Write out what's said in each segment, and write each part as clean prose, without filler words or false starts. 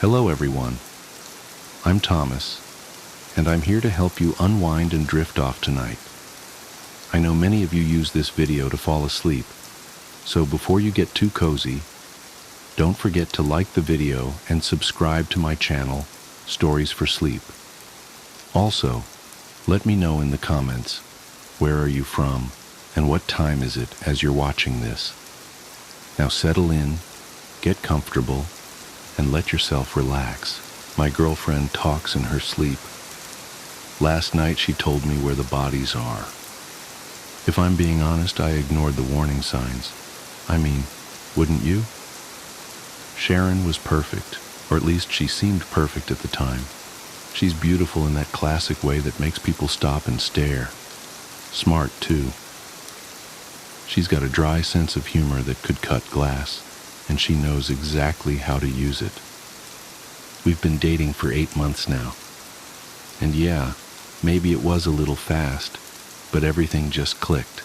Hello everyone, I'm Thomas, and I'm here to help you unwind and drift off tonight. I know many of you use this video to fall asleep, so before you get too cozy, don't forget to like the video and subscribe to my channel, Stories for Sleep. Also, let me know in the comments, where are you from, and what time is it as you're watching this. Now settle in, get comfortable, and let yourself relax. My girlfriend talks in her sleep. Last night she told me where the bodies are. If I'm being honest, I ignored the warning signs. I mean, wouldn't you? Sharon was perfect, or at least she seemed perfect at the time. She's beautiful in that classic way that makes people stop and stare. Smart, too. She's got a dry sense of humor that could cut glass, and she knows exactly how to use it. We've been dating for 8 months now. And yeah, maybe it was a little fast, but everything just clicked.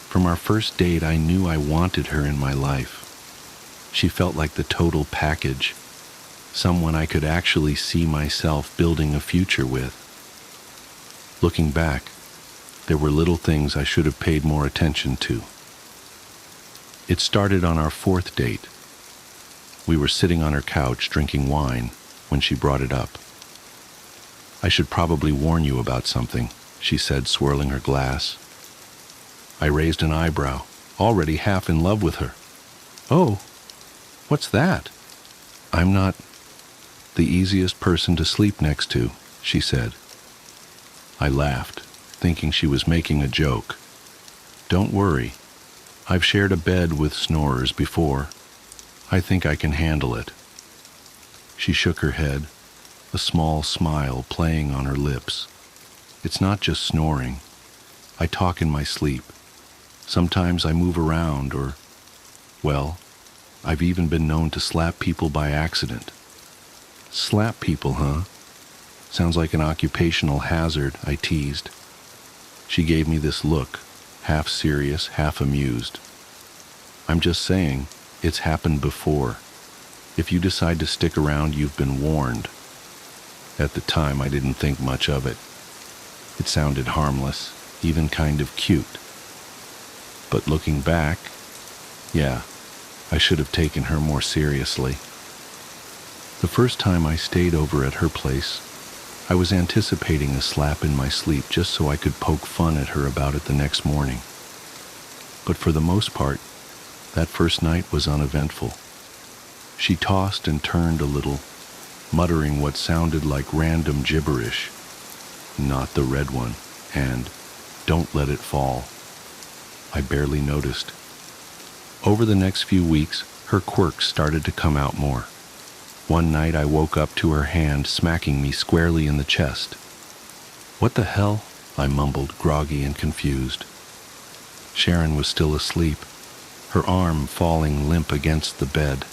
From our first date, I knew I wanted her in my life. She felt like the total package, someone I could actually see myself building a future with. Looking back, there were little things I should have paid more attention to. It started on our 4th date. We were sitting on her couch drinking wine when she brought it up. "I should probably warn you about something," she said, swirling her glass. I raised an eyebrow, already half in love with her. "Oh, what's that?" "I'm not the easiest person to sleep next to," she said. I laughed, thinking she was making a joke. "Don't worry. I've shared a bed with snorers before. I think I can handle it." She shook her head, a small smile playing on her lips. "It's not just snoring. I talk in my sleep. Sometimes I move around well, I've even been known to slap people by accident." "Slap people, huh? Sounds like an occupational hazard," I teased. She gave me this look, half serious, half amused. "I'm just saying, it's happened before. If you decide to stick around, you've been warned." At the time, I didn't think much of it. It sounded harmless, even kind of cute. But looking back, yeah, I should have taken her more seriously. The first time I stayed over at her place, I was anticipating a slap in my sleep just so I could poke fun at her about it the next morning. But for the most part, that first night was uneventful. She tossed and turned a little, muttering what sounded like random gibberish. "Not the red one," and "Don't let it fall." I barely noticed. Over the next few weeks, her quirks started to come out more. One night I woke up to her hand smacking me squarely in the chest. "What the hell?" I mumbled, groggy and confused. Sharon was still asleep, her arm falling limp against the bed.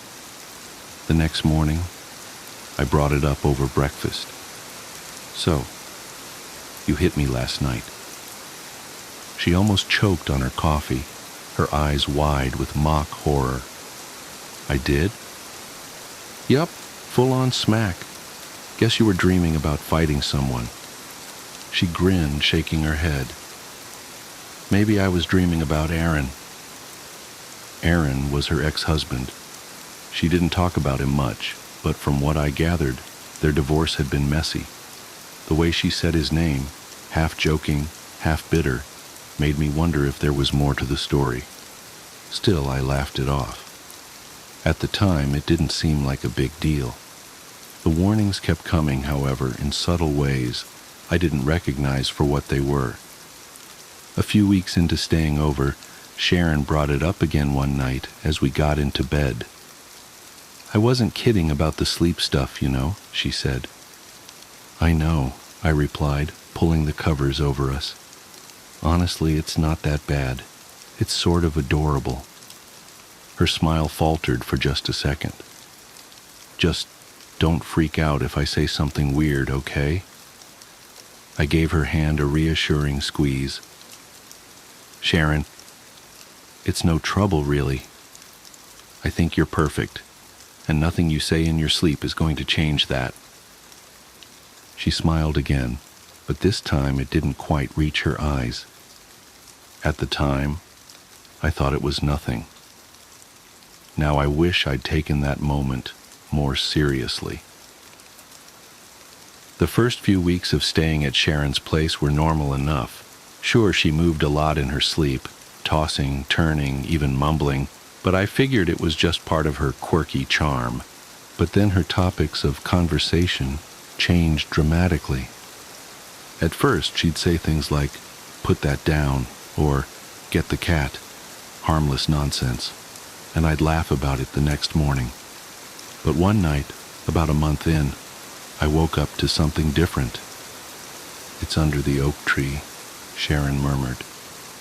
The next morning, I brought it up over breakfast. "So, you hit me last night." She almost choked on her coffee, her eyes wide with mock horror. "I did?" "Yup, full-on smack. Guess you were dreaming about fighting someone." She grinned, shaking her head. "Maybe I was dreaming about Aaron." Aaron was her ex-husband. She didn't talk about him much, but from what I gathered, their divorce had been messy. The way she said his name, half joking, half bitter, made me wonder if there was more to the story. Still, I laughed it off. At the time, it didn't seem like a big deal. The warnings kept coming, however, in subtle ways I didn't recognize for what they were. A few weeks into staying over, Sharon brought it up again one night as we got into bed. "I wasn't kidding about the sleep stuff, you know," she said. "I know," I replied, pulling the covers over us. "Honestly, it's not that bad. It's sort of adorable." Her smile faltered for just a second. "Just don't freak out if I say something weird, okay?" I gave her hand a reassuring squeeze. "Sharon, it's no trouble, really. I think you're perfect. and nothing you say in your sleep is going to change that." She smiled again, but this time it didn't quite reach her eyes. At the time, I thought it was nothing. Now I wish I'd taken that moment more seriously. The first few weeks of staying at Sharon's place were normal enough. Sure, she moved a lot in her sleep, tossing, turning, even mumbling, but I figured it was just part of her quirky charm. But then her topics of conversation changed dramatically. At first, she'd say things like, "Put that down," or "Get the cat," harmless nonsense, and I'd laugh about it the next morning. But one night, about a month in, I woke up to something different. "It's under the oak tree," Sharon murmured,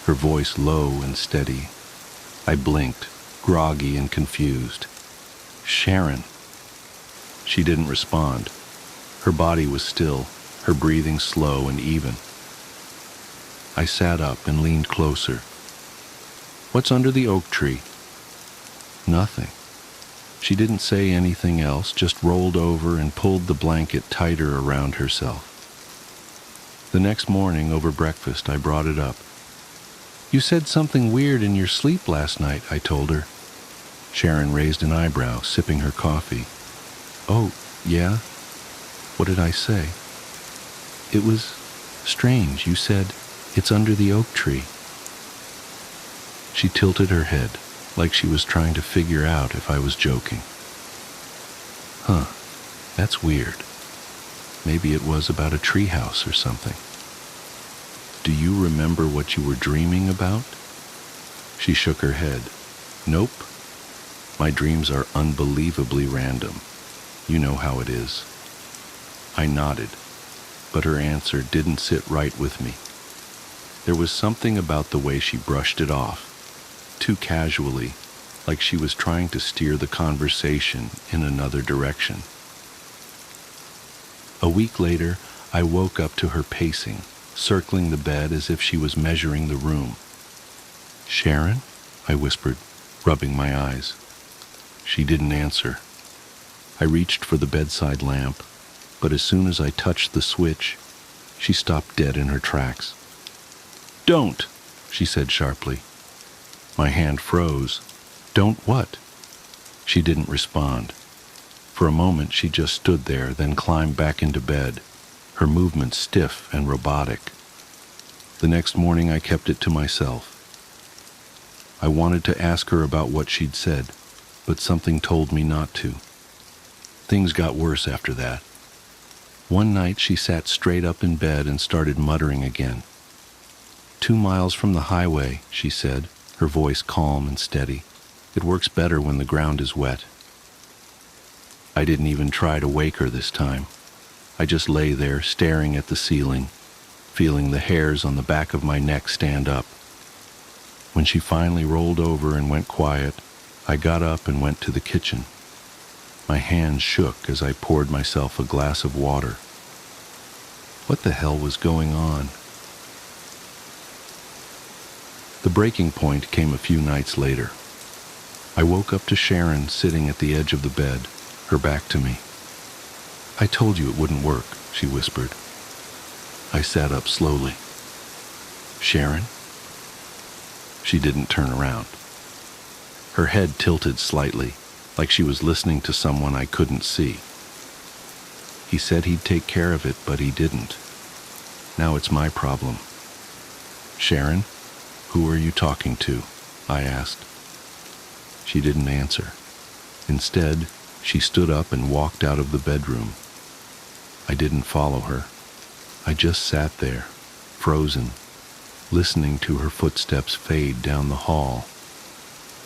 her voice low and steady. I blinked, groggy and confused. "Sharon." She didn't respond. Her body was still, her breathing slow and even. I sat up and leaned closer. "What's under the oak tree?" Nothing. She didn't say anything else, just rolled over and pulled the blanket tighter around herself. The next morning, over breakfast, I brought it up. "You said something weird in your sleep last night," I told her. Sharon raised an eyebrow, sipping her coffee. "Oh, yeah? What did I say?" "It was strange. You said, 'It's under the oak tree.'" She tilted her head, like she was trying to figure out if I was joking. "Huh, that's weird. Maybe it was about a treehouse or something." "Do you remember what you were dreaming about?" She shook her head. "Nope. My dreams are unbelievably random. You know how it is." I nodded, but her answer didn't sit right with me. There was something about the way she brushed it off, too casually, like she was trying to steer the conversation in another direction. A week later, I woke up to her pacing, circling the bed as if she was measuring the room. "Sharon?" I whispered, rubbing my eyes. She didn't answer. I reached for the bedside lamp, but as soon as I touched the switch, she stopped dead in her tracks. "Don't!" she said sharply. My hand froze. "Don't what?" She didn't respond. For a moment she just stood there, then climbed back into bed, her movements stiff and robotic. The next morning I kept it to myself. I wanted to ask her about what she'd said, but something told me not to. Things got worse after that. One night she sat straight up in bed and started muttering again. "2 miles from the highway," she said, her voice calm and steady. "It works better when the ground is wet." I didn't even try to wake her this time. I just lay there staring at the ceiling, feeling the hairs on the back of my neck stand up. When she finally rolled over and went quiet, I got up and went to the kitchen. My hands shook as I poured myself a glass of water. What the hell was going on? The breaking point came a few nights later. I woke up to Sharon sitting at the edge of the bed, her back to me. "I told you it wouldn't work," she whispered. I sat up slowly. "Sharon?" She didn't turn around. Her head tilted slightly, like she was listening to someone I couldn't see. "He said he'd take care of it, but he didn't. Now it's my problem." "Sharon, who are you talking to?" I asked. She didn't answer. Instead, she stood up and walked out of the bedroom. I didn't follow her. I just sat there, frozen, listening to her footsteps fade down the hall.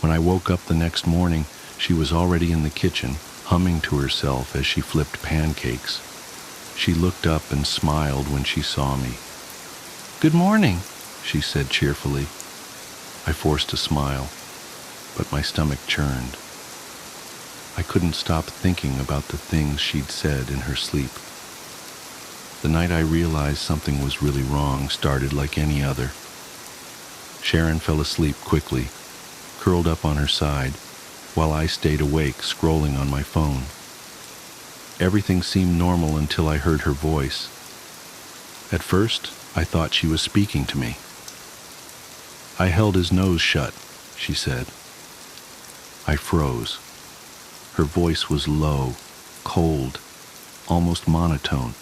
When I woke up the next morning, she was already in the kitchen, humming to herself as she flipped pancakes. She looked up and smiled when she saw me. "Good morning," she said cheerfully. I forced a smile, but my stomach churned. I couldn't stop thinking about the things she'd said in her sleep. The night I realized something was really wrong started like any other. Sharon fell asleep quickly, curled up on her side, while I stayed awake scrolling on my phone. Everything seemed normal until I heard her voice. At first, I thought she was speaking to me. "I held his nose shut," she said. I froze. Her voice was low, cold, almost monotone.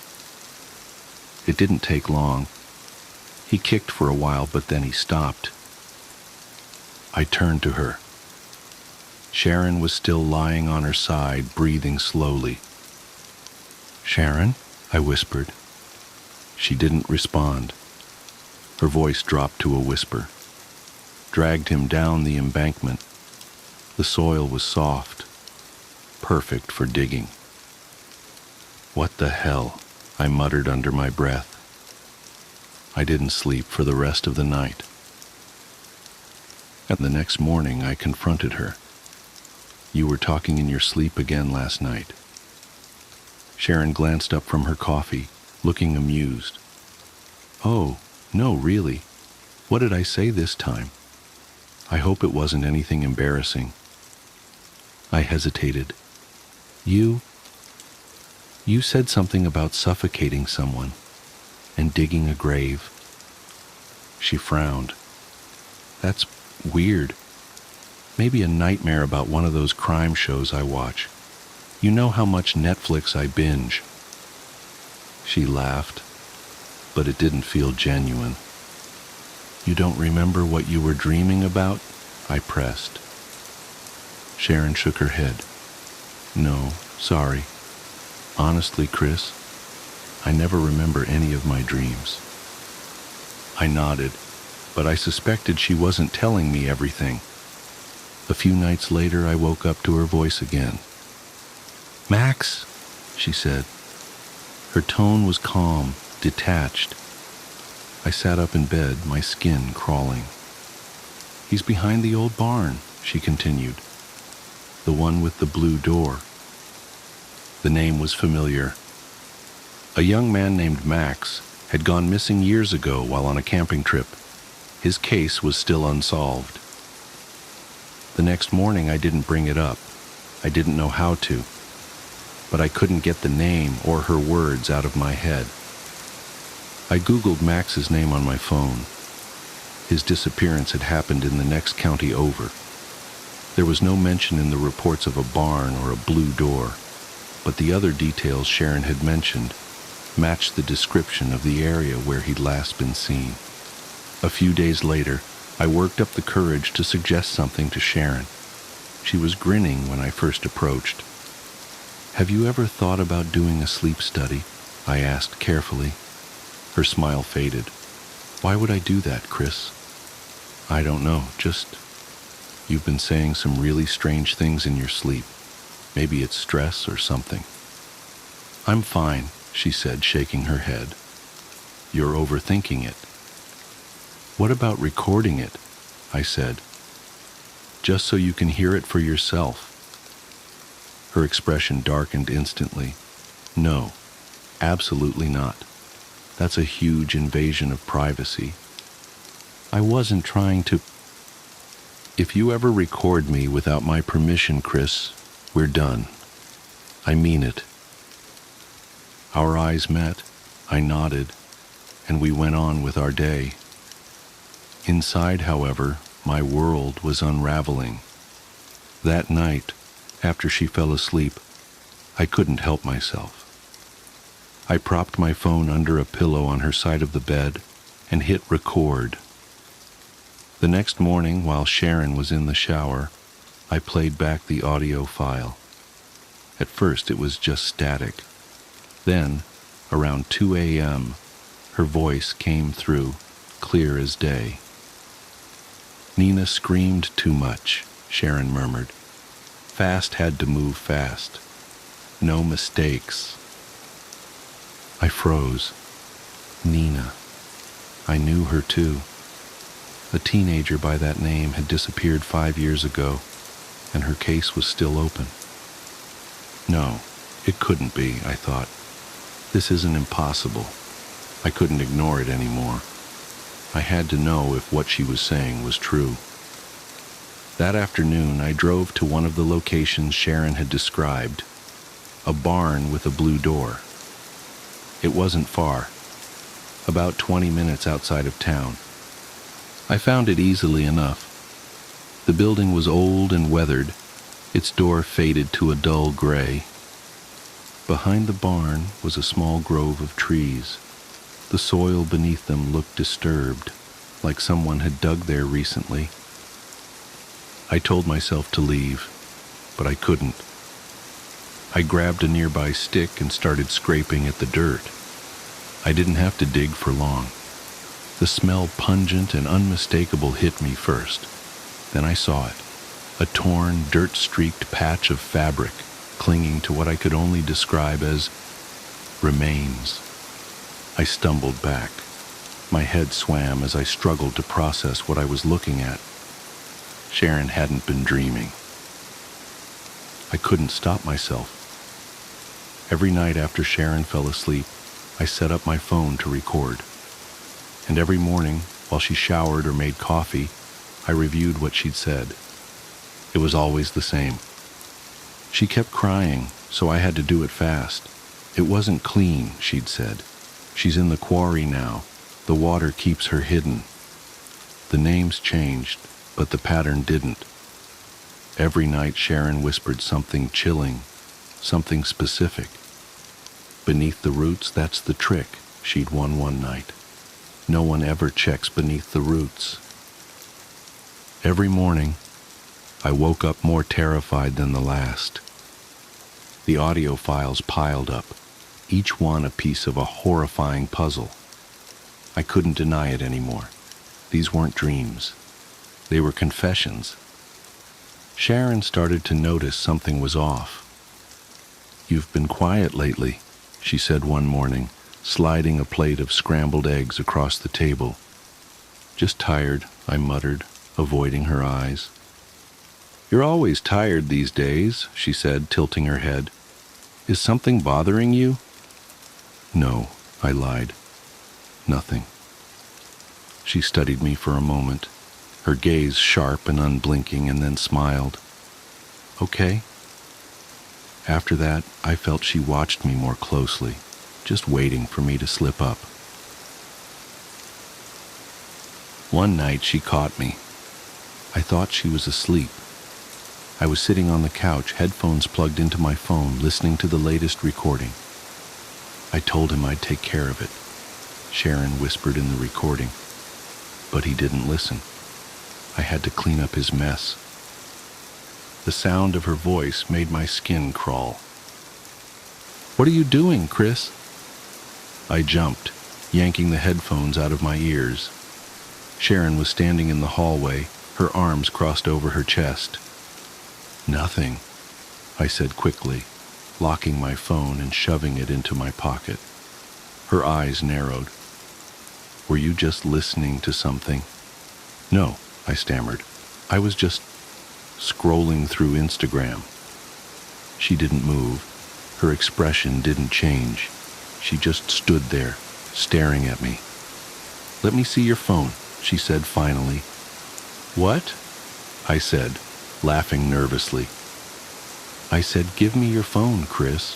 It didn't take long. He kicked for a while, but then he stopped. I turned to her. Sharon was still lying on her side, breathing slowly. "Sharon?" I whispered. She didn't respond. Her voice dropped to a whisper. Dragged him down the embankment. The soil was soft, perfect for digging. "What the hell?" I muttered under my breath. I didn't sleep for the rest of the night. And the next morning I confronted her. "You were talking in your sleep again last night." Sharon glanced up from her coffee, looking amused. "Oh, no, really. What did I say this time? I hope it wasn't anything embarrassing." I hesitated. You said something about suffocating someone and digging a grave." She frowned. "That's weird. Maybe a nightmare about one of those crime shows I watch. You know how much Netflix I binge." She laughed, but it didn't feel genuine. "You don't remember what you were dreaming about?" I pressed. Sharon shook her head. "No, sorry. Honestly, Chris, I never remember any of my dreams." I nodded, but I suspected she wasn't telling me everything. A few nights later, I woke up to her voice again. "Max," she said. Her tone was calm, detached. I sat up in bed, my skin crawling. "He's behind the old barn," she continued. "The one with the blue door." The name was familiar. A young man named Max had gone missing years ago while on a camping trip. His case was still unsolved. The next morning I didn't bring it up. I didn't know how to. But I couldn't get the name or her words out of my head. I Googled Max's name on my phone. His disappearance had happened in the next county over. There was no mention in the reports of a barn or a blue door, but the other details Sharon had mentioned matched the description of the area where he'd last been seen. A few days later, I worked up the courage to suggest something to Sharon. She was grinning when I first approached. "Have you ever thought about doing a sleep study?" I asked carefully. Her smile faded. "Why would I do that, Chris?" "I don't know, just you've been saying some really strange things in your sleep. Maybe it's stress or something." "I'm fine," she said, shaking her head. "You're overthinking it." "What about recording it?" I said. "Just so you can hear it for yourself." Her expression darkened instantly. "No, absolutely not. That's a huge invasion of privacy. I wasn't trying to... If you ever record me without my permission, Chris, we're done. I mean it." Our eyes met. I nodded, and we went on with our day. Inside, however, my world was unraveling. That night, after she fell asleep, I couldn't help myself. I propped my phone under a pillow on her side of the bed and hit record. The next morning, while Sharon was in the shower, I played back the audio file. At first it was just static. Then, around 2 a.m., her voice came through, clear as day. "Nina screamed too much," Sharon murmured. "Fast had to move fast. No mistakes." I froze. Nina. I knew her too. A teenager by that name had disappeared 5 years ago, and her case was still open. No, it couldn't be, I thought. This isn't impossible. I couldn't ignore it anymore. I had to know if what she was saying was true. That afternoon, I drove to one of the locations Sharon had described, a barn with a blue door. It wasn't far, about 20 minutes outside of town. I found it easily enough. The building was old and weathered, its door faded to a dull gray. Behind the barn was a small grove of trees. The soil beneath them looked disturbed, like someone had dug there recently. I told myself to leave, but I couldn't. I grabbed a nearby stick and started scraping at the dirt. I didn't have to dig for long. The smell, pungent and unmistakable, hit me first. Then I saw it, a torn, dirt-streaked patch of fabric clinging to what I could only describe as remains. I stumbled back. My head swam as I struggled to process what I was looking at. Sharon hadn't been dreaming. I couldn't stop myself. Every night after Sharon fell asleep, I set up my phone to record. And every morning, while she showered or made coffee, I reviewed what she'd said. It was always the same. She kept crying, so I had to do it fast. It wasn't clean, she'd said. She's in the quarry now. The water keeps her hidden. The names changed, but the pattern didn't. Every night Sharon whispered something chilling, something specific. Beneath the roots, that's the trick, she'd won one night. No one ever checks beneath the roots. Every morning, I woke up more terrified than the last. The audio files piled up, each one a piece of a horrifying puzzle. I couldn't deny it anymore. These weren't dreams. They were confessions. Sharon started to notice something was off. "You've been quiet lately," she said one morning, sliding a plate of scrambled eggs across the table. "Just tired," I muttered, avoiding her eyes. "You're always tired these days," she said, tilting her head. "Is something bothering you?" "No," I lied. "Nothing." She studied me for a moment, her gaze sharp and unblinking, and then smiled. "Okay." After that, I felt she watched me more closely, just waiting for me to slip up. One night she caught me. I thought she was asleep. I was sitting on the couch, headphones plugged into my phone, listening to the latest recording. I told him I'd take care of it, Sharon whispered in the recording. But he didn't listen. I had to clean up his mess. The sound of her voice made my skin crawl. "What are you doing, Chris?" I jumped, yanking the headphones out of my ears. Sharon was standing in the hallway, her arms crossed over her chest. "Nothing," I said quickly, locking my phone and shoving it into my pocket. Her eyes narrowed. "Were you just listening to something?" "No," I stammered. "I was just scrolling through Instagram." She didn't move. Her expression didn't change. She just stood there, staring at me. "Let me see your phone," she said finally. "What?" I said, laughing nervously. I said, "Give me your phone, Chris."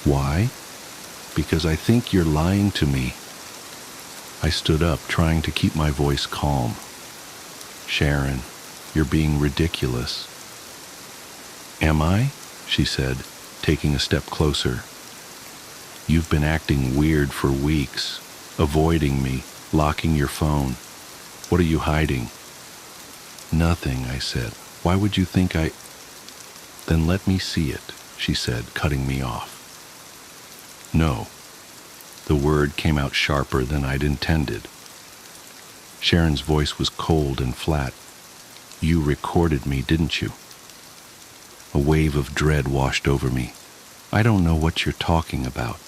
"Why?" "Because I think you're lying to me." I stood up, trying to keep my voice calm. "Sharon, you're being ridiculous." "Am I?" she said, taking a step closer. "You've been acting weird for weeks, avoiding me, locking your phone. What are you hiding?" "Nothing," I said. "Why would you think I—" "Then let me see it," she said, cutting me off. "No." The word came out sharper than I'd intended. Sharon's voice was cold and flat. "You recorded me, didn't you?" A wave of dread washed over me. "I don't know what you're talking about."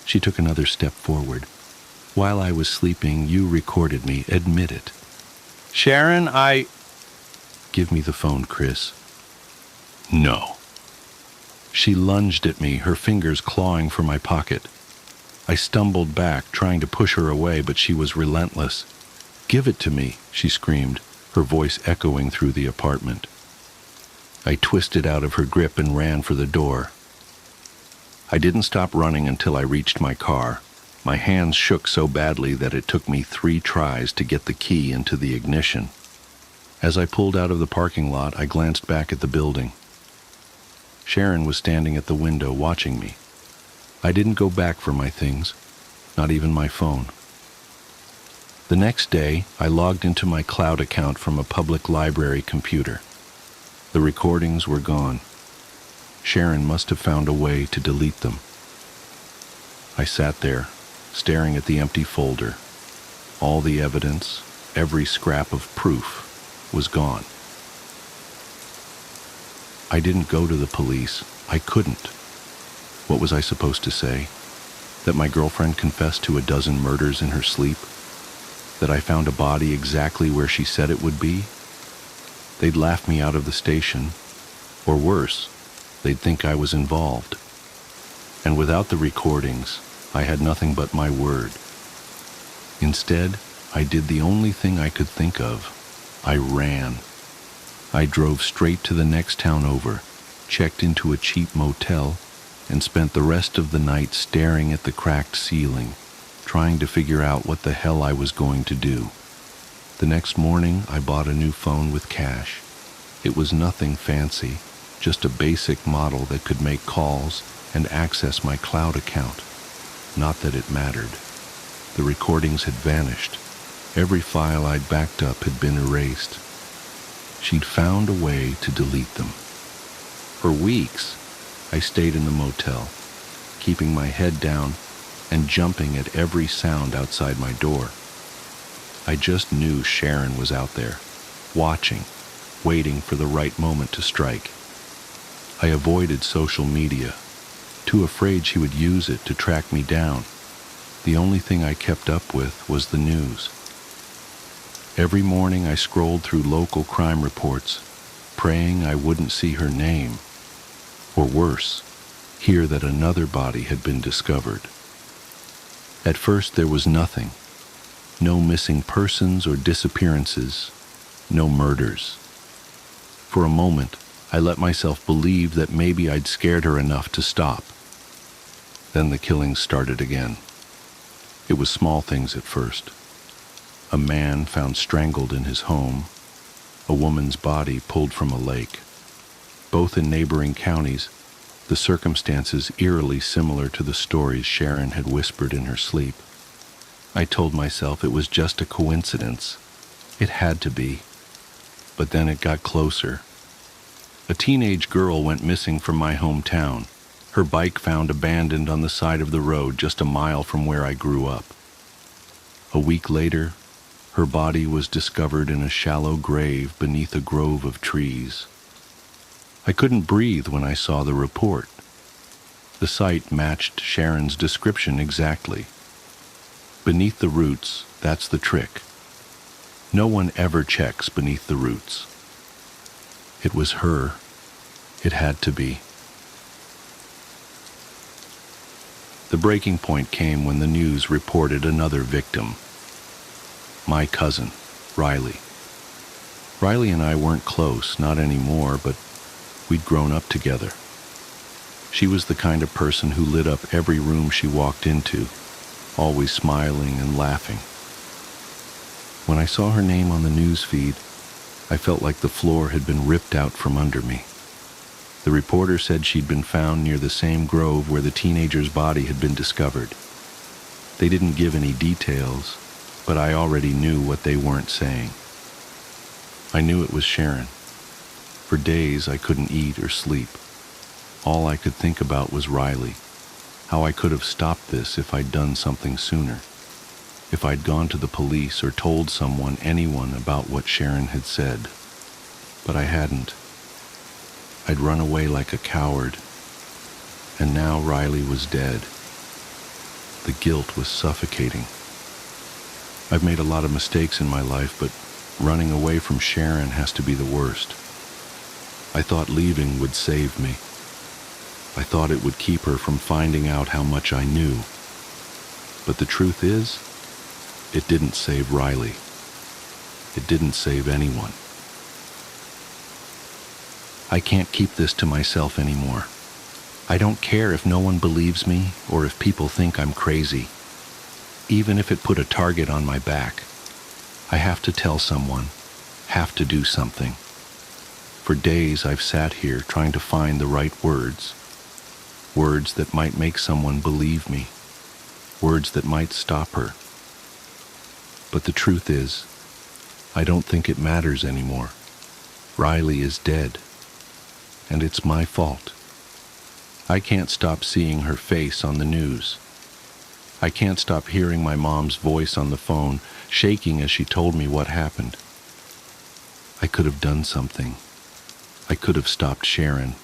She took another step forward. "While I was sleeping, you recorded me. Admit it." "Sharon, I—" "Give me the phone, Chris." "No." She lunged at me, her fingers clawing for my pocket. I stumbled back, trying to push her away, but she was relentless. "Give it to me," she screamed. her voice echoing through the apartment. I twisted out of her grip and ran for the door. I didn't stop running until I reached my car. My hands shook so badly that it took me 3 tries to get the key into the ignition. As I pulled out of the parking lot, I glanced back at the building. Sharon was standing at the window watching me. I didn't go back for my things, not even my phone. The next day, I logged into my cloud account from a public library computer. The recordings were gone. Sharon must have found a way to delete them. I sat there, staring at the empty folder. All the evidence, every scrap of proof, was gone. I didn't go to the police. I couldn't. What was I supposed to say? That my girlfriend confessed to a dozen murders in her sleep? That I found a body exactly where she said it would be? They'd laugh me out of the station. Or worse, they'd think I was involved. And without the recordings, I had nothing but my word. Instead, I did the only thing I could think of. I ran. I drove straight to the next town over, checked into a cheap motel, and spent the rest of the night staring at the cracked ceiling, trying to figure out what the hell I was going to do. The next morning, I bought a new phone with cash. It was nothing fancy, just a basic model that could make calls and access my cloud account. Not that it mattered. The recordings had vanished. Every file I'd backed up had been erased. She'd found a way to delete them. For weeks, I stayed in the motel, keeping my head down and jumping at every sound outside my door. I just knew Sharon was out there, watching, waiting for the right moment to strike. I avoided social media, too afraid she would use it to track me down. The only thing I kept up with was the news. Every morning I scrolled through local crime reports, praying I wouldn't see her name, or worse, hear that another body had been discovered. At first there was nothing. No missing persons or disappearances, no murders. For a moment, I let myself believe that maybe I'd scared her enough to stop. Then the killings started again. It was small things at first. A man found strangled in his home, a woman's body pulled from a lake. Both in neighboring counties, the circumstances eerily similar to the stories Sharon had whispered in her sleep. I told myself it was just a coincidence. It had to be. But then it got closer. A teenage girl went missing from my hometown. Her bike found abandoned on the side of the road just a mile from where I grew up. A week later, her body was discovered in a shallow grave beneath a grove of trees. I couldn't breathe when I saw the report. The site matched Sharon's description exactly. Beneath the roots, that's the trick. No one ever checks beneath the roots. It was her. It had to be. The breaking point came when the news reported another victim. My cousin, Riley. Riley and I weren't close, not anymore, but we'd grown up together. She was the kind of person who lit up every room she walked into, always smiling and laughing. When I saw her name on the news feed, I felt like the floor had been ripped out from under me. The reporter said she'd been found near the same grove where the teenager's body had been discovered. They didn't give any details, but I already knew what they weren't saying. I knew it was Sharon. For days I couldn't eat or sleep. All I could think about was Riley, how I could have stopped this if I'd done something sooner, if I'd gone to the police or told anyone about what Sharon had said. But I hadn't. I'd run away like a coward, and now Riley was dead. The guilt was suffocating. I've made a lot of mistakes in my life, but running away from Sharon has to be the worst. I thought leaving would save me. I thought it would keep her from finding out how much I knew. But the truth is, it didn't save Riley. It didn't save anyone. I can't keep this to myself anymore. I don't care if no one believes me or if people think I'm crazy. Even if it put a target on my back, I have to tell someone, have to do something. For days I've sat here trying to find the right words that might make someone believe me, words that might stop her. But the truth is, I don't think it matters anymore. Riley is dead, and it's my fault. I can't stop seeing her face on the news. I can't stop hearing my mom's voice on the phone, shaking as she told me what happened. I could have done something. I could have stopped Sharon,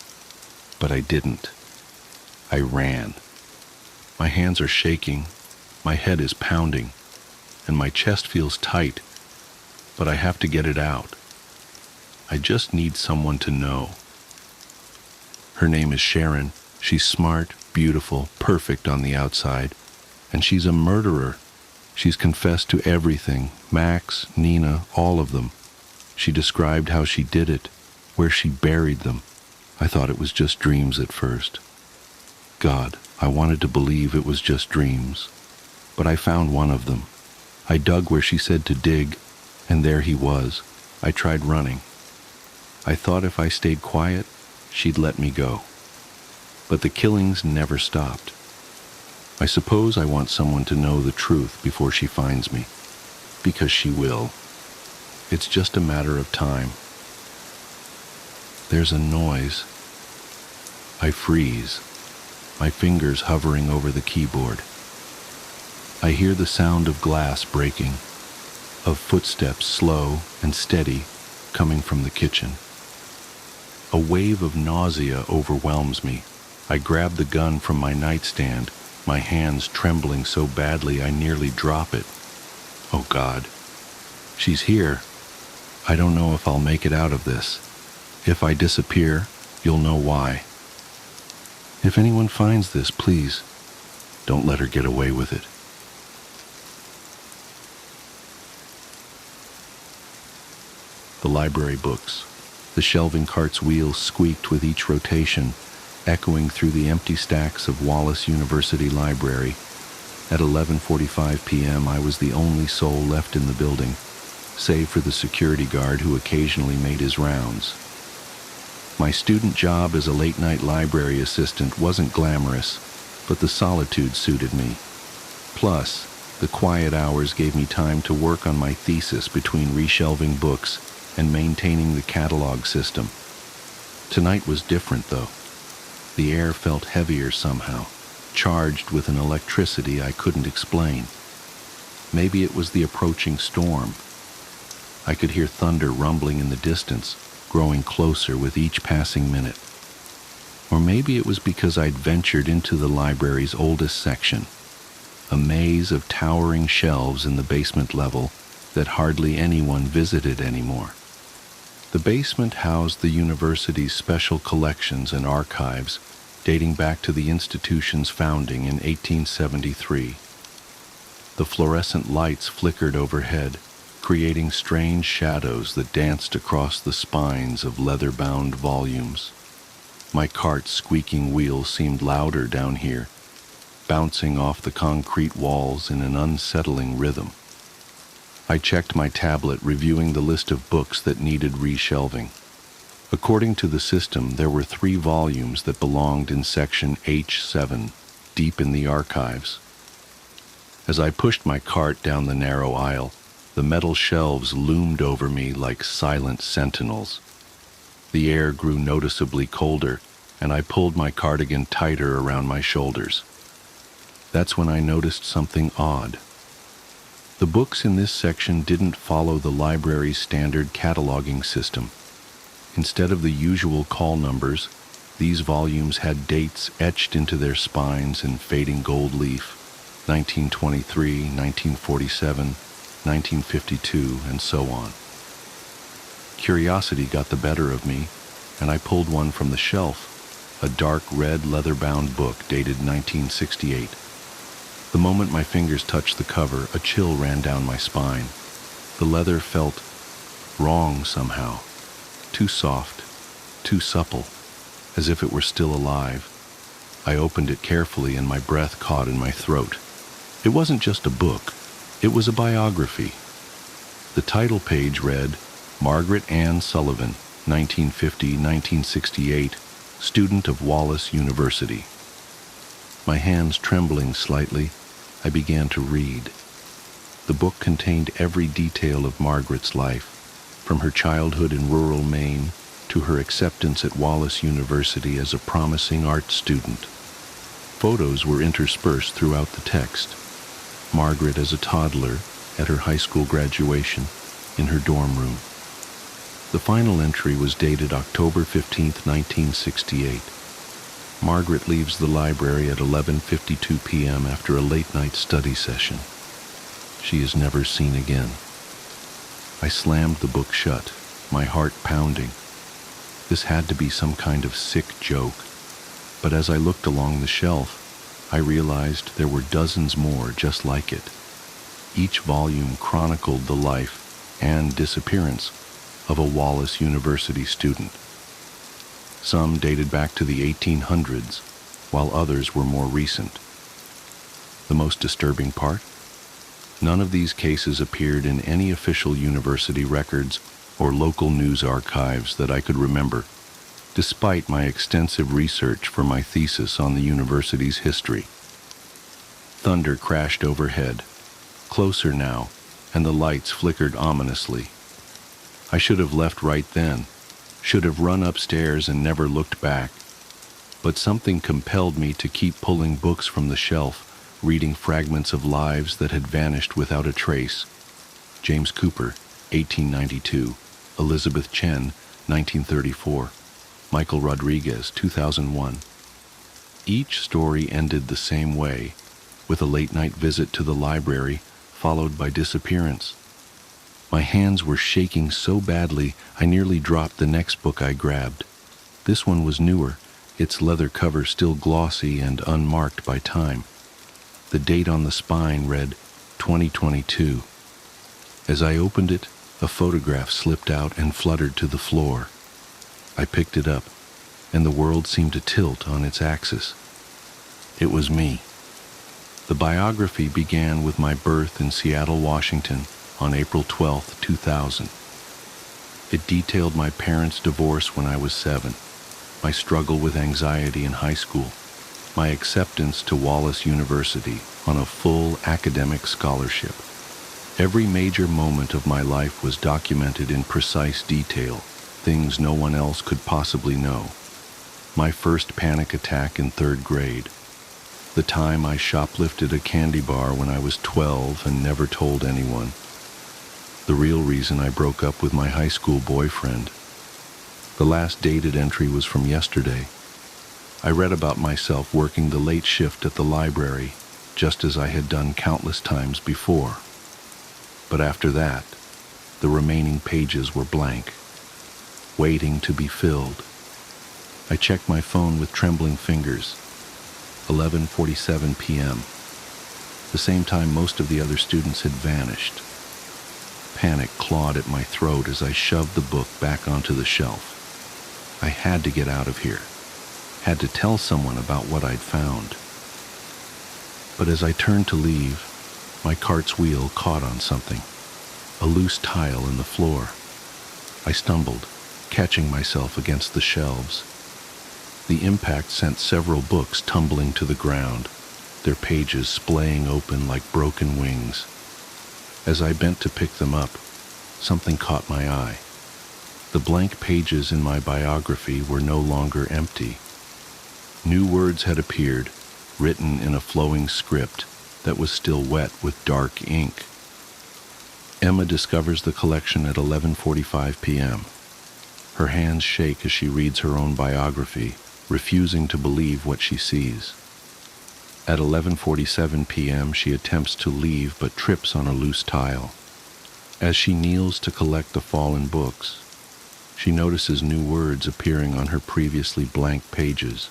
but I didn't. I ran. My hands are shaking, my head is pounding, and my chest feels tight, but I have to get it out. I just need someone to know. Her name is Sharon. She's smart, beautiful, perfect on the outside, and she's a murderer. She's confessed to everything, Max, Nina, all of them. She described how she did it, where she buried them. I thought it was just dreams at first. God, I wanted to believe it was just dreams, but I found one of them. I dug where she said to dig, and there he was. I tried running. I thought if I stayed quiet, she'd let me go. But the killings never stopped. I suppose I want someone to know the truth before she finds me, because she will. It's just a matter of time. There's a noise. I freeze, my fingers hovering over the keyboard. I hear the sound of glass breaking, of footsteps slow and steady coming from the kitchen. A wave of nausea overwhelms me. I grab the gun from my nightstand, my hands trembling so badly I nearly drop it. Oh God, she's here. I don't know if I'll make it out of this. If I disappear, you'll know why. If anyone finds this, please, don't let her get away with it. The library books. The shelving cart's wheels squeaked with each rotation, echoing through the empty stacks of Wallace University Library. At 11:45 p.m., I was the only soul left in the building, save for the security guard who occasionally made his rounds. My student job as a late-night library assistant wasn't glamorous, but the solitude suited me. Plus, the quiet hours gave me time to work on my thesis between reshelving books and maintaining the catalog system. Tonight was different, though. The air felt heavier somehow, charged with an electricity I couldn't explain. Maybe it was the approaching storm. I could hear thunder rumbling in the distance, growing closer with each passing minute. Or maybe it was because I'd ventured into the library's oldest section, a maze of towering shelves in the basement level that hardly anyone visited anymore. The basement housed the university's special collections and archives, dating back to the institution's founding in 1873. The fluorescent lights flickered overhead, creating strange shadows that danced across the spines of leather-bound volumes. My cart's squeaking wheels seemed louder down here, bouncing off the concrete walls in an unsettling rhythm. I checked my tablet, reviewing the list of books that needed reshelving. According to the system, there were 3 volumes that belonged in section H7, deep in the archives. As I pushed my cart down the narrow aisle, the metal shelves loomed over me like silent sentinels. The air grew noticeably colder, and I pulled my cardigan tighter around my shoulders. That's when I noticed something odd. The books in this section didn't follow the library's standard cataloging system. Instead of the usual call numbers, these volumes had dates etched into their spines in fading gold leaf: 1923, 1947, 1952, and so on. Curiosity got the better of me, and I pulled one from the shelf, a dark red leather-bound book dated 1968. The moment my fingers touched the cover, a chill ran down my spine. The leather felt wrong somehow, too soft, too supple, as if it were still alive. I opened it carefully and my breath caught in my throat. It wasn't just a book, it was a biography. The title page read, Margaret Ann Sullivan, 1950-1968, student of Wallace University. My hands trembling slightly, I began to read. The book contained every detail of Margaret's life, from her childhood in rural Maine to her acceptance at Wallace University as a promising art student. Photos were interspersed throughout the text. Margaret as a toddler at her high school graduation in her dorm room. The final entry was dated October 15, 1968. Margaret leaves the library at 11:52 p.m. after a late-night study session. She is never seen again. I slammed the book shut, my heart pounding. This had to be some kind of sick joke, but as I looked along the shelf, I realized there were dozens more just like it. Each volume chronicled the life and disappearance of a Wallace University student. Some dated back to the 1800s, while others were more recent. The most disturbing part? None of these cases appeared in any official university records or local news archives that I could remember, despite my extensive research for my thesis on the university's history. Thunder crashed overhead, closer now, and the lights flickered ominously. I should have left right then, should have run upstairs and never looked back, but something compelled me to keep pulling books from the shelf, reading fragments of lives that had vanished without a trace. James Cooper, 1892, Elizabeth Chen, 1934, Michael Rodriguez, 2001. Each story ended the same way, with a late-night visit to the library, followed by disappearance. My hands were shaking so badly I nearly dropped the next book I grabbed. This one was newer, its leather cover still glossy and unmarked by time. The date on the spine read 2022. As I opened it, a photograph slipped out and fluttered to the floor. I picked it up, and the world seemed to tilt on its axis. It was me. The biography began with my birth in Seattle, Washington, on April 12, 2000. It detailed my parents' divorce when I was 7, my struggle with anxiety in high school, my acceptance to Wallace University on a full academic scholarship. Every major moment of my life was documented in precise detail, things no one else could possibly know. My first panic attack in 3rd grade, the time I shoplifted a candy bar when I was 12 and never told anyone, the real reason I broke up with my high school boyfriend. The last dated entry was from yesterday. I read about myself working the late shift at the library, just as I had done countless times before. But after that, the remaining pages were blank, waiting to be filled. I checked my phone with trembling fingers. 11:47 p.m., the same time most of the other students had vanished. Panic clawed at my throat as I shoved the book back onto the shelf. I had to get out of here. Had to tell someone about what I'd found. But as I turned to leave, my cart's wheel caught on something, a loose tile in the floor. I stumbled, catching myself against the shelves. The impact sent several books tumbling to the ground, their pages splaying open like broken wings. As I bent to pick them up, something caught my eye. The blank pages in my biography were no longer empty. New words had appeared, written in a flowing script that was still wet with dark ink. Emma discovers the collection at 11:45 p.m. Her hands shake as she reads her own biography, refusing to believe what she sees. At 11:47 p.m., she attempts to leave but trips on a loose tile. As she kneels to collect the fallen books, she notices new words appearing on her previously blank pages.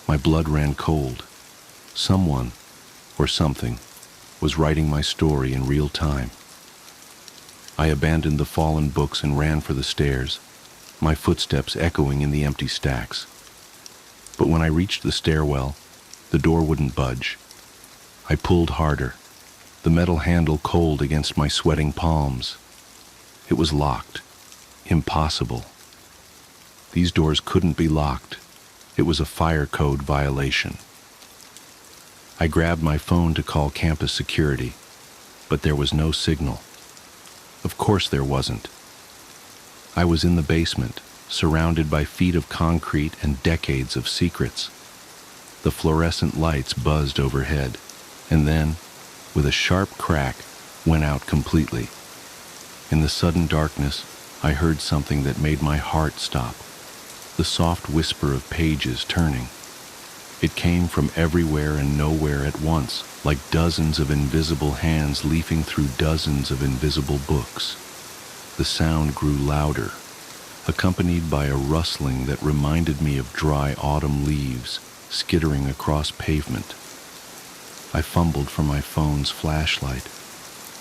My blood ran cold. Someone, or something, was writing my story in real time. I abandoned the fallen books and ran for the stairs, my footsteps echoing in the empty stacks. But when I reached the stairwell, the door wouldn't budge. I pulled harder, the metal handle cold against my sweating palms. It was locked. Impossible. These doors couldn't be locked. It was a fire code violation. I grabbed my phone to call campus security, but there was no signal. Of course there wasn't. I was in the basement, surrounded by feet of concrete and decades of secrets. The fluorescent lights buzzed overhead, and then, with a sharp crack, went out completely. In the sudden darkness, I heard something that made my heart stop. The soft whisper of pages turning. It came from everywhere and nowhere at once, like dozens of invisible hands leafing through dozens of invisible books. The sound grew louder, accompanied by a rustling that reminded me of dry autumn leaves skittering across pavement. I fumbled for my phone's flashlight,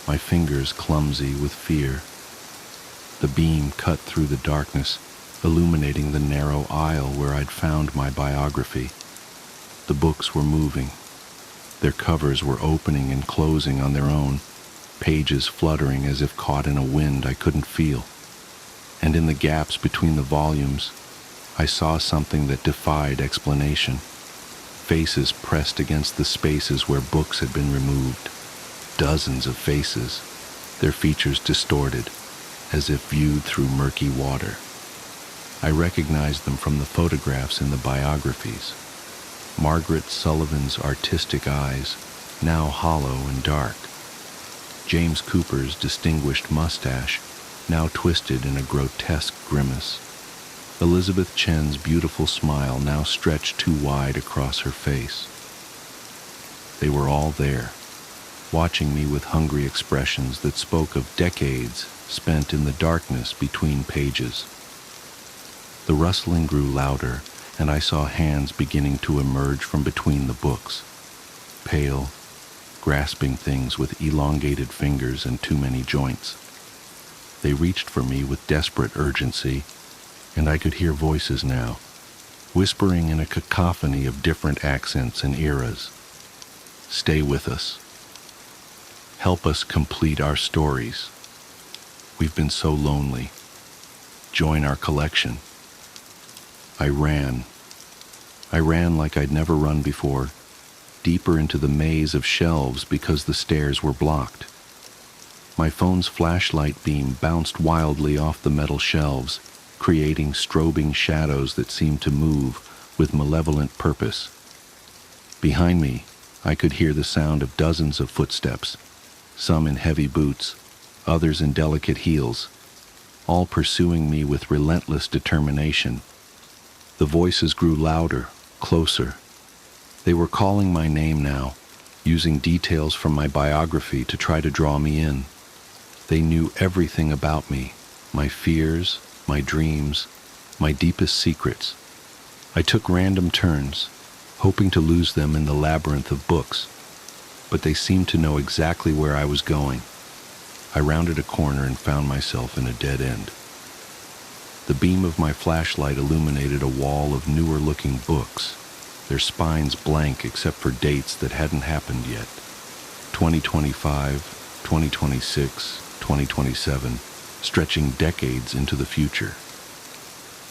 my fingers clumsy with fear. The beam cut through the darkness, illuminating the narrow aisle where I'd found my biography. The books were moving. Their covers were opening and closing on their own, pages fluttering as if caught in a wind I couldn't feel. And in the gaps between the volumes, I saw something that defied explanation. Faces pressed against the spaces where books had been removed. Dozens of faces, their features distorted, as if viewed through murky water. I recognized them from the photographs in the biographies. Margaret Sullivan's artistic eyes, now hollow and dark. James Cooper's distinguished mustache, now twisted in a grotesque grimace. Elizabeth Chen's beautiful smile, now stretched too wide across her face. They were all there, watching me with hungry expressions that spoke of decades spent in the darkness between pages. The rustling grew louder, and I saw hands beginning to emerge from between the books, pale, grasping things with elongated fingers and too many joints. They reached for me with desperate urgency, and I could hear voices now, whispering in a cacophony of different accents and eras. Stay with us. Help us complete our stories. We've been so lonely. Join our collection. I ran like I'd never run before, deeper into the maze of shelves because the stairs were blocked. My phone's flashlight beam bounced wildly off the metal shelves, creating strobing shadows that seemed to move with malevolent purpose. Behind me, I could hear the sound of dozens of footsteps, some in heavy boots, others in delicate heels, all pursuing me with relentless determination. The voices grew louder, closer. They were calling my name now, using details from my biography to try to draw me in. They knew everything about me, my fears, my dreams, my deepest secrets. I took random turns, hoping to lose them in the labyrinth of books, but they seemed to know exactly where I was going. I rounded a corner and found myself in a dead end. The beam of my flashlight illuminated a wall of newer-looking books, their spines blank except for dates that hadn't happened yet. 2025, 2026, 2027, stretching decades into the future.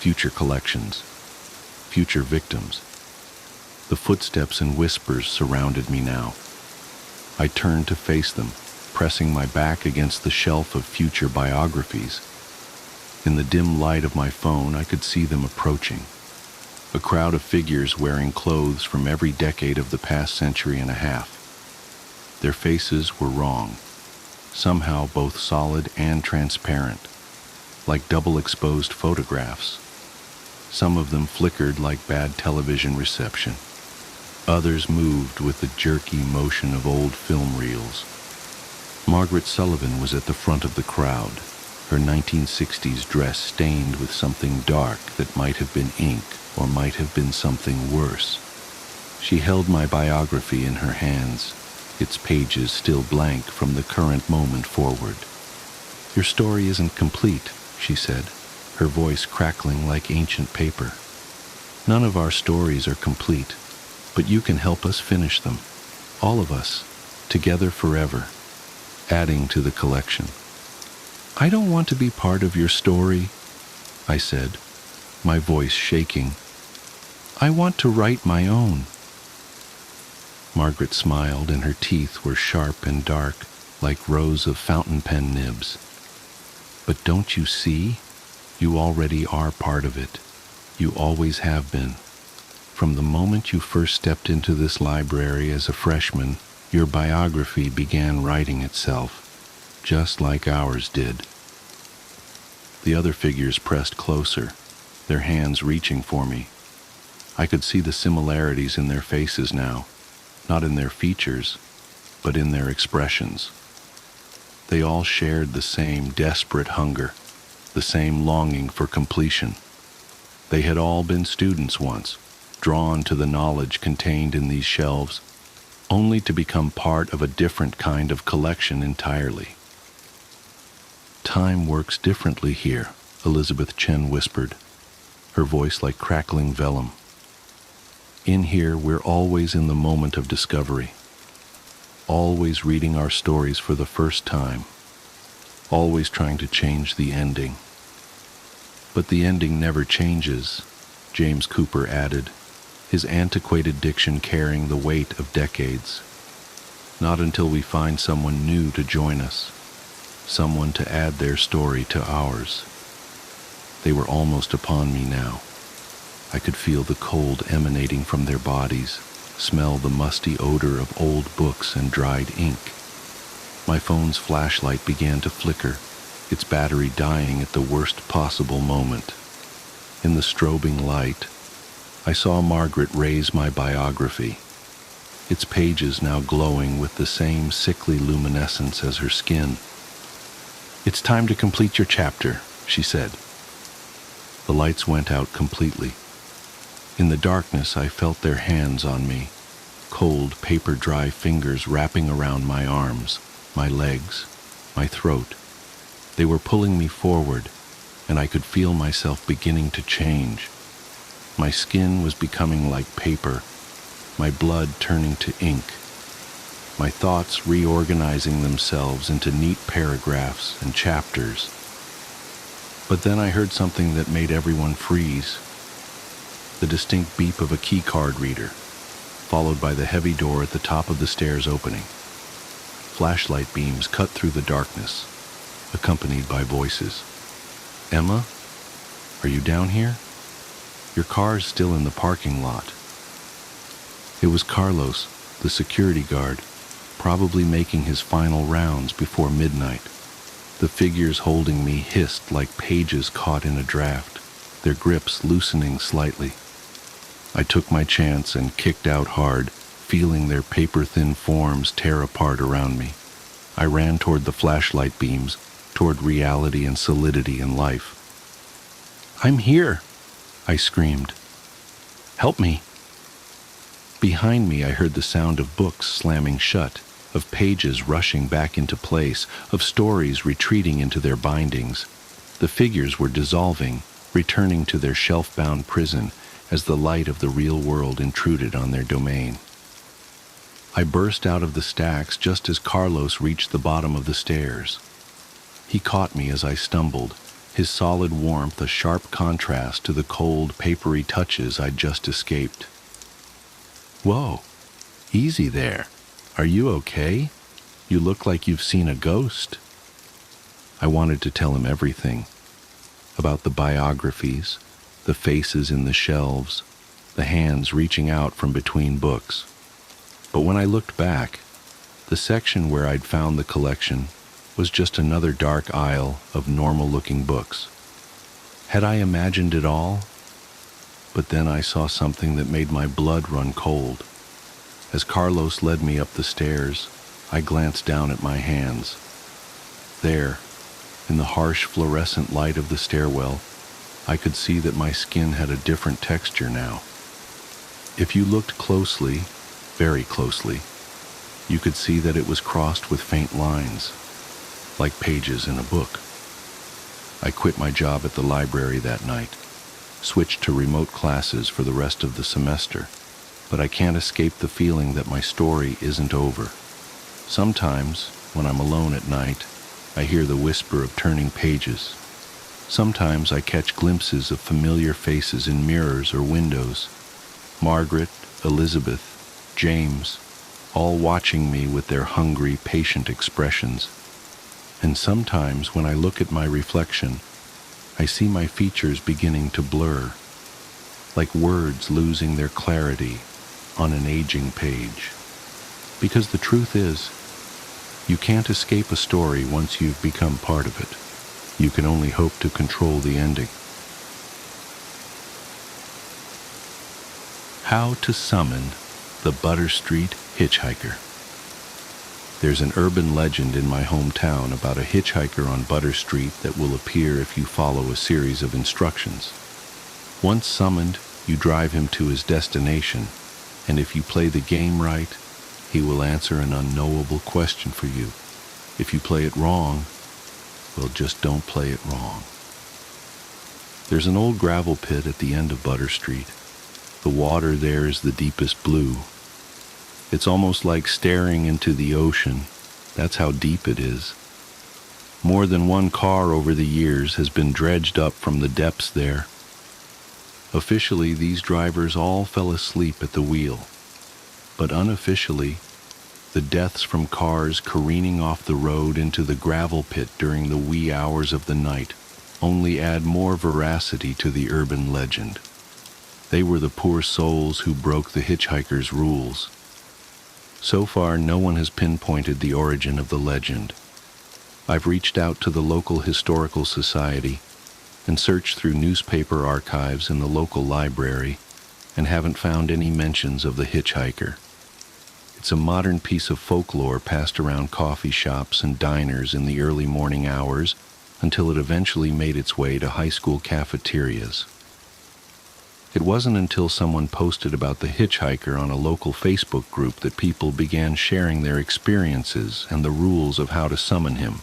Future collections, future victims. The footsteps and whispers surrounded me now. I turned to face them, pressing my back against the shelf of future biographies. In the dim light of my phone, I could see them approaching. A crowd of figures wearing clothes from every decade of the past century and a half. Their faces were wrong, somehow both solid and transparent, like double-exposed photographs. Some of them flickered like bad television reception. Others moved with the jerky motion of old film reels. Margaret Sullivan was at the front of the crowd, her 1960s dress stained with something dark that might have been ink or might have been something worse. She held my biography in her hands, its pages still blank from the current moment forward. "Your story isn't complete," she said, her voice crackling like ancient paper. "None of our stories are complete, but you can help us finish them. All of us, together forever, adding to the collection." "I don't want to be part of your story," I said, my voice shaking. "I want to write my own." Margaret smiled, and her teeth were sharp and dark, like rows of fountain pen nibs. "But don't you see? You already are part of it. You always have been. From the moment you first stepped into this library as a freshman, your biography began writing itself, just like ours did." The other figures pressed closer, their hands reaching for me. I could see the similarities in their faces now, not in their features, but in their expressions. They all shared the same desperate hunger, the same longing for completion. They had all been students once, drawn to the knowledge contained in these shelves, only to become part of a different kind of collection entirely. "Time works differently here," Elizabeth Chen whispered, her voice like crackling vellum. "In here, we're always in the moment of discovery, always reading our stories for the first time, always trying to change the ending. But the ending never changes," James Cooper added, his antiquated diction carrying the weight of decades. "Not until we find someone new to join us, someone to add their story to ours." They were almost upon me now. I could feel the cold emanating from their bodies, smell the musty odor of old books and dried ink. My phone's flashlight began to flicker, its battery dying at the worst possible moment. In the strobing light, I saw Margaret raise my biography, its pages now glowing with the same sickly luminescence as her skin. "It's time to complete your chapter," she said. The lights went out completely. In the darkness, I felt their hands on me, cold, paper-dry fingers wrapping around my arms, my legs, my throat. They were pulling me forward, and I could feel myself beginning to change. My skin was becoming like paper, my blood turning to ink, my thoughts reorganizing themselves into neat paragraphs and chapters. But then I heard something that made everyone freeze. The distinct beep of a keycard reader, followed by the heavy door at the top of the stairs opening. Flashlight beams cut through the darkness, accompanied by voices. "Emma, are you down here? Your car's still in the parking lot." It was Carlos, the security guard, probably making his final rounds before midnight. The figures holding me hissed like pages caught in a draft, their grips loosening slightly. I took my chance and kicked out hard, feeling their paper-thin forms tear apart around me. I ran toward the flashlight beams, toward reality and solidity in life. "I'm here!" I screamed. "Help me!" Behind me, I heard the sound of books slamming shut, of pages rushing back into place, of stories retreating into their bindings. The figures were dissolving, returning to their shelf-bound prison as the light of the real world intruded on their domain. I burst out of the stacks just as Carlos reached the bottom of the stairs. He caught me as I stumbled, his solid warmth a sharp contrast to the cold, papery touches I'd just escaped. "Whoa, easy there. Are you okay? You look like you've seen a ghost." I wanted to tell him everything, about the biographies, the faces in the shelves, the hands reaching out from between books. But when I looked back, the section where I'd found the collection was just another dark aisle of normal-looking books. Had I imagined it all? But then I saw something that made my blood run cold. As Carlos led me up the stairs, I glanced down at my hands. There, in the harsh fluorescent light of the stairwell, I could see that my skin had a different texture now. If you looked closely, very closely, you could see that it was crossed with faint lines. like pages in a book. I quit my job at the library that night, switched to remote classes for the rest of the semester, but I can't escape the feeling that my story isn't over. Sometimes, when I'm alone at night, I hear the whisper of turning pages. Sometimes I catch glimpses of familiar faces in mirrors or windows. Margaret, Elizabeth, James, all watching me with their hungry, patient expressions. And sometimes when I look at my reflection, I see my features beginning to blur, like words losing their clarity on an aging page. Because the truth is, you can't escape a story once you've become part of it. You can only hope to control the ending. How to summon the Butter Street hitchhiker. There's an urban legend in my hometown about a hitchhiker on Butter Street that will appear if you follow a series of instructions. Once summoned, you drive him to his destination, and if you play the game right, he will answer an unknowable question for you. If you play it wrong, well, just don't play it wrong. There's an old gravel pit at the end of Butter Street. The water there is the deepest blue. It's almost like staring into the ocean. That's how deep it is. More than one car over the years has been dredged up from the depths there. Officially, these drivers all fell asleep at the wheel. But unofficially, the deaths from cars careening off the road into the gravel pit during the wee hours of the night only add more veracity to the urban legend. They were the poor souls who broke the hitchhiker's rules. So far, no one has pinpointed the origin of the legend. I've reached out to the local historical society and searched through newspaper archives in the local library and haven't found any mentions of the hitchhiker. It's a modern piece of folklore passed around coffee shops and diners in the early morning hours until it eventually made its way to high school cafeterias. It wasn't until someone posted about the hitchhiker on a local Facebook group that people began sharing their experiences and the rules of how to summon him.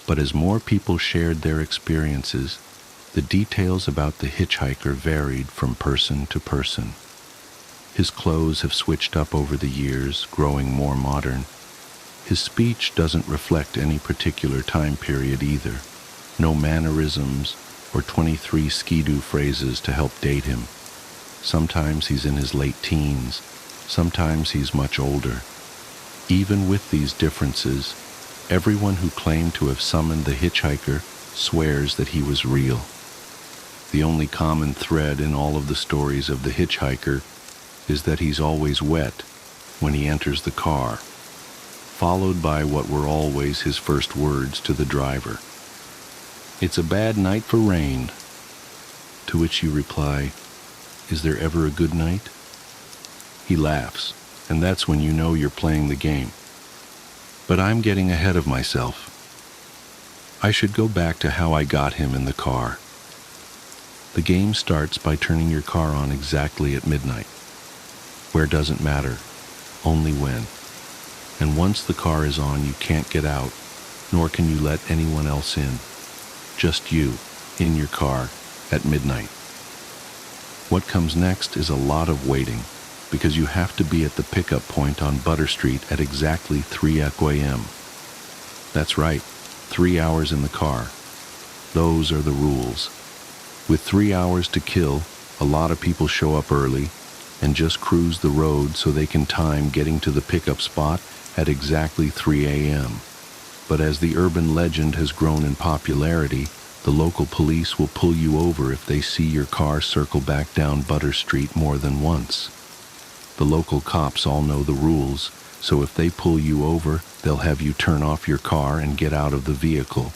But as more people shared their experiences, the details about the hitchhiker varied from person to person. His clothes have switched up over the years, growing more modern. His speech doesn't reflect any particular time period either. No mannerisms or 23 skidoo phrases to help date him. Sometimes he's in his late teens, sometimes he's much older. Even with these differences, everyone who claimed to have summoned the hitchhiker swears that he was real. The only common thread in all of the stories of the hitchhiker is that he's always wet when he enters the car, followed by what were always his first words to the driver. "It's a bad night for rain." To which you reply, "Is there ever a good night?" He laughs, and that's when you know you're playing the game. But I'm getting ahead of myself. I should go back to how I got him in the car. The game starts by turning your car on exactly at midnight. Where doesn't matter, only when. And once the car is on, you can't get out, nor can you let anyone else in. Just you, in your car, at midnight. What comes next is a lot of waiting, because you have to be at the pickup point on Butter Street at exactly 3 a.m. That's right, 3 hours in the car. Those are the rules. With 3 hours to kill, a lot of people show up early and just cruise the road so they can time getting to the pickup spot at exactly 3 a.m. But as the urban legend has grown in popularity, the local police will pull you over if they see your car circle back down Butter Street more than once. The local cops all know the rules, so if they pull you over, they'll have you turn off your car and get out of the vehicle,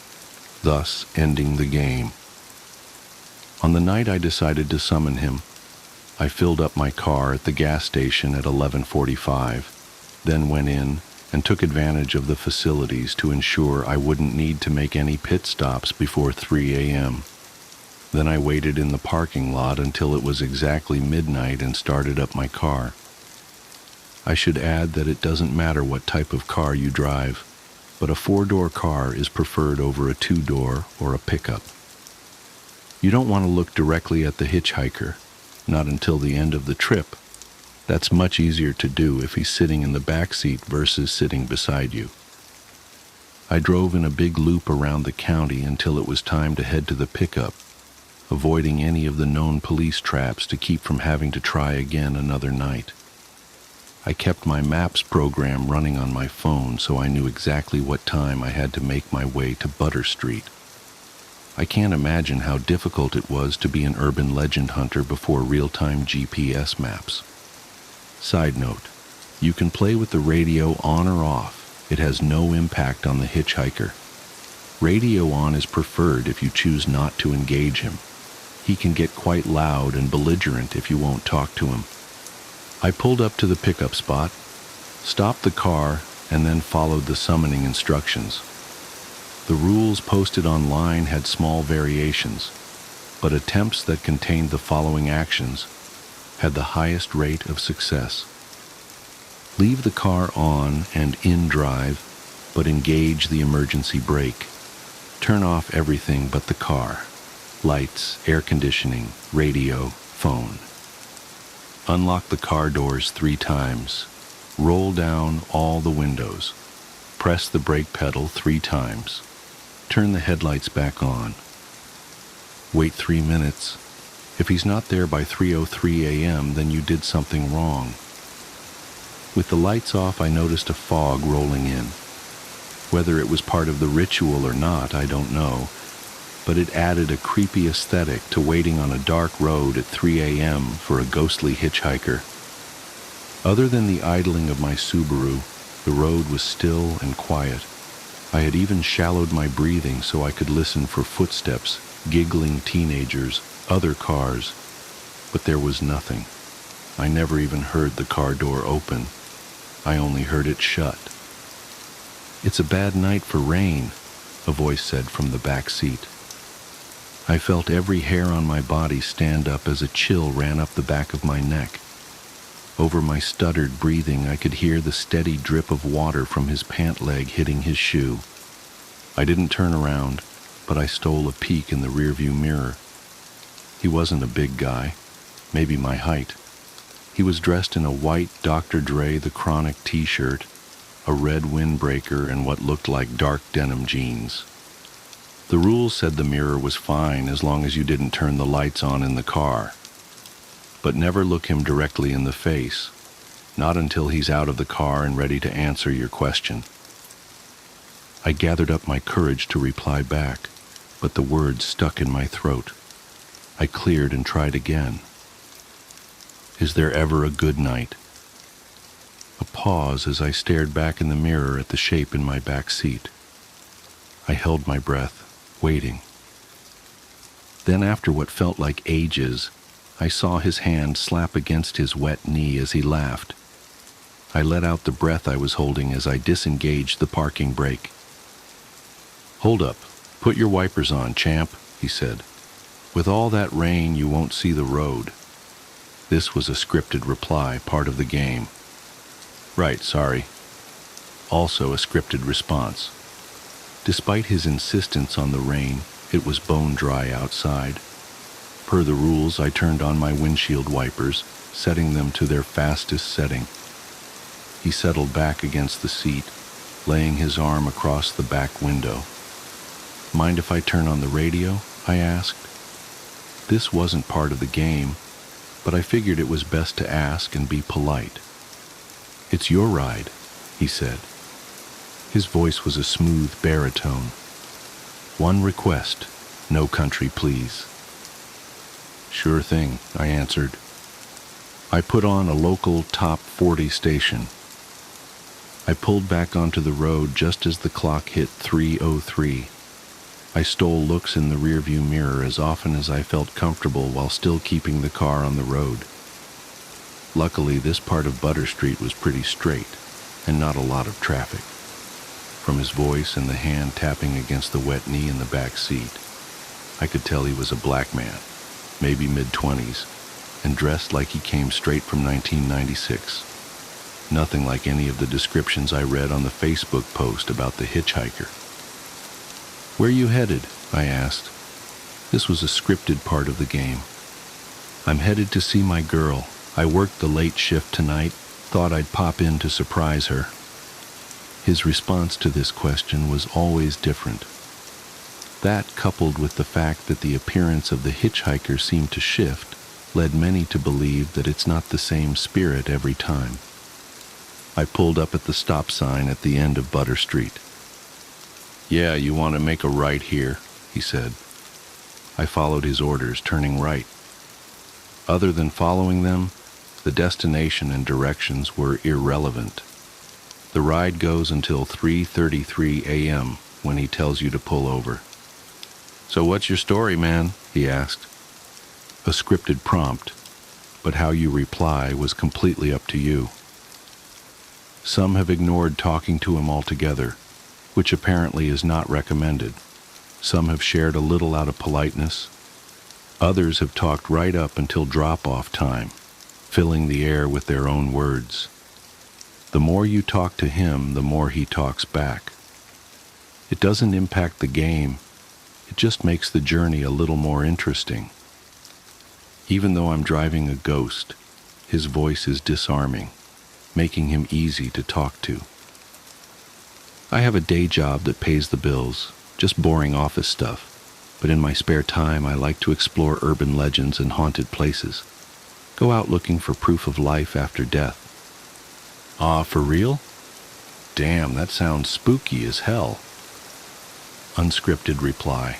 thus ending the game. On the night I decided to summon him, I filled up my car at the gas station at 11:45, then went in and took advantage of the facilities to ensure I wouldn't need to make any pit stops before 3 a.m. Then I waited in the parking lot until it was exactly midnight and started up my car. I should add that it doesn't matter what type of car you drive. but a 4-door car is preferred over a 2-door or a pickup. You don't want to look directly at the hitchhiker, not until the end of the trip. That's much easier to do if he's sitting in the back seat versus sitting beside you. I drove in a big loop around the county until it was time to head to the pickup, avoiding any of the known police traps to keep from having to try again another night. I kept my maps program running on my phone so I knew exactly what time I had to make my way to Butter Street. I can't imagine how difficult it was to be an urban legend hunter before real-time GPS maps. Side note, you can play with the radio on or off. It has no impact on the hitchhiker. Radio on is preferred if you choose not to engage him. He can get quite loud and belligerent if you won't talk to him. I pulled up to the pickup spot, stopped the car, and then followed the summoning instructions. The rules posted online had small variations, but attempts that contained the following actions had the highest rate of success. Leave the car on and in drive, but engage the emergency brake. Turn off everything but the car: lights, air conditioning, radio, phone. Unlock the car doors 3 times. Roll down all the windows. Press the brake pedal 3 times. Turn the headlights back on. Wait 3 minutes. If he's not there by 3:03 a.m., then you did something wrong. With the lights off, I noticed a fog rolling in. Whether it was part of the ritual or not, I don't know, but it added a creepy aesthetic to waiting on a dark road at 3 a.m. for a ghostly hitchhiker. Other than the idling of my Subaru, the road was still and quiet. I had even shallowed my breathing so I could listen for footsteps, giggling teenagers, other cars, but there was nothing. I never even heard the car door open. I only heard it shut. "It's a bad night for rain," a voice said from the back seat. I felt every hair on my body stand up as a chill ran up the back of my neck. Over my stuttered breathing, I could hear the steady drip of water from his pant leg hitting his shoe. I didn't turn around, but I stole a peek in the rearview mirror. He wasn't a big guy, maybe my height. He was dressed in a white Dr. Dre The Chronic t-shirt, a red windbreaker, and what looked like dark denim jeans. The rules said the mirror was fine as long as you didn't turn the lights on in the car. But never look him directly in the face, not until he's out of the car and ready to answer your question. I gathered up my courage to reply back, but the words stuck in my throat. I cleared and tried again. "Is there ever a good night?" A pause as I stared back in the mirror at the shape in my back seat. I held my breath, waiting. Then, after what felt like ages, I saw his hand slap against his wet knee as he laughed. I let out the breath I was holding as I disengaged the parking brake. "Hold up, put your wipers on, champ," he said. "With all that rain, you won't see the road." This was a scripted reply, part of the game. "Right, sorry." Also a scripted response. Despite his insistence on the rain, it was bone dry outside. Per the rules, I turned on my windshield wipers, setting them to their fastest setting. He settled back against the seat, laying his arm across the back window. "Mind if I turn on the radio?" I asked. This wasn't part of the game, but I figured it was best to ask and be polite. "It's your ride," he said. His voice was a smooth baritone. "One request, no country, please." "Sure thing," I answered. I put on a local top 40 station. I pulled back onto the road just as the clock hit 3:03. I stole looks in the rearview mirror as often as I felt comfortable while still keeping the car on the road. Luckily, this part of Butter Street was pretty straight and not a lot of traffic. From his voice and the hand tapping against the wet knee in the back seat, I could tell he was a black man, maybe mid-20s, and dressed like he came straight from 1996. Nothing like any of the descriptions I read on the Facebook post about the hitchhiker. "Where you headed?" I asked. This was a scripted part of the game. "I'm headed to see my girl. I worked the late shift tonight. Thought I'd pop in to surprise her." His response to this question was always different. That, coupled with the fact that the appearance of the hitchhiker seemed to shift, led many to believe that it's not the same spirit every time. I pulled up at the stop sign at the end of Butter Street. "Yeah, you want to make a right here," he said. I followed his orders, turning right. Other than following them, the destination and directions were irrelevant. The ride goes until 3:33 a.m. when he tells you to pull over. "So what's your story, man?" he asked. A scripted prompt, but how you reply was completely up to you. Some have ignored talking to him altogether, which apparently is not recommended. Some have shared a little out of politeness. Others have talked right up until drop-off time, filling the air with their own words. The more you talk to him, the more he talks back. It doesn't impact the game, it just makes the journey a little more interesting. Even though I'm driving a ghost, his voice is disarming, making him easy to talk to. I have a day job that pays the bills, just boring office stuff, but in my spare time I like to explore urban legends and haunted places. Go out looking for proof of life after death. "Ah, for real? Damn, that sounds spooky as hell." Unscripted reply.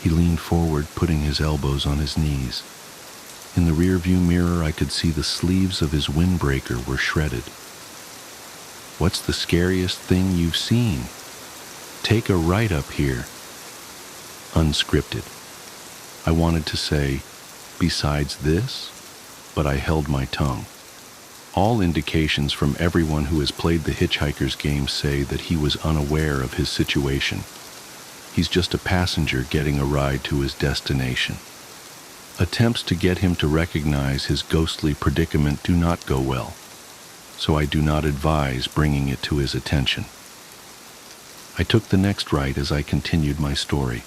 He leaned forward, putting his elbows on his knees. In the rearview mirror, I could see the sleeves of his windbreaker were shredded. "What's the scariest thing you've seen? Take a right up here." Unscripted. I wanted to say, "Besides this?" but I held my tongue. All indications from everyone who has played the Hitchhiker's game say that he was unaware of his situation. He's just a passenger getting a ride to his destination. Attempts to get him to recognize his ghostly predicament do not go well, so I do not advise bringing it to his attention. I took the next right as I continued my story.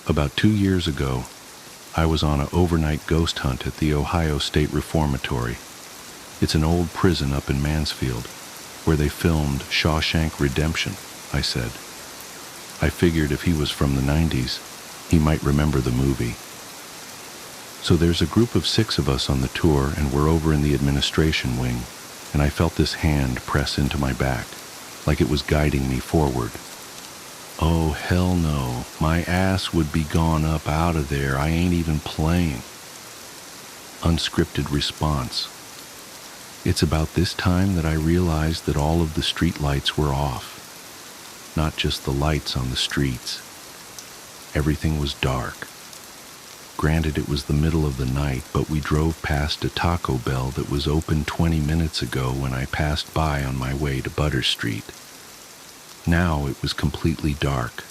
About 2 years ago, I was on an overnight ghost hunt at the Ohio State Reformatory. It's an old prison up in Mansfield, where they filmed Shawshank Redemption, I said. I figured if he was from the 90s, he might remember the movie. So there's a group of 6 of us on the tour, and we're over in the administration wing, and I felt this hand press into my back, like it was guiding me forward. Oh, hell no. My ass would be gone up out of there. I ain't even playing. Unscripted response. It's about this time that I realized that all of the street lights were off. Not just the lights on the streets. Everything was dark. Granted, it was the middle of the night, but we drove past a Taco Bell that was open 20 minutes ago when I passed by on my way to Butter Street. Now it was completely dark.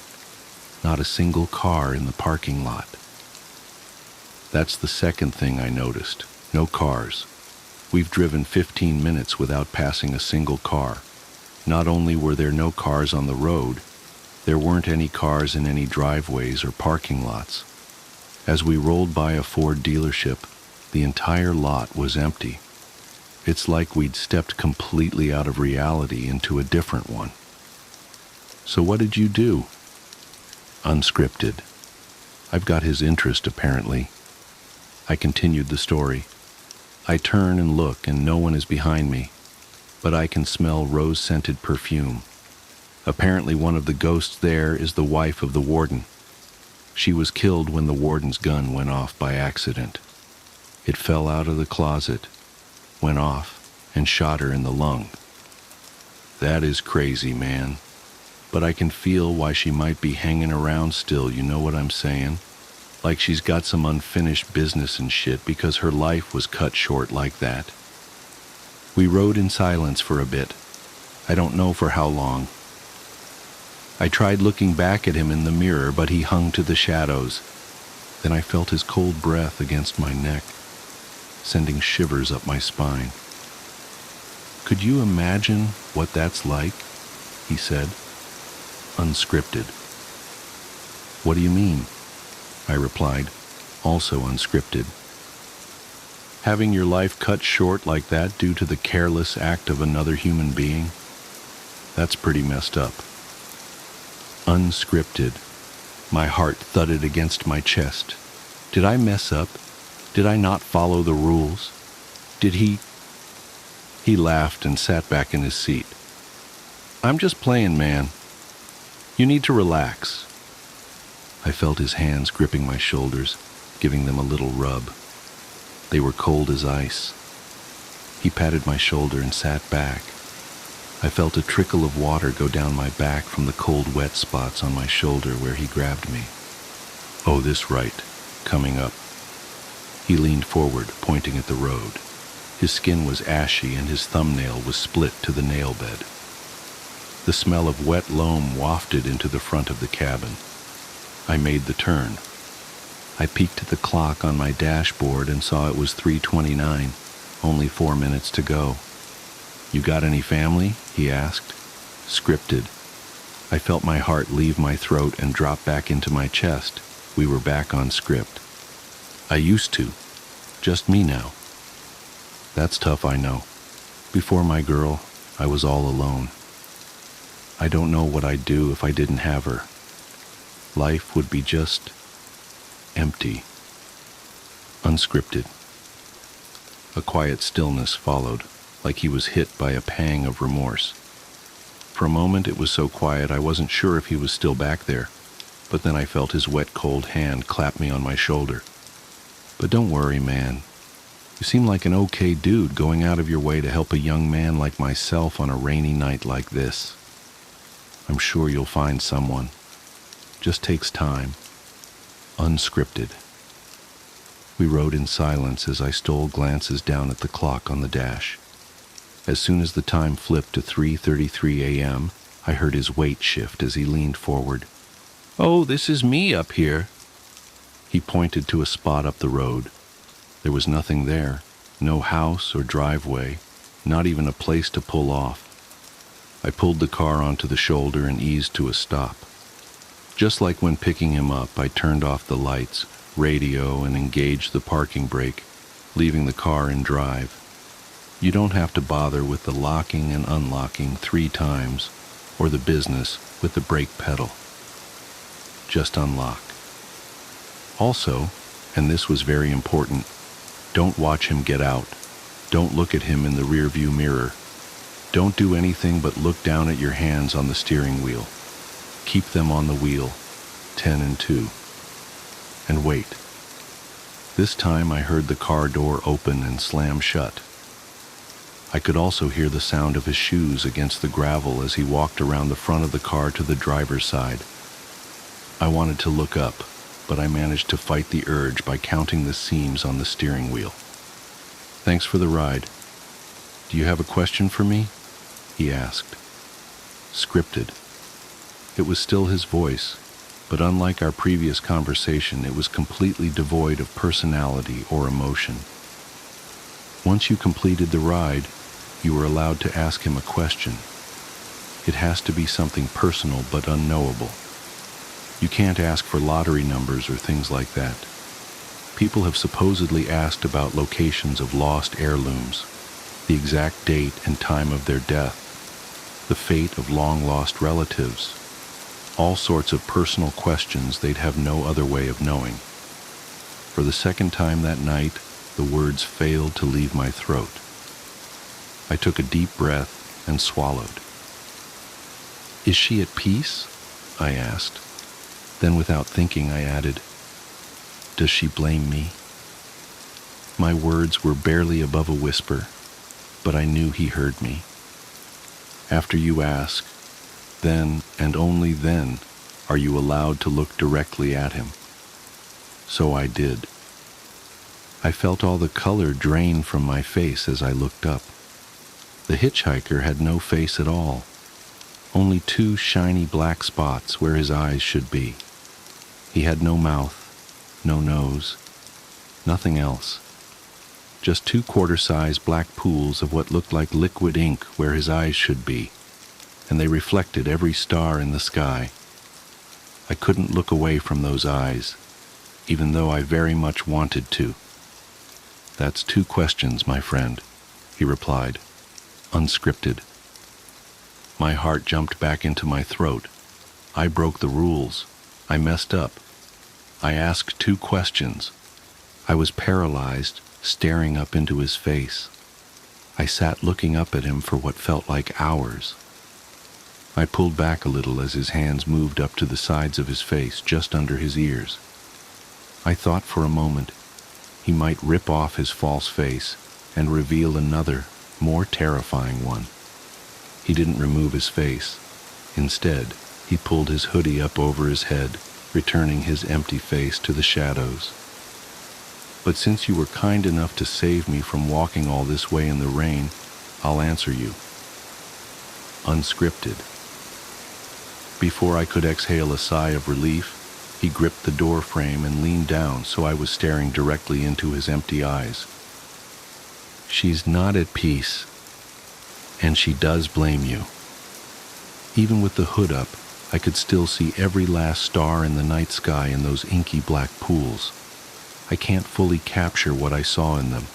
Not a single car in the parking lot. That's the second thing I noticed. No cars. We've driven 15 minutes without passing a single car. Not only were there no cars on the road, there weren't any cars in any driveways or parking lots. As we rolled by a Ford dealership, the entire lot was empty. It's like we'd stepped completely out of reality into a different one. So what did you do? Unscripted. I've got his interest, apparently. I continued the story. I turn and look, and no one is behind me, but I can smell rose-scented perfume. Apparently one of the ghosts there is the wife of the warden. She was killed when the warden's gun went off by accident. It fell out of the closet, went off, and shot her in the lung. That is crazy, man. But I can feel why she might be hanging around still, you know what I'm saying? Like she's got some unfinished business and shit because her life was cut short like that. We rode in silence for a bit. I don't know for how long. I tried looking back at him in the mirror, but he hung to the shadows. Then I felt his cold breath against my neck, sending shivers up my spine. Could you imagine what that's like? He said, unscripted. What do you mean? I replied, also unscripted. Having your life cut short like that due to the careless act of another human being? That's pretty messed up. Unscripted. My heart thudded against my chest. Did I mess up? Did I not follow the rules? Did he? He laughed and sat back in his seat. I'm just playing, man. You need to relax. I felt his hands gripping my shoulders, giving them a little rub. They were cold as ice. He patted my shoulder and sat back. I felt a trickle of water go down my back from the cold, wet spots on my shoulder where he grabbed me. Oh, this right, coming up. He leaned forward, pointing at the road. His skin was ashy and his thumbnail was split to the nail bed. The smell of wet loam wafted into the front of the cabin. I made the turn. I peeked at the clock on my dashboard and saw it was 3:29, only 4 minutes to go. You got any family? He asked. Scripted. I felt my heart leave my throat and drop back into my chest. We were back on script. I used to. Just me now. That's tough, I know. Before my girl, I was all alone. I don't know what I'd do if I didn't have her. Life would be just empty. Unscripted. A quiet stillness followed, like he was hit by a pang of remorse. For a moment it was so quiet I wasn't sure if he was still back there, but then I felt his wet, cold hand clap me on my shoulder. But don't worry, man. You seem like an okay dude going out of your way to help a young man like myself on a rainy night like this. I'm sure you'll find someone. Just takes time. Unscripted. We rode in silence as I stole glances down at the clock on the dash. As soon as the time flipped to 3:33 a.m., I heard his weight shift as he leaned forward. Oh, this is me up here. He pointed to a spot up the road. There was nothing there, no house or driveway, not even a place to pull off. I pulled the car onto the shoulder and eased to a stop. Just like when picking him up, I turned off the lights, radio, and engaged the parking brake, leaving the car in drive. You don't have to bother with the locking and unlocking 3 times, or the business with the brake pedal. Just unlock. Also, and this was very important, don't watch him get out. Don't look at him in the rearview mirror. Don't do anything but look down at your hands on the steering wheel. Keep them on the wheel, 10 and 2. And wait. This time I heard the car door open and slam shut. I could also hear the sound of his shoes against the gravel as he walked around the front of the car to the driver's side. I wanted to look up, but I managed to fight the urge by counting the seams on the steering wheel. Thanks for the ride. Do you have a question for me? He asked. Scripted. It was still his voice, but unlike our previous conversation, it was completely devoid of personality or emotion. Once you completed the ride, you were allowed to ask him a question. It has to be something personal but unknowable. You can't ask for lottery numbers or things like that. People have supposedly asked about locations of lost heirlooms, the exact date and time of their death, the fate of long-lost relatives, all sorts of personal questions they'd have no other way of knowing. For the second time that night, the words failed to leave my throat. I took a deep breath and swallowed. Is she at peace? I asked. Then without thinking, I added, does she blame me? My words were barely above a whisper, but I knew he heard me. After you ask, then and only then are you allowed to look directly at him. So I did. I felt all the color drain from my face as I looked up. The hitchhiker had no face at all, only 2 shiny black spots where his eyes should be. He had no mouth, no nose, nothing else. just 2 quarter-size black pools of what looked like liquid ink where his eyes should be, and they reflected every star in the sky. I couldn't look away from those eyes, even though I very much wanted to. "That's 2 questions, my friend," he replied, unscripted. My heart jumped back into my throat. I broke the rules. I messed up. I asked 2 questions. I was paralyzed, staring up into his face. I sat looking up at him for what felt like hours. I pulled back a little as his hands moved up to the sides of his face, just under his ears. I thought for a moment he might rip off his false face and reveal another, more terrifying one. He didn't remove his face. Instead, he pulled his hoodie up over his head, returning his empty face to the shadows. "But since you were kind enough to save me from walking all this way in the rain, I'll answer you." Unscripted. Before I could exhale a sigh of relief, he gripped the door frame and leaned down so I was staring directly into his empty eyes. "She's not at peace, and she does blame you." Even with the hood up, I could still see every last star in the night sky in those inky black pools. I can't fully capture what I saw in them.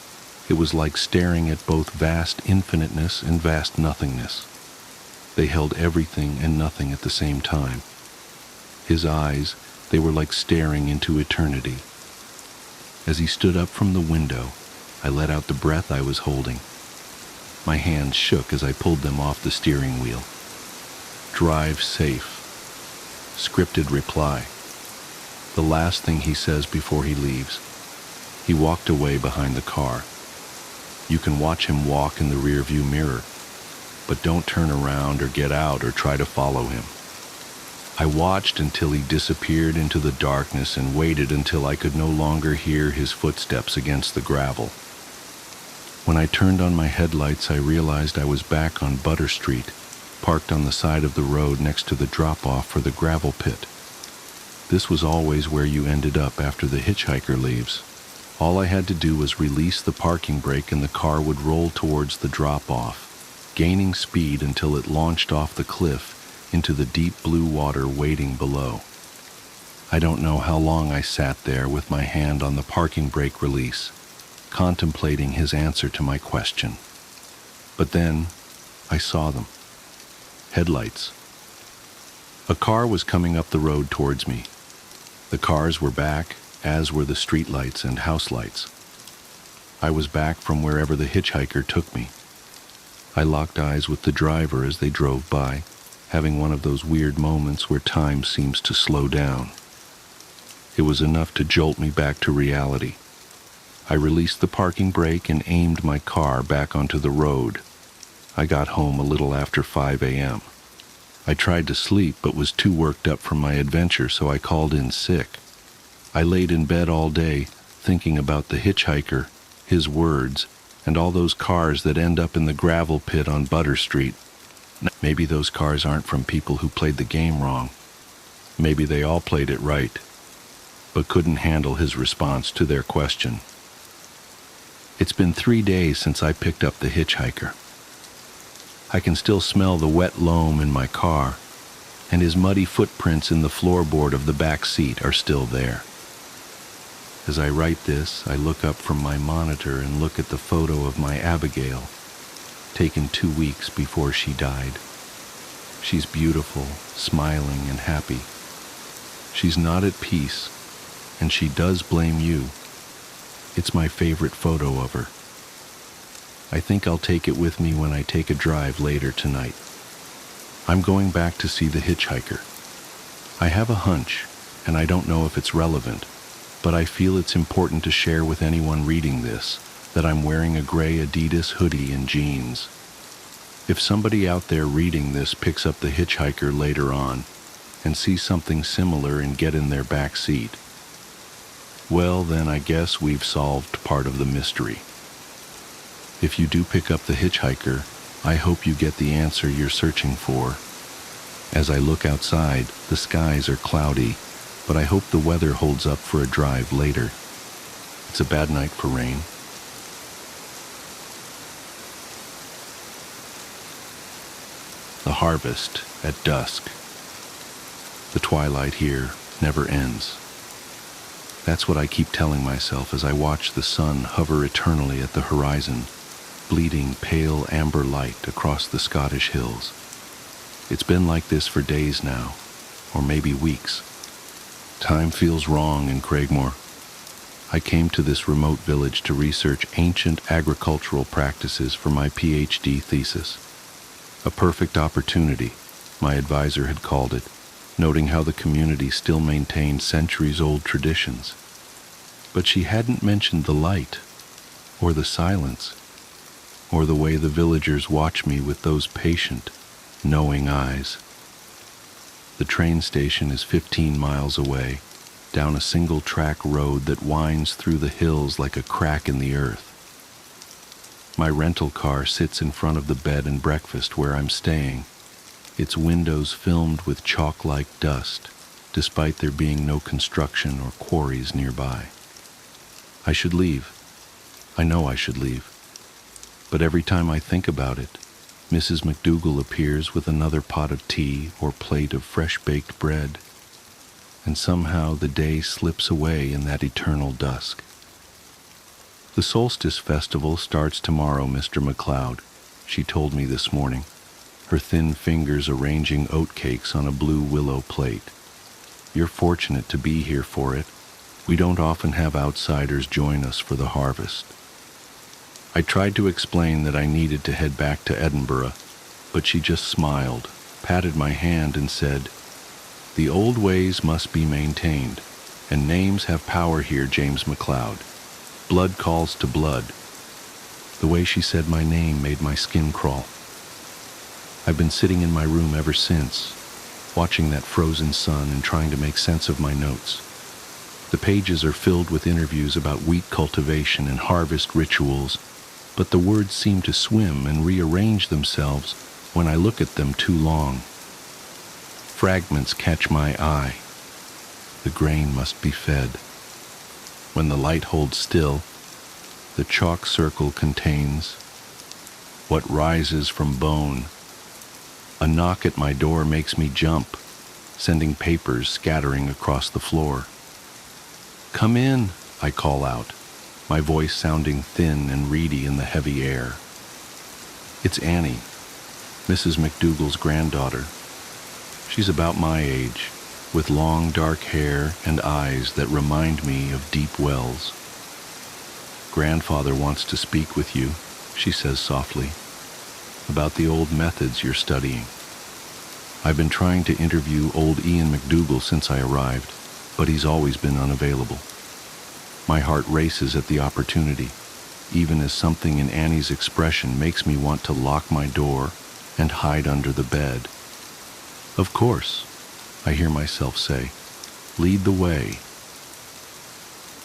It was like staring at both vast infiniteness and vast nothingness. They held everything and nothing at the same time. His eyes, they were like staring into eternity. As he stood up from the window, I let out the breath I was holding. My hands shook as I pulled them off the steering wheel. "Drive safe." Scripted reply. The last thing he says before he leaves. He walked away behind the car. You can watch him walk in the rearview mirror, but don't turn around or get out or try to follow him. I watched until he disappeared into the darkness and waited until I could no longer hear his footsteps against the gravel. When I turned on my headlights, I realized I was back on Butter Street, parked on the side of the road next to the drop-off for the gravel pit. This was always where you ended up after the hitchhiker leaves. All I had to do was release the parking brake and the car would roll towards the drop-off, gaining speed until it launched off the cliff into the deep blue water waiting below. I don't know how long I sat there with my hand on the parking brake release, contemplating his answer to my question. But then, I saw them. Headlights. A car was coming up the road towards me. The cars were back, as were the streetlights and house lights. I was back from wherever the hitchhiker took me. I locked eyes with the driver as they drove by, having one of those weird moments where time seems to slow down. It was enough to jolt me back to reality. I released the parking brake and aimed my car back onto the road. I got home a little after 5 a.m. I tried to sleep but was too worked up from my adventure, so I called in sick. I laid in bed all day, thinking about the hitchhiker, his words, and all those cars that end up in the gravel pit on Butter Street. Maybe those cars aren't from people who played the game wrong. Maybe they all played it right, but couldn't handle his response to their question. It's been 3 days since I picked up the hitchhiker. I can still smell the wet loam in my car, and his muddy footprints in the floorboard of the back seat are still there. As I write this, I look up from my monitor and look at the photo of my Abigail, taken 2 weeks before she died. She's beautiful, smiling, and happy. She's not at peace, and she does blame you. It's my favorite photo of her. I think I'll take it with me when I take a drive later tonight. I'm going back to see the hitchhiker. I have a hunch, and I don't know if it's relevant, but I feel it's important to share with anyone reading this that I'm wearing a gray Adidas hoodie and jeans. If somebody out there reading this picks up the hitchhiker later on and sees something similar and get in their back seat, well, then I guess we've solved part of the mystery. If you do pick up the hitchhiker, I hope you get the answer you're searching for. As I look outside, the skies are cloudy, but I hope the weather holds up for a drive later. It's a bad night for rain. the harvest at dusk. The twilight here never ends. That's what I keep telling myself as I watch the sun hover eternally at the horizon, bleeding pale amber light across the Scottish hills. It's been like this for days now, or maybe weeks. Time feels wrong in Craigmore. I came to this remote village to research ancient agricultural practices for my PhD thesis. A perfect opportunity, my advisor had called it, noting how the community still maintained centuries-old traditions. But she hadn't mentioned the light, or the silence, or the way the villagers watch me with those patient, knowing eyes. The train station is 15 miles away, down a single-track road that winds through the hills like a crack in the earth. My rental car sits in front of the bed and breakfast where I'm staying, its windows filmed with chalk-like dust, despite there being no construction or quarries nearby. I should leave. I know I should leave. But every time I think about it, Mrs. McDougall appears with another pot of tea or plate of fresh-baked bread, and somehow the day slips away in that eternal dusk. The Solstice Festival starts tomorrow, Mr. McLeod, she told me this morning, her thin fingers arranging oatcakes on a blue willow plate. You're fortunate to be here for it. We don't often have outsiders join us for the harvest. I tried to explain that I needed to head back to Edinburgh, but she just smiled, patted my hand, and said, "The old ways must be maintained, and names have power here, James McLeod. Blood calls to blood." The way she said my name made my skin crawl. I've been sitting in my room ever since, watching that frozen sun and trying to make sense of my notes. The pages are filled with interviews about wheat cultivation and harvest rituals, but the words seem to swim and rearrange themselves when I look at them too long. Fragments catch my eye. The grain must be fed. When the light holds still, the chalk circle contains what rises from bone. A knock at my door makes me jump, sending papers scattering across the floor. "Come in," I call out, my voice sounding thin and reedy in the heavy air. It's Annie, Mrs. McDougall's granddaughter. She's about my age, with long dark hair and eyes that remind me of deep wells. "Grandfather wants to speak with you," she says softly, "about the old methods you're studying. I've been trying to interview old Ian McDougall since I arrived, but he's always been unavailable." My heart races at the opportunity, even as something in Annie's expression makes me want to lock my door and hide under the bed. "Of course," I hear myself say, "lead the way."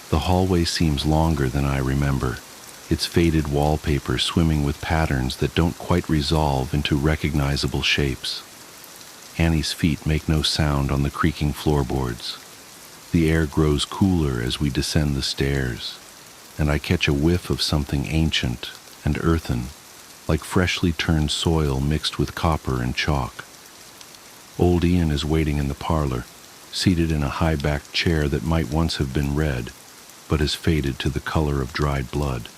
The hallway seems longer than I remember, its faded wallpaper swimming with patterns that don't quite resolve into recognizable shapes. Annie's feet make no sound on the creaking floorboards. The air grows cooler as we descend the stairs, and I catch a whiff of something ancient and earthen, like freshly turned soil mixed with copper and chalk. Old Ian is waiting in the parlor, seated in a high-backed chair that might once have been red, but has faded to the color of dried blood.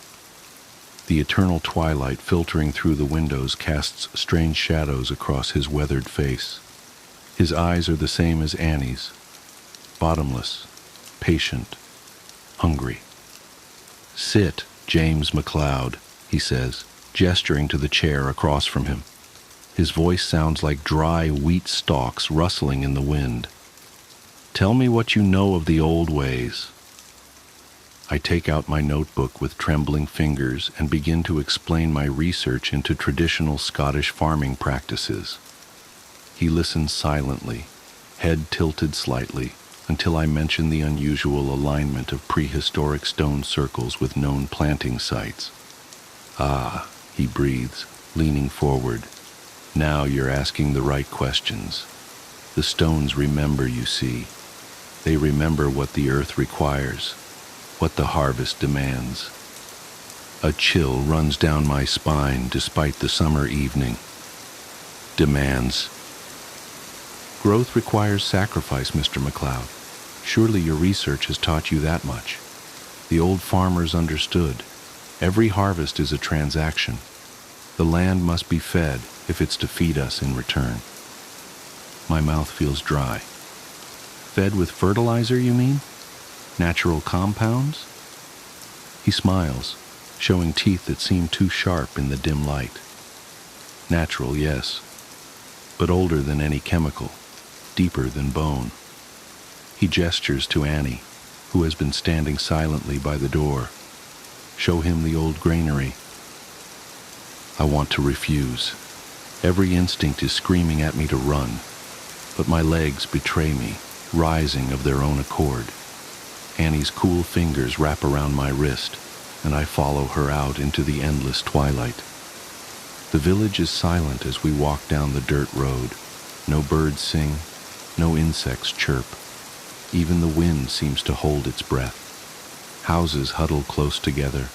The eternal twilight filtering through the windows casts strange shadows across his weathered face. His eyes are the same as Annie's, bottomless, patient, hungry. "Sit, James McLeod," he says, gesturing to the chair across from him. His voice sounds like dry wheat stalks rustling in the wind. "Tell me what you know of the old ways." I take out my notebook with trembling fingers and begin to explain my research into traditional Scottish farming practices. He listens silently, head tilted slightly, until I mention the unusual alignment of prehistoric stone circles with known planting sites. "Ah," he breathes, leaning forward. "Now you're asking the right questions. The stones remember, you see. They remember what the earth requires, what the harvest demands." A chill runs down my spine despite the summer evening. demands. Growth requires sacrifice, Mr. McLeod. Surely your research has taught you that much. The old farmers understood. Every harvest is a transaction. The land must be fed if it's to feed us in return. My mouth feels dry. Fed with fertilizer, you mean? Natural compounds? He smiles, showing teeth that seem too sharp in the dim light. Natural, yes, but older than any chemical, deeper than bone. He gestures to Annie, who has been standing silently by the door. Show him the old granary. I want to refuse. Every instinct is screaming at me to run, but my legs betray me, rising of their own accord. Annie's cool fingers wrap around my wrist, and I follow her out into the endless twilight. The village is silent as we walk down the dirt road. No birds sing, no insects chirp. Even the wind seems to hold its breath. Houses huddle close together,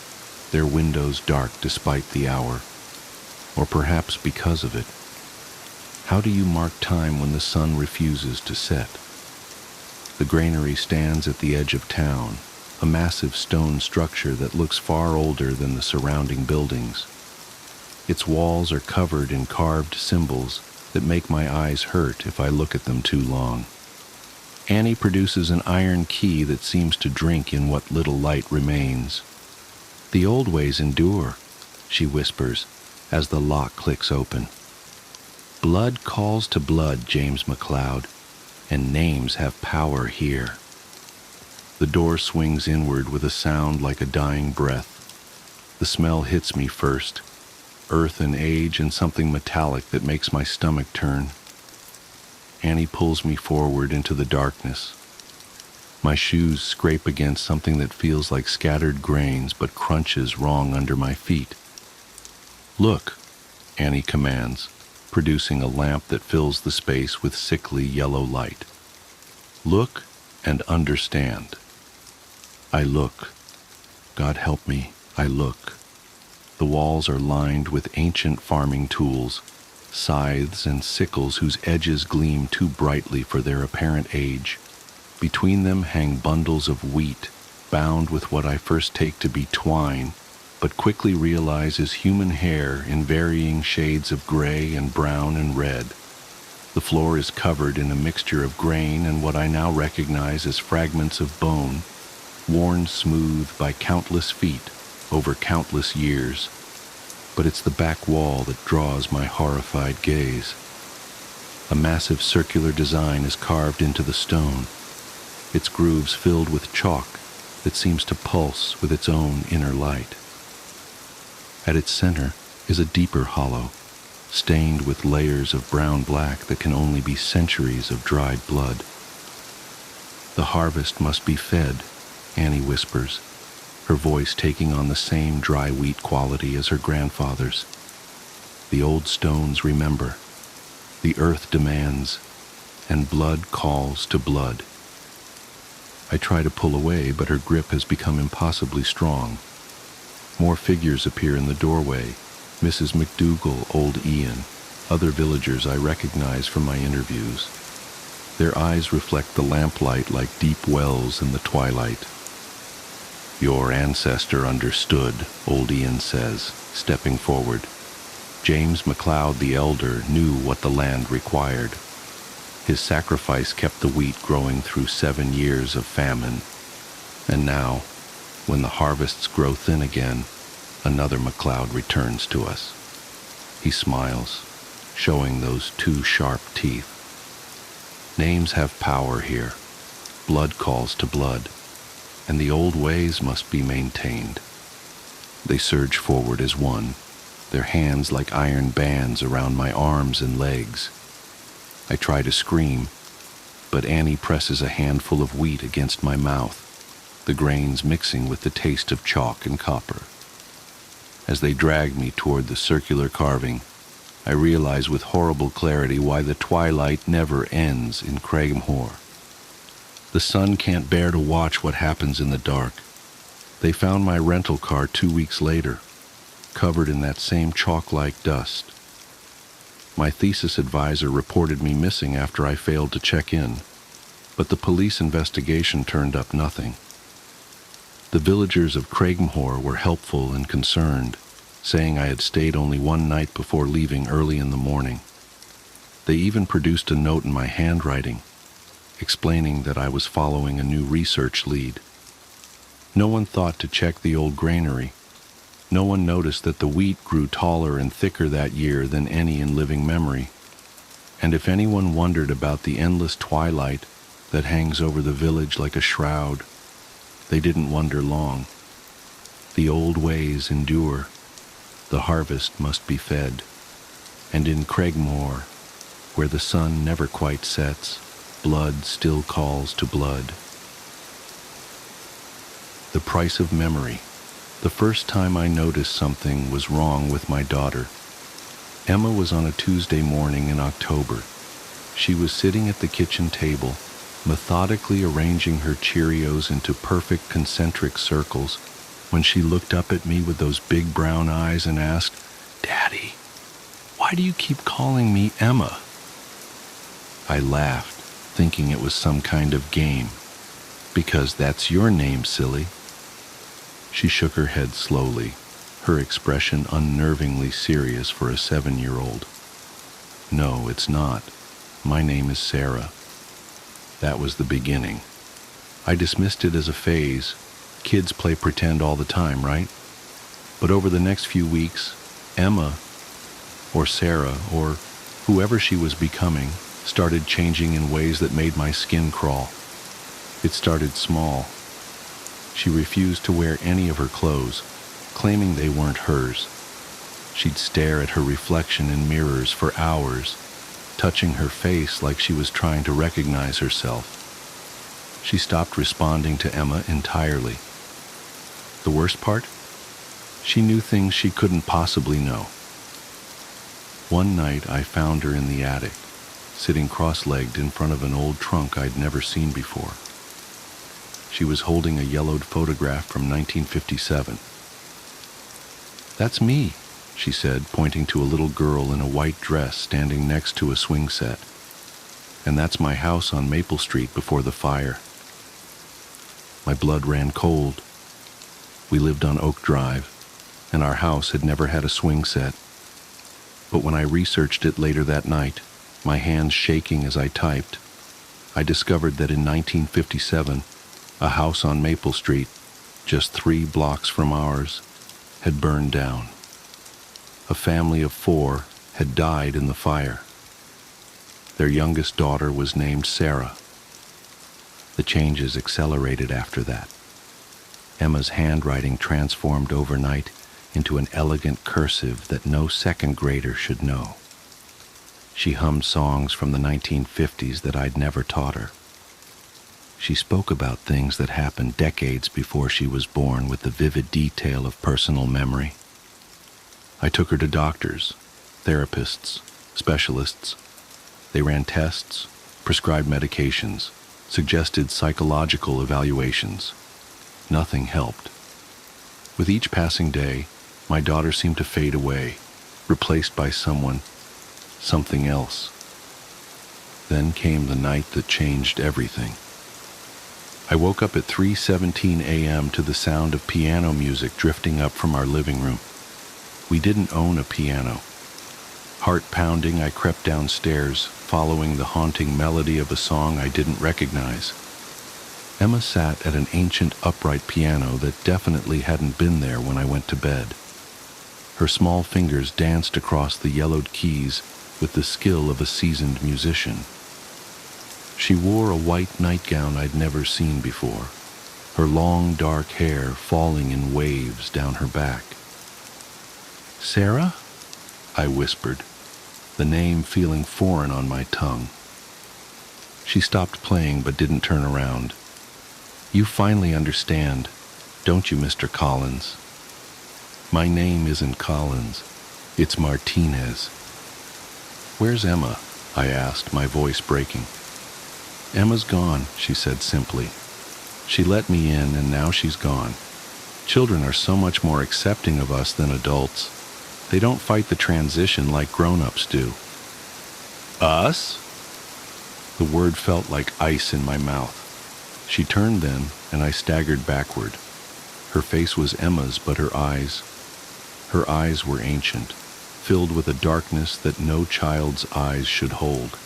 their windows dark despite the hour. Or perhaps because of it. How do you mark time when the sun refuses to set? The granary stands at the edge of town, a massive stone structure that looks far older than the surrounding buildings. Its walls are covered in carved symbols that make my eyes hurt if I look at them too long. Annie produces an iron key that seems to drink in what little light remains. The old ways endure, she whispers as the lock clicks open. Blood calls to blood, James McLeod, and names have power here. The door swings inward with a sound like a dying breath. The smell hits me first, earth and age and something metallic that makes my stomach turn. Annie pulls me forward into the darkness. My shoes scrape against something that feels like scattered grains but crunches wrong under my feet. Look, Annie commands, producing a lamp that fills the space with sickly yellow light. Look and understand. I look. God help me, I look. The walls are lined with ancient farming tools, scythes and sickles whose edges gleam too brightly for their apparent age. Between them hang bundles of wheat, bound with what I first take to be twine, but quickly realize is human hair in varying shades of gray and brown and red. The floor is covered in a mixture of grain and what I now recognize as fragments of bone, worn smooth by countless feet over countless years. But it's the back wall that draws my horrified gaze. A massive circular design is carved into the stone, its grooves filled with chalk that seems to pulse with its own inner light. At its center is a deeper hollow, stained with layers of brown-black that can only be centuries of dried blood. The harvest must be fed, Annie whispers, her voice taking on the same dry wheat quality as her grandfather's. The old stones remember, the earth demands, and blood calls to blood. I try to pull away, but her grip has become impossibly strong. More figures appear in the doorway, Mrs. McDougall, old Ian, other villagers I recognize from my interviews. Their eyes reflect the lamplight like deep wells in the twilight. Your ancestor understood, old Ian says, stepping forward. James McLeod the Elder knew what the land required. His sacrifice kept the wheat growing through 7 years of famine. And now, when the harvests grow thin again, another McLeod returns to us. He smiles, showing those 2 sharp teeth. Names have power here. Blood calls to blood, and the old ways must be maintained. They surge forward as one, their hands like iron bands around my arms and legs. I try to scream, but Annie presses a handful of wheat against my mouth, the grains mixing with the taste of chalk and copper. As they drag me toward the circular carving, I realize with horrible clarity why the twilight never ends in Craighmore. The sun can't bear to watch what happens in the dark. They found my rental car 2 weeks later, covered in that same chalk-like dust. My thesis advisor reported me missing after I failed to check in, but the police investigation turned up nothing. The villagers of Craigmore were helpful and concerned, saying I had stayed only one night before leaving early in the morning. They even produced a note in my handwriting, explaining that I was following a new research lead. No one thought to check the old granary. No one noticed that the wheat grew taller and thicker that year than any in living memory. And if anyone wondered about the endless twilight that hangs over the village like a shroud, they didn't wonder long. The old ways endure. The harvest must be fed. And in Craigmore, where the sun never quite sets, blood still calls to blood. The price of memory. The first time I noticed something was wrong with my daughter. Emma was on a Tuesday morning in October. She was sitting at the kitchen table, methodically arranging her Cheerios into perfect concentric circles, when she looked up at me with those big brown eyes and asked, "Daddy, why do you keep calling me Emma?" I laughed, thinking it was some kind of game. "Because that's your name, silly." She shook her head slowly, her expression unnervingly serious for a 7-year-old. "No, it's not. My name is Sarah." That was the beginning. I dismissed it as a phase. Kids play pretend all the time, right? But over the next few weeks, Emma, or Sarah, or whoever she was becoming, started changing in ways that made my skin crawl. It started small. She refused to wear any of her clothes, claiming they weren't hers. She'd stare at her reflection in mirrors for hours, touching her face like she was trying to recognize herself. She stopped responding to Emma entirely. The worst part? She knew things she couldn't possibly know. One night I found her in the attic, sitting cross-legged in front of an old trunk I'd never seen before. She was holding a yellowed photograph from 1957. "That's me," she said, pointing to a little girl in a white dress standing next to a swing set. "And that's my house on Maple Street before the fire." My blood ran cold. We lived on Oak Drive, and our house had never had a swing set. But when I researched it later that night, my hands shaking as I typed, I discovered that in 1957, a house on Maple Street, just 3 blocks from ours, had burned down. A family of 4 had died in the fire. Their youngest daughter was named Sarah. The changes accelerated after that. Emma's handwriting transformed overnight into an elegant cursive that no second grader should know. She hummed songs from the 1950s that I'd never taught her. She spoke about things that happened decades before she was born with the vivid detail of personal memory. I took her to doctors, therapists, specialists. They ran tests, prescribed medications, suggested psychological evaluations. Nothing helped. With each passing day, my daughter seemed to fade away, replaced by something else. Then came the night that changed everything. I woke up at 3:17 a.m. to the sound of piano music drifting up from our living room. We didn't own a piano. Heart pounding, I crept downstairs, following the haunting melody of a song I didn't recognize. Emma sat at an ancient upright piano that definitely hadn't been there when I went to bed. Her small fingers danced across the yellowed keys with the skill of a seasoned musician. She wore a white nightgown I'd never seen before, her long dark hair falling in waves down her back. "Sarah?" I whispered, the name feeling foreign on my tongue. She stopped playing but didn't turn around. "You finally understand, don't you, Mr. Collins?" "My name isn't Collins, it's Martinez." "Where's Emma?" I asked, my voice breaking. "Emma's gone," she said simply. "She let me in and now she's gone. Children are so much more accepting of us than adults. They don't fight the transition like grown-ups do. Us? The word felt like ice in my mouth. She turned then, and I staggered backward. Her face was Emma's, but her eyes were ancient, filled with a darkness that no child's eyes should hold.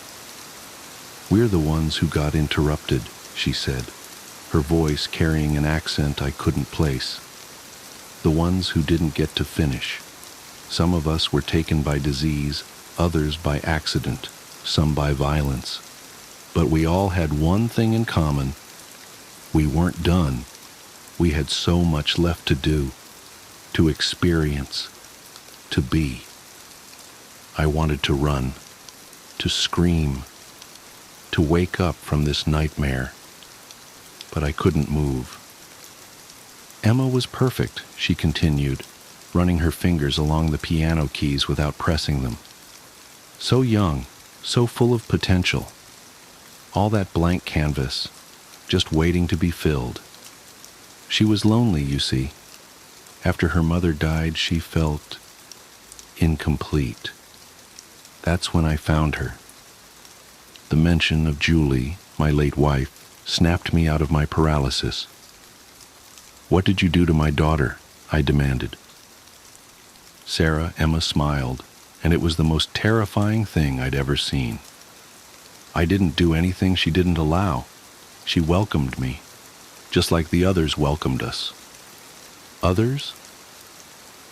"We're the ones who got interrupted," she said, her voice carrying an accent I couldn't place. "The ones who didn't get to finish. Some of us were taken by disease, others by accident, some by violence. But we all had one thing in common. We weren't done. We had so much left to do, to experience, to be." I wanted to run, to scream, to wake up from this nightmare, but I couldn't move. "Emma was perfect," she continued, running her fingers along the piano keys without pressing them. "So young, so full of potential. All that blank canvas, just waiting to be filled. She was lonely, you see. After her mother died, she felt incomplete. That's when I found her. The mention of Julie, my late wife, snapped me out of my paralysis. "What did you do to my daughter?" I demanded. Sarah, Emma smiled, and it was the most terrifying thing I'd ever seen. "I didn't do anything she didn't allow. She welcomed me, just like the others welcomed us." "Others?"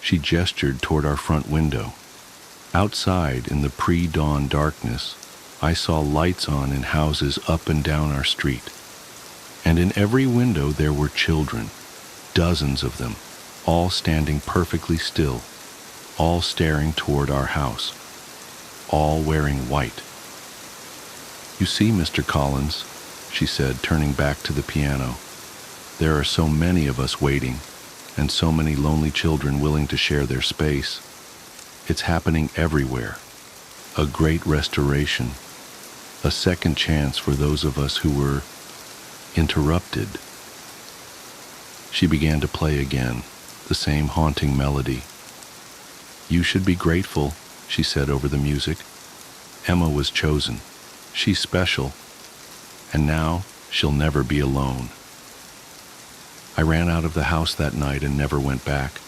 She gestured toward our front window. Outside, in the pre-dawn darkness, I saw lights on in houses up and down our street. And in every window there were children, dozens of them, all standing perfectly still, all staring toward our house, all wearing white. "You see, Mr. Collins," she said, turning back to the piano, "there are so many of us waiting, and so many lonely children willing to share their space. It's happening everywhere. A great restoration, a second chance for those of us who were interrupted." She began to play again, the same haunting melody. "You should be grateful," she said over the music. "Emma was chosen. She's special. And now she'll never be alone." I ran out of the house that night and never went back.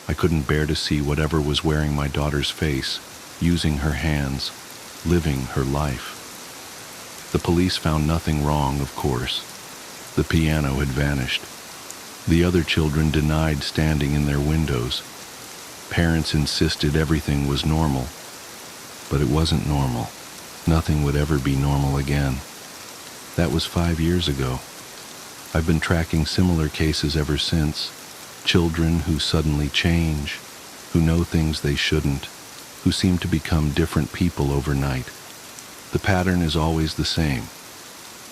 I couldn't bear to see whatever was wearing my daughter's face, using her hands, living her life. The police found nothing wrong, of course. The piano had vanished. The other children denied standing in their windows. Parents insisted everything was normal. But it wasn't normal. Nothing would ever be normal again. That was 5 years ago. I've been tracking similar cases ever since. Children who suddenly change, who know things they shouldn't, who seem to become different people overnight. The pattern is always the same.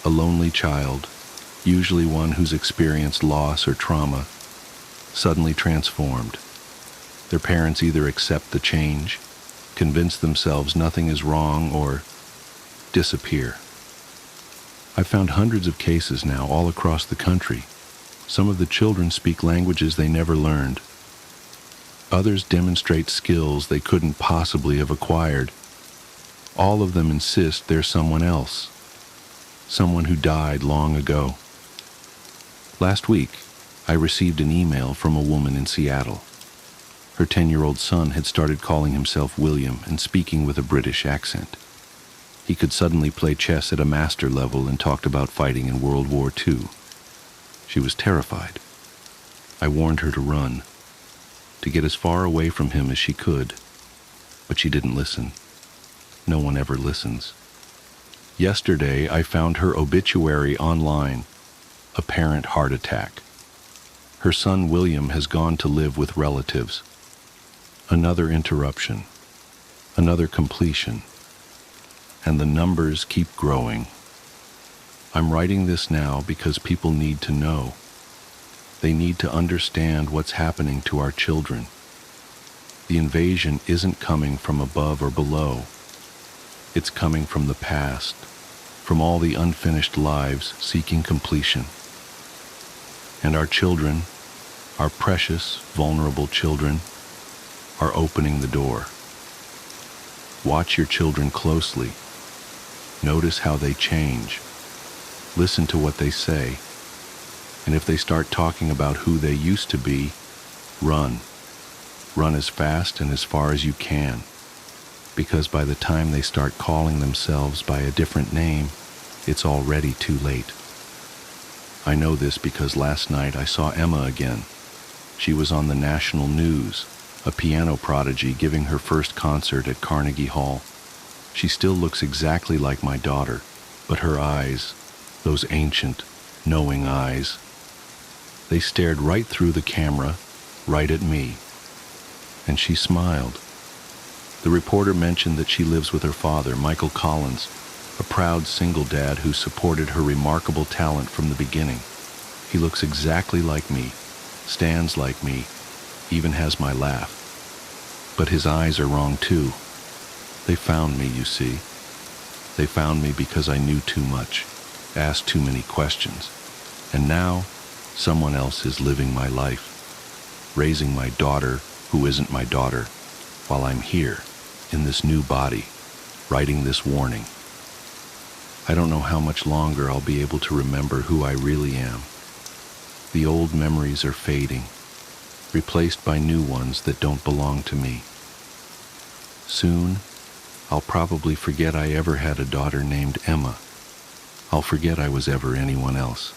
A lonely child, usually one who's experienced loss or trauma, suddenly transformed. Their parents either accept the change, convince themselves nothing is wrong, or disappear. I've found hundreds of cases now all across the country. Some of the children speak languages they never learned. Others demonstrate skills they couldn't possibly have acquired. All of them insist they're someone else, someone who died long ago. Last week, I received an email from a woman in Seattle. Her 10-year-old son had started calling himself William and speaking with a British accent. He could suddenly play chess at a master level and talked about fighting in World War II. She was terrified. I warned her to run, to get as far away from him as she could, but she didn't listen. No one ever listens. Yesterday, I found her obituary online, apparent heart attack. Her son William has gone to live with relatives. Another interruption, another completion, and the numbers keep growing. I'm writing this now because people need to know. They need to understand what's happening to our children. The invasion isn't coming from above or below. It's coming from the past, from all the unfinished lives seeking completion. And our children, our precious, vulnerable children, are opening the door. Watch your children closely Notice how they change. Listen to what they say. And if they start talking about who they used to be, run. Run as fast and as far as you can. Because by the time they start calling themselves by a different name, it's already too late. I know this because last night I saw Emma again. She was on the national news, a piano prodigy giving her first concert at Carnegie Hall. She still looks exactly like my daughter, but her eyes, those ancient, knowing eyes, they stared right through the camera, right at me. And she smiled. The reporter mentioned that she lives with her father, Michael Collins, a proud single dad who supported her remarkable talent from the beginning. He looks exactly like me, stands like me, even has my laugh. But his eyes are wrong too. They found me, you see. They found me because I knew too much, asked too many questions. And now, someone else is living my life, raising my daughter who isn't my daughter, while I'm here, in this new body, writing this warning. I don't know how much longer I'll be able to remember who I really am. The old memories are fading, replaced by new ones that don't belong to me. Soon, I'll probably forget I ever had a daughter named Emma. I'll forget I was ever anyone else.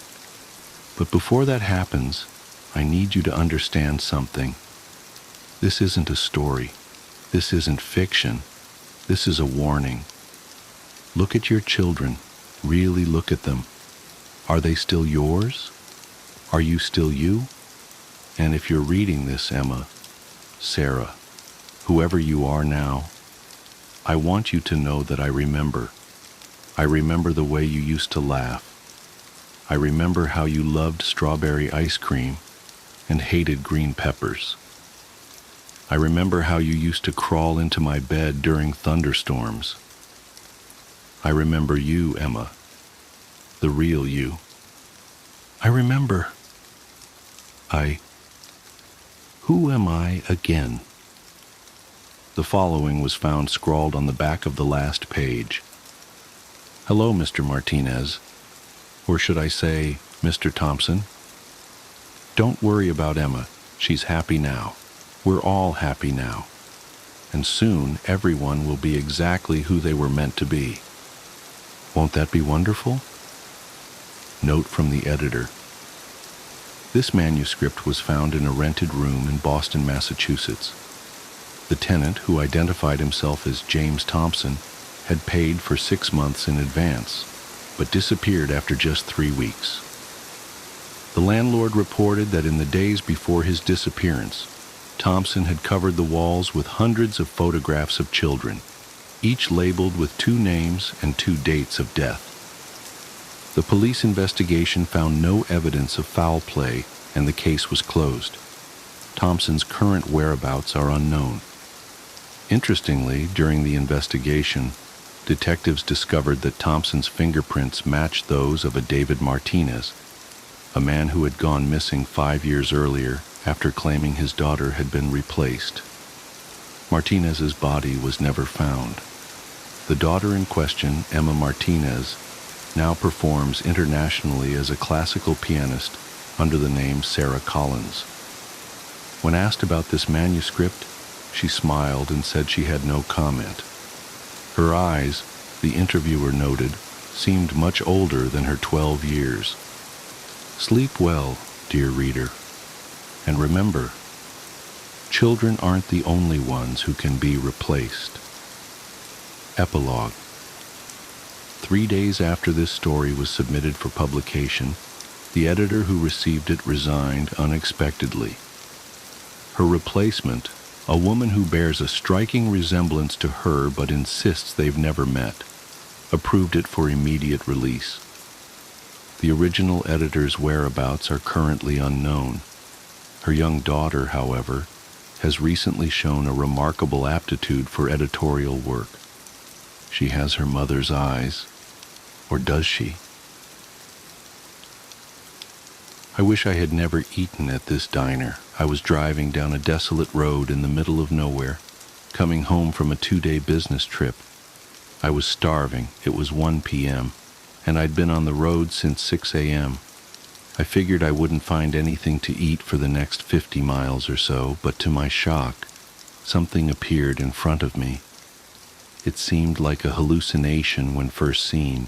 But before that happens, I need you to understand something. This isn't a story. This isn't fiction. This is a warning. Look at your children. Really look at them. Are they still yours? Are you still you? And if you're reading this, Emma, Sarah, whoever you are now, I want you to know that I remember. I remember the way you used to laugh. I remember how you loved strawberry ice cream and hated green peppers. I remember how you used to crawl into my bed during thunderstorms. I remember you, Emma, the real you. I remember. Who am I again? The following was found scrawled on the back of the last page. Hello, Mr. Martinez. Or should I say, Mr. Thompson? Don't worry about Emma. She's happy now. We're all happy now. And soon, everyone will be exactly who they were meant to be. Won't that be wonderful? Note from the editor. This manuscript was found in a rented room in Boston, Massachusetts. The tenant, who identified himself as James Thompson, had paid for 6 months in advance, but disappeared after just 3 weeks. The landlord reported that in the days before his disappearance, Thompson had covered the walls with hundreds of photographs of children, each labeled with 2 names and 2 dates of death. The police investigation found no evidence of foul play, and the case was closed. Thompson's current whereabouts are unknown. Interestingly, during the investigation, detectives discovered that Thompson's fingerprints matched those of a David Martinez, a man who had gone missing 5 years earlier after claiming his daughter had been replaced. Martinez's body was never found. The daughter in question, Emma Martinez, now performs internationally as a classical pianist under the name Sarah Collins. When asked about this manuscript, she smiled and said she had no comment. Her eyes, the interviewer noted, seemed much older than her 12 years. Sleep well, dear reader, and remember, children aren't the only ones who can be replaced. Epilogue. 3 days after this story was submitted for publication, the editor who received it resigned unexpectedly. Her replacement, a woman who bears a striking resemblance to her but insists they've never met, approved it for immediate release. The original editor's whereabouts are currently unknown. Her young daughter, however, has recently shown a remarkable aptitude for editorial work. She has her mother's eyes, or does she? I wish I had never eaten at this diner. I was driving down a desolate road in the middle of nowhere, coming home from a 2-day business trip. I was starving. It was 1 p.m., and I'd been on the road since 6 a.m. I figured I wouldn't find anything to eat for the next 50 miles or so, but to my shock, something appeared in front of me. It seemed like a hallucination when first seen,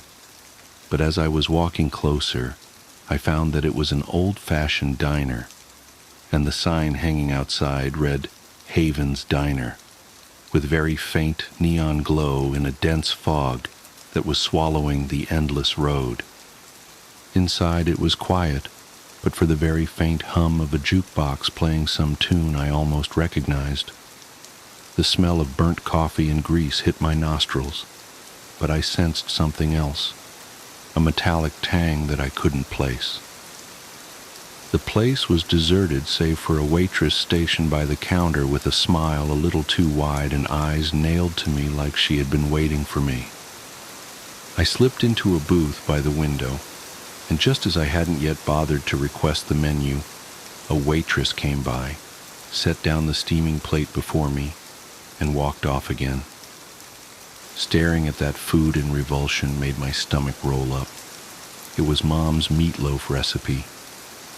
but as I was walking closer, I found that it was an old-fashioned diner, and the sign hanging outside read Haven's Diner, with very faint neon glow in a dense fog that was swallowing the endless road. Inside it was quiet, but for the very faint hum of a jukebox playing some tune I almost recognized. The smell of burnt coffee and grease hit my nostrils, but I sensed something else, a metallic tang that I couldn't place. The place was deserted save for a waitress stationed by the counter with a smile a little too wide and eyes nailed to me like she had been waiting for me. I slipped into a booth by the window, and just as I hadn't yet bothered to request the menu, a waitress came by, set down the steaming plate before me, and walked off again. Staring at that food in revulsion made my stomach roll up. It was Mom's meatloaf recipe,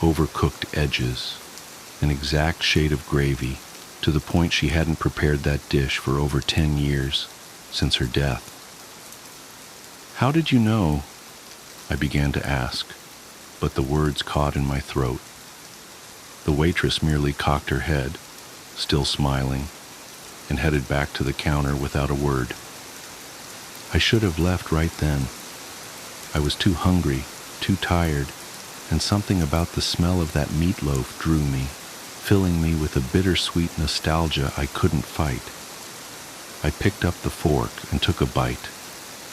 overcooked edges, an exact shade of gravy, to the point she hadn't prepared that dish for over 10 years, since her death. "How did you know?" I began to ask, but the words caught in my throat. The waitress merely cocked her head, still smiling, and headed back to the counter without a word. I should have left right then. I was too hungry, too tired, and something about the smell of that meatloaf drew me, filling me with a bittersweet nostalgia I couldn't fight. I picked up the fork and took a bite.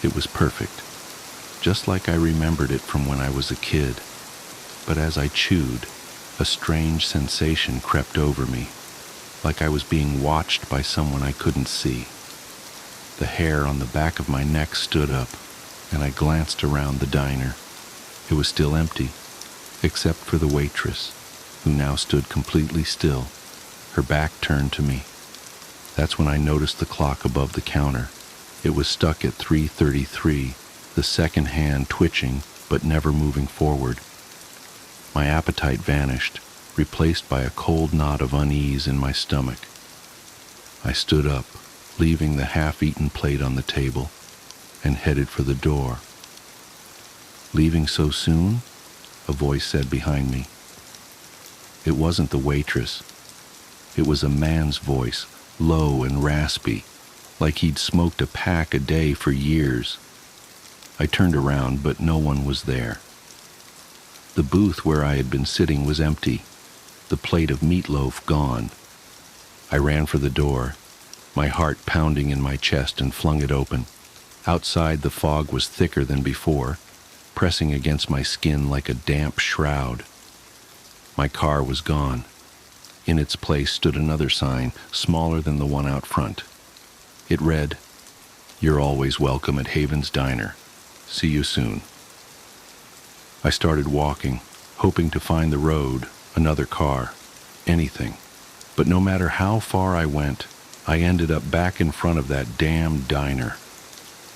It was perfect, just like I remembered it from when I was a kid. But as I chewed, a strange sensation crept over me, like I was being watched by someone I couldn't see. The hair on the back of my neck stood up, and I glanced around the diner. It was still empty, except for the waitress, who now stood completely still, her back turned to me. That's when I noticed the clock above the counter. It was stuck at 3:33, the second hand twitching but never moving forward. My appetite vanished, replaced by a cold knot of unease in my stomach. I stood up, leaving the half-eaten plate on the table, and headed for the door. "Leaving so soon?" a voice said behind me. It wasn't the waitress. It was a man's voice, low and raspy, like he'd smoked a pack a day for years. I turned around, but no one was there. The booth where I had been sitting was empty, the plate of meatloaf gone. I ran for the door, my heart pounding in my chest, and flung it open. Outside, the fog was thicker than before, pressing against my skin like a damp shroud. My car was gone. In its place stood another sign, smaller than the one out front. It read, "You're always welcome at Haven's Diner. See you soon." I started walking, hoping to find the road, another car, anything. But no matter how far I went, I ended up back in front of that damn diner.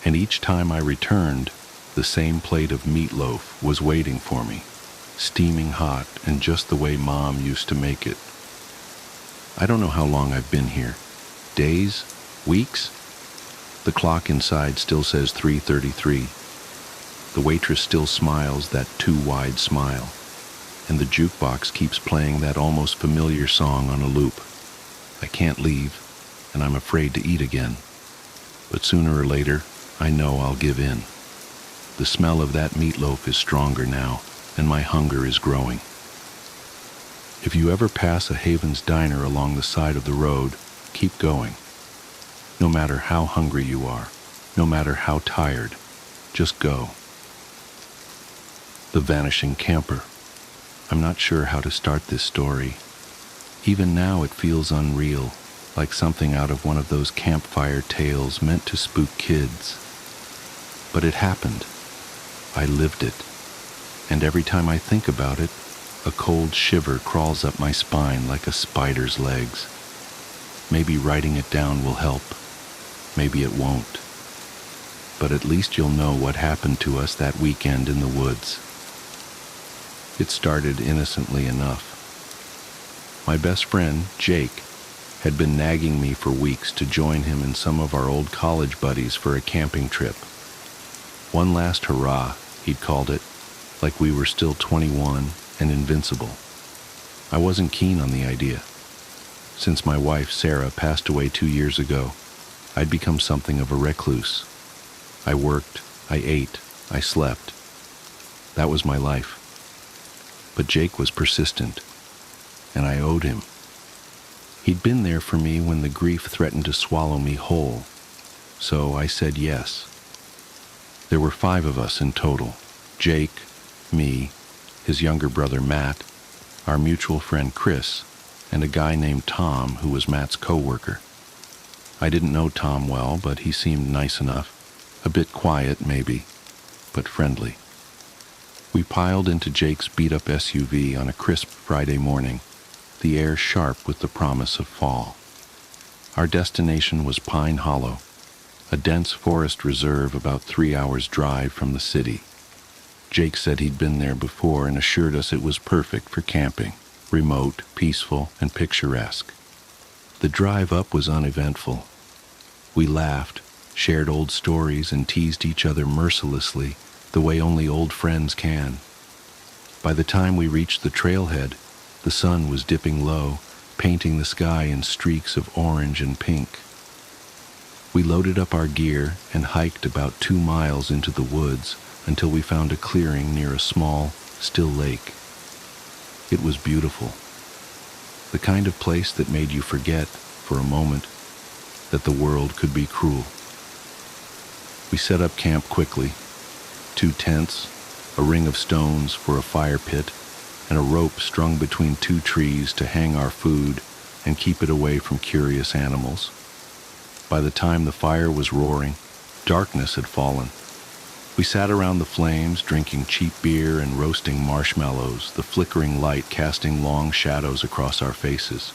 And each time I returned, the same plate of meatloaf was waiting for me, steaming hot and just the way Mom used to make it. I don't know how long I've been here. Days? Weeks? The clock inside still says 3:33. The waitress still smiles that too wide smile, and the jukebox keeps playing that almost familiar song on a loop. I can't leave, and I'm afraid to eat again. But sooner or later, I know I'll give in. The smell of that meatloaf is stronger now, and my hunger is growing. If you ever pass a Haven's Diner along the side of the road, keep going. No matter how hungry you are, no matter how tired, just go. The Vanishing Camper. I'm not sure how to start this story. Even now it feels unreal, like something out of one of those campfire tales meant to spook kids. But it happened. I lived it. And every time I think about it, a cold shiver crawls up my spine like a spider's legs. Maybe writing it down will help. Maybe it won't. but at least you'll know what happened to us that weekend in the woods. It started innocently enough. My best friend, Jake, had been nagging me for weeks to join him and some of our old college buddies for a camping trip. One last hurrah, he'd called it, like we were still 21 and invincible. I wasn't keen on the idea. Since my wife, Sarah, passed away 2 years ago, I'd become something of a recluse. I worked, I ate, I slept. That was my life. But Jake was persistent, and I owed him. He'd been there for me when the grief threatened to swallow me whole, so I said yes. There were 5 of us in total: Jake, me, his younger brother Matt, our mutual friend Chris, and a guy named Tom who was Matt's co-worker. I didn't know Tom well, but he seemed nice enough. A bit quiet, maybe, but friendly. We piled into Jake's beat-up SUV on a crisp Friday morning, the air sharp with the promise of fall. Our destination was Pine Hollow, a dense forest reserve about 3 hours' drive from the city. Jake said he'd been there before and assured us it was perfect for camping, remote, peaceful, and picturesque. The drive up was uneventful. We laughed, shared old stories, and teased each other mercilessly, the way only old friends can. By the time we reached the trailhead, the sun was dipping low, painting the sky in streaks of orange and pink. We loaded up our gear and hiked about 2 miles into the woods until we found a clearing near a small, still lake. It was beautiful. The kind of place that made you forget, for a moment, that the world could be cruel. We set up camp quickly. 2 tents, a ring of stones for a fire pit, and a rope strung between 2 trees to hang our food and keep it away from curious animals. By the time the fire was roaring, darkness had fallen. We sat around the flames, drinking cheap beer and roasting marshmallows, the flickering light casting long shadows across our faces.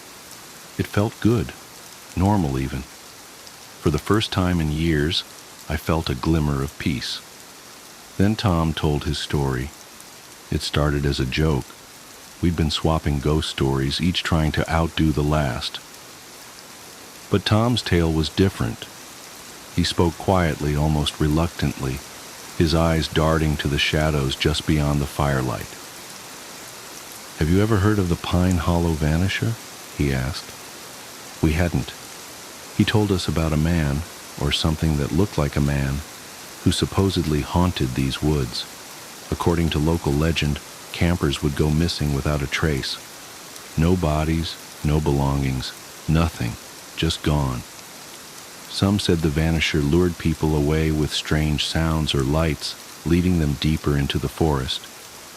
It felt good, normal even. For the first time in years, I felt a glimmer of peace. Then Tom told his story. It started as a joke. We'd been swapping ghost stories, each trying to outdo the last. But Tom's tale was different. He spoke quietly, almost reluctantly, his eyes darting to the shadows just beyond the firelight. "Have you ever heard of the Pine Hollow Vanisher?" he asked. We hadn't. He told us about a man, or something that looked like a man, who supposedly haunted these woods. According to local legend, campers would go missing without a trace. No bodies, no belongings, nothing, just gone. Some said the Vanisher lured people away with strange sounds or lights, leading them deeper into the forest.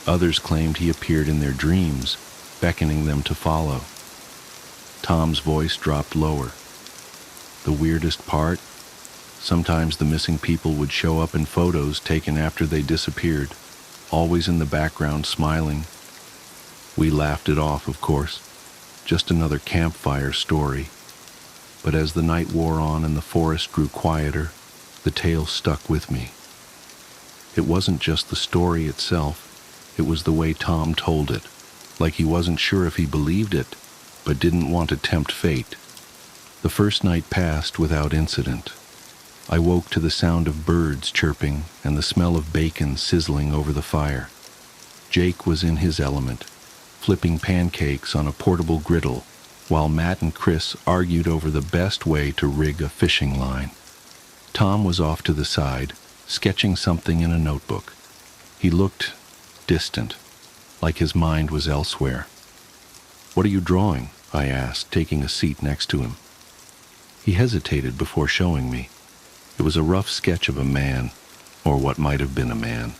Others claimed he appeared in their dreams, beckoning them to follow. Tom's voice dropped lower. The weirdest part? Sometimes the missing people would show up in photos taken after they disappeared, always in the background smiling. We laughed it off, of course. Just another campfire story. But as the night wore on and the forest grew quieter, the tale stuck with me. It wasn't just the story itself, it was the way Tom told it, like he wasn't sure if he believed it, but didn't want to tempt fate. The first night passed without incident. I woke to the sound of birds chirping and the smell of bacon sizzling over the fire. Jake was in his element, flipping pancakes on a portable griddle, while Matt and Chris argued over the best way to rig a fishing line. Tom was off to the side, sketching something in a notebook. He looked distant, like his mind was elsewhere. "What are you drawing?" I asked, taking a seat next to him. He hesitated before showing me. It was a rough sketch of a man, or what might have been a man.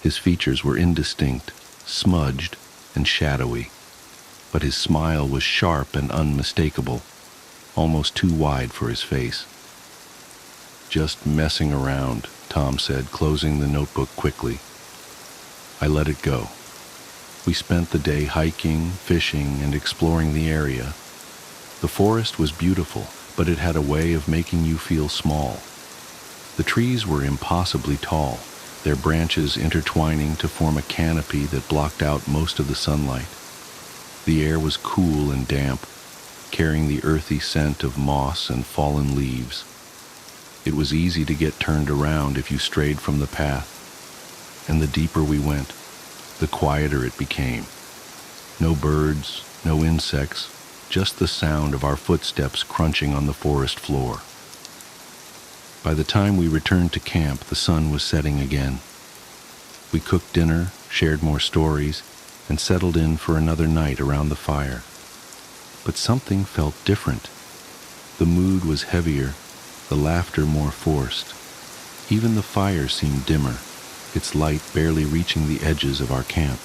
His features were indistinct, smudged, and shadowy, but his smile was sharp and unmistakable, almost too wide for his face. "Just messing around," Tom said, closing the notebook quickly. I let it go. We spent the day hiking, fishing, and exploring the area. The forest was beautiful, but it had a way of making you feel small. The trees were impossibly tall, their branches intertwining to form a canopy that blocked out most of the sunlight. The air was cool and damp, carrying the earthy scent of moss and fallen leaves. It was easy to get turned around if you strayed from the path, and the deeper we went, the quieter it became. No birds, no insects, just the sound of our footsteps crunching on the forest floor. By the time we returned to camp, the sun was setting again. We cooked dinner, shared more stories, and settled in for another night around the fire. But something felt different. The mood was heavier, the laughter more forced. Even the fire seemed dimmer, its light barely reaching the edges of our camp.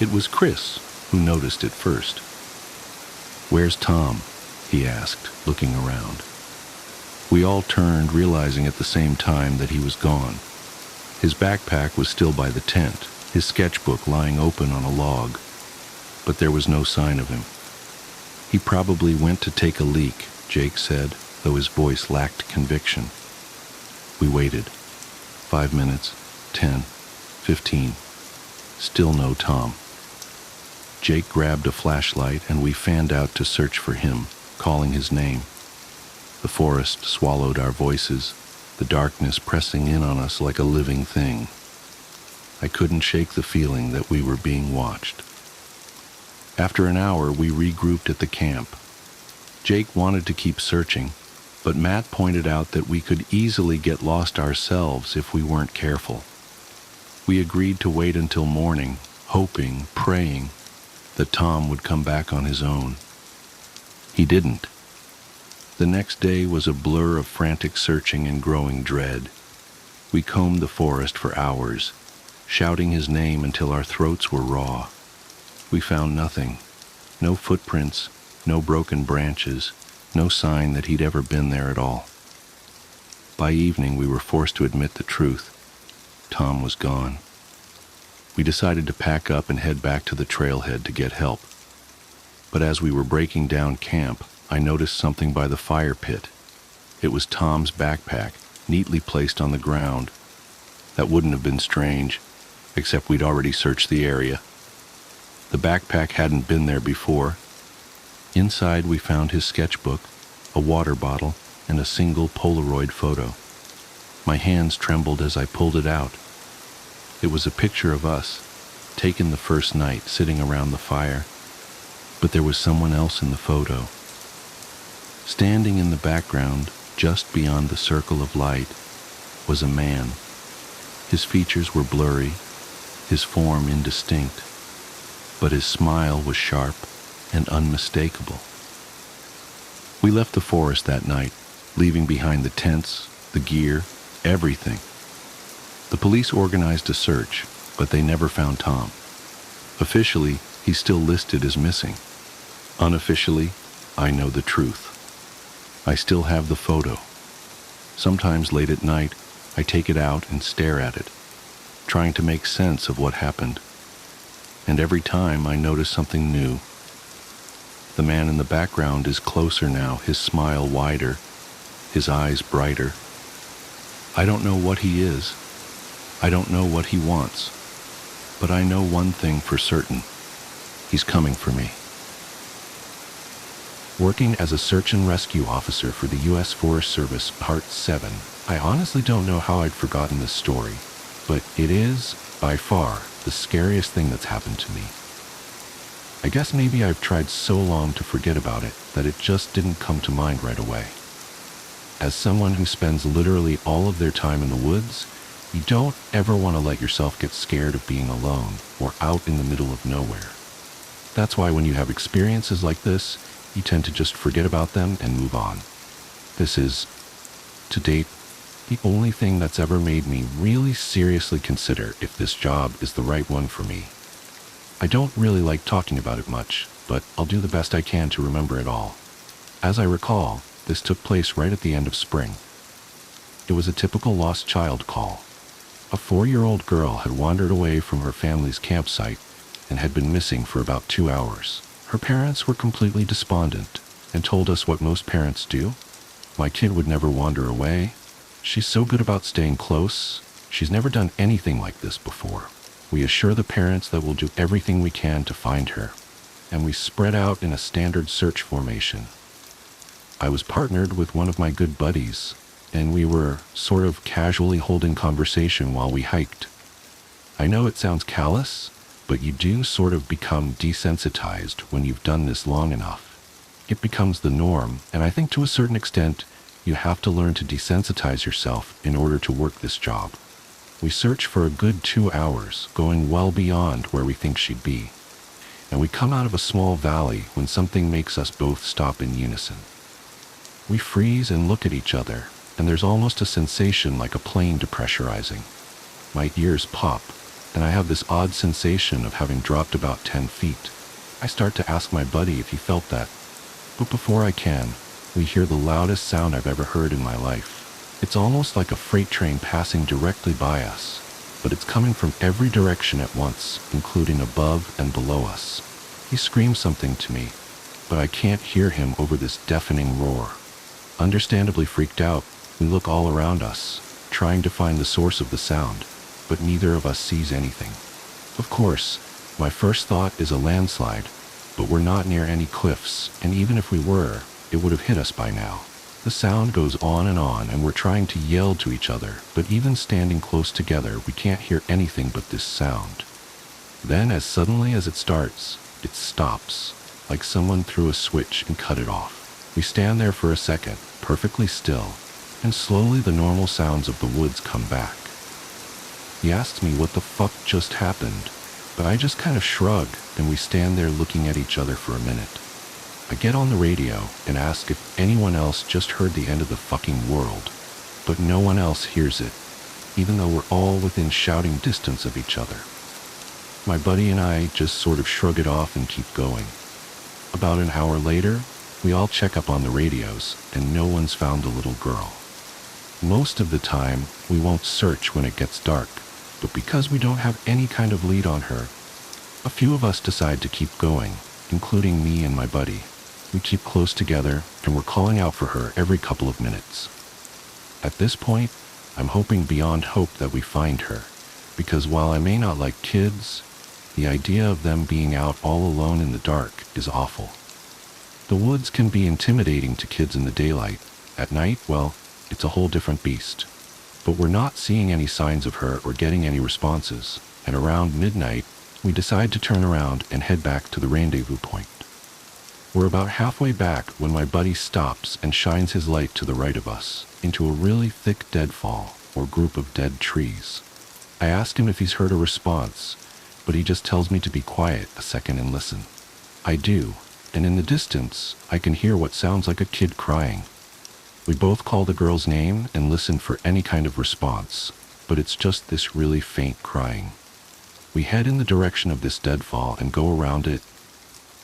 It was Chris who noticed it first. "Where's Tom?" he asked, looking around. We all turned, realizing at the same time that he was gone. His backpack was still by the tent, his sketchbook lying open on a log, but there was no sign of him. "He probably went to take a leak," Jake said, though his voice lacked conviction. We waited. 5 minutes, 10, 15. Still no Tom. Jake grabbed a flashlight and we fanned out to search for him, calling his name. The forest swallowed our voices, the darkness pressing in on us like a living thing. I couldn't shake the feeling that we were being watched. After an hour, we regrouped at the camp. Jake wanted to keep searching, but Matt pointed out that we could easily get lost ourselves if we weren't careful. We agreed to wait until morning, hoping, praying, that Tom would come back on his own. He didn't. The next day was a blur of frantic searching and growing dread. We combed the forest for hours, shouting his name until our throats were raw. We found nothing. No footprints, no broken branches, no sign that he'd ever been there at all. By evening, we were forced to admit the truth. Tom was gone. We decided to pack up and head back to the trailhead to get help. But as we were breaking down camp, I noticed something by the fire pit. It was Tom's backpack, neatly placed on the ground. That wouldn't have been strange, except we'd already searched the area. The backpack hadn't been there before. Inside we found his sketchbook, a water bottle, and a single Polaroid photo. My hands trembled as I pulled it out. It was a picture of us, taken the first night sitting around the fire. But there was someone else in the photo. Standing in the background, just beyond the circle of light, was a man. His features were blurry, his form indistinct, but his smile was sharp and unmistakable. We left the forest that night, leaving behind the tents, the gear, everything. The police organized a search, but they never found Tom. Officially, he's still listed as missing. Unofficially, I know the truth. I still have the photo. Sometimes late at night, I take it out and stare at it, trying to make sense of what happened. And every time I notice something new. The man in the background is closer now, his smile wider, his eyes brighter. I don't know what he is. I don't know what he wants. But I know one thing for certain. He's coming for me. Working as a search and rescue officer for the U.S. Forest Service, Part 7, I honestly don't know how I'd forgotten this story, but it is, by far, the scariest thing that's happened to me. I guess maybe I've tried so long to forget about it that it just didn't come to mind right away. As someone who spends literally all of their time in the woods, you don't ever want to let yourself get scared of being alone or out in the middle of nowhere. That's why when you have experiences like this, you tend to just forget about them and move on. This is, to date, the only thing that's ever made me really seriously consider if this job is the right one for me. I don't really like talking about it much, but I'll do the best I can to remember it all. As I recall, this took place right at the end of spring. It was a typical lost child call. A 4-year-old girl had wandered away from her family's campsite and had been missing for about 2 hours. Her parents were completely despondent and told us what most parents do. My kid would never wander away. She's so good about staying close. She's never done anything like this before. We assure the parents that we'll do everything we can to find her, and we spread out in a standard search formation. I was partnered with one of my good buddies, and we were sort of casually holding conversation while we hiked. I know it sounds callous, but you do sort of become desensitized when you've done this long enough. It becomes the norm, and I think to a certain extent, you have to learn to desensitize yourself in order to work this job. We search for a good 2 hours, going well beyond where we think she'd be. And we come out of a small valley when something makes us both stop in unison. We freeze and look at each other, and there's almost a sensation like a plane depressurizing. My ears pop, and I have this odd sensation of having dropped about 10 feet. I start to ask my buddy if he felt that, but before I can, we hear the loudest sound I've ever heard in my life. It's almost like a freight train passing directly by us, but it's coming from every direction at once, including above and below us. He screams something to me, but I can't hear him over this deafening roar. Understandably freaked out, we look all around us, trying to find the source of the sound, but neither of us sees anything. Of course, my first thought is a landslide, but we're not near any cliffs, and even if we were, it would have hit us by now. The sound goes on, and we're trying to yell to each other, but even standing close together, we can't hear anything but this sound. Then, as suddenly as it starts, it stops, like someone threw a switch and cut it off. We stand there for a second, perfectly still, and slowly the normal sounds of the woods come back. He asks me what the fuck just happened, but I just kind of shrug, and we stand there looking at each other for a minute. I get on the radio and ask if anyone else just heard the end of the fucking world, but no one else hears it, even though we're all within shouting distance of each other. My buddy and I just sort of shrug it off and keep going. About an hour later, we all check up on the radios, and no one's found the little girl. Most of the time, we won't search when it gets dark, but because we don't have any kind of lead on her, a few of us decide to keep going, including me and my buddy. We keep close together, and we're calling out for her every couple of minutes. At this point, I'm hoping beyond hope that we find her, because while I may not like kids, the idea of them being out all alone in the dark is awful. The woods can be intimidating to kids in the daylight. At night, well, it's a whole different beast. But we're not seeing any signs of her or getting any responses, and around midnight, we decide to turn around and head back to the rendezvous point. We're about halfway back when my buddy stops and shines his light to the right of us, into a really thick deadfall, or group of dead trees. I ask him if he's heard a response, but he just tells me to be quiet a second and listen. I do, and in the distance, I can hear what sounds like a kid crying. We both call the girl's name and listen for any kind of response, but it's just this really faint crying. We head in the direction of this deadfall and go around it,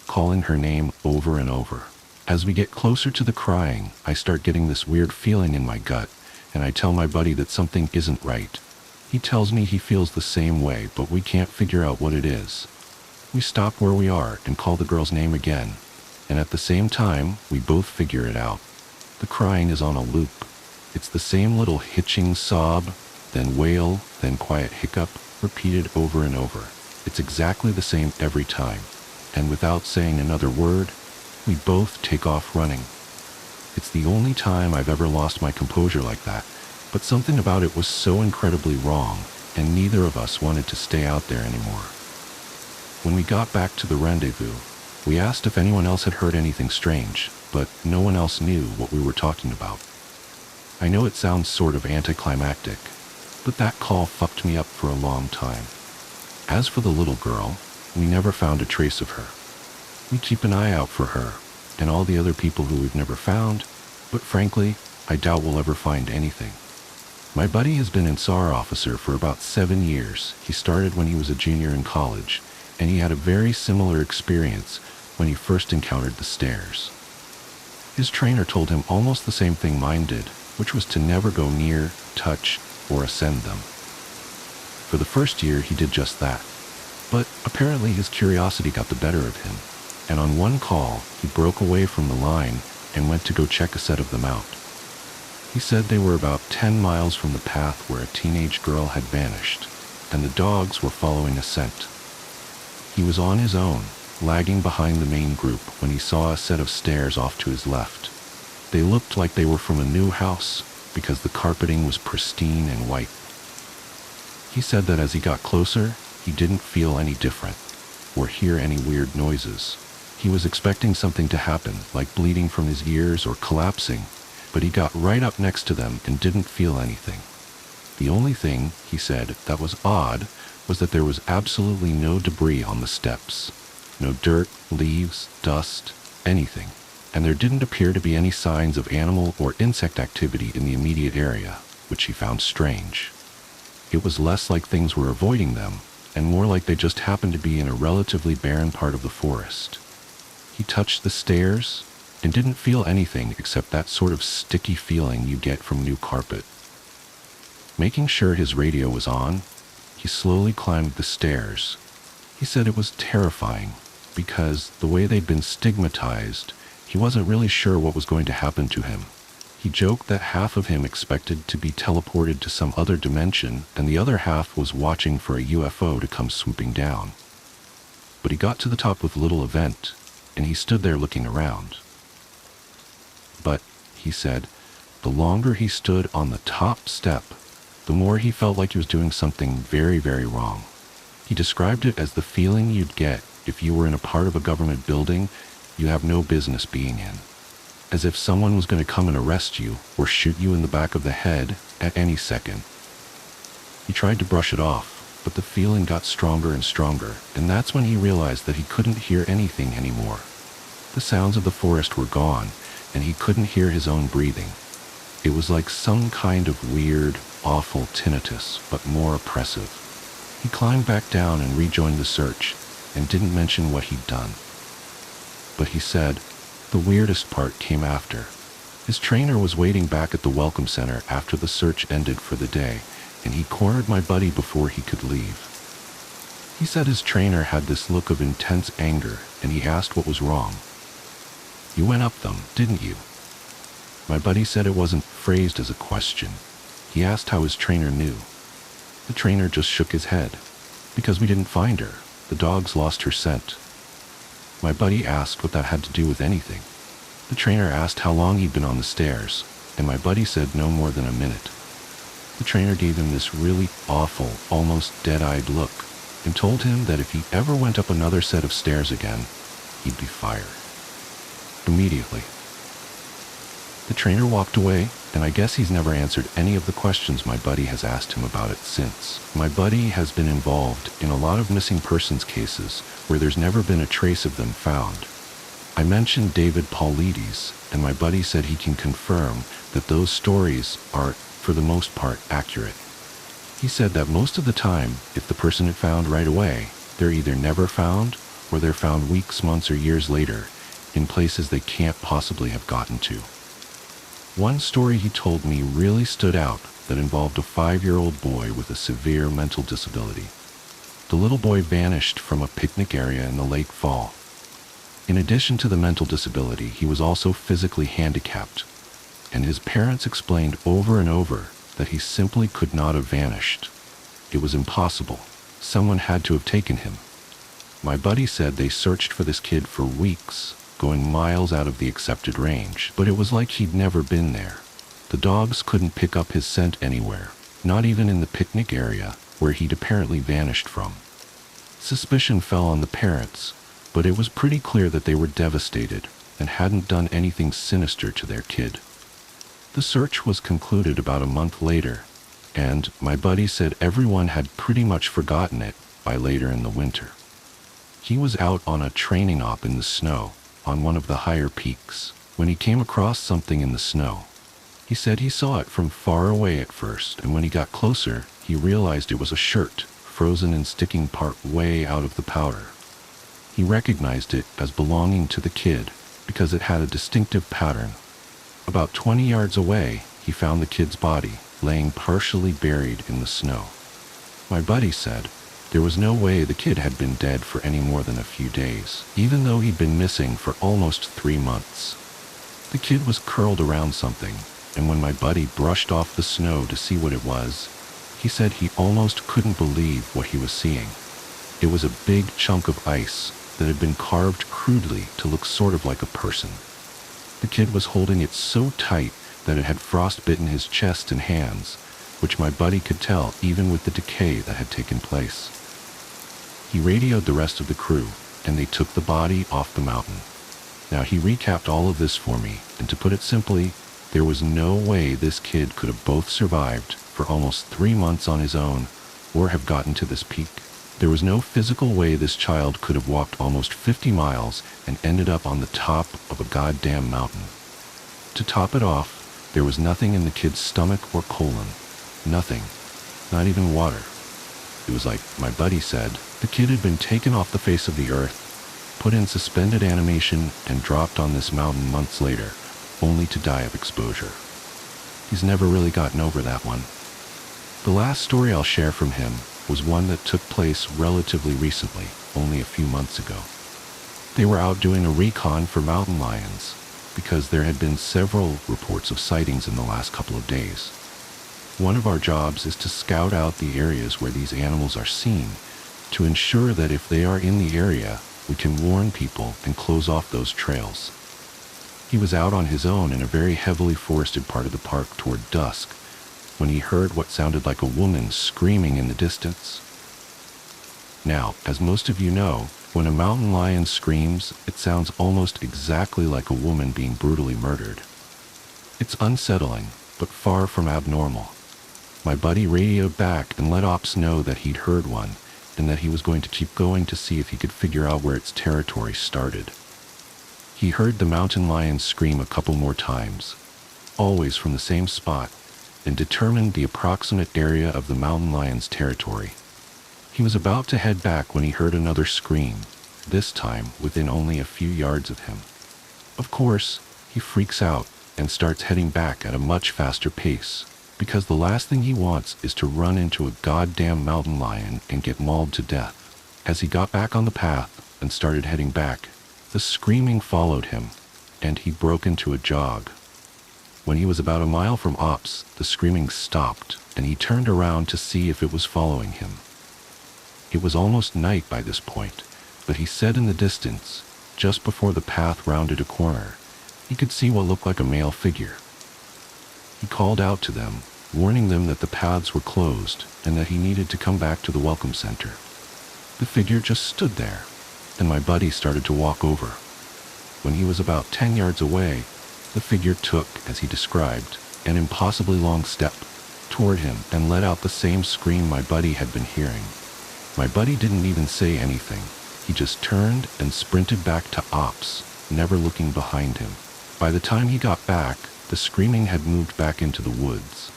calling her name over and over. As we get closer to the crying, I start getting this weird feeling in my gut, and I tell my buddy that something isn't right. He tells me he feels the same way, but we can't figure out what it is. We stop where we are and call the girl's name again, and at the same time, we both figure it out. The crying is on a loop. It's the same little hitching sob, then wail, then quiet hiccup, repeated over and over. It's exactly the same every time, and without saying another word, we both take off running. It's the only time I've ever lost my composure like that, but something about it was so incredibly wrong, and neither of us wanted to stay out there anymore. When we got back to the rendezvous, we asked if anyone else had heard anything strange, but no one else knew what we were talking about. I know it sounds sort of anticlimactic, but that call fucked me up for a long time. As for the little girl, we never found a trace of her. We keep an eye out for her, and all the other people who we've never found, but frankly, I doubt we'll ever find anything. My buddy has been an SAR officer for about 7 years. He started when he was a junior in college, and he had a very similar experience when he first encountered the stairs. His trainer told him almost the same thing mine did, which was to never go near, touch, or ascend them. For the first year, he did just that. But apparently his curiosity got the better of him, and on one call, he broke away from the line and went to go check a set of them out. He said they were about 10 miles from the path where a teenage girl had vanished, and the dogs were following a scent. He was on his own, lagging behind the main group when he saw a set of stairs off to his left. They looked like they were from a new house because the carpeting was pristine and white. He said that as he got closer, he didn't feel any different or hear any weird noises. He was expecting something to happen, like bleeding from his ears or collapsing, but he got right up next to them and didn't feel anything. The only thing, he said, that was odd was that there was absolutely no debris on the steps. No dirt, leaves, dust, anything. And there didn't appear to be any signs of animal or insect activity in the immediate area, which he found strange. It was less like things were avoiding them, and more like they just happened to be in a relatively barren part of the forest. He touched the stairs and didn't feel anything except that sort of sticky feeling you get from new carpet. Making sure his radio was on, he slowly climbed the stairs. He said it was terrifying because the way they'd been stigmatized, he wasn't really sure what was going to happen to him. He joked that half of him expected to be teleported to some other dimension and the other half was watching for a UFO to come swooping down. But he got to the top with little event, and he stood there looking around. But, he said, the longer he stood on the top step, the more he felt like he was doing something very, very wrong. He described it as the feeling you'd get if you were in a part of a government building you have no business being in. As if someone was going to come and arrest you or shoot you in the back of the head at any second. He tried to brush it off, but the feeling got stronger and stronger, and that's when he realized that he couldn't hear anything anymore. The sounds of the forest were gone, and he couldn't hear his own breathing. It was like some kind of weird, awful tinnitus, but more oppressive. He climbed back down and rejoined the search, and didn't mention what he'd done. But he said, the weirdest part came after. His trainer was waiting back at the welcome center after the search ended for the day, and he cornered my buddy before he could leave. He said his trainer had this look of intense anger, and he asked what was wrong. You went up them, didn't you? My buddy said it wasn't phrased as a question. He asked how his trainer knew. The trainer just shook his head. Because we didn't find her. The dogs lost her scent. My buddy asked what that had to do with anything. The trainer asked how long he'd been on the stairs, and my buddy said no more than a minute. The trainer gave him this really awful, almost dead-eyed look, and told him that if he ever went up another set of stairs again, he'd be fired. Immediately. The trainer walked away, and I guess he's never answered any of the questions my buddy has asked him about it since. My buddy has been involved in a lot of missing persons cases where there's never been a trace of them found. I mentioned David Paulides, and my buddy said he can confirm that those stories are, for the most part, accurate. He said that most of the time, if the person is found right away, they're either never found, or they're found weeks, months, or years later, in places they can't possibly have gotten to. One story he told me really stood out that involved a 5-year-old boy with a severe mental disability. The little boy vanished from a picnic area in the late fall. In addition to the mental disability, he was also physically handicapped, and his parents explained over and over that he simply could not have vanished. It was impossible. Someone had to have taken him. My buddy said they searched for this kid for weeks, going miles out of the accepted range, but it was like he'd never been there. The dogs couldn't pick up his scent anywhere, not even in the picnic area where he'd apparently vanished from. Suspicion fell on the parents, but it was pretty clear that they were devastated and hadn't done anything sinister to their kid. The search was concluded about a month later, and my buddy said everyone had pretty much forgotten it by later in the winter. He was out on a training op in the snow, on one of the higher peaks, when he came across something in the snow. He said he saw it from far away at first, and when he got closer, he realized it was a shirt, frozen and sticking part way out of the powder. He recognized it as belonging to the kid because it had a distinctive pattern. About 20 yards away, he found the kid's body, laying partially buried in the snow. My buddy said there was no way the kid had been dead for any more than a few days, even though he'd been missing for almost 3 months. The kid was curled around something, and when my buddy brushed off the snow to see what it was, he said he almost couldn't believe what he was seeing. It was a big chunk of ice that had been carved crudely to look sort of like a person. The kid was holding it so tight that it had frostbitten his chest and hands, which my buddy could tell even with the decay that had taken place. He radioed the rest of the crew, and they took the body off the mountain. Now he recapped all of this for me, and to put it simply, there was no way this kid could have both survived for almost 3 months on his own or have gotten to this peak. There was no physical way this child could have walked almost 50 miles and ended up on the top of a goddamn mountain. To top it off, there was nothing in the kid's stomach or colon. Nothing. Not even water. It was like my buddy said, the kid had been taken off the face of the earth, put in suspended animation, and dropped on this mountain months later, only to die of exposure. He's never really gotten over that one. The last story I'll share from him was one that took place relatively recently, only a few months ago. They were out doing a recon for mountain lions because there had been several reports of sightings in the last couple of days. One of our jobs is to scout out the areas where these animals are seen to ensure that if they are in the area, we can warn people and close off those trails. He was out on his own in a very heavily forested part of the park toward dusk when he heard what sounded like a woman screaming in the distance. Now, as most of you know, when a mountain lion screams, it sounds almost exactly like a woman being brutally murdered. It's unsettling, but far from abnormal. My buddy radioed back and let ops know that he'd heard one, and that he was going to keep going to see if he could figure out where its territory started. He heard the mountain lion scream a couple more times, always from the same spot, and determined the approximate area of the mountain lion's territory. He was about to head back when he heard another scream, this time within only a few yards of him. Of course, he freaks out and starts heading back at a much faster pace, because the last thing he wants is to run into a goddamn mountain lion and get mauled to death. As he got back on the path and started heading back, the screaming followed him, and he broke into a jog. When he was about a mile from ops, the screaming stopped, and he turned around to see if it was following him. It was almost night by this point, but he said in the distance, just before the path rounded a corner, he could see what looked like a male figure. He called out to them, warning them that the paths were closed and that he needed to come back to the welcome center. The figure just stood there, and my buddy started to walk over. When he was about 10 yards away, the figure took, as he described, an impossibly long step toward him and let out the same scream my buddy had been hearing. My buddy didn't even say anything. He just turned and sprinted back to ops, never looking behind him. By the time he got back, the screaming had moved back into the woods.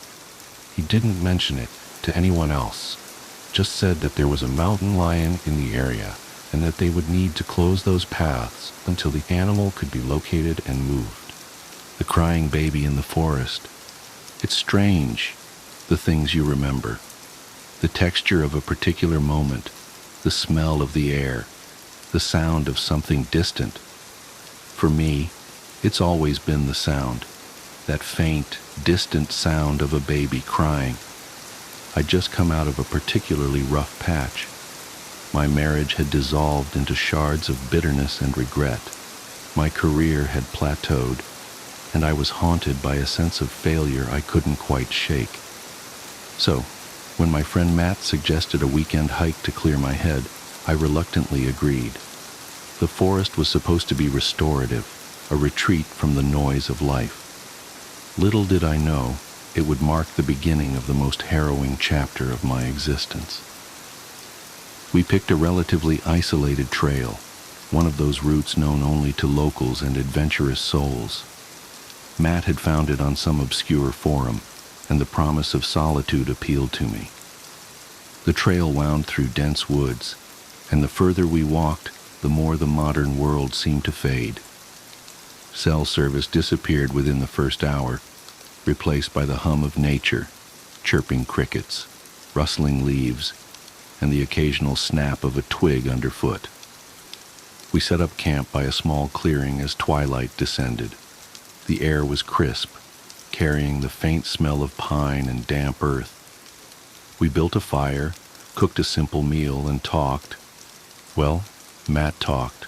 He didn't mention it to anyone else, just said that there was a mountain lion in the area and that they would need to close those paths until the animal could be located and moved. The crying baby in the forest. It's strange, the things you remember. The texture of a particular moment, the smell of the air, the sound of something distant. For me, it's always been the sound, that faint, distant sound of a baby crying. I'd just come out of a particularly rough patch. My marriage had dissolved into shards of bitterness and regret. My career had plateaued, and I was haunted by a sense of failure I couldn't quite shake. So, when my friend Matt suggested a weekend hike to clear my head, I reluctantly agreed. The forest was supposed to be restorative, a retreat from the noise of life. Little did I know, it would mark the beginning of the most harrowing chapter of my existence. We picked a relatively isolated trail, one of those routes known only to locals and adventurous souls. Matt had found it on some obscure forum, and the promise of solitude appealed to me. The trail wound through dense woods, and the further we walked, the more the modern world seemed to fade. Cell service disappeared within the first hour, replaced by the hum of nature, chirping crickets, rustling leaves, and the occasional snap of a twig underfoot. We set up camp by a small clearing as twilight descended. The air was crisp, carrying the faint smell of pine and damp earth. We built a fire, cooked a simple meal, and talked. Well, Matt talked.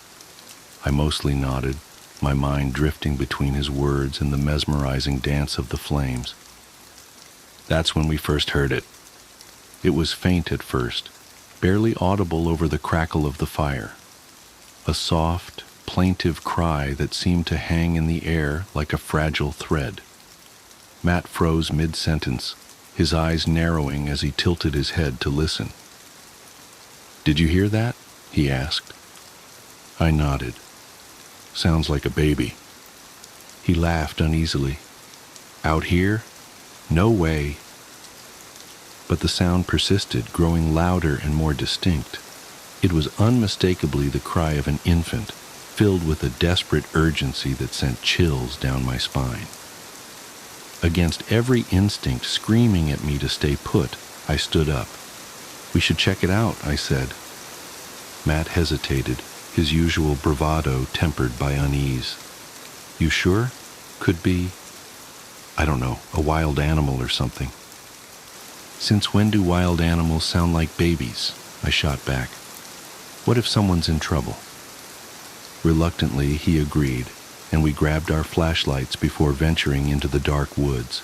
I mostly nodded, my mind drifting between his words and the mesmerizing dance of the flames. That's when we first heard it. It was faint at first, barely audible over the crackle of the fire. A soft, plaintive cry that seemed to hang in the air like a fragile thread. Matt froze mid-sentence, his eyes narrowing as he tilted his head to listen. "Did you hear that?" he asked. I nodded. "Sounds like a baby." He laughed uneasily. "Out here? No way." But the sound persisted, growing louder and more distinct. It was unmistakably the cry of an infant, filled with a desperate urgency that sent chills down my spine. Against every instinct screaming at me to stay put, I stood up. "We should check it out," I said. Matt hesitated, his usual bravado tempered by unease. "You sure? Could be, I don't know, a wild animal or something." "Since when do wild animals sound like babies?" I shot back. "What if someone's in trouble?" Reluctantly, he agreed, and we grabbed our flashlights before venturing into the dark woods.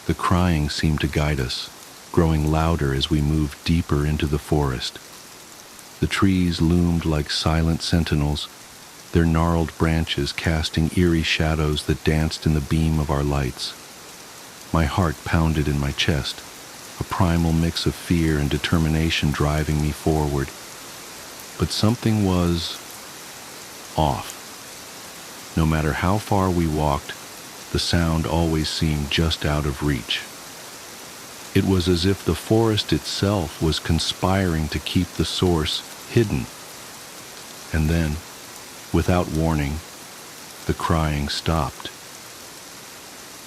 The crying seemed to guide us, growing louder as we moved deeper into the forest. The trees loomed like silent sentinels, their gnarled branches casting eerie shadows that danced in the beam of our lights. My heart pounded in my chest, a primal mix of fear and determination driving me forward. But something was off. No matter how far we walked, the sound always seemed just out of reach. It was as if the forest itself was conspiring to keep the source hidden. And then, without warning, the crying stopped.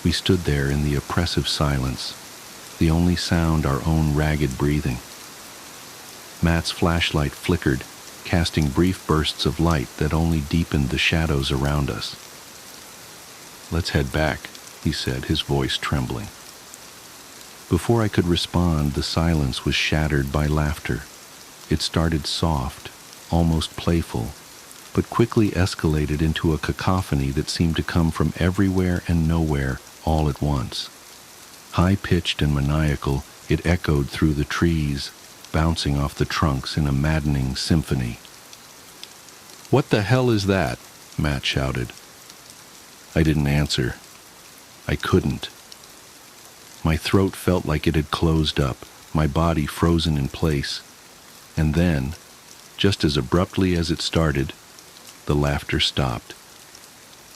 We stood there in the oppressive silence, the only sound our own ragged breathing. Matt's flashlight flickered, casting brief bursts of light that only deepened the shadows around us. "Let's head back," he said, his voice trembling. Before I could respond, the silence was shattered by laughter. It started soft, almost playful, but quickly escalated into a cacophony that seemed to come from everywhere and nowhere all at once. High-pitched and maniacal, it echoed through the trees, bouncing off the trunks in a maddening symphony. "What the hell is that?" Matt shouted. I didn't answer. I couldn't. My throat felt like it had closed up, my body frozen in place. And then, just as abruptly as it started, the laughter stopped.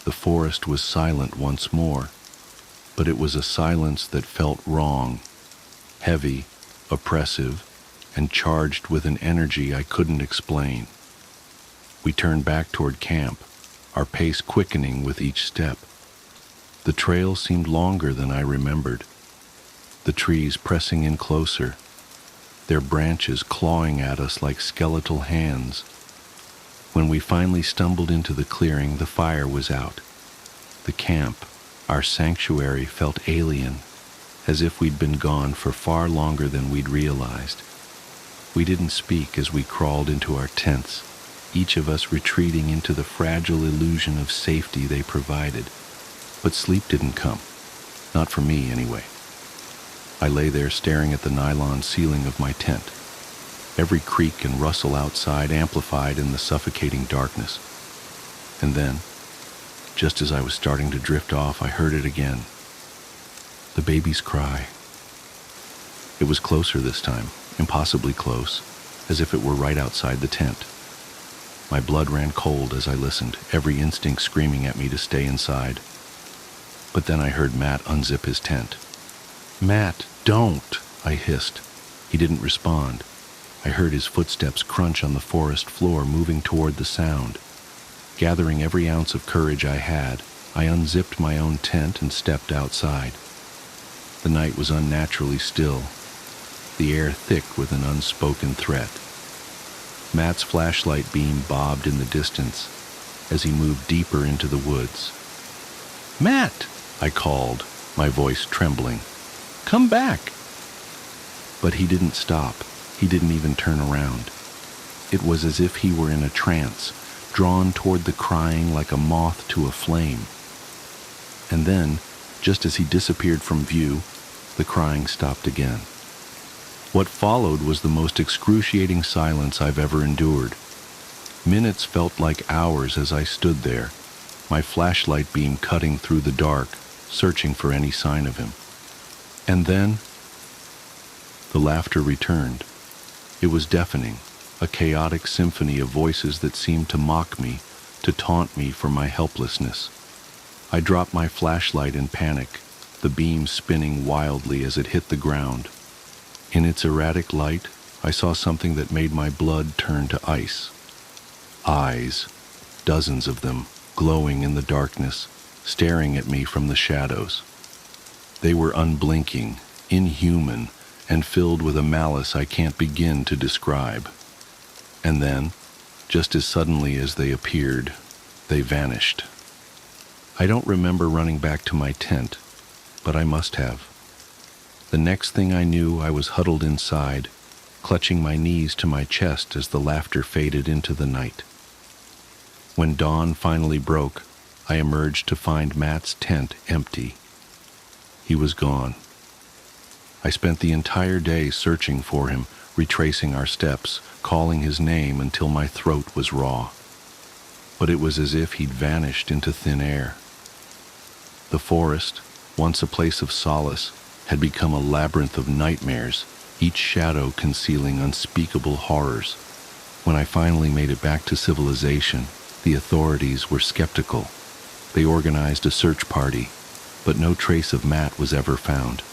The forest was silent once more, but it was a silence that felt wrong, heavy, oppressive, and charged with an energy I couldn't explain. We turned back toward camp, our pace quickening with each step. The trail seemed longer than I remembered, the trees pressing in closer, their branches clawing at us like skeletal hands. When we finally stumbled into the clearing, the fire was out. The camp, our sanctuary, felt alien, as if we'd been gone for far longer than we'd realized. We didn't speak as we crawled into our tents, each of us retreating into the fragile illusion of safety they provided. But sleep didn't come. Not for me, anyway. I lay there staring at the nylon ceiling of my tent, every creak and rustle outside amplified in the suffocating darkness. And then, just as I was starting to drift off, I heard it again. The baby's cry. It was closer this time, impossibly close, as if it were right outside the tent. My blood ran cold as I listened, every instinct screaming at me to stay inside. But then I heard Matt unzip his tent. "Matt, don't!" I hissed. He didn't respond. I heard his footsteps crunch on the forest floor, moving toward the sound. Gathering every ounce of courage I had, I unzipped my own tent and stepped outside. The night was unnaturally still, the air thick with an unspoken threat. Matt's flashlight beam bobbed in the distance as he moved deeper into the woods. "Matt!" I called, my voice trembling. "Come back!" But he didn't stop. He didn't even turn around. It was as if he were in a trance, drawn toward the crying like a moth to a flame. And then, just as he disappeared from view, the crying stopped again. What followed was the most excruciating silence I've ever endured. Minutes felt like hours as I stood there, my flashlight beam cutting through the dark, searching for any sign of him. And then, the laughter returned. It was deafening, a chaotic symphony of voices that seemed to mock me, to taunt me for my helplessness. I dropped my flashlight in panic, the beam spinning wildly as it hit the ground. In its erratic light, I saw something that made my blood turn to ice. Eyes, dozens of them, glowing in the darkness, staring at me from the shadows. They were unblinking, inhuman, and filled with a malice I can't begin to describe. And then, just as suddenly as they appeared, they vanished. I don't remember running back to my tent, but I must have. The next thing I knew, I was huddled inside, clutching my knees to my chest as the laughter faded into the night. When dawn finally broke, I emerged to find Matt's tent empty. He was gone. I spent the entire day searching for him, retracing our steps, calling his name until my throat was raw. But it was as if he'd vanished into thin air. The forest, once a place of solace, had become a labyrinth of nightmares, each shadow concealing unspeakable horrors. When I finally made it back to civilization, the authorities were skeptical. They organized a search party, but no trace of Matt was ever found.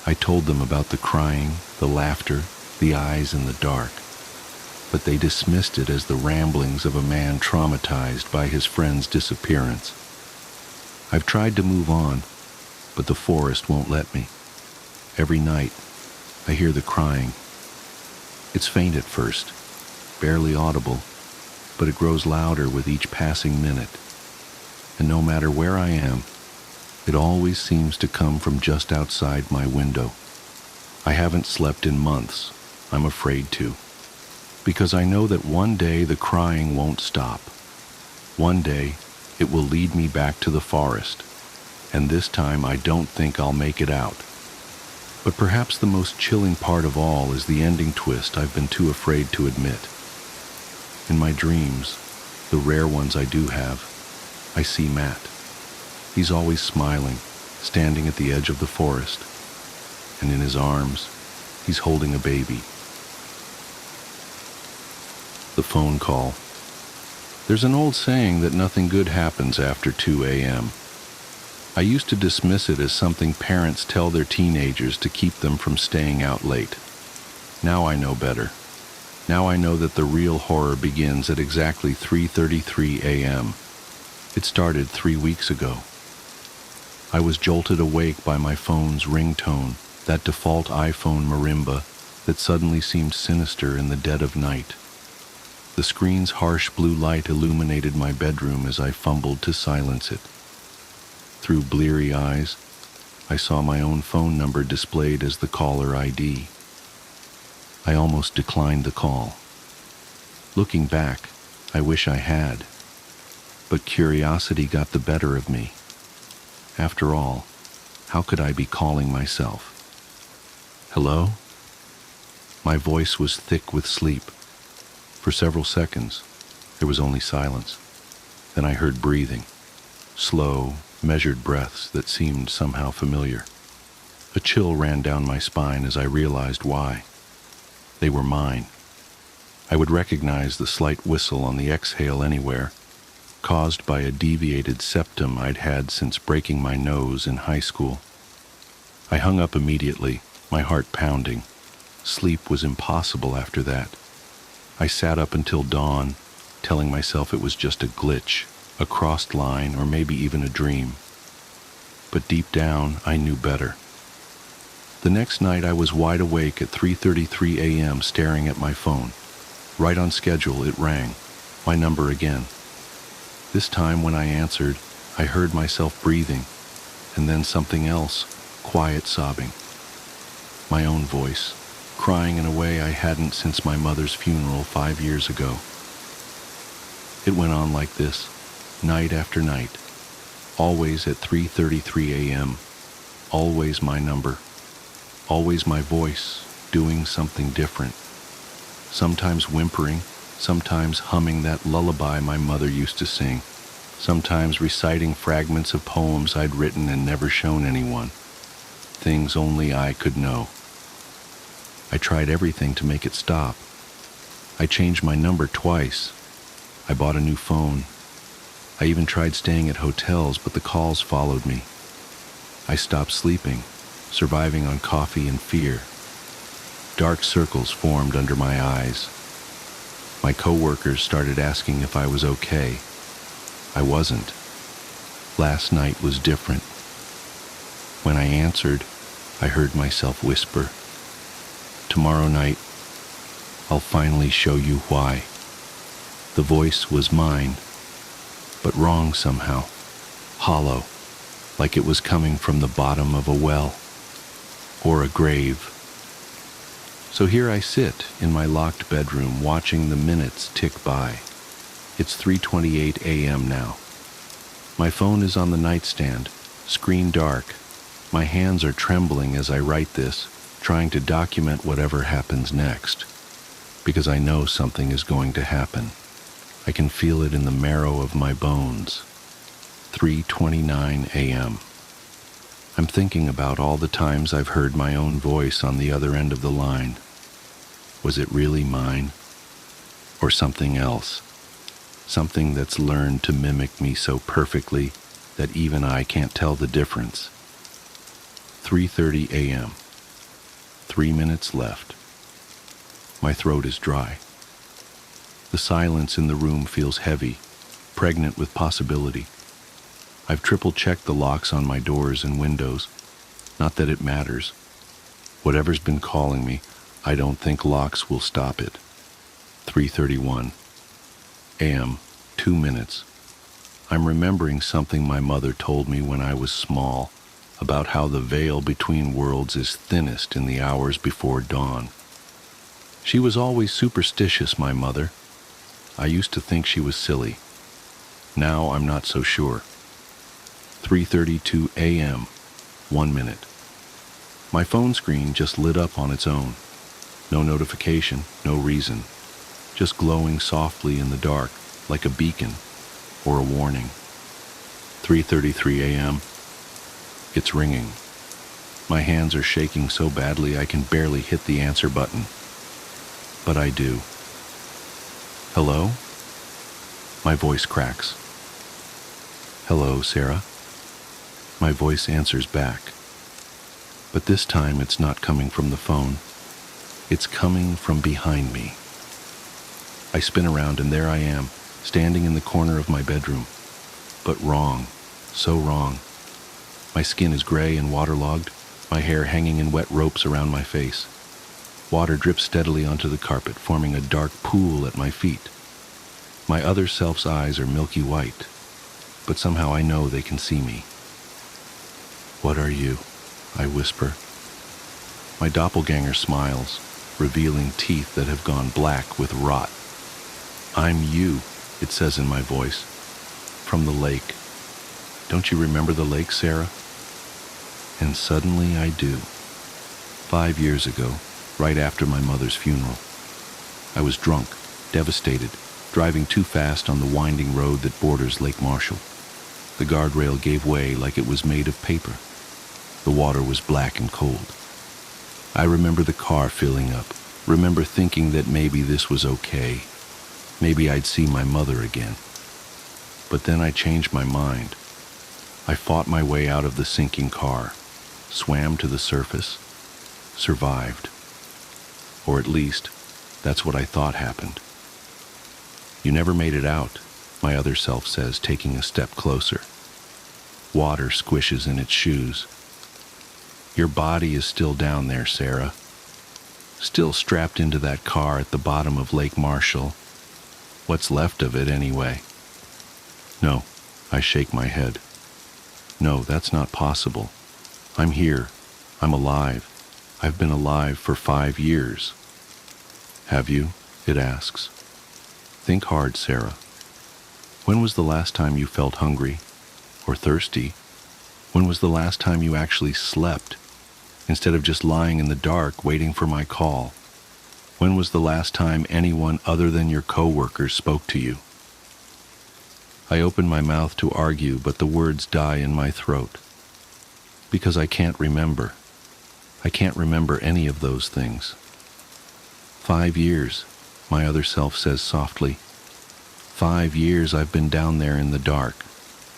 I told them about the crying, the laughter, the eyes in the dark, but they dismissed it as the ramblings of a man traumatized by his friend's disappearance. I've tried to move on, but the forest won't let me. Every night, I hear the crying. It's faint at first, barely audible, but it grows louder with each passing minute. And no matter where I am, it always seems to come from just outside my window. I haven't slept in months. I'm afraid to. Because I know that one day the crying won't stop. One day, it will lead me back to the forest. And this time I don't think I'll make it out. But perhaps the most chilling part of all is the ending twist I've been too afraid to admit. In my dreams, the rare ones I do have, I see Matt. He's always smiling, standing at the edge of the forest, and in his arms, he's holding a baby. The phone call. There's an old saying that nothing good happens after 2 a.m. I used to dismiss it as something parents tell their teenagers to keep them from staying out late. Now I know better. Now I know that the real horror begins at exactly 3:33 a.m. It started 3 weeks ago. I was jolted awake by my phone's ringtone, that default iPhone marimba that suddenly seemed sinister in the dead of night. The screen's harsh blue light illuminated my bedroom as I fumbled to silence it. Through bleary eyes, I saw my own phone number displayed as the caller ID. I almost declined the call. Looking back, I wish I had. But curiosity got the better of me. After all, how could I be calling myself? Hello? My voice was thick with sleep. For several seconds, there was only silence. Then I heard breathing, slow, measured breaths that seemed somehow familiar. A chill ran down my spine as I realized why. They were mine. I would recognize the slight whistle on the exhale anywhere, caused by a deviated septum I'd had since breaking my nose in high school. I hung up immediately, my heart pounding. Sleep was impossible after that. I sat up until dawn, telling myself it was just a glitch, a crossed line, or maybe even a dream. But deep down, I knew better. The next night, I was wide awake at 3:33 a.m. staring at my phone. Right on schedule, it rang. My number again. This time when I answered, I heard myself breathing. and then something else, quiet sobbing. My own voice, crying in a way I hadn't since my mother's funeral 5 years ago. It went on like this, night after night, always at 3:33 a.m., always my number, always my voice, doing something different, sometimes whimpering, sometimes humming that lullaby my mother used to sing, sometimes reciting fragments of poems I'd written and never shown anyone, things only I could know. I tried everything to make it stop. I changed my number twice. I bought a new phone. I even tried staying at hotels, but the calls followed me. I stopped sleeping, surviving on coffee and fear. Dark circles formed under my eyes. My coworkers started asking if I was okay. I wasn't. Last night was different. When I answered, I heard myself whisper, "Tomorrow night, I'll finally show you why." The voice was mine, but wrong somehow, hollow, like it was coming from the bottom of a well or a grave. So here I sit in my locked bedroom watching the minutes tick by. It's 3:28 a.m. now. My phone is on the nightstand, screen dark. My hands are trembling as I write this, trying to document whatever happens next, because I know something is going to happen. I can feel it in the marrow of my bones. 3:29 a.m. I'm thinking about all the times I've heard my own voice on the other end of the line. Was it really mine? Or something else? Something that's learned to mimic me so perfectly that even I can't tell the difference. 3:30 a.m. 3 minutes left. My throat is dry. The silence in the room feels heavy, pregnant with possibility. I've triple-checked the locks on my doors and windows. Not that it matters. Whatever's been calling me, I don't think locks will stop it. 3:31 a.m., 2 minutes. I'm remembering something my mother told me when I was small, about how the veil between worlds is thinnest in the hours before dawn. She was always superstitious, my mother. I used to think she was silly. Now I'm not so sure. 3:32 a.m., 1 minute. My phone screen just lit up on its own. No notification, no reason. Just glowing softly in the dark, like a beacon or a warning. 3:33 a.m. It's ringing. My hands are shaking so badly I can barely hit the answer button. But I do. Hello? My voice cracks. Hello, Sarah? My voice answers back. But this time it's not coming from the phone. It's coming from behind me. I spin around and there I am, standing in the corner of my bedroom. But wrong. So wrong. My skin is gray and waterlogged, my hair hanging in wet ropes around my face. Water drips steadily onto the carpet, forming a dark pool at my feet. My other self's eyes are milky white, but somehow I know they can see me. "What are you?" I whisper. My doppelganger smiles, revealing teeth that have gone black with rot. "I'm you," it says in my voice. "From the lake. Don't you remember the lake, Sarah?" And suddenly I do. 5 years ago, right after my mother's funeral. I was drunk, devastated, driving too fast on the winding road that borders Lake Marshall. The guardrail gave way like it was made of paper. The water was black and cold. I remember the car filling up, remember thinking that maybe this was okay. Maybe I'd see my mother again. But then I changed my mind. I fought my way out of the sinking car, swam to the surface, survived. Or at least, that's what I thought happened. "You never made it out," my other self says, taking a step closer. Water squishes in its shoes. "Your body is still down there, Sarah. Still strapped into that car at the bottom of Lake Marshall. What's left of it, anyway." "No," I shake my head. No, that's not possible. I'm here. I'm alive. I've been alive for 5 years. Have you? It asks. Think hard, Sarah. When was the last time you felt hungry or thirsty? When was the last time you actually slept instead of just lying in the dark waiting for my call? When was the last time anyone other than your coworkers spoke to you? I open my mouth to argue, but the words die in my throat. Because I can't remember. I can't remember any of those things. 5 years, my other self says softly. 5 years I've been down there in the dark,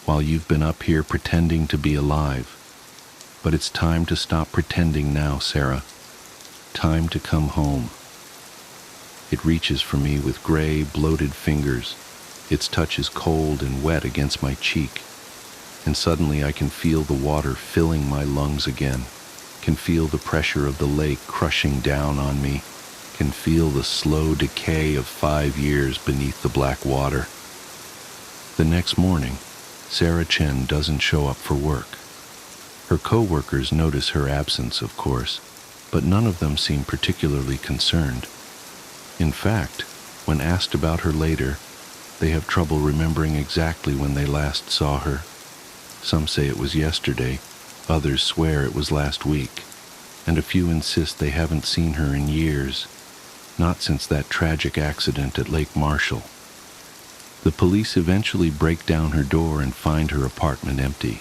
while you've been up here pretending to be alive. But it's time to stop pretending now, Sarah. Time to come home. It reaches for me with gray, bloated fingers. Its touch is cold and wet against my cheek. And suddenly I can feel the water filling my lungs again. Can feel the pressure of the lake crushing down on me. Can feel the slow decay of 5 years beneath the black water. The next morning, Sarah Chen doesn't show up for work. Her co-workers notice her absence, of course, but none of them seem particularly concerned. In fact, when asked about her later, they have trouble remembering exactly when they last saw her. Some say it was yesterday, others swear it was last week, and a few insist they haven't seen her in years, not since that tragic accident at Lake Marshall. The police eventually break down her door and find her apartment empty.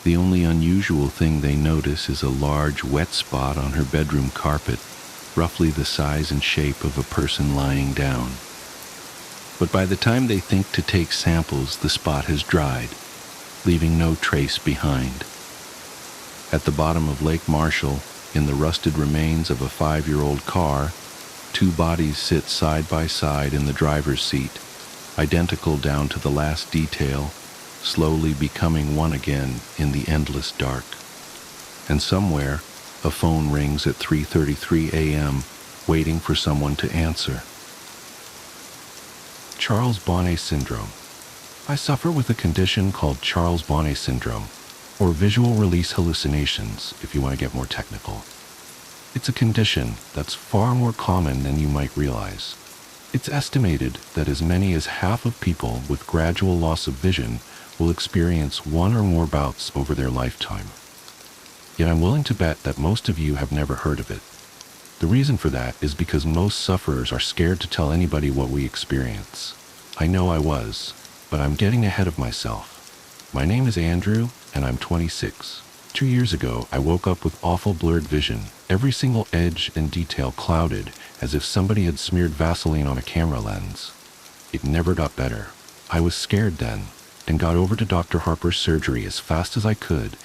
The only unusual thing they notice is a large wet spot on her bedroom carpet, roughly the size and shape of a person lying down. But by the time they think to take samples, the spot has dried, leaving no trace behind. At the bottom of Lake Marshall, in the rusted remains of a 5-year-old car, 2 bodies sit side by side in the driver's seat, identical down to the last detail, slowly becoming one again in the endless dark. And somewhere, a phone rings at 3:33 a.m., waiting for someone to answer. Charles Bonnet syndrome. I suffer with a condition called Charles Bonnet syndrome, or visual release hallucinations, if you want to get more technical. It's a condition that's far more common than you might realize. It's estimated that as many as half of people with gradual loss of vision will experience one or more bouts over their lifetime. Yet I'm willing to bet that most of you have never heard of it. The reason for that is because most sufferers are scared to tell anybody what we experience. I know I was, but I'm getting ahead of myself. My name is Andrew, and I'm 26. 2 years ago, I woke up with awful blurred vision, every single edge and detail clouded, as if somebody had smeared Vaseline on a camera lens. It never got better. I was scared then, and got over to Dr. Harper's surgery as fast as I could.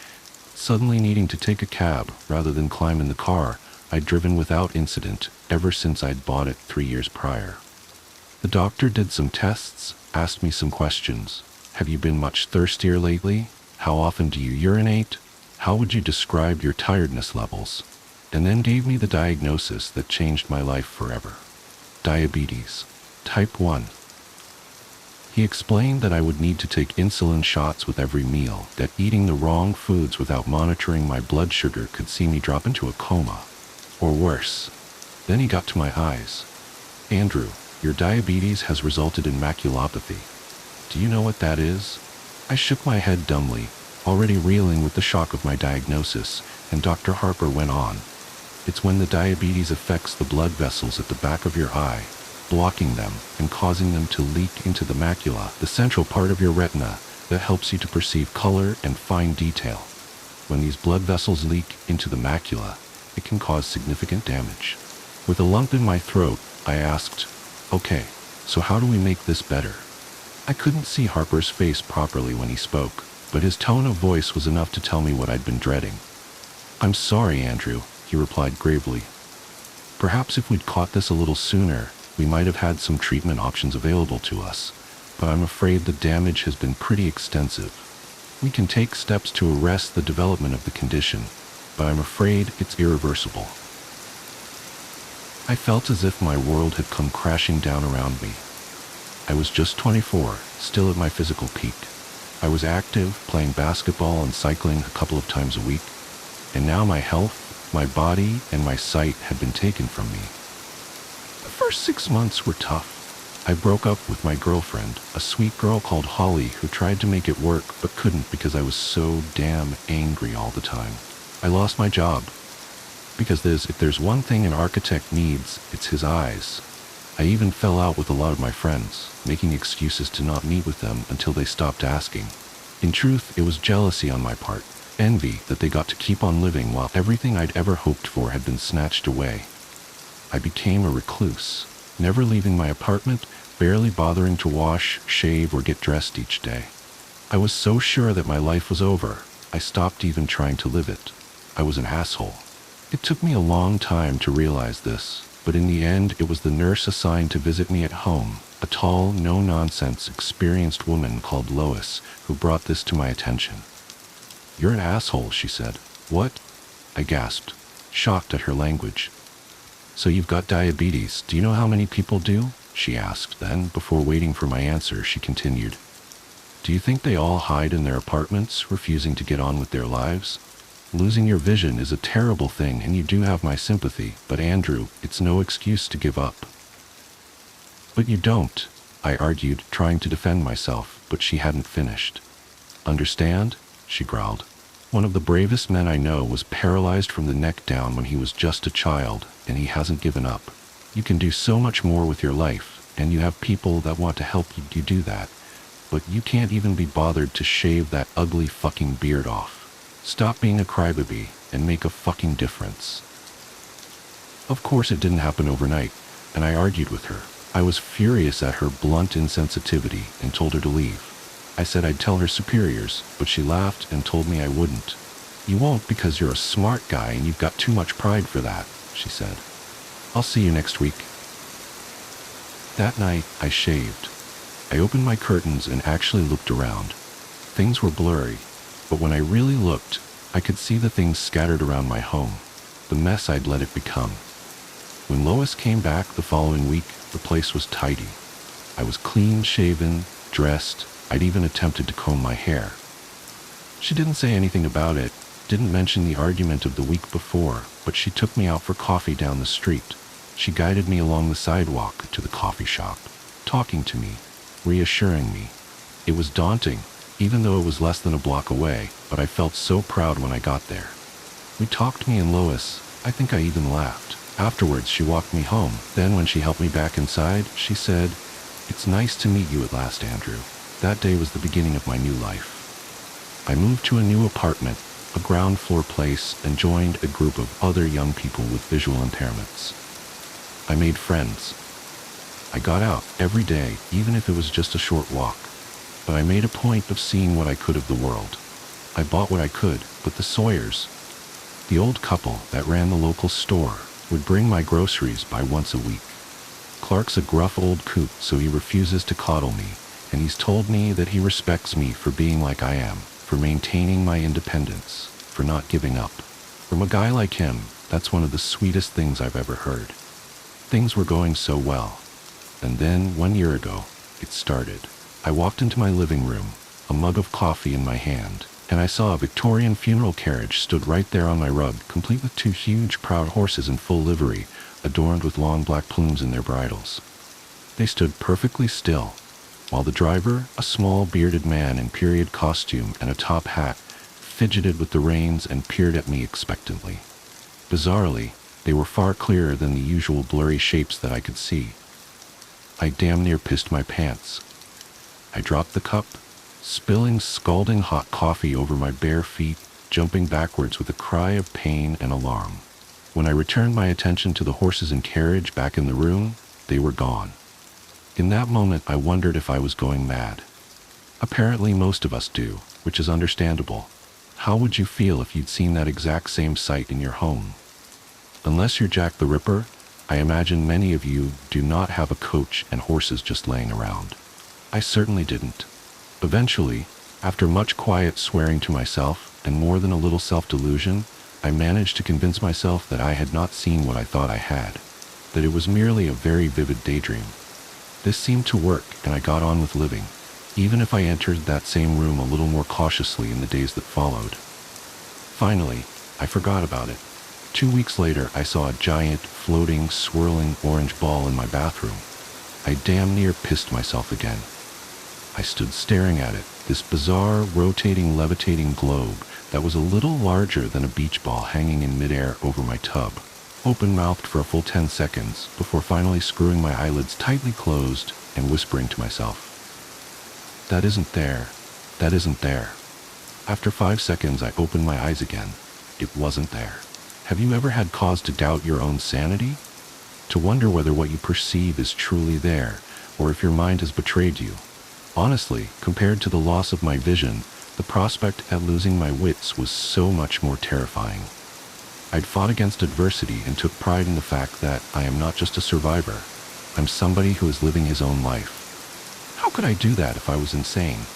Suddenly needing to take a cab rather than climb in the car I'd driven without incident ever since I'd bought it 3 years prior. The doctor did some tests, asked me some questions. Have you been much thirstier lately? How often do you urinate? How would you describe your tiredness levels? And then gave me the diagnosis that changed my life forever. Diabetes, type 1. He explained that I would need to take insulin shots with every meal, that eating the wrong foods without monitoring my blood sugar could see me drop into a coma. Or worse. Then he got to my eyes. Andrew, your diabetes has resulted in maculopathy. Do you know what that is? I shook my head dumbly, already reeling with the shock of my diagnosis, and Dr. Harper went on. It's when the diabetes affects the blood vessels at the back of your eye, blocking them and causing them to leak into the macula, the central part of your retina that helps you to perceive color and fine detail. When these blood vessels leak into the macula, it can cause significant damage. With a lump in my throat, I asked, "Okay, so how do we make this better?" I couldn't see Harper's face properly when he spoke, but his tone of voice was enough to tell me what I'd been dreading. "I'm sorry, Andrew," he replied gravely. "Perhaps if we'd caught this a little sooner, we might have had some treatment options available to us, but I'm afraid the damage has been pretty extensive. We can take steps to arrest the development of the condition, but I'm afraid it's irreversible." I felt as if my world had come crashing down around me. I was just 24, still at my physical peak. I was active, playing basketball and cycling a couple of times a week, and now my health, my body, and my sight had been taken from me. The first 6 months were tough. I broke up with my girlfriend, a sweet girl called Holly who tried to make it work but couldn't because I was so damn angry all the time. I lost my job, because if there's one thing an architect needs, it's his eyes. I even fell out with a lot of my friends, making excuses to not meet with them until they stopped asking. In truth, it was jealousy on my part, envy that they got to keep on living while everything I'd ever hoped for had been snatched away. I became a recluse, never leaving my apartment, barely bothering to wash, shave, or get dressed each day. I was so sure that my life was over, I stopped even trying to live it. I was an asshole. It took me a long time to realize this, but in the end it was the nurse assigned to visit me at home, a tall, no-nonsense, experienced woman called Lois, who brought this to my attention. "You're an asshole," she said. "What?" I gasped, shocked at her language. "So you've got diabetes. Do you know how many people do?" she asked. Then, before waiting for my answer, she continued, "Do you think they all hide in their apartments, refusing to get on with their lives? Losing your vision is a terrible thing, and you do have my sympathy, but Andrew, it's no excuse to give up." "But you don't," I argued, trying to defend myself, but she hadn't finished. "Understand?" she growled. "One of the bravest men I know was paralyzed from the neck down when he was just a child, and he hasn't given up. You can do so much more with your life, and you have people that want to help you do that, but you can't even be bothered to shave that ugly fucking beard off. Stop being a crybaby and make a fucking difference." Of course it didn't happen overnight, and I argued with her. I was furious at her blunt insensitivity and told her to leave. I said I'd tell her superiors, but she laughed and told me I wouldn't. "You won't because you're a smart guy and you've got too much pride for that," she said. "I'll see you next week." That night, I shaved. I opened my curtains and actually looked around. Things were blurry, but when I really looked, I could see the things scattered around my home, the mess I'd let it become. When Lois came back the following week, the place was tidy. I was clean shaven, dressed. I'd even attempted to comb my hair. She didn't say anything about it, didn't mention the argument of the week before, but she took me out for coffee down the street. She guided me along the sidewalk to the coffee shop, talking to me, reassuring me. It was daunting, even though it was less than a block away, but I felt so proud when I got there. We talked, me and Lois. I think I even laughed. Afterwards, she walked me home. Then when she helped me back inside, she said, "It's nice to meet you at last, Andrew." That day was the beginning of my new life. I moved to a new apartment, a ground floor place, and joined a group of other young people with visual impairments. I made friends. I got out every day, even if it was just a short walk. But I made a point of seeing what I could of the world. I bought what I could, but the Sawyers, the old couple that ran the local store, would bring my groceries by once a week. Clark's a gruff old coot, so he refuses to coddle me, and he's told me that he respects me for being like I am, for maintaining my independence, for not giving up. From a guy like him, that's one of the sweetest things I've ever heard. Things were going so well. And then, 1 year ago, it started. I walked into my living room, a mug of coffee in my hand, and I saw a Victorian funeral carriage stood right there on my rug, complete with 2 huge, proud horses in full livery, adorned with long black plumes in their bridles. They stood perfectly still, while the driver, a small bearded man in period costume and a top hat, fidgeted with the reins and peered at me expectantly. Bizarrely, they were far clearer than the usual blurry shapes that I could see. I damn near pissed my pants. I dropped the cup, spilling scalding hot coffee over my bare feet, jumping backwards with a cry of pain and alarm. When I returned my attention to the horses and carriage back in the room, they were gone. In that moment, I wondered if I was going mad. Apparently most of us do, which is understandable. How would you feel if you'd seen that exact same sight in your home? Unless you're Jack the Ripper, I imagine many of you do not have a coach and horses just laying around. I certainly didn't. Eventually, after much quiet swearing to myself and more than a little self-delusion, I managed to convince myself that I had not seen what I thought I had, that it was merely a very vivid daydream. This seemed to work, and I got on with living. even if I entered that same room a little more cautiously in the days that followed. Finally, I forgot about it. 2 weeks later, I saw a giant, floating, swirling orange ball in my bathroom. I damn near pissed myself again. I stood staring at it, this bizarre, rotating, levitating globe that was a little larger than a beach ball hanging in midair over my tub, open-mouthed for a full 10 seconds before finally screwing my eyelids tightly closed and whispering to myself, "That isn't there. That isn't there." After 5 seconds, I opened my eyes again. It wasn't there. Have you ever had cause to doubt your own sanity? To wonder whether what you perceive is truly there, or if your mind has betrayed you? Honestly, compared to the loss of my vision, the prospect at losing my wits was so much more terrifying. I'd fought against adversity and took pride in the fact that I am not just a survivor. I'm somebody who is living his own life. How could I do that if I was insane?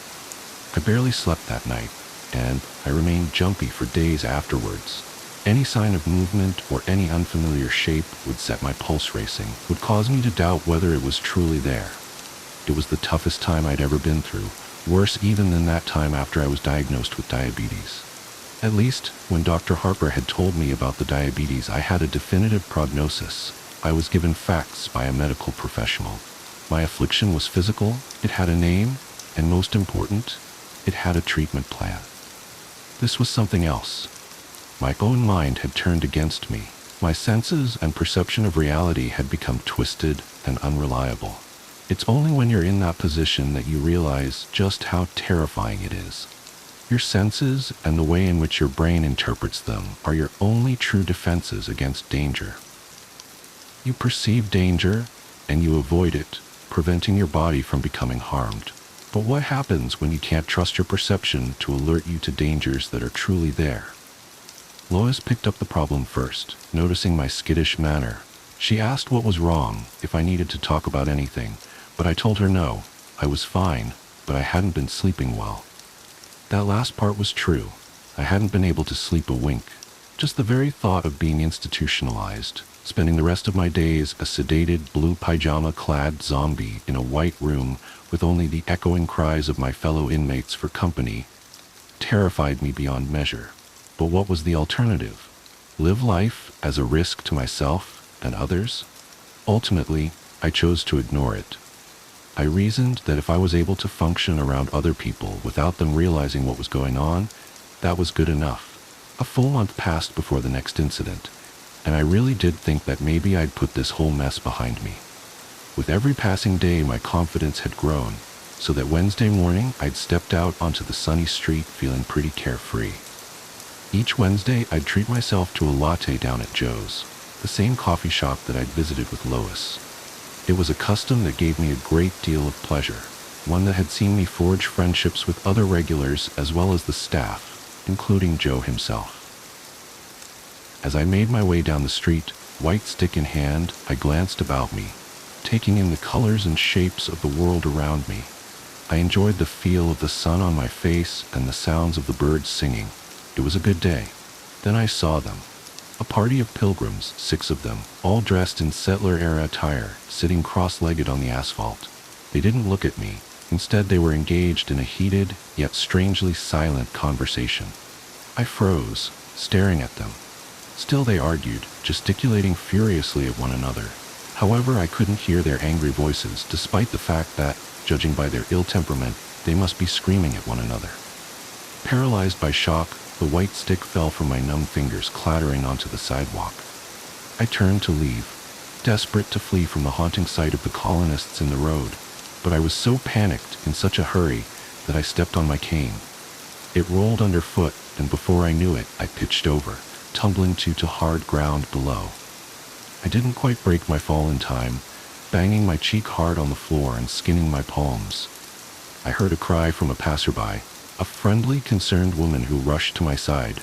I barely slept that night, and I remained jumpy for days afterwards. Any sign of movement or any unfamiliar shape would set my pulse racing, would cause me to doubt whether it was truly there. It was the toughest time I'd ever been through, worse even than that time after I was diagnosed with diabetes. At least, when Dr. Harper had told me about the diabetes, I had a definitive prognosis. I was given facts by a medical professional. My affliction was physical, it had a name, and most important, it had a treatment plan. This was something else. My own mind had turned against me. My senses and perception of reality had become twisted and unreliable. It's only when you're in that position that you realize just how terrifying it is. Your senses and the way in which your brain interprets them are your only true defenses against danger. You perceive danger and you avoid it, preventing your body from becoming harmed. But what happens when you can't trust your perception to alert you to dangers that are truly there? Lois picked up the problem first, noticing my skittish manner. She asked what was wrong, if I needed to talk about anything, but I told her no, I was fine, but I hadn't been sleeping well. That last part was true. I hadn't been able to sleep a wink. Just the very thought of being institutionalized, spending the rest of my days a sedated, blue pajama-clad zombie in a white room with only the echoing cries of my fellow inmates for company, terrified me beyond measure. But what was the alternative? Live life as a risk to myself and others? Ultimately, I chose to ignore it. I reasoned that if I was able to function around other people without them realizing what was going on, that was good enough. A full month passed before the next incident, and I really did think that maybe I'd put this whole mess behind me. With every passing day, my confidence had grown, so that Wednesday morning I'd stepped out onto the sunny street feeling pretty carefree. Each Wednesday, I'd treat myself to a latte down at Joe's, the same coffee shop that I'd visited with Lois. It was a custom that gave me a great deal of pleasure, one that had seen me forge friendships with other regulars as well as the staff, including Joe himself. As I made my way down the street, white stick in hand, I glanced about me, taking in the colors and shapes of the world around me. I enjoyed the feel of the sun on my face and the sounds of the birds singing. It was a good day. Then I saw them. A party of pilgrims, 6 of them, all dressed in settler-era attire, sitting cross-legged on the asphalt. They didn't look at me. Instead, they were engaged in a heated, yet strangely silent conversation. I froze, staring at them. Still they argued, gesticulating furiously at one another. However, I couldn't hear their angry voices, despite the fact that, judging by their ill temperament, they must be screaming at one another. Paralyzed by shock, the white stick fell from my numb fingers, clattering onto the sidewalk. I turned to leave, desperate to flee from the haunting sight of the colonists in the road, but I was so panicked, in such a hurry, that I stepped on my cane. It rolled underfoot, and before I knew it, I pitched over, tumbling to hard ground below. I didn't quite break my fall in time, banging my cheek hard on the floor and skinning my palms. I heard a cry from a passerby, a friendly, concerned woman who rushed to my side.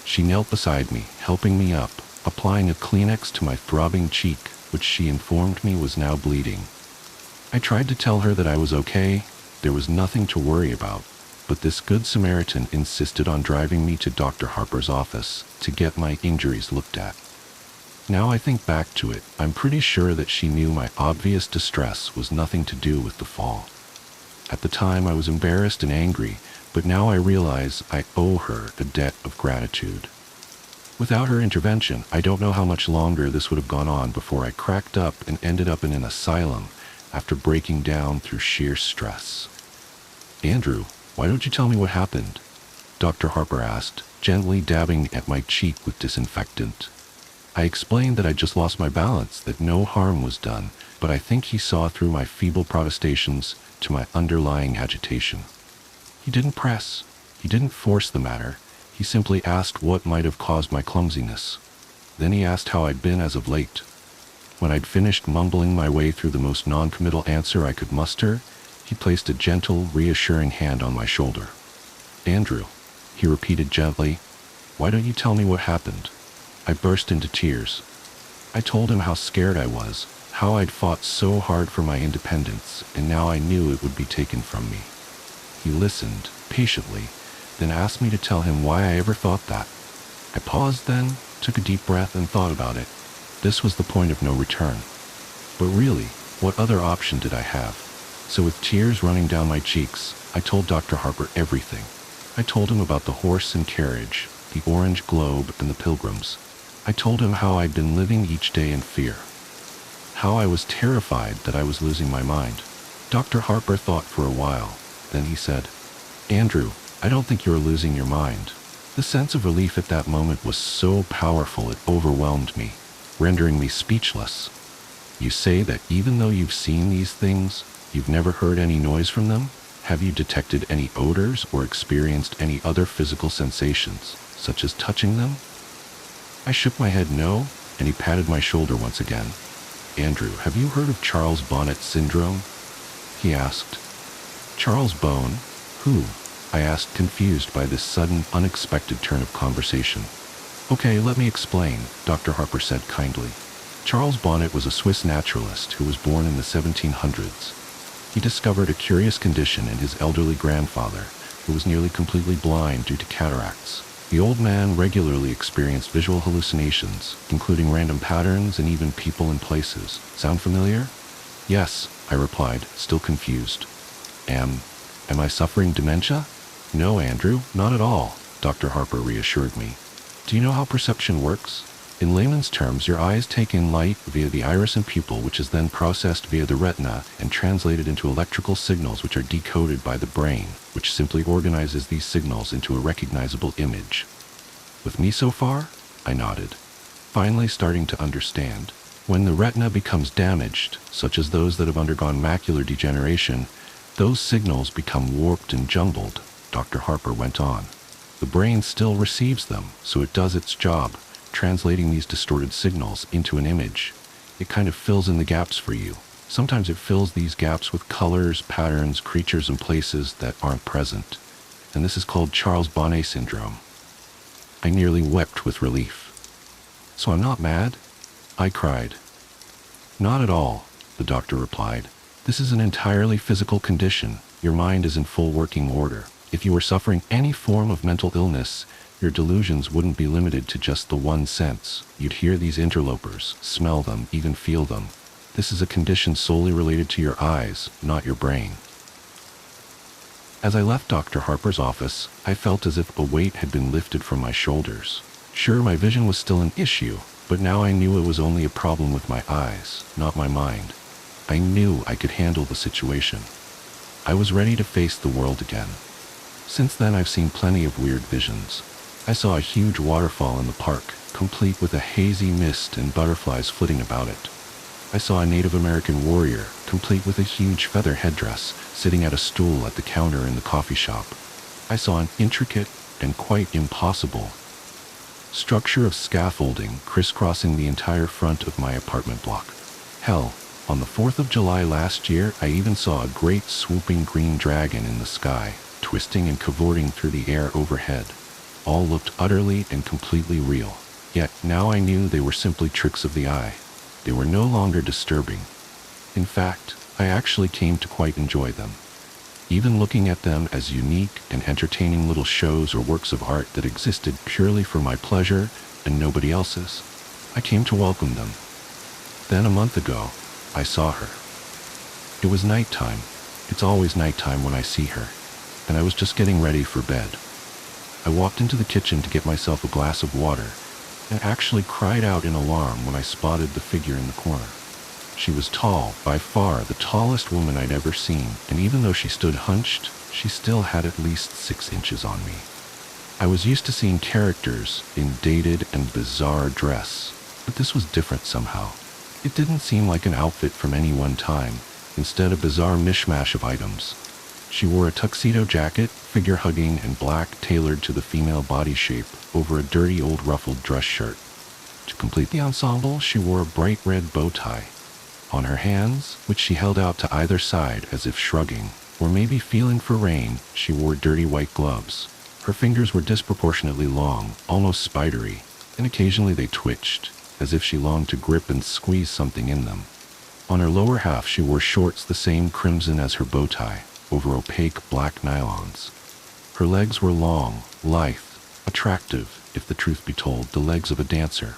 She knelt beside me, helping me up, applying a Kleenex to my throbbing cheek, which she informed me was now bleeding. I tried to tell her that I was okay, there was nothing to worry about, but this good Samaritan insisted on driving me to Dr. Harper's office to get my injuries looked at. Now I think back to it, I'm pretty sure that she knew my obvious distress was nothing to do with the fall. At the time, I was embarrassed and angry, but now I realize I owe her a debt of gratitude. Without her intervention, I don't know how much longer this would have gone on before I cracked up and ended up in an asylum after breaking down through sheer stress. "Andrew, why don't you tell me what happened?" Dr. Harper asked, gently dabbing at my cheek with disinfectant. I explained that I just lost my balance, that no harm was done, but I think he saw through my feeble protestations to my underlying agitation. He didn't press. He didn't force the matter. He simply asked what might have caused my clumsiness. Then he asked how I'd been as of late. When I'd finished mumbling my way through the most non-committal answer I could muster, he placed a gentle, reassuring hand on my shoulder. "Andrew," he repeated gently, "why don't you tell me what happened?" I burst into tears. I told him how scared I was, how I'd fought so hard for my independence, and now I knew it would be taken from me. He listened, patiently, then asked me to tell him why I ever thought that. I paused then, took a deep breath, and thought about it. This was the point of no return. But really, what other option did I have? So with tears running down my cheeks, I told Dr. Harper everything. I told him about the horse and carriage, the orange globe, and the pilgrims. I told him how I'd been living each day in fear. How I was terrified that I was losing my mind. Dr. Harper thought for a while. Then he said, "Andrew, I don't think you're losing your mind." The sense of relief at that moment was so powerful it overwhelmed me, rendering me speechless. "You say that even though you've seen these things, you've never heard any noise from them? Have you detected any odors or experienced any other physical sensations, such as touching them?" I shook my head no, and he patted my shoulder once again. "Andrew, have you heard of Charles Bonnet syndrome?" he asked. "Charles Bone? Who?" I asked, confused by this sudden, unexpected turn of conversation. "Okay, let me explain," Dr. Harper said kindly. Charles Bonnet was a Swiss naturalist who was born in the 1700s. He discovered a curious condition in his elderly grandfather, who was nearly completely blind due to cataracts. The old man regularly experienced visual hallucinations, including random patterns and even people and places. Sound familiar? "Yes," I replied, still confused. Am I suffering dementia?" "No, Andrew, not at all," Dr. Harper reassured me. "Do you know how perception works? In layman's terms, your eyes take in light via the iris and pupil, which is then processed via the retina and translated into electrical signals, which are decoded by the brain, which simply organizes these signals into a recognizable image." "With me so far?" I nodded, finally starting to understand. When the retina becomes damaged, such as those that have undergone macular degeneration, those signals become warped and jumbled, Dr. Harper went on. The brain still receives them, so it does its job, translating these distorted signals into an image. It kind of fills in the gaps for you. Sometimes it fills these gaps with colors, patterns, creatures, and places that aren't present. And this is called Charles Bonnet syndrome. I nearly wept with relief. "So I'm not mad?" I cried. "Not at all," the doctor replied. "This is an entirely physical condition. Your mind is in full working order. If you were suffering any form of mental illness, your delusions wouldn't be limited to just the one sense. You'd hear these interlopers, smell them, even feel them. This is a condition solely related to your eyes, not your brain." As I left Dr. Harper's office, I felt as if a weight had been lifted from my shoulders. Sure, my vision was still an issue, but now I knew it was only a problem with my eyes, not my mind. I knew I could handle the situation. I was ready to face the world again. Since then, I've seen plenty of weird visions. I saw a huge waterfall in the park, complete with a hazy mist and butterflies flitting about it. I saw a Native American warrior, complete with a huge feather headdress, sitting at a stool at the counter in the coffee shop. I saw an intricate and quite impossible structure of scaffolding crisscrossing the entire front of my apartment block. Hell, on the 4th of July last year, I even saw a great swooping green dragon in the sky, twisting and cavorting through the air overhead. All looked utterly and completely real. Yet now I knew they were simply tricks of the eye. They were no longer disturbing. In fact, I actually came to quite enjoy them. Even looking at them as unique and entertaining little shows or works of art that existed purely for my pleasure and nobody else's, I came to welcome them. Then a month ago, I saw her. It was nighttime, It's always nighttime when I see her, and I was just getting ready for bed. I walked into the kitchen to get myself a glass of water, and actually cried out in alarm when I spotted the figure in the corner. She was tall, by far the tallest woman I'd ever seen, and even though she stood hunched, she still had at least 6 inches on me. I was used to seeing characters in dated and bizarre dress, but this was different somehow. It didn't seem like an outfit from any one time, instead a bizarre mishmash of items. She wore a tuxedo jacket, figure-hugging and black, tailored to the female body shape, over a dirty old ruffled dress shirt. To complete the ensemble, she wore a bright red bow tie. On her hands, which she held out to either side as if shrugging, or maybe feeling for rain, she wore dirty white gloves. Her fingers were disproportionately long, almost spidery, and occasionally they twitched, as if she longed to grip and squeeze something in them. On her lower half she wore shorts the same crimson as her bow tie, over opaque black nylons. Her legs were long, lithe, attractive, if the truth be told, the legs of a dancer.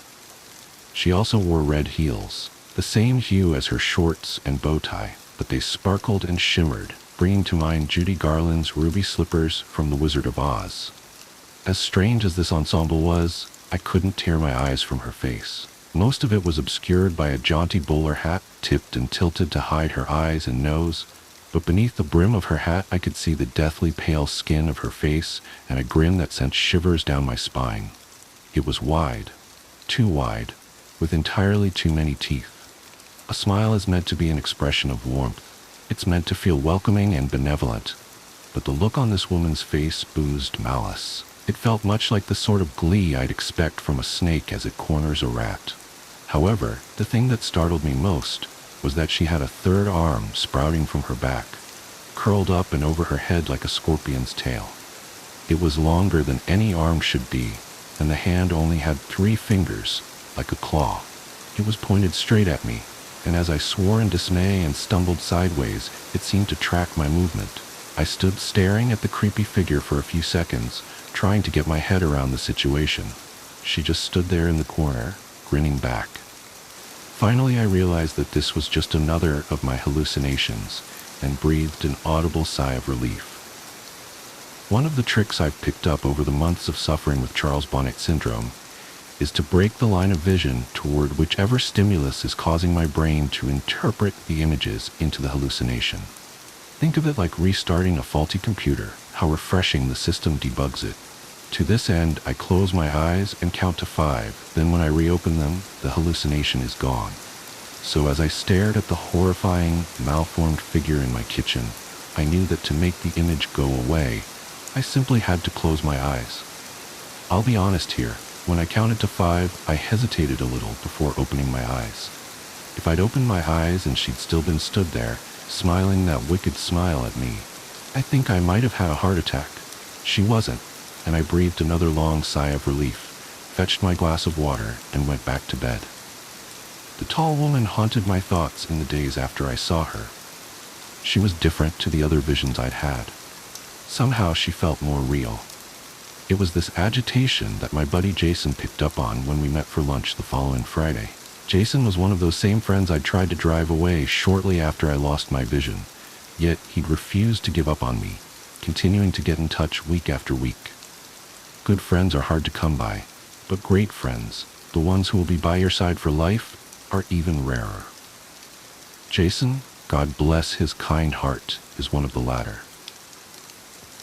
She also wore red heels, the same hue as her shorts and bow tie, but they sparkled and shimmered, bringing to mind Judy Garland's ruby slippers from The Wizard of Oz. As strange as this ensemble was, I couldn't tear my eyes from her face. Most of it was obscured by a jaunty bowler hat, tipped and tilted to hide her eyes and nose, but beneath the brim of her hat I could see the deathly pale skin of her face and a grin that sent shivers down my spine. It was wide, too wide, with entirely too many teeth. A smile is meant to be an expression of warmth. It's meant to feel welcoming and benevolent, but the look on this woman's face oozed malice. It felt much like the sort of glee I'd expect from a snake as it corners a rat. However, the thing that startled me most was that she had a third arm sprouting from her back, curled up and over her head like a scorpion's tail. It was longer than any arm should be, and the hand only had 3 fingers, like a claw. It was pointed straight at me, and as I swore in dismay and stumbled sideways, it seemed to track my movement. I stood staring at the creepy figure for a few seconds, trying to get my head around the situation. She just stood there in the corner, grinning back. Finally, I realized that this was just another of my hallucinations, and breathed an audible sigh of relief. One of the tricks I've picked up over the months of suffering with Charles Bonnet syndrome is to break the line of vision toward whichever stimulus is causing my brain to interpret the images into the hallucination. Think of it like restarting a faulty computer, how refreshing the system debugs it. To this end, I close my eyes and count to 5, then when I reopen them, the hallucination is gone. So as I stared at the horrifying, malformed figure in my kitchen, I knew that to make the image go away, I simply had to close my eyes. I'll be honest here, when I counted to 5, I hesitated a little before opening my eyes. If I'd opened my eyes and she'd still been stood there, smiling that wicked smile at me, I think I might have had a heart attack. She wasn't, and I breathed another long sigh of relief, fetched my glass of water, and went back to bed. The tall woman haunted my thoughts in the days after I saw her. She was different to the other visions I'd had. Somehow she felt more real. It was this agitation that my buddy Jason picked up on when we met for lunch the following Friday. Jason was one of those same friends I'd tried to drive away shortly after I lost my vision, yet he'd refused to give up on me, continuing to get in touch week after week. Good friends are hard to come by, but great friends, the ones who will be by your side for life, are even rarer. Jason, God bless his kind heart, is one of the latter.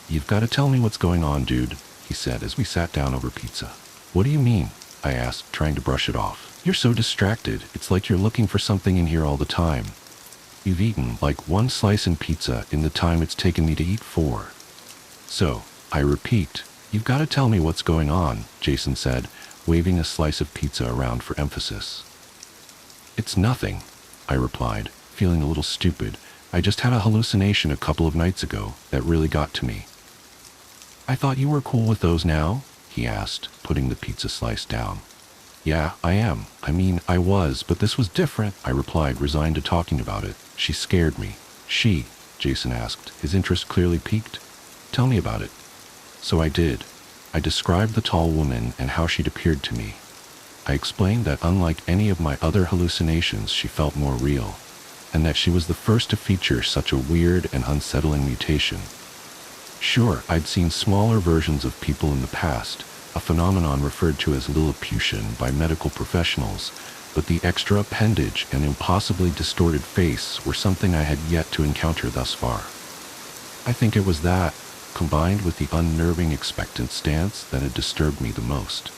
"You've got to tell me what's going on, dude," he said as we sat down over pizza. "What do you mean?" I asked, trying to brush it off. "You're so distracted, it's like you're looking for something in here all the time. You've eaten like 1 slice in pizza in the time it's taken me to eat 4. So, I repeat, you've got to tell me what's going on," Jason said, waving a slice of pizza around for emphasis. "It's nothing," I replied, feeling a little stupid. "I just had a hallucination a couple of nights ago that really got to me." "I thought you were cool with those now?" he asked, putting the pizza slice down. "Yeah, I am. I mean, I was, but this was different," I replied, resigned to talking about it. "She scared me." "She?" Jason asked, his interest clearly piqued. "Tell me about it." So I did. I described the tall woman and how she'd appeared to me. I explained that unlike any of my other hallucinations, she felt more real. and that she was the first to feature such a weird and unsettling mutation. Sure, I'd seen smaller versions of people in the past, a phenomenon referred to as Lilliputian by medical professionals, but the extra appendage and impossibly distorted face were something I had yet to encounter thus far. I think it was that, combined with the unnerving expectant stance, that had disturbed me the most.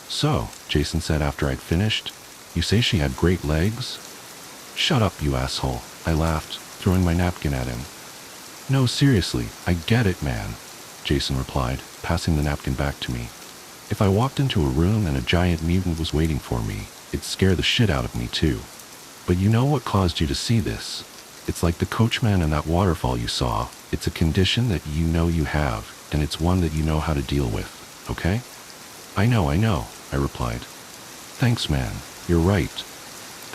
"So," Jason said after I'd finished, "you say she had great legs?" "Shut up, you asshole," I laughed, throwing my napkin at him. "No, seriously, I get it, man," Jason replied, passing the napkin back to me. "If I walked into a room and a giant mutant was waiting for me, it'd scare the shit out of me too. But you know what caused you to see this? It's like the coachman and that waterfall you saw. It's a condition that you know you have, and it's one that you know how to deal with, okay?" I know, I replied. "Thanks, man. You're right."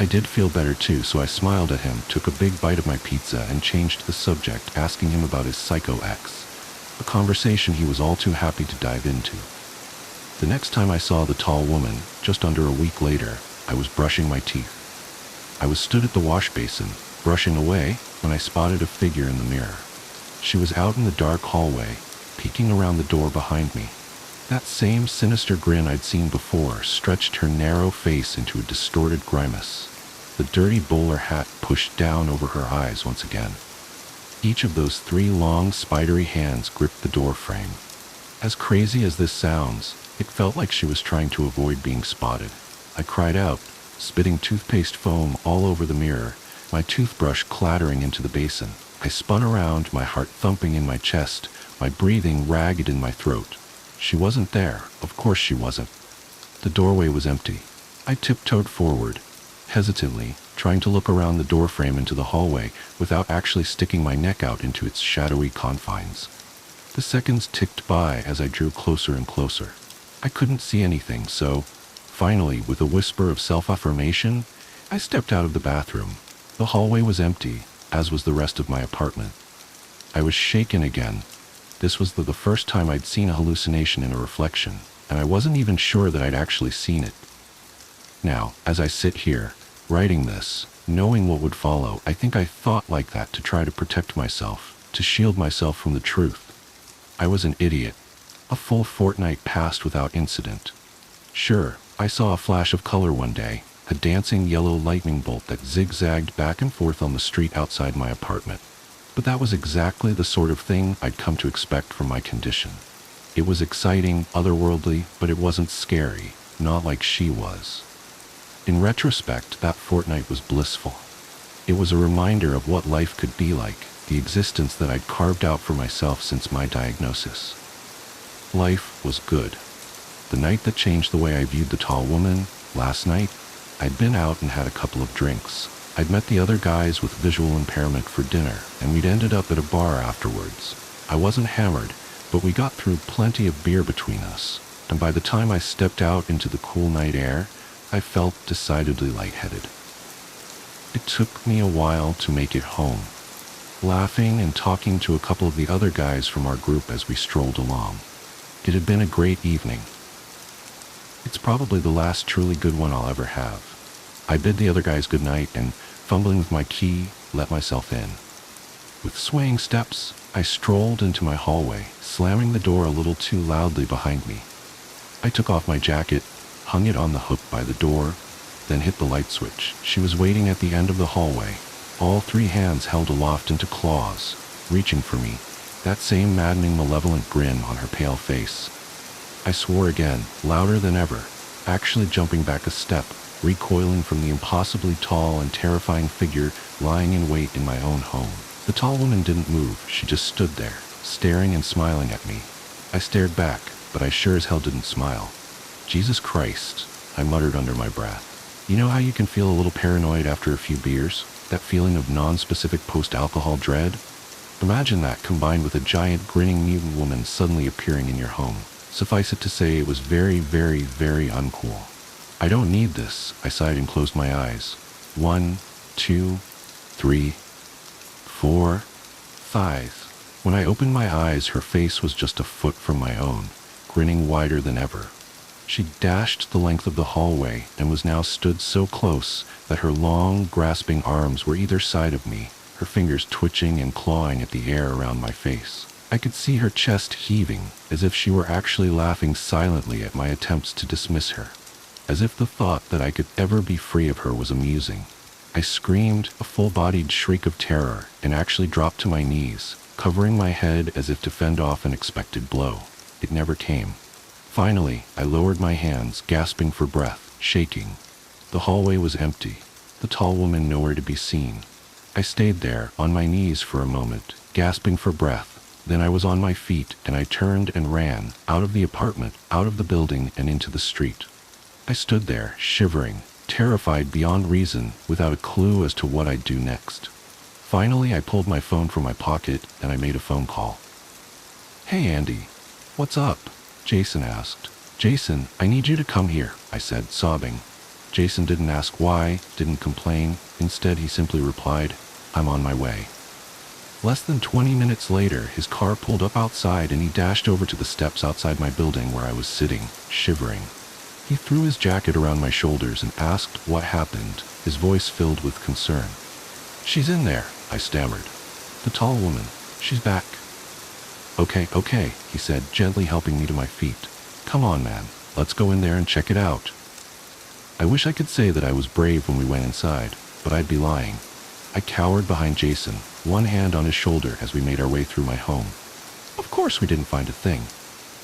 I did feel better too, so I smiled at him, took a big bite of my pizza, and changed the subject, asking him about his psycho ex, a conversation he was all too happy to dive into. The next time I saw the tall woman, just under a week later, I was brushing my teeth. I was stood at the wash basin, brushing away, when I spotted a figure in the mirror. She was out in the dark hallway, peeking around the door behind me. That same sinister grin I'd seen before stretched her narrow face into a distorted grimace, the dirty bowler hat pushed down over her eyes once again. Each of those 3 long, spidery hands gripped the door frame. As crazy as this sounds, it felt like she was trying to avoid being spotted. I cried out, spitting toothpaste foam all over the mirror, my toothbrush clattering into the basin. I spun around, my heart thumping in my chest, my breathing ragged in my throat. She wasn't there. Of course she wasn't. The doorway was empty. I tiptoed forward, hesitantly, trying to look around the doorframe into the hallway without actually sticking my neck out into its shadowy confines. The seconds ticked by as I drew closer and closer. I couldn't see anything, so, finally, with a whisper of self-affirmation, I stepped out of the bathroom. The hallway was empty, as was the rest of my apartment. I was shaken again. This was the first time I'd seen a hallucination in a reflection, and I wasn't even sure that I'd actually seen it. Now, as I sit here, writing this, knowing what would follow, I think I thought like that to try to protect myself, to shield myself from the truth. I was an idiot. A full fortnight passed without incident. Sure, I saw a flash of color one day, a dancing yellow lightning bolt that zigzagged back and forth on the street outside my apartment. But that was exactly the sort of thing I'd come to expect from my condition. It was exciting, otherworldly, but it wasn't scary, not like she was. In retrospect, that fortnight was blissful. It was a reminder of what life could be like, the existence that I'd carved out for myself since my diagnosis. Life was good. The night that changed the way I viewed the tall woman, last night, I'd been out and had a couple of drinks. I'd met the other guys with visual impairment for dinner, and we'd ended up at a bar afterwards. I wasn't hammered, but we got through plenty of beer between us, and by the time I stepped out into the cool night air, I felt decidedly lightheaded. It took me a while to make it home, laughing and talking to a couple of the other guys from our group as we strolled along. It had been a great evening. It's probably the last truly good one I'll ever have. I bid the other guys good night and, fumbling with my key, let myself in. With swaying steps, I strolled into my hallway, slamming the door a little too loudly behind me. I took off my jacket, hung it on the hook by the door, then hit the light switch. She was waiting at the end of the hallway, all 3 hands held aloft into claws, reaching for me, that same maddening malevolent grin on her pale face. I swore again, louder than ever, actually jumping back a step, recoiling from the impossibly tall and terrifying figure lying in wait in my own home. The tall woman didn't move, she just stood there, staring and smiling at me. I stared back, but I sure as hell didn't smile. "Jesus Christ," I muttered under my breath. You know how you can feel a little paranoid after a few beers? That feeling of non-specific post-alcohol dread? Imagine that combined with a giant grinning mutant woman suddenly appearing in your home. Suffice it to say, it was very, very, very uncool. "I don't need this," I sighed and closed my eyes. 1, 2, 3, 4, 5. When I opened my eyes, her face was just a foot from my own, grinning wider than ever. She dashed the length of the hallway and was now stood so close that her long, grasping arms were either side of me, her fingers twitching and clawing at the air around my face. I could see her chest heaving, as if she were actually laughing silently at my attempts to dismiss her, as if the thought that I could ever be free of her was amusing. I screamed a full-bodied shriek of terror and actually dropped to my knees, covering my head as if to fend off an expected blow. It never came. Finally, I lowered my hands, gasping for breath, shaking. The hallway was empty, the tall woman nowhere to be seen. I stayed there, on my knees for a moment, gasping for breath. Then I was on my feet, and I turned and ran, out of the apartment, out of the building, and into the street. I stood there, shivering, terrified beyond reason, without a clue as to what I'd do next. Finally, I pulled my phone from my pocket, and I made a phone call. "Hey, Andy. What's up?" Jason asked. "Jason, I need you to come here," I said, sobbing. Jason didn't ask why, didn't complain. Instead, he simply replied, "I'm on my way." Less than 20 minutes later, his car pulled up outside and he dashed over to the steps outside my building where I was sitting, shivering. He threw his jacket around my shoulders and asked what happened, his voice filled with concern. "She's in there," I stammered. "The tall woman. She's back." Okay, he said, gently helping me to my feet. "Come on, man. Let's go in there and check it out." I wish I could say that I was brave when we went inside, but I'd be lying. I cowered behind Jason, one hand on his shoulder as we made our way through my home. Of course we didn't find a thing.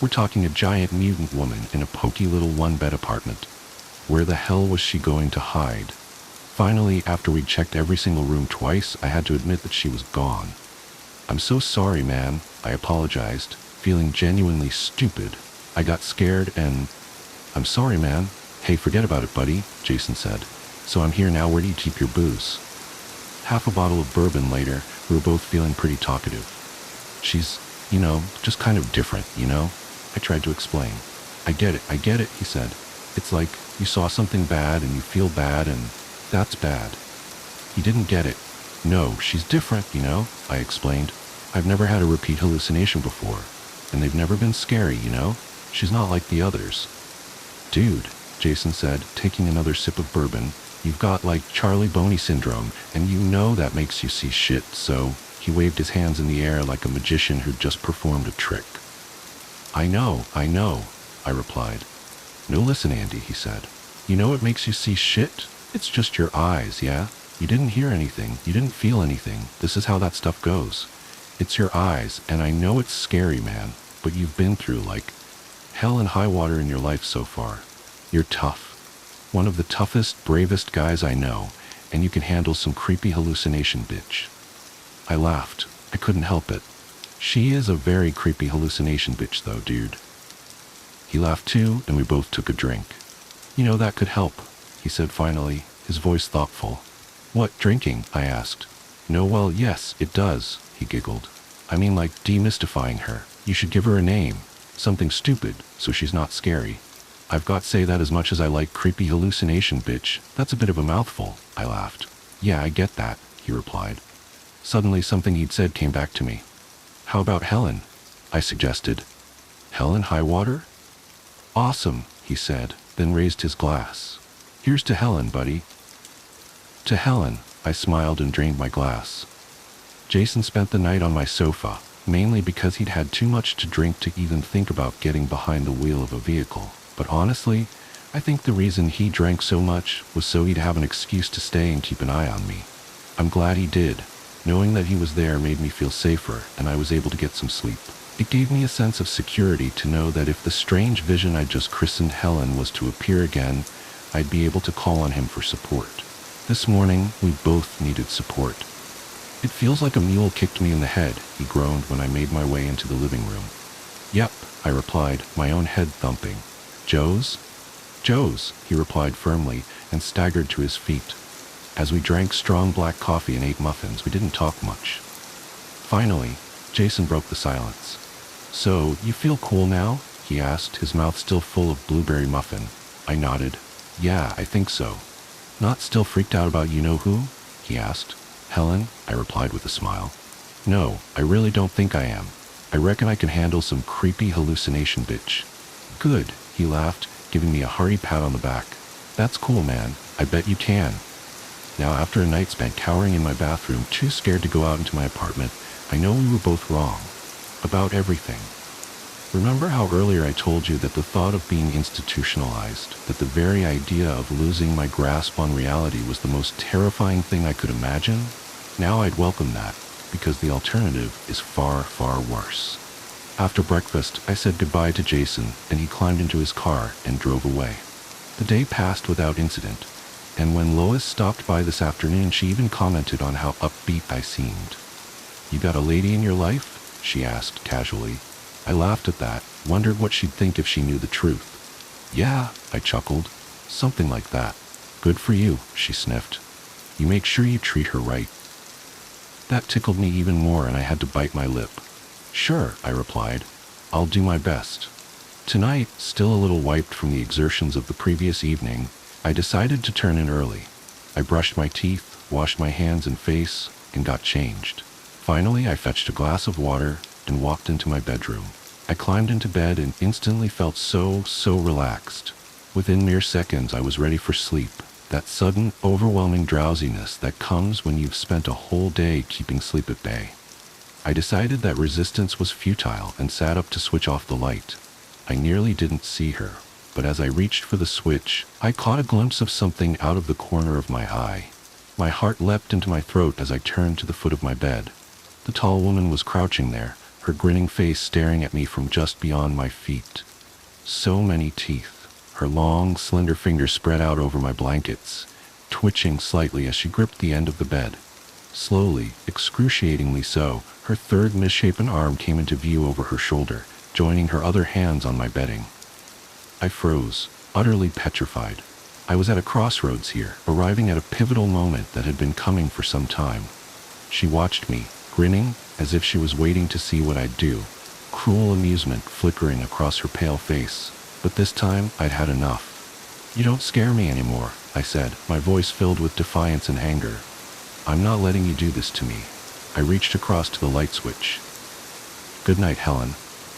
We're talking a giant mutant woman in a poky little one-bed apartment. Where the hell was she going to hide? Finally, after we'd checked every single room twice, I had to admit that she was gone. "I'm so sorry, man," I apologized, feeling genuinely stupid. I got scared and... "I'm sorry, man." "Hey, forget about it, buddy," Jason said. "So I'm here now. Where do you keep your booze?" Half a bottle of bourbon later, we were both feeling pretty talkative. "She's, just kind of different, I tried to explain. I get it, he said. "It's like you saw something bad and you feel bad and that's bad." He didn't get it. "No, she's different, I explained. "I've never had a repeat hallucination before, and they've never been scary, She's not like the others." "Dude," Jason said, taking another sip of bourbon, "you've got like Charlie Boney syndrome, and that makes you see shit, so..." He waved his hands in the air like a magician who'd just performed a trick. I know, I replied. "No, listen, Andy," he said. "It makes you see shit? It's just your eyes, yeah? You didn't hear anything, you didn't feel anything. This is how that stuff goes. It's your eyes, and I know it's scary, man, but you've been through, like, hell and high water in your life so far. You're tough. One of the toughest, bravest guys I know, and you can handle some creepy hallucination, bitch." I laughed. I couldn't help it. "She is a very creepy hallucination bitch, though, dude." He laughed too, and we both took a drink. "That could help," he said finally, his voice thoughtful. "What, drinking?" I asked. "No, well, yes, it does," he giggled. "I mean, like, demystifying her. You should give her a name. Something stupid, so she's not scary." "I've got to say that as much as I like creepy hallucination bitch, that's a bit of a mouthful," I laughed. "Yeah, I get that," he replied. Suddenly something he'd said came back to me. "How about Helen?" I suggested. "Helen Highwater?" "Awesome," he said, then raised his glass. "Here's to Helen, buddy." "To Helen," I smiled and drained my glass. Jason spent the night on my sofa, mainly because he'd had too much to drink to even think about getting behind the wheel of a vehicle. But honestly, I think the reason he drank so much was so he'd have an excuse to stay and keep an eye on me. I'm glad he did. Knowing that he was there made me feel safer, and I was able to get some sleep. It gave me a sense of security to know that if the strange vision I'd just christened Helen was to appear again, I'd be able to call on him for support. This morning, we both needed support. "It feels like a mule kicked me in the head," he groaned when I made my way into the living room. "Yep," I replied, my own head thumping. "Joe's?" "Joe's," he replied firmly, and staggered to his feet. As we drank strong black coffee and ate muffins, we didn't talk much. Finally, Jason broke the silence. "So, you feel cool now?" he asked, his mouth still full of blueberry muffin. I nodded. "Yeah, I think so." "Not still freaked out about you-know-who?" he asked. "Helen?" I replied with a smile. "No, I really don't think I am. I reckon I can handle some creepy hallucination bitch." "Good," he laughed, giving me a hearty pat on the back. "That's cool, man. I bet you can." Now, after a night spent cowering in my bathroom, too scared to go out into my apartment, I know we were both wrong. About everything. Remember how earlier I told you that the thought of being institutionalized, that the very idea of losing my grasp on reality was the most terrifying thing I could imagine? Now I'd welcome that, because the alternative is far, far worse. After breakfast, I said goodbye to Jason, and he climbed into his car and drove away. The day passed without incident, and when Lois stopped by this afternoon, she even commented on how upbeat I seemed. "You got a lady in your life?" she asked casually. I laughed at that, wondered what she'd think if she knew the truth. "Yeah," I chuckled. "Something like that." "Good for you," she sniffed. "You make sure you treat her right." That tickled me even more, and I had to bite my lip. "Sure," I replied. "I'll do my best." Tonight, still a little wiped from the exertions of the previous evening, I decided to turn in early. I brushed my teeth, washed my hands and face, and got changed. Finally, I fetched a glass of water and walked into my bedroom. I climbed into bed and instantly felt so relaxed. Within mere seconds, I was ready for sleep. That sudden, overwhelming drowsiness that comes when you've spent a whole day keeping sleep at bay. I decided that resistance was futile and sat up to switch off the light. I nearly didn't see her, but as I reached for the switch, I caught a glimpse of something out of the corner of my eye. My heart leapt into my throat as I turned to the foot of my bed. The tall woman was crouching there, her grinning face staring at me from just beyond my feet. So many teeth. Her long, slender fingers spread out over my blankets, twitching slightly as she gripped the end of the bed. Slowly, excruciatingly so, her third misshapen arm came into view over her shoulder, joining her other hands on my bedding. I froze, utterly petrified. I was at a crossroads here, arriving at a pivotal moment that had been coming for some time. She watched me, grinning as if she was waiting to see what I'd do, cruel amusement flickering across her pale face. But this time, I'd had enough. "You don't scare me anymore," I said, my voice filled with defiance and anger. "I'm not letting you do this to me." I reached across to the light switch. "Good night, Helen,"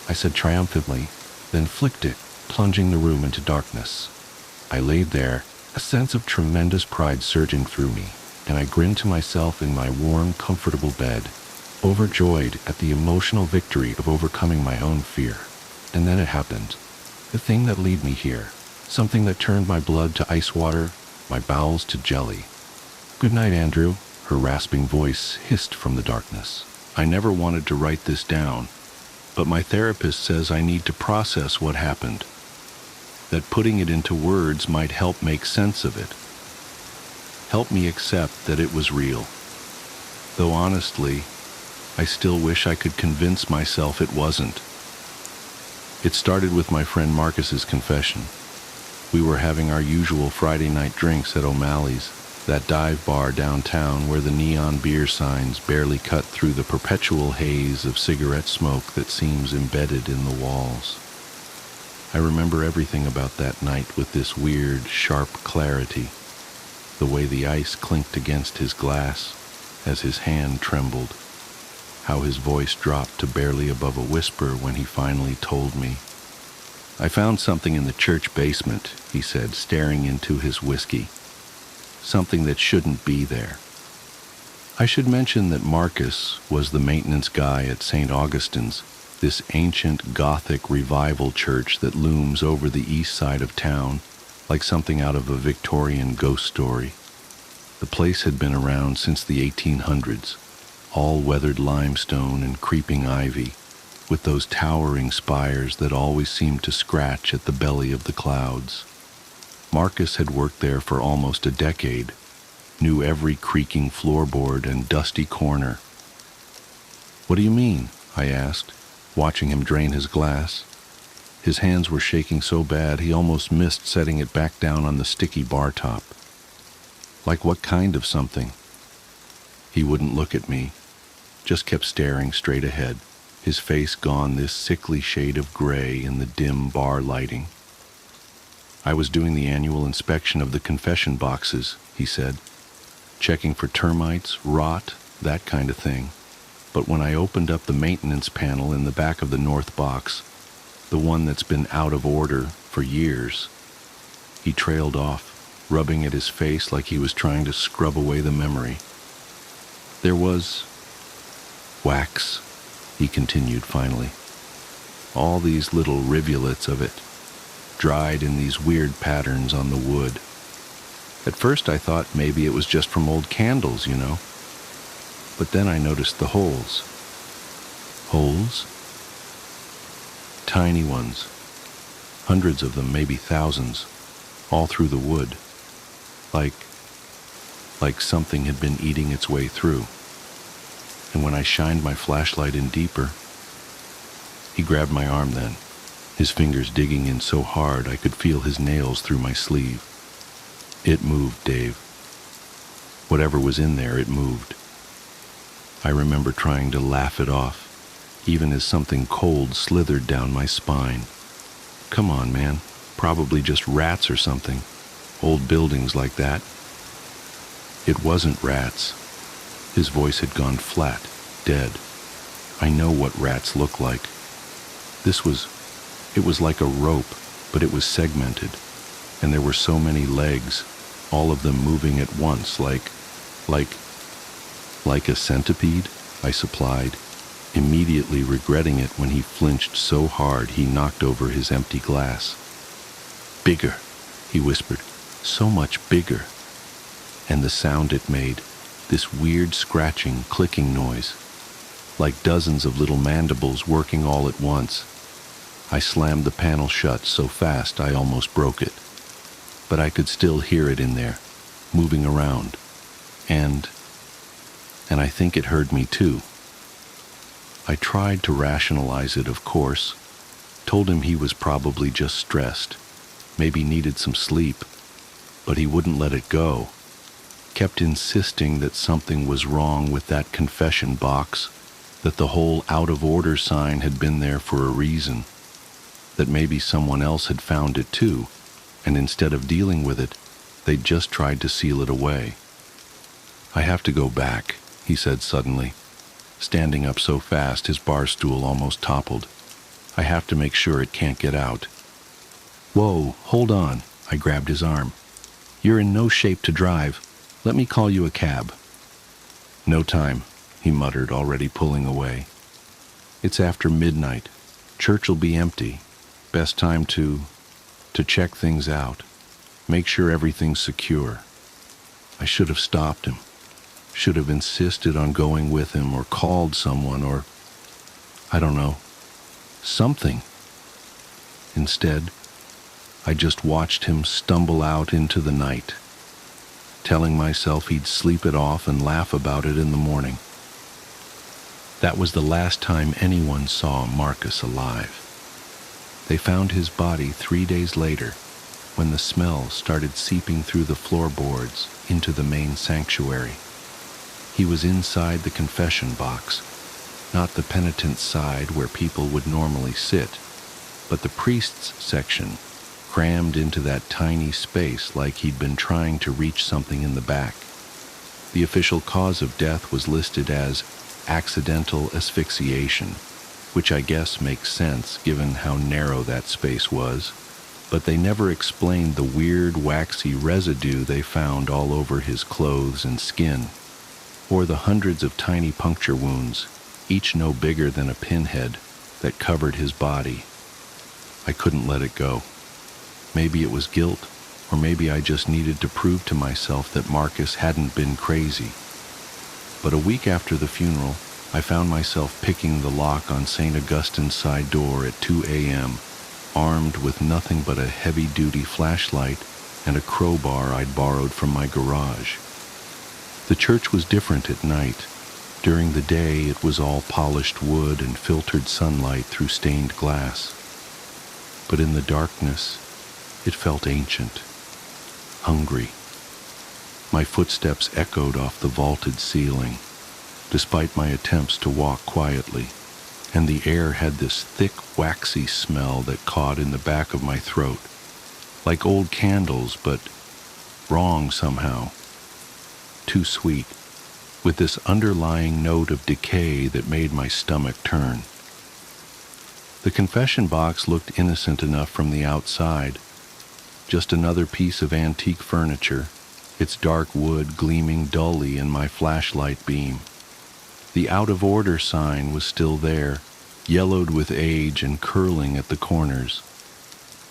I said triumphantly, then flicked it, plunging the room into darkness. I laid there, a sense of tremendous pride surging through me, and I grinned to myself in my warm, comfortable bed, overjoyed at the emotional victory of overcoming my own fear. And then it happened. The thing that led me here, something that turned my blood to ice water, my bowels to jelly. "Good night, Andrew," her rasping voice hissed from the darkness. I never wanted to write this down, but my therapist says I need to process what happened, that putting it into words might help make sense of it. Help me accept that it was real. Though honestly, I still wish I could convince myself it wasn't. It started with my friend Marcus's confession. We were having our usual Friday night drinks at O'Malley's, that dive bar downtown where the neon beer signs barely cut through the perpetual haze of cigarette smoke that seems embedded in the walls. I remember everything about that night with this weird, sharp clarity. The way the ice clinked against his glass as his hand trembled. How his voice dropped to barely above a whisper when he finally told me. "I found something in the church basement," he said, staring into his whiskey. "Something that shouldn't be there." I should mention that Marcus was the maintenance guy at St. Augustine's, this ancient Gothic revival church that looms over the east side of town, like something out of a Victorian ghost story. The place had been around since the 1800s, all weathered limestone and creeping ivy, with those towering spires that always seemed to scratch at the belly of the clouds. Marcus had worked there for almost a decade, knew every creaking floorboard and dusty corner. "What do you mean?" I asked, watching him drain his glass. His hands were shaking so bad he almost missed setting it back down on the sticky bar top. "Like what kind of something?" He wouldn't look at me, just kept staring straight ahead, his face gone this sickly shade of gray in the dim bar lighting. "I was doing the annual inspection of the confession boxes," he said, "checking for termites, rot, that kind of thing. But when I opened up the maintenance panel in the back of the north box, the one that's been out of order for years, He trailed off, rubbing at his face like he was trying to scrub away the memory. There was wax, he continued finally. All these little rivulets of it, dried in these weird patterns on the wood. At first I thought maybe it was just from old candles, you know. But then I noticed the holes. Holes? Tiny ones. Hundreds of them, maybe thousands, all through the wood. Like something had been eating its way through. And when I shined my flashlight in deeper, he grabbed my arm then, his fingers digging in so hard I could feel his nails through my sleeve. It moved, Dave. Whatever was in there, it moved. I remember trying to laugh it off, even as something cold slithered down my spine. Come on, man. Probably just rats or something. Old buildings like that. It wasn't rats. His voice had gone flat, dead. I know what rats look like. It was like a rope, but it was segmented, and there were so many legs, all of them moving at once, like a centipede, I supplied, immediately regretting it when he flinched so hard he knocked over his empty glass. Bigger, he whispered, so much bigger. And the sound it made, this weird scratching, clicking noise, like dozens of little mandibles working all at once. I slammed the panel shut so fast I almost broke it. But I could still hear it in there, moving around. And I think it heard me too. I tried to rationalize it, of course. Told him he was probably just stressed, maybe needed some sleep, but he wouldn't let it go. Kept insisting that something was wrong with that confession box, that the whole out of order sign had been there for a reason, that maybe someone else had found it too, and instead of dealing with it, they'd just tried to seal it away. I have to go back, he said suddenly, standing up so fast his bar stool almost toppled. I have to make sure it can't get out. Whoa, hold on, I grabbed his arm. You're in no shape to drive. Let me call you a cab. No time, he muttered, already pulling away. It's after midnight. Church'll be empty. Best time to check things out. Make sure everything's secure. I should have stopped him. Should have insisted on going with him or called someone or, I don't know, something. Instead, I just watched him stumble out into the night, telling myself he'd sleep it off and laugh about it in the morning. That was the last time anyone saw Marcus alive. They found his body 3 days later, when the smell started seeping through the floorboards into the main sanctuary. He was inside the confession box, not the penitent's side where people would normally sit, but the priest's section, crammed into that tiny space like he'd been trying to reach something in the back. The official cause of death was listed as accidental asphyxiation, which I guess makes sense given how narrow that space was, but they never explained the weird waxy residue they found all over his clothes and skin, or the hundreds of tiny puncture wounds, each no bigger than a pinhead, that covered his body. I couldn't let it go. Maybe it was guilt, or maybe I just needed to prove to myself that Marcus hadn't been crazy. But a week after the funeral, I found myself picking the lock on St. Augustine's side door at 2 a.m., armed with nothing but a heavy-duty flashlight and a crowbar I'd borrowed from my garage. The church was different at night. During the day, it was all polished wood and filtered sunlight through stained glass. But in the darkness, it felt ancient, hungry. My footsteps echoed off the vaulted ceiling, despite my attempts to walk quietly, and the air had this thick, waxy smell that caught in the back of my throat, like old candles, but wrong somehow. Too sweet, with this underlying note of decay that made my stomach turn. The confession box looked innocent enough from the outside, just another piece of antique furniture, its dark wood gleaming dully in my flashlight beam. The out-of-order sign was still there, yellowed with age and curling at the corners.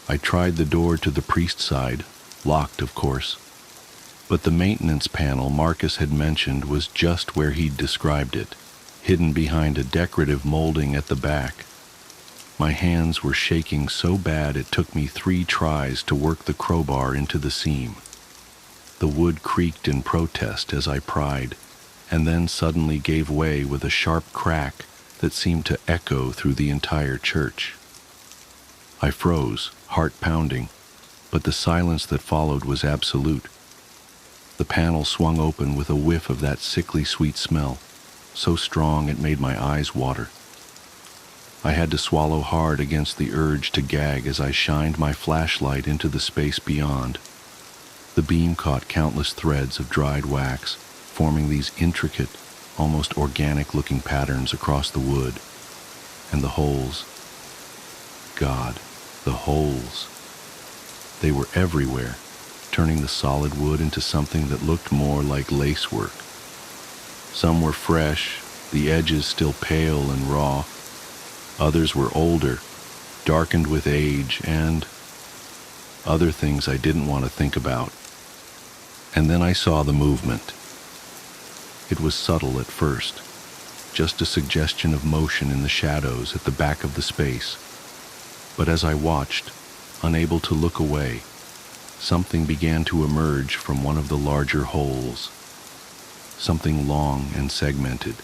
I tried the door to the priest side, locked of course, but the maintenance panel Marcus had mentioned was just where he'd described it, hidden behind a decorative molding at the back. My hands were shaking so bad it took me 3 tries to work the crowbar into the seam. The wood creaked in protest as I pried, and then suddenly gave way with a sharp crack that seemed to echo through the entire church. I froze, heart pounding, but the silence that followed was absolute. The panel swung open with a whiff of that sickly sweet smell, so strong it made my eyes water. I had to swallow hard against the urge to gag as I shined my flashlight into the space beyond. The beam caught countless threads of dried wax, forming these intricate, almost organic-looking patterns across the wood. And the holes. God, the holes. They were everywhere, turning the solid wood into something that looked more like lacework. Some were fresh, the edges still pale and raw. Others were older, darkened with age, and other things I didn't want to think about. And then I saw the movement. It was subtle at first, just a suggestion of motion in the shadows at the back of the space. But as I watched, unable to look away, something began to emerge from one of the larger holes. Something long and segmented,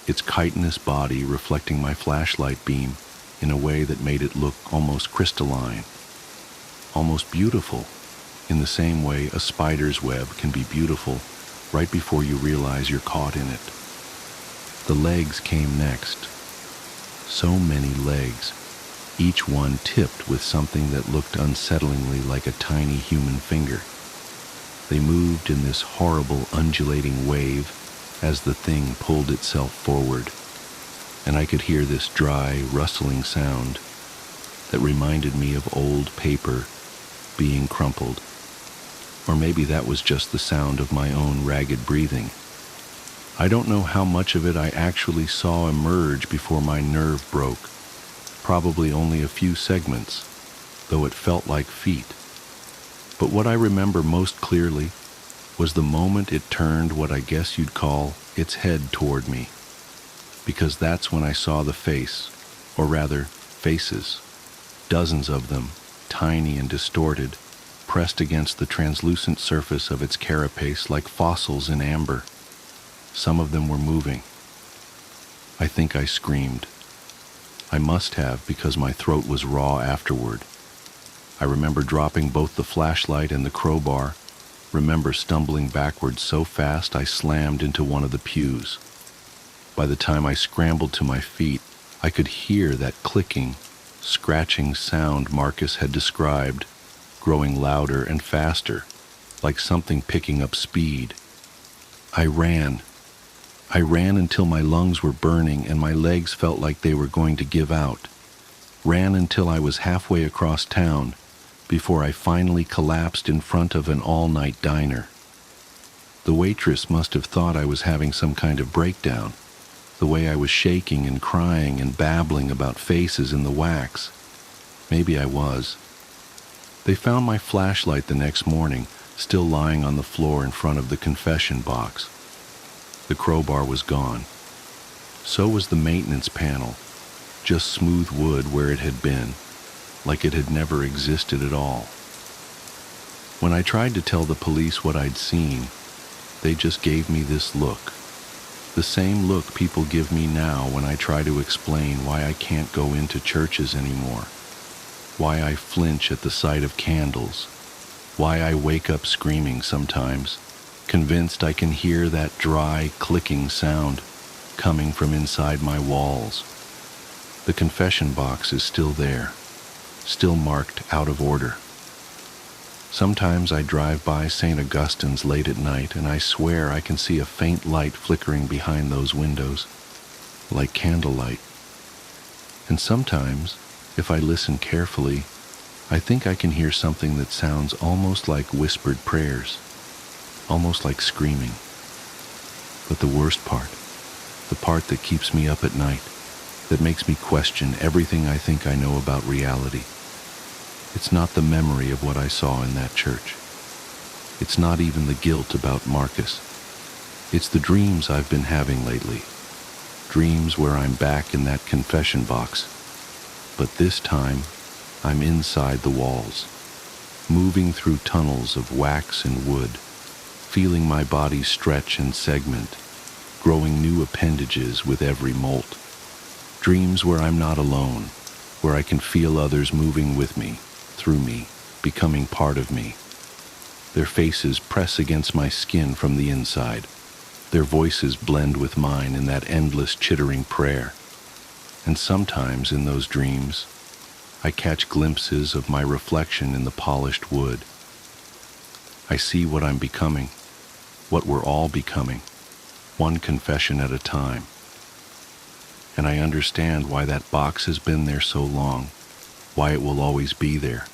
its chitinous body reflecting my flashlight beam in a way that made it look almost crystalline, almost beautiful, in the same way a spider's web can be beautiful right before you realize you're caught in it. The legs came next. So many legs, each one tipped with something that looked unsettlingly like a tiny human finger. They moved in this horrible undulating wave as the thing pulled itself forward, and I could hear this dry, rustling sound that reminded me of old paper being crumpled. Or maybe that was just the sound of my own ragged breathing. I don't know how much of it I actually saw emerge before my nerve broke. Probably only a few segments, though it felt like feet. But what I remember most clearly was the moment it turned what I guess you'd call its head toward me. Because that's when I saw the face, or rather, faces. Dozens of them, tiny and distorted, pressed against the translucent surface of its carapace like fossils in amber. Some of them were moving. I think I screamed. I must have, because my throat was raw afterward. I remember dropping both the flashlight and the crowbar, remember stumbling backwards so fast I slammed into one of the pews. By the time I scrambled to my feet, I could hear that clicking, scratching sound Marcus had described, growing louder and faster, like something picking up speed. I ran until my lungs were burning and my legs felt like they were going to give out. Ran until I was halfway across town, before I finally collapsed in front of an all-night diner. The waitress must have thought I was having some kind of breakdown, the way I was shaking and crying and babbling about faces in the wax. Maybe I was. They found my flashlight the next morning, still lying on the floor in front of the confession box. The crowbar was gone. So was the maintenance panel, just smooth wood where it had been, like it had never existed at all. When I tried to tell the police what I'd seen, they just gave me this look. The same look people give me now when I try to explain why I can't go into churches anymore, why I flinch at the sight of candles, why I wake up screaming sometimes, convinced I can hear that dry, clicking sound coming from inside my walls. The confession box is still there, still marked out of order. Sometimes I drive by St. Augustine's late at night and I swear I can see a faint light flickering behind those windows, like candlelight. And sometimes, if I listen carefully, I think I can hear something that sounds almost like whispered prayers, almost like screaming. But the worst part, the part that keeps me up at night, that makes me question everything I think I know about reality, it's not the memory of what I saw in that church. It's not even the guilt about Marcus. It's the dreams I've been having lately. Dreams where I'm back in that confession box. But this time, I'm inside the walls, moving through tunnels of wax and wood, feeling my body stretch and segment, growing new appendages with every molt. Dreams where I'm not alone, where I can feel others moving with me, through me, becoming part of me. Their faces press against my skin from the inside. Their voices blend with mine in that endless chittering prayer. And sometimes in those dreams, I catch glimpses of my reflection in the polished wood. I see what I'm becoming, what we're all becoming, one confession at a time. And I understand why that box has been there so long, why it will always be there.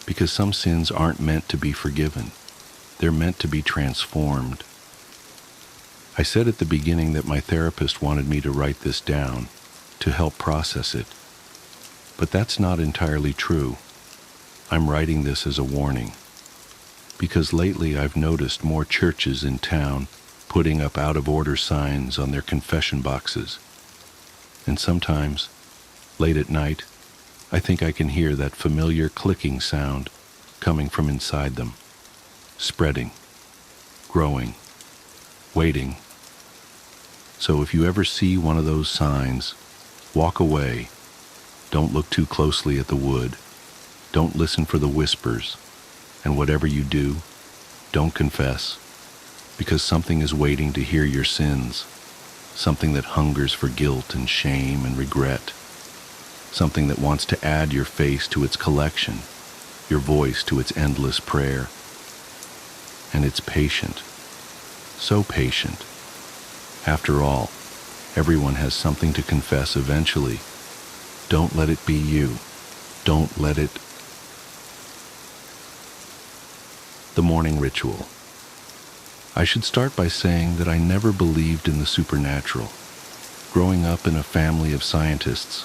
Because some sins aren't meant to be forgiven. They're meant to be transformed. I said at the beginning that my therapist wanted me to write this down, to help process it. But that's not entirely true. I'm writing this as a warning. Because lately I've noticed more churches in town putting up out-of-order signs on their confession boxes. And sometimes, late at night, I think I can hear that familiar clicking sound coming from inside them, spreading, growing, waiting. So if you ever see one of those signs, walk away. Don't look too closely at the wood. Don't listen for the whispers. And whatever you do, don't confess, because something is waiting to hear your sins, something that hungers for guilt and shame and regret, something that wants to add your face to its collection, your voice to its endless prayer. And it's patient, so patient. After all, everyone has something to confess eventually. Don't let it be you. Don't let it. The morning ritual. I should start by saying that I never believed in the supernatural. Growing up in a family of scientists,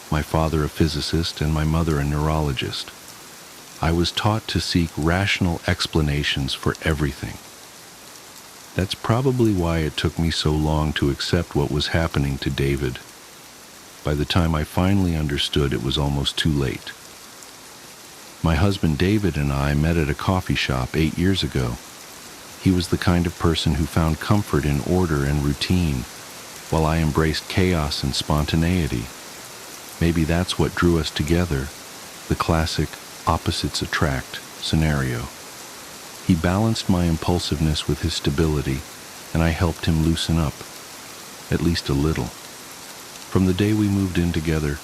my father a physicist and my mother a neurologist, I was taught to seek rational explanations for everything. That's probably why it took me so long to accept what was happening to David. By the time I finally understood, it was almost too late. My husband David and I met at a coffee shop 8 years ago. He was the kind of person who found comfort in order and routine, while I embraced chaos and spontaneity. Maybe that's what drew us together, the classic opposites attract scenario. He balanced my impulsiveness with his stability, and I helped him loosen up, at least a little. From the day we moved in together,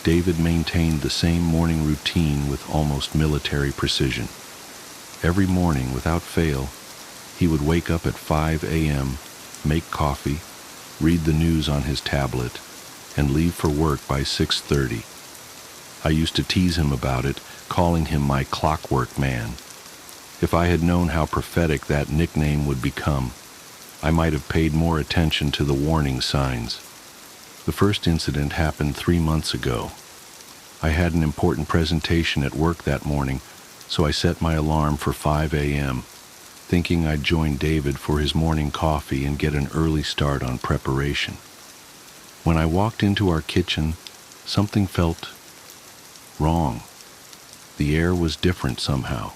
David maintained the same morning routine with almost military precision. Every morning, without fail, he would wake up at 5 a.m., make coffee, read the news on his tablet, and leave for work by 6:30. I used to tease him about it, calling him my clockwork man. If I had known how prophetic that nickname would become, I might have paid more attention to the warning signs. The first incident happened 3 months ago. I had an important presentation at work that morning, so I set my alarm for 5 a.m., thinking I'd join David for his morning coffee and get an early start on preparation. When I walked into our kitchen, something felt wrong. The air was different somehow,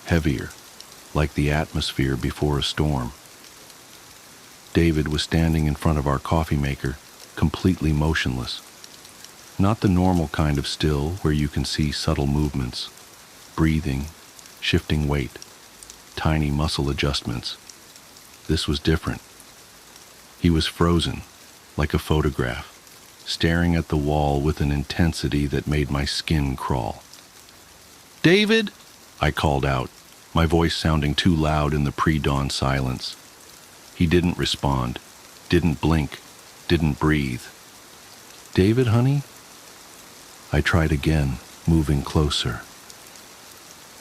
heavier, like the atmosphere before a storm. David was standing in front of our coffee maker, completely motionless. Not the normal kind of still where you can see subtle movements, breathing, shifting weight, tiny muscle adjustments. This was different. He was frozen, like a photograph, staring at the wall with an intensity that made my skin crawl. "David!" I called out, my voice sounding too loud in the pre-dawn silence. He didn't respond, didn't blink, didn't breathe. "David, honey?" I tried again, moving closer.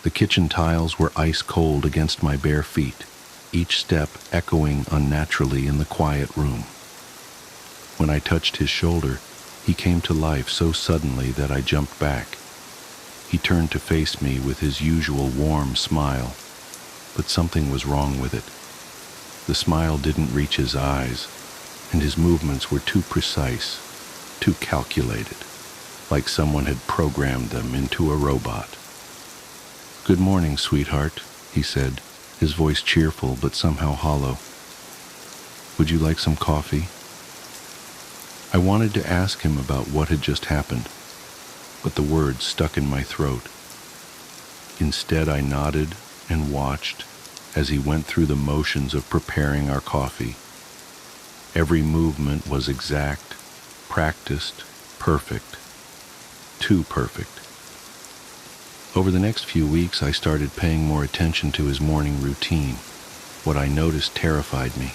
The kitchen tiles were ice cold against my bare feet, each step echoing unnaturally in the quiet room. When I touched his shoulder, he came to life so suddenly that I jumped back. He turned to face me with his usual warm smile, but something was wrong with it. The smile didn't reach his eyes, and his movements were too precise, too calculated, like someone had programmed them into a robot. "Good morning, sweetheart," he said, his voice cheerful but somehow hollow. "Would you like some coffee?" I wanted to ask him about what had just happened, but the words stuck in my throat. Instead, I nodded and watched as he went through the motions of preparing our coffee. Every movement was exact, practiced, perfect. Too perfect. Over the next few weeks, I started paying more attention to his morning routine. What I noticed terrified me.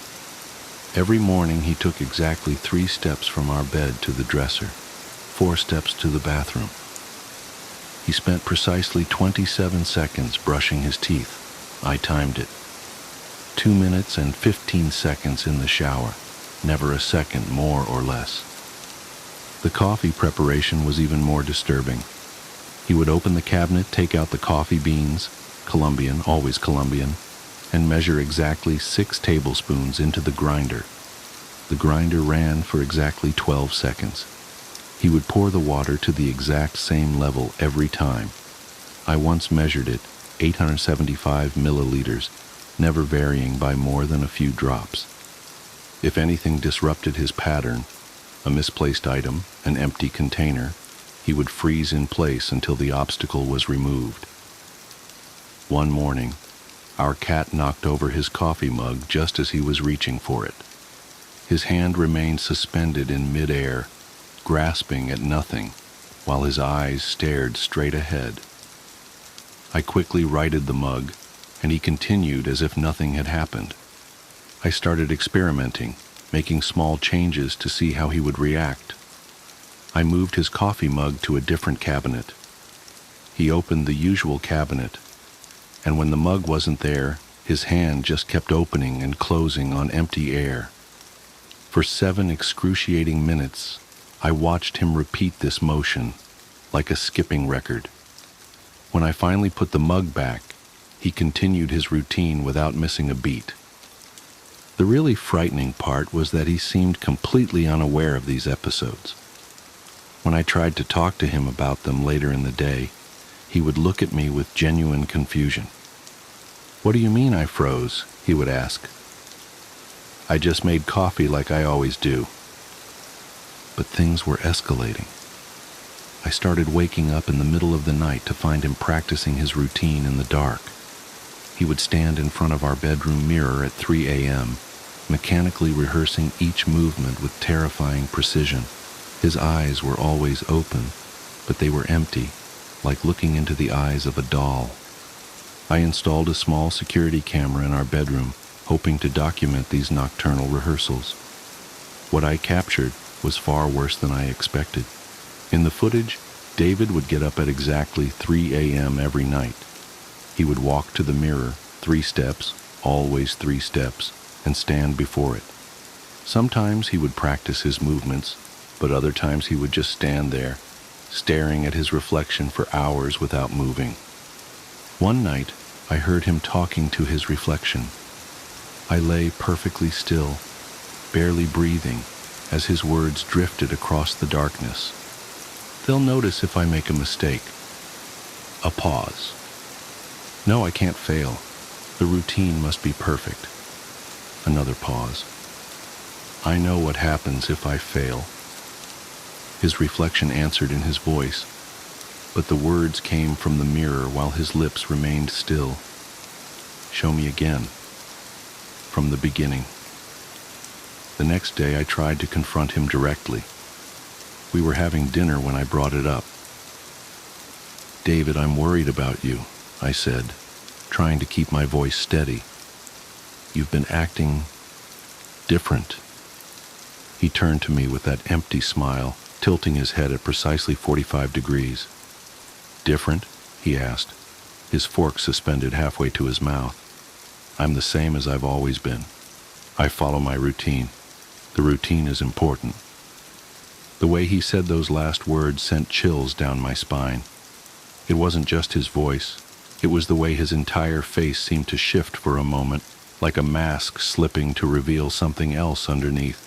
Every morning, he took exactly 3 steps from our bed to the dresser, 4 steps to the bathroom. He spent precisely 27 seconds brushing his teeth. I timed it. 2 minutes and 15 seconds in the shower, never a second more or less. The coffee preparation was even more disturbing. He would open the cabinet, take out the coffee beans, Colombian, always Colombian, and measure exactly 6 tablespoons into the grinder. The grinder ran for exactly 12 seconds. He would pour the water to the exact same level every time. I once measured it, 875 milliliters, never varying by more than a few drops. If anything disrupted his pattern, a misplaced item, an empty container, he would freeze in place until the obstacle was removed. One morning, our cat knocked over his coffee mug just as he was reaching for it. His hand remained suspended in midair, grasping at nothing, while his eyes stared straight ahead. I quickly righted the mug, and he continued as if nothing had happened. I started experimenting, making small changes to see how he would react. I moved his coffee mug to a different cabinet. He opened the usual cabinet, and when the mug wasn't there, his hand just kept opening and closing on empty air. For 7 excruciating minutes, I watched him repeat this motion, like a skipping record. When I finally put the mug back, he continued his routine without missing a beat. The really frightening part was that he seemed completely unaware of these episodes. When I tried to talk to him about them later in the day, he would look at me with genuine confusion. "What do you mean I froze?" he would ask. "I just made coffee like I always do." But things were escalating. I started waking up in the middle of the night to find him practicing his routine in the dark. He would stand in front of our bedroom mirror at 3 a.m., mechanically rehearsing each movement with terrifying precision. His eyes were always open, but they were empty, like looking into the eyes of a doll. I installed a small security camera in our bedroom, hoping to document these nocturnal rehearsals. What I captured was far worse than I expected. In the footage, David would get up at exactly 3 a.m. every night. He would walk to the mirror, 3 steps, always 3 steps, and stand before it. Sometimes he would practice his movements, but other times he would just stand there, staring at his reflection for hours without moving. One night, I heard him talking to his reflection. I lay perfectly still, barely breathing, as his words drifted across the darkness. "They'll notice if I make a mistake." A pause. "No, I can't fail. The routine must be perfect." Another pause. "I know what happens if I fail." His reflection answered in his voice, but the words came from the mirror while his lips remained still. "Show me again. From the beginning." The next day I tried to confront him directly. We were having dinner when I brought it up. "David, I'm worried about you," I said, trying to keep my voice steady. "You've been acting different." He turned to me with that empty smile, tilting his head at precisely 45 degrees. Different? He asked, his fork suspended halfway to his mouth. I'm the same as I've always been. I follow my routine. The routine is important. The way he said those last words sent chills down my spine. It wasn't just his voice. It was the way his entire face seemed to shift for a moment, like a mask slipping to reveal something else underneath.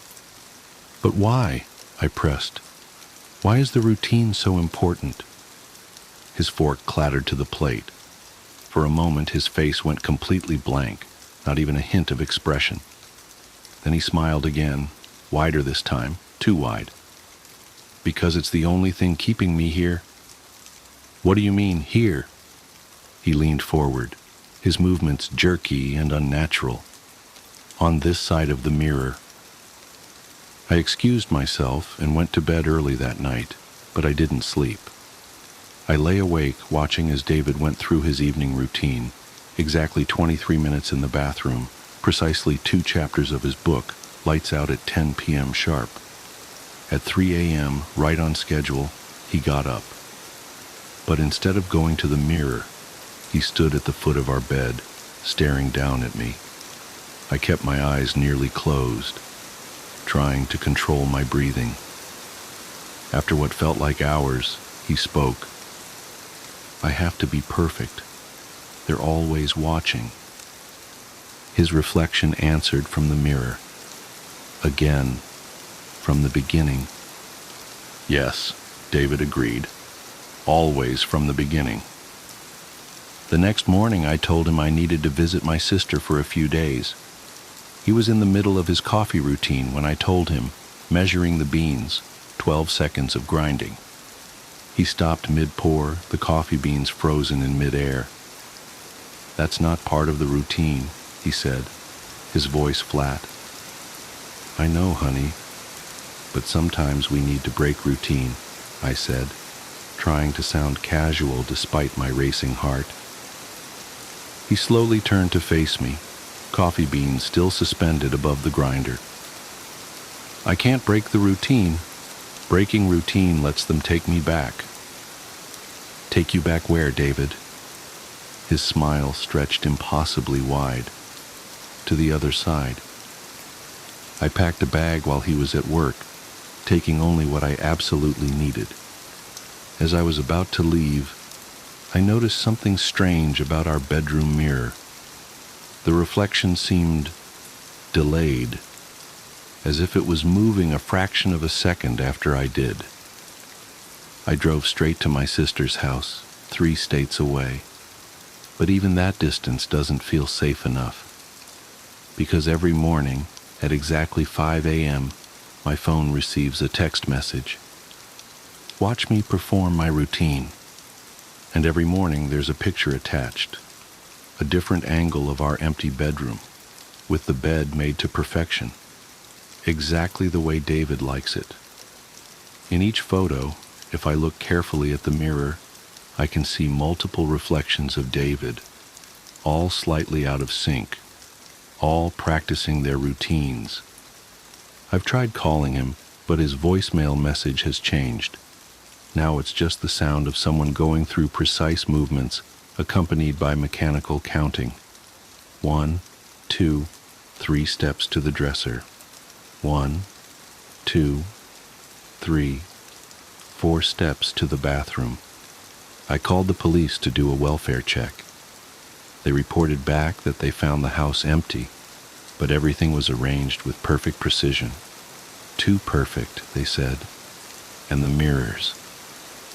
But why? I pressed. Why is the routine so important? His fork clattered to the plate. For a moment, his face went completely blank, not even a hint of expression. Then he smiled again, wider this time, too wide. Because it's the only thing keeping me here. What do you mean, here? He leaned forward, his movements jerky and unnatural. On this side of the mirror. I excused myself and went to bed early that night, but I didn't sleep. I lay awake watching as David went through his evening routine, exactly 23 minutes in the bathroom, precisely 2 chapters of his book, lights out at 10 p.m. sharp. At 3 a.m., right on schedule, he got up. But instead of going to the mirror, he stood at the foot of our bed, staring down at me. I kept my eyes nearly closed, trying to control my breathing. After what felt like hours, he spoke. I have to be perfect. They're always watching. His reflection answered from the mirror. Again, from the beginning. Yes, David agreed. Always from the beginning. The next morning, I told him I needed to visit my sister for a few days. He was in the middle of his coffee routine when I told him, measuring the beans, 12 seconds of grinding. He stopped mid-pour, the coffee beans frozen in mid-air. That's not part of the routine, he said, his voice flat. I know, honey, but sometimes we need to break routine, I said, trying to sound casual despite my racing heart. He slowly turned to face me, coffee beans still suspended above the grinder. I can't break the routine. Breaking routine lets them take me back. Take you back where, David? His smile stretched impossibly wide. To the other side. I packed a bag while he was at work, taking only what I absolutely needed. As I was about to leave, I noticed something strange about our bedroom mirror. The reflection seemed delayed, as if it was moving a fraction of a second after I did. I drove straight to my sister's house, 3 states away. But even that distance doesn't feel safe enough. Because every morning, at exactly 5 a.m., my phone receives a text message. Watch me perform my routine. And every morning there's a picture attached. A different angle of our empty bedroom, with the bed made to perfection. Exactly the way David likes it. In each photo, if I look carefully at the mirror, I can see multiple reflections of David, all slightly out of sync, all practicing their routines. I've tried calling him, but his voicemail message has changed. Now it's just the sound of someone going through precise movements, accompanied by mechanical counting. 1, 2, 3 steps to the dresser. 1, 2, 3, 4 steps to the bathroom. I called the police to do a welfare check. They reported back that they found the house empty, but everything was arranged with perfect precision. Too perfect, they said. And the mirrors.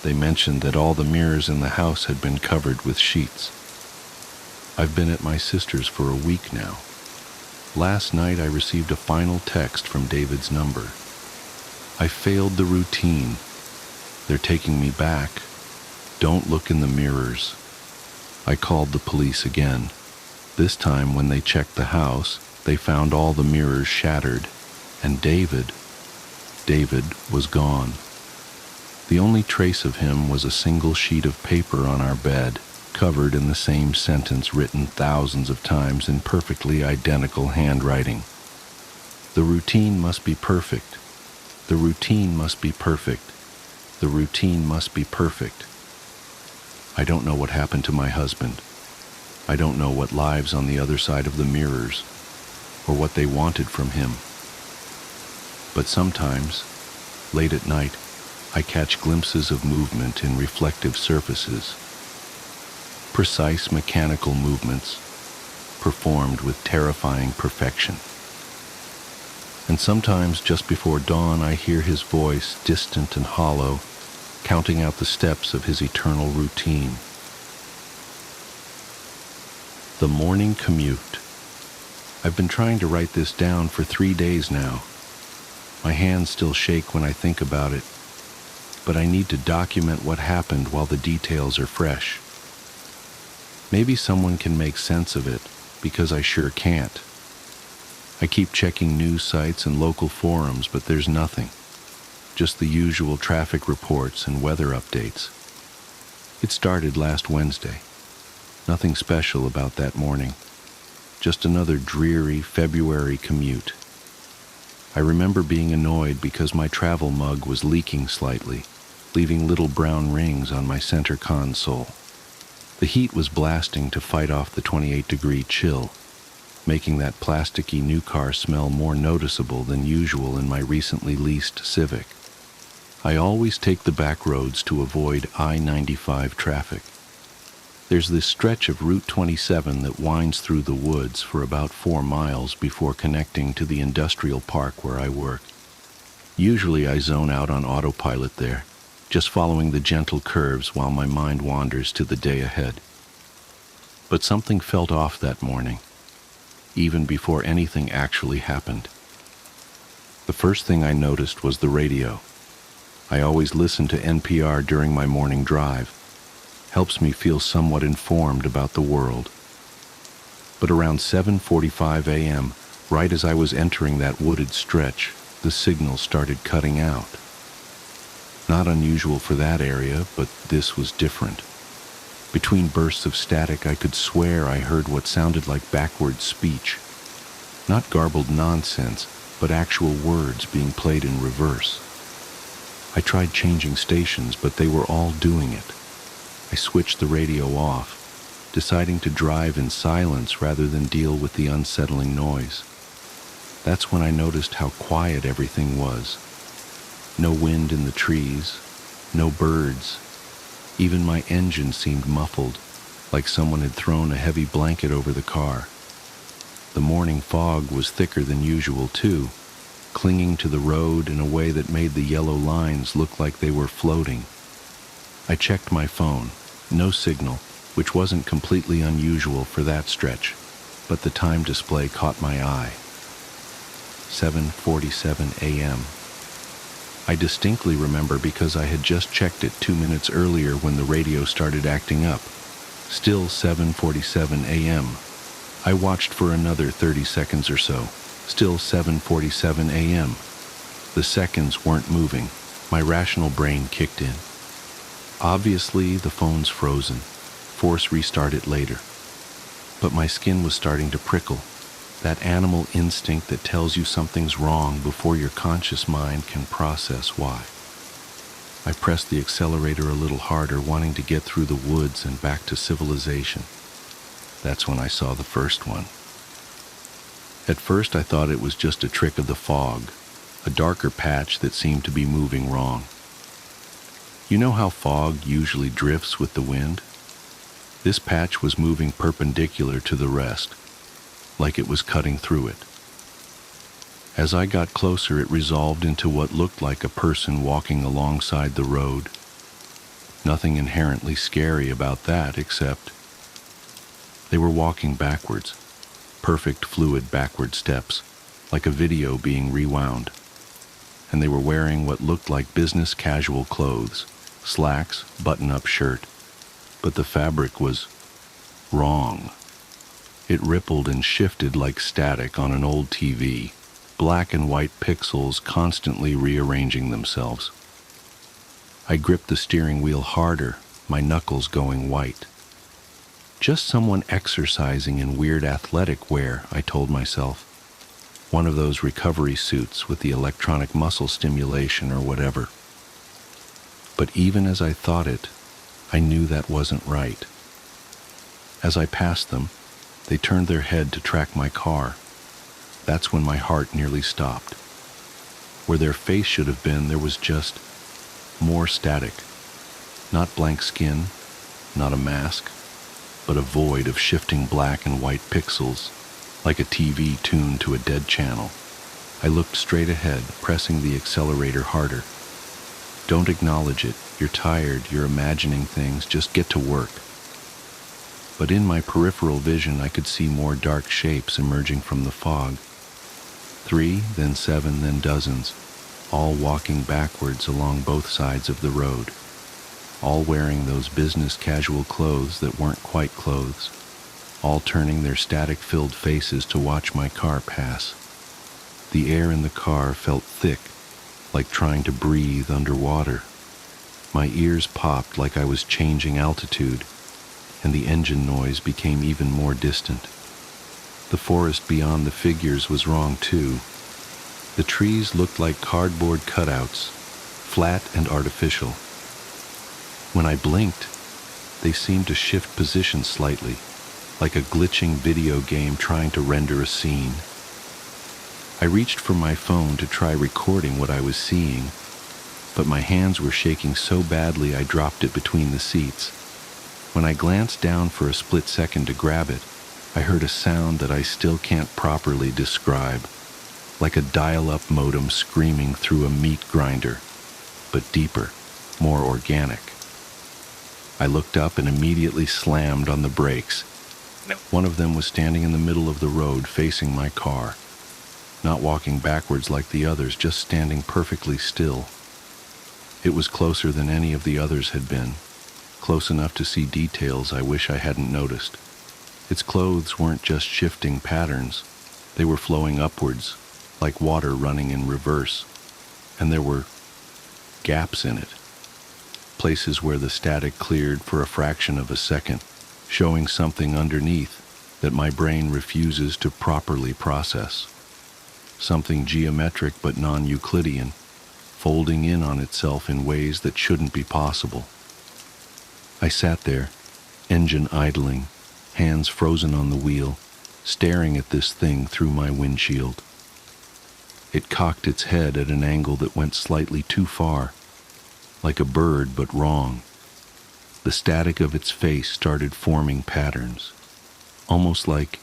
They mentioned that all the mirrors in the house had been covered with sheets. I've been at my sister's for a week now. Last night I received a final text from David's number. I failed the routine. They're taking me back. Don't look in the mirrors. I called the police again. This time when they checked the house, they found all the mirrors shattered, and David was gone. The only trace of him was a single sheet of paper on our bed, covered in the same sentence written thousands of times in perfectly identical handwriting. The routine must be perfect. The routine must be perfect. The routine must be perfect. I don't know what happened to my husband. I don't know what lives on the other side of the mirrors, or what they wanted from him. But sometimes, late at night, I catch glimpses of movement in reflective surfaces. Precise mechanical movements, performed with terrifying perfection. And sometimes just before dawn I hear his voice, distant and hollow, counting out the steps of his eternal routine. The morning commute. I've been trying to write this down for 3 days now. My hands still shake when I think about it, but I need to document what happened while the details are fresh. Maybe someone can make sense of it, because I sure can't. I keep checking news sites and local forums, but there's nothing. Just the usual traffic reports and weather updates. It started last Wednesday. Nothing special about that morning. Just another dreary February commute. I remember being annoyed because my travel mug was leaking slightly, leaving little brown rings on my center console. The heat was blasting to fight off the 28-degree chill, making that plasticky new car smell more noticeable than usual in my recently leased Civic. I always take the back roads to avoid I-95 traffic. There's this stretch of Route 27 that winds through the woods for about 4 miles before connecting to the industrial park where I work. Usually I zone out on autopilot there, just following the gentle curves while my mind wanders to the day ahead. But something felt off that morning, even before anything actually happened. The first thing I noticed was the radio. I always listen to NPR during my morning drive. Helps me feel somewhat informed about the world. But around 7:45 a.m., right as I was entering that wooded stretch, the signal started cutting out. Not unusual for that area, but this was different. Between bursts of static, I could swear I heard what sounded like backward speech. Not garbled nonsense, but actual words being played in reverse. I tried changing stations, but they were all doing it. I switched the radio off, deciding to drive in silence rather than deal with the unsettling noise. That's when I noticed how quiet everything was. No wind in the trees, no birds. Even my engine seemed muffled, like someone had thrown a heavy blanket over the car. The morning fog was thicker than usual too, clinging to the road in a way that made the yellow lines look like they were floating. I checked my phone. No signal, which wasn't completely unusual for that stretch, but the time display caught my eye. 7:47 a.m. I distinctly remember because I had just checked it 2 minutes earlier when the radio started acting up. Still 7:47 a.m. I watched for another 30 seconds or so. Still 7:47 a.m. The seconds weren't moving. My rational brain kicked in. Obviously, the phone's frozen. Force restart it later. But my skin was starting to prickle. That animal instinct that tells you something's wrong before your conscious mind can process why. I pressed the accelerator a little harder, wanting to get through the woods and back to civilization. That's when I saw the first one. At first I thought it was just a trick of the fog, a darker patch that seemed to be moving wrong. You know how fog usually drifts with the wind? This patch was moving perpendicular to the rest, like it was cutting through it. As I got closer, it resolved into what looked like a person walking alongside the road. Nothing inherently scary about that, except they were walking backwards, perfect fluid backward steps, like a video being rewound. And they were wearing what looked like business casual clothes. Slacks, button-up shirt, but the fabric was wrong. It rippled and shifted like static on an old TV, black and white pixels constantly rearranging themselves. I gripped the steering wheel harder, my knuckles going white. Just someone exercising in weird athletic wear, I told myself. One of those recovery suits with the electronic muscle stimulation or whatever. But even as I thought it, I knew that wasn't right. As I passed them, they turned their head to track my car. That's when my heart nearly stopped. Where their face should have been, there was just more static. Not blank skin, not a mask, but a void of shifting black and white pixels, like a TV tuned to a dead channel. I looked straight ahead, pressing the accelerator harder. Don't acknowledge it. You're tired, you're imagining things, just get to work. But in my peripheral vision, I could see more dark shapes emerging from the fog. 3, then 7, then dozens, all walking backwards along both sides of the road, all wearing those business casual clothes that weren't quite clothes, all turning their static-filled faces to watch my car pass. The air in the car felt thick, like trying to breathe underwater. My ears popped like I was changing altitude, and the engine noise became even more distant. The forest beyond the figures was wrong too. The trees looked like cardboard cutouts, flat and artificial. When I blinked, they seemed to shift position slightly, like a glitching video game trying to render a scene. I reached for my phone to try recording what I was seeing, but my hands were shaking so badly I dropped it between the seats. When I glanced down for a split second to grab it, I heard a sound that I still can't properly describe, like a dial-up modem screaming through a meat grinder, but deeper, more organic. I looked up and immediately slammed on the brakes. One of them was standing in the middle of the road facing my car, not walking backwards like the others, just standing perfectly still. It was closer than any of the others had been, close enough to see details I wish I hadn't noticed. Its clothes weren't just shifting patterns, they were flowing upwards, like water running in reverse, and there were gaps in it, places where the static cleared for a fraction of a second, showing something underneath that my brain refuses to properly process. Something geometric but non-Euclidean, folding in on itself in ways that shouldn't be possible. I sat there, engine idling, hands frozen on the wheel, staring at this thing through my windshield. It cocked its head at an angle that went slightly too far, like a bird but wrong. The static of its face started forming patterns, almost like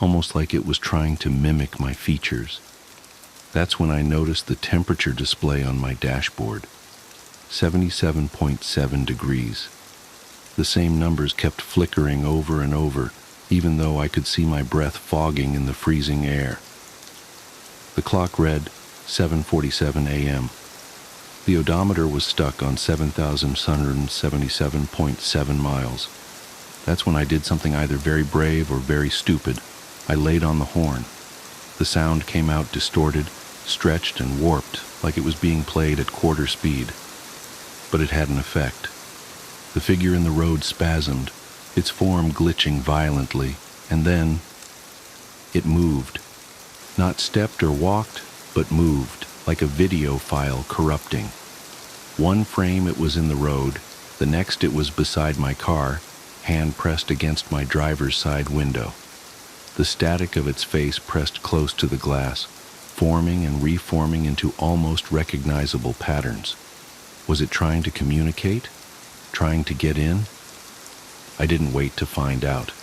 it was trying to mimic my features. That's when I noticed the temperature display on my dashboard, 77.7 degrees. The same numbers kept flickering over and over, even though I could see my breath fogging in the freezing air. The clock read 7:47 a.m. The odometer was stuck on 7,177.7 miles. That's when I did something either very brave or very stupid. I laid on the horn. The sound came out distorted, stretched and warped like it was being played at quarter speed. But it had an effect. The figure in the road spasmed, its form glitching violently, and then it moved. Not stepped or walked, but moved, like a video file corrupting. One frame it was in the road, the next it was beside my car, hand pressed against my driver's side window. The static of its face pressed close to the glass, forming and reforming into almost recognizable patterns. Was it trying to communicate? Trying to get in? I didn't wait to find out.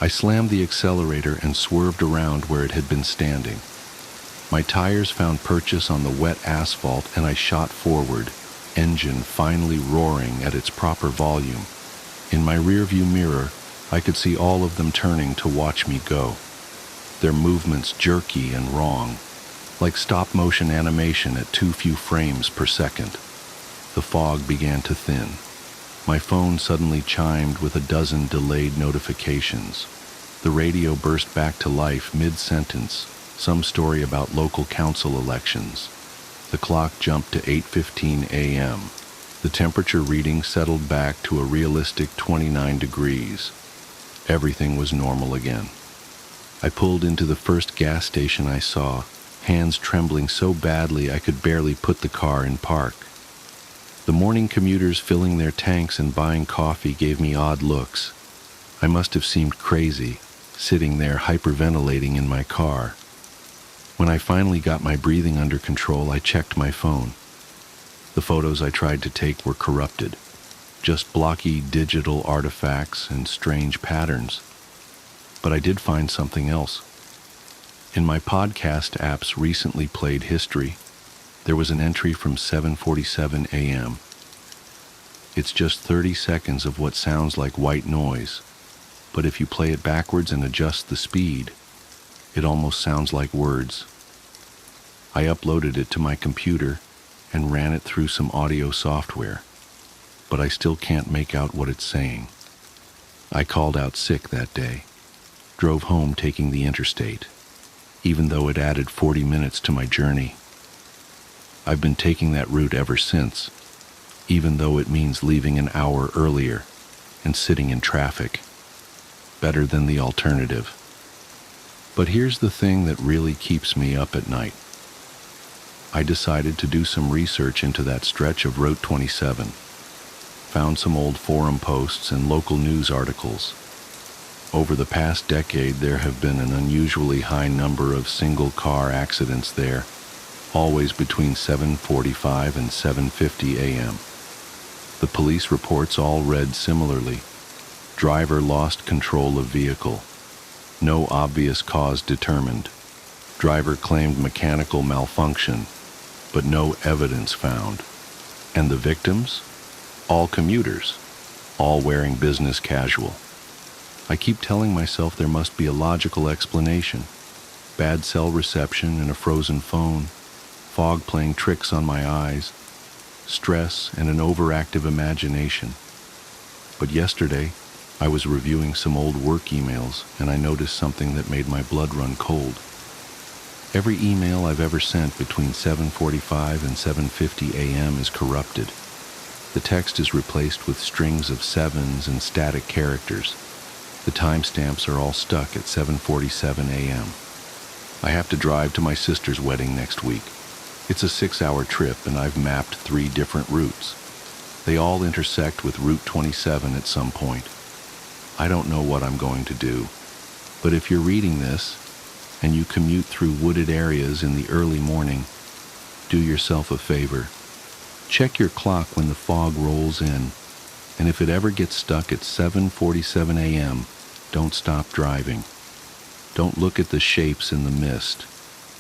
I slammed the accelerator and swerved around where it had been standing. My tires found purchase on the wet asphalt and I shot forward, engine finally roaring at its proper volume. In my rearview mirror, I could see all of them turning to watch me go. Their movements jerky and wrong, like stop-motion animation at too few frames per second. The fog began to thin. My phone suddenly chimed with a dozen delayed notifications. The radio burst back to life mid-sentence, some story about local council elections. The clock jumped to 8:15 a.m. The temperature reading settled back to a realistic 29 degrees. Everything was normal again. I pulled into the first gas station I saw, hands trembling so badly I could barely put the car in park. The morning commuters filling their tanks and buying coffee gave me odd looks. I must have seemed crazy, sitting there hyperventilating in my car. When I finally got my breathing under control, I checked my phone. The photos I tried to take were corrupted, just blocky digital artifacts and strange patterns. But I did find something else. In my podcast app's recently played history, there was an entry from 7:47 a.m. It's just 30 seconds of what sounds like white noise, but if you play it backwards and adjust the speed, it almost sounds like words. I uploaded it to my computer and ran it through some audio software, but I still can't make out what it's saying. I called out sick that day, drove home taking the interstate, even though it added 40 minutes to my journey. I've been taking that route ever since, even though it means leaving an hour earlier and sitting in traffic. Better than the alternative. But here's the thing that really keeps me up at night. I decided to do some research into that stretch of Route 27. Found some old forum posts and local news articles. Over the past decade, there have been an unusually high number of single-car accidents there, always between 7:45 and 7:50 a.m. The police reports all read similarly. Driver lost control of vehicle. No obvious cause determined. Driver claimed mechanical malfunction, but no evidence found. And the victims? All commuters, all wearing business casual. I keep telling myself there must be a logical explanation. Bad cell reception and a frozen phone, fog playing tricks on my eyes, stress and an overactive imagination. But yesterday, I was reviewing some old work emails and I noticed something that made my blood run cold. Every email I've ever sent between 7:45 and 7:50 a.m. is corrupted. The text is replaced with strings of sevens and static characters. The timestamps are all stuck at 7:47 a.m. I have to drive to my sister's wedding next week. It's a 6-hour trip and I've mapped 3 different routes. They all intersect with Route 27 at some point. I don't know what I'm going to do, but if you're reading this and you commute through wooded areas in the early morning, do yourself a favor. Check your clock when the fog rolls in, and if it ever gets stuck at 7:47 a.m., don't stop driving. Don't look at the shapes in the mist,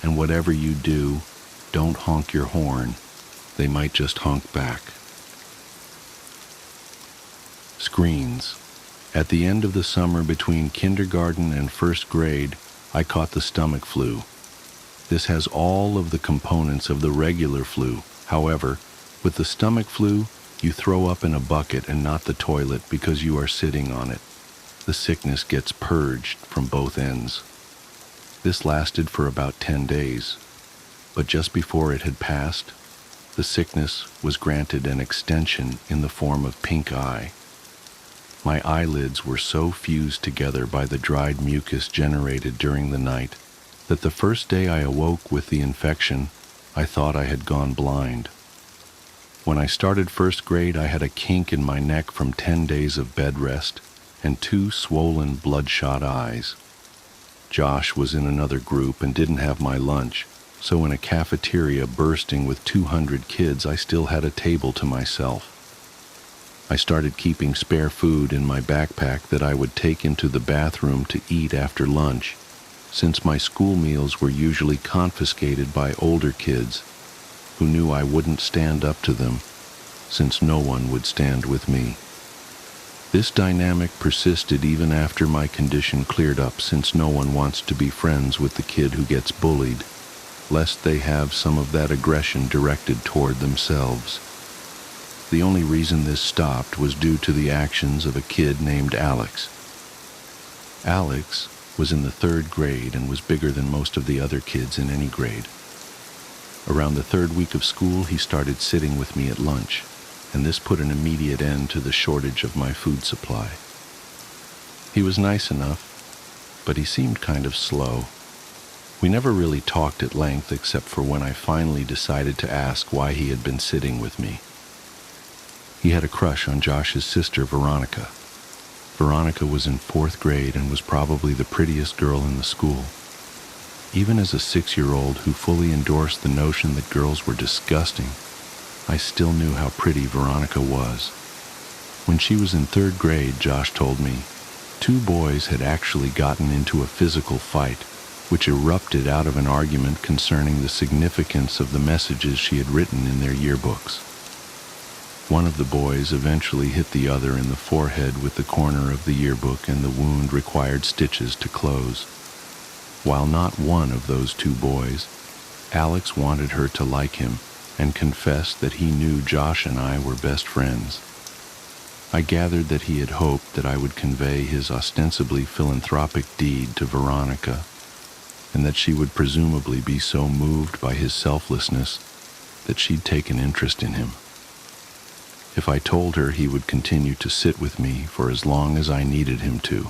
and whatever you do, don't honk your horn. They might just honk back. Screens. At the end of the summer between kindergarten and first grade, I caught the stomach flu. This has all of the components of the regular flu. However, with the stomach flu, you throw up in a bucket and not the toilet because you are sitting on it. The sickness gets purged from both ends. This lasted for about 10 days, but just before it had passed, the sickness was granted an extension in the form of pink eye. My eyelids were so fused together by the dried mucus generated during the night that the first day I awoke with the infection, I thought I had gone blind. When I started first grade, I had a kink in my neck from 10 days of bed rest and 2 swollen, bloodshot eyes. Josh was in another group and didn't have my lunch, so in a cafeteria bursting with 200 kids, I still had a table to myself. I started keeping spare food in my backpack that I would take into the bathroom to eat after lunch, since my school meals were usually confiscated by older kids who knew I wouldn't stand up to them, since no one would stand with me. This dynamic persisted even after my condition cleared up, since no one wants to be friends with the kid who gets bullied, lest they have some of that aggression directed toward themselves. The only reason this stopped was due to the actions of a kid named Alex. Alex was in the 3rd grade and was bigger than most of the other kids in any grade. Around the 3rd week of school, he started sitting with me at lunch, and this put an immediate end to the shortage of my food supply. He was nice enough, but he seemed kind of slow. We never really talked at length except for when I finally decided to ask why he had been sitting with me. He had a crush on Josh's sister, Veronica. Veronica was in 4th grade and was probably the prettiest girl in the school. Even as a 6-year-old who fully endorsed the notion that girls were disgusting, I still knew how pretty Veronica was. When she was in 3rd grade, Josh told me, 2 boys had actually gotten into a physical fight, which erupted out of an argument concerning the significance of the messages she had written in their yearbooks. One of the boys eventually hit the other in the forehead with the corner of the yearbook, and the wound required stitches to close. While not one of those 2 boys, Alex wanted her to like him and confessed that he knew Josh and I were best friends. I gathered that he had hoped that I would convey his ostensibly philanthropic deed to Veronica, and that she would presumably be so moved by his selflessness that she'd take an interest in him. If I told her he would continue to sit with me for as long as I needed him to.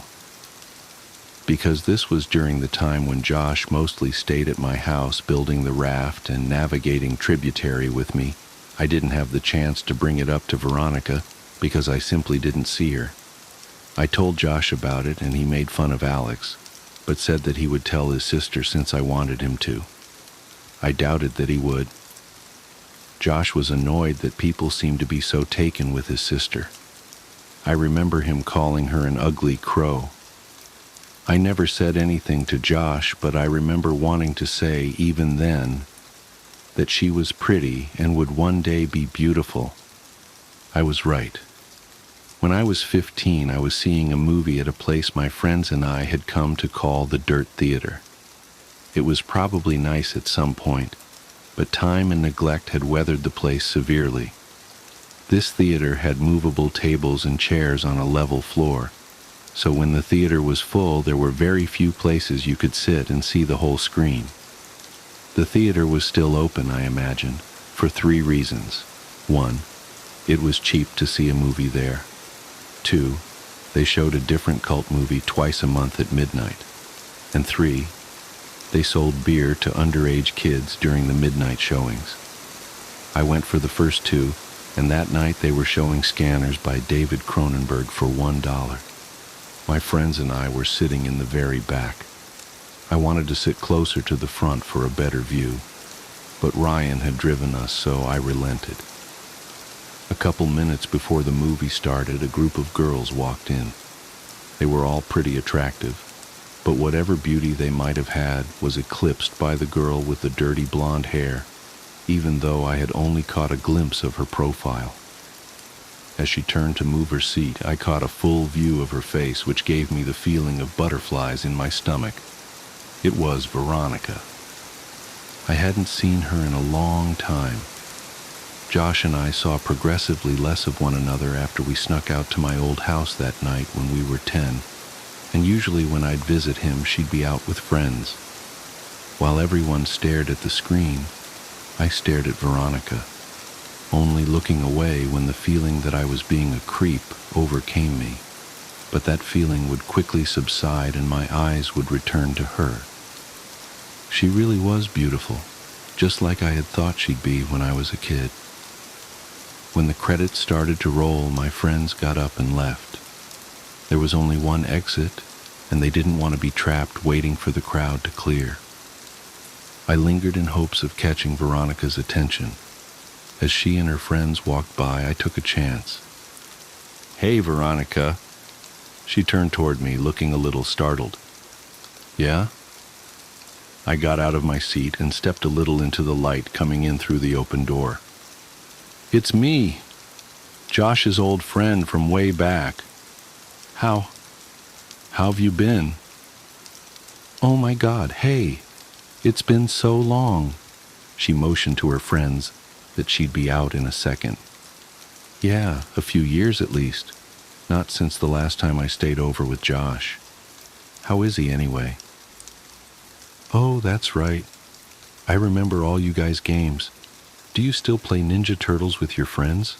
Because this was during the time when Josh mostly stayed at my house building the raft and navigating tributary with me, I didn't have the chance to bring it up to Veronica because I simply didn't see her. I told Josh about it and he made fun of Alex, but said that he would tell his sister since I wanted him to. I doubted that he would. Josh was annoyed that people seemed to be so taken with his sister. I remember him calling her an ugly crow. I never said anything to Josh, but I remember wanting to say, even then, that she was pretty and would one day be beautiful. I was right. When I was 15, I was seeing a movie at a place my friends and I had come to call the Dirt Theater. It was probably nice at some point, but time and neglect had weathered the place severely. This theater had movable tables and chairs on a level floor, so when the theater was full, there were very few places you could sit and see the whole screen. The theater was still open, I imagine, for 3 reasons. 1, it was cheap to see a movie there. 2, they showed a different cult movie twice a month at midnight. And 3, they sold beer to underage kids during the midnight showings. I went for the first 2, and that night they were showing Scanners by David Cronenberg for $1. My friends and I were sitting in the very back. I wanted to sit closer to the front for a better view, but Ryan had driven us, so I relented. A couple minutes before the movie started, a group of girls walked in. They were all pretty attractive, but whatever beauty they might have had was eclipsed by the girl with the dirty blonde hair, even though I had only caught a glimpse of her profile. As she turned to move her seat, I caught a full view of her face, which gave me the feeling of butterflies in my stomach. It was Veronica. I hadn't seen her in a long time. Josh and I saw progressively less of one another after we snuck out to my old house that night when we were 10, and usually when I'd visit him, she'd be out with friends. While everyone stared at the screen, I stared at Veronica, only looking away when the feeling that I was being a creep overcame me. But that feeling would quickly subside and my eyes would return to her. She really was beautiful, just like I had thought she'd be when I was a kid. When the credits started to roll, my friends got up and left. There was only one exit, and they didn't want to be trapped waiting for the crowd to clear. I lingered in hopes of catching Veronica's attention. As she and her friends walked by, I took a chance. "Hey, Veronica." She turned toward me, looking a little startled. "Yeah?" I got out of my seat and stepped a little into the light coming in through the open door. "It's me, Josh's old friend from way back. How have you been?" "Oh my God, hey, it's been so long." She motioned to her friends that she'd be out in a second. "Yeah, a few years at least. Not since the last time I stayed over with Josh. How is he anyway?" "Oh, that's right. I remember all you guys' games. Do you still play Ninja Turtles with your friends?"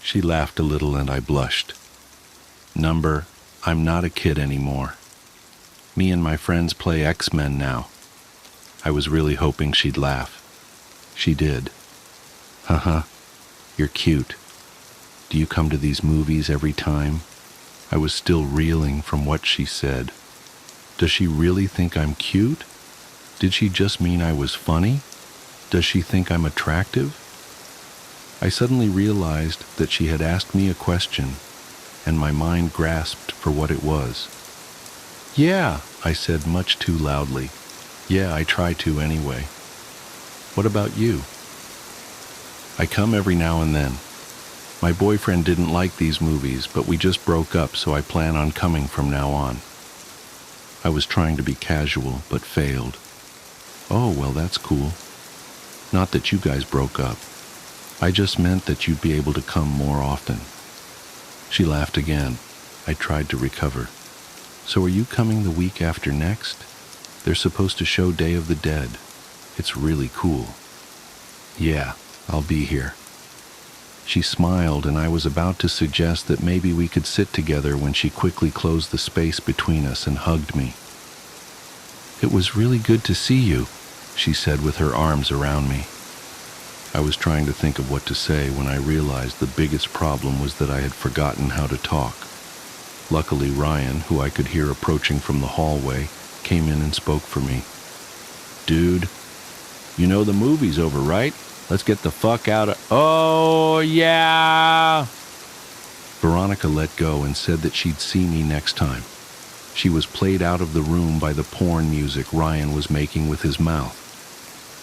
She laughed a little and I blushed. I'm not a kid anymore. Me and my friends play X-Men now." I was really hoping she'd laugh. She did. "Haha, you're cute. Do you come to these movies every time? I was still reeling from what she said. Does she really think I'm cute? Did she just mean I was funny? Does she think I'm attractive? I suddenly realized that she had asked me a question, and my mind grasped for what it was. Yeah, I said much too loudly. Yeah, I try to anyway. What about you? I come every now and then. My boyfriend didn't like these movies, but we just broke up, so I plan on coming from now on. I was trying to be casual, but failed. Oh, well, that's cool. Not that you guys broke up. I just meant that you'd be able to come more often. She laughed again. I tried to recover. So are you coming the week after next? They're supposed to show Day of the Dead. It's really cool. Yeah, I'll be here. She smiled, and I was about to suggest that maybe we could sit together when she quickly closed the space between us and hugged me. It was really good to see you, she said with her arms around me. I was trying to think of what to say when I realized the biggest problem was that I had forgotten how to talk. Luckily, Ryan, who I could hear approaching from the hallway, came in and spoke for me. Dude, you know the movie's over, right? Let's get the fuck out of... Oh, yeah! Veronica let go and said that she'd see me next time. She was played out of the room by the porn music Ryan was making with his mouth.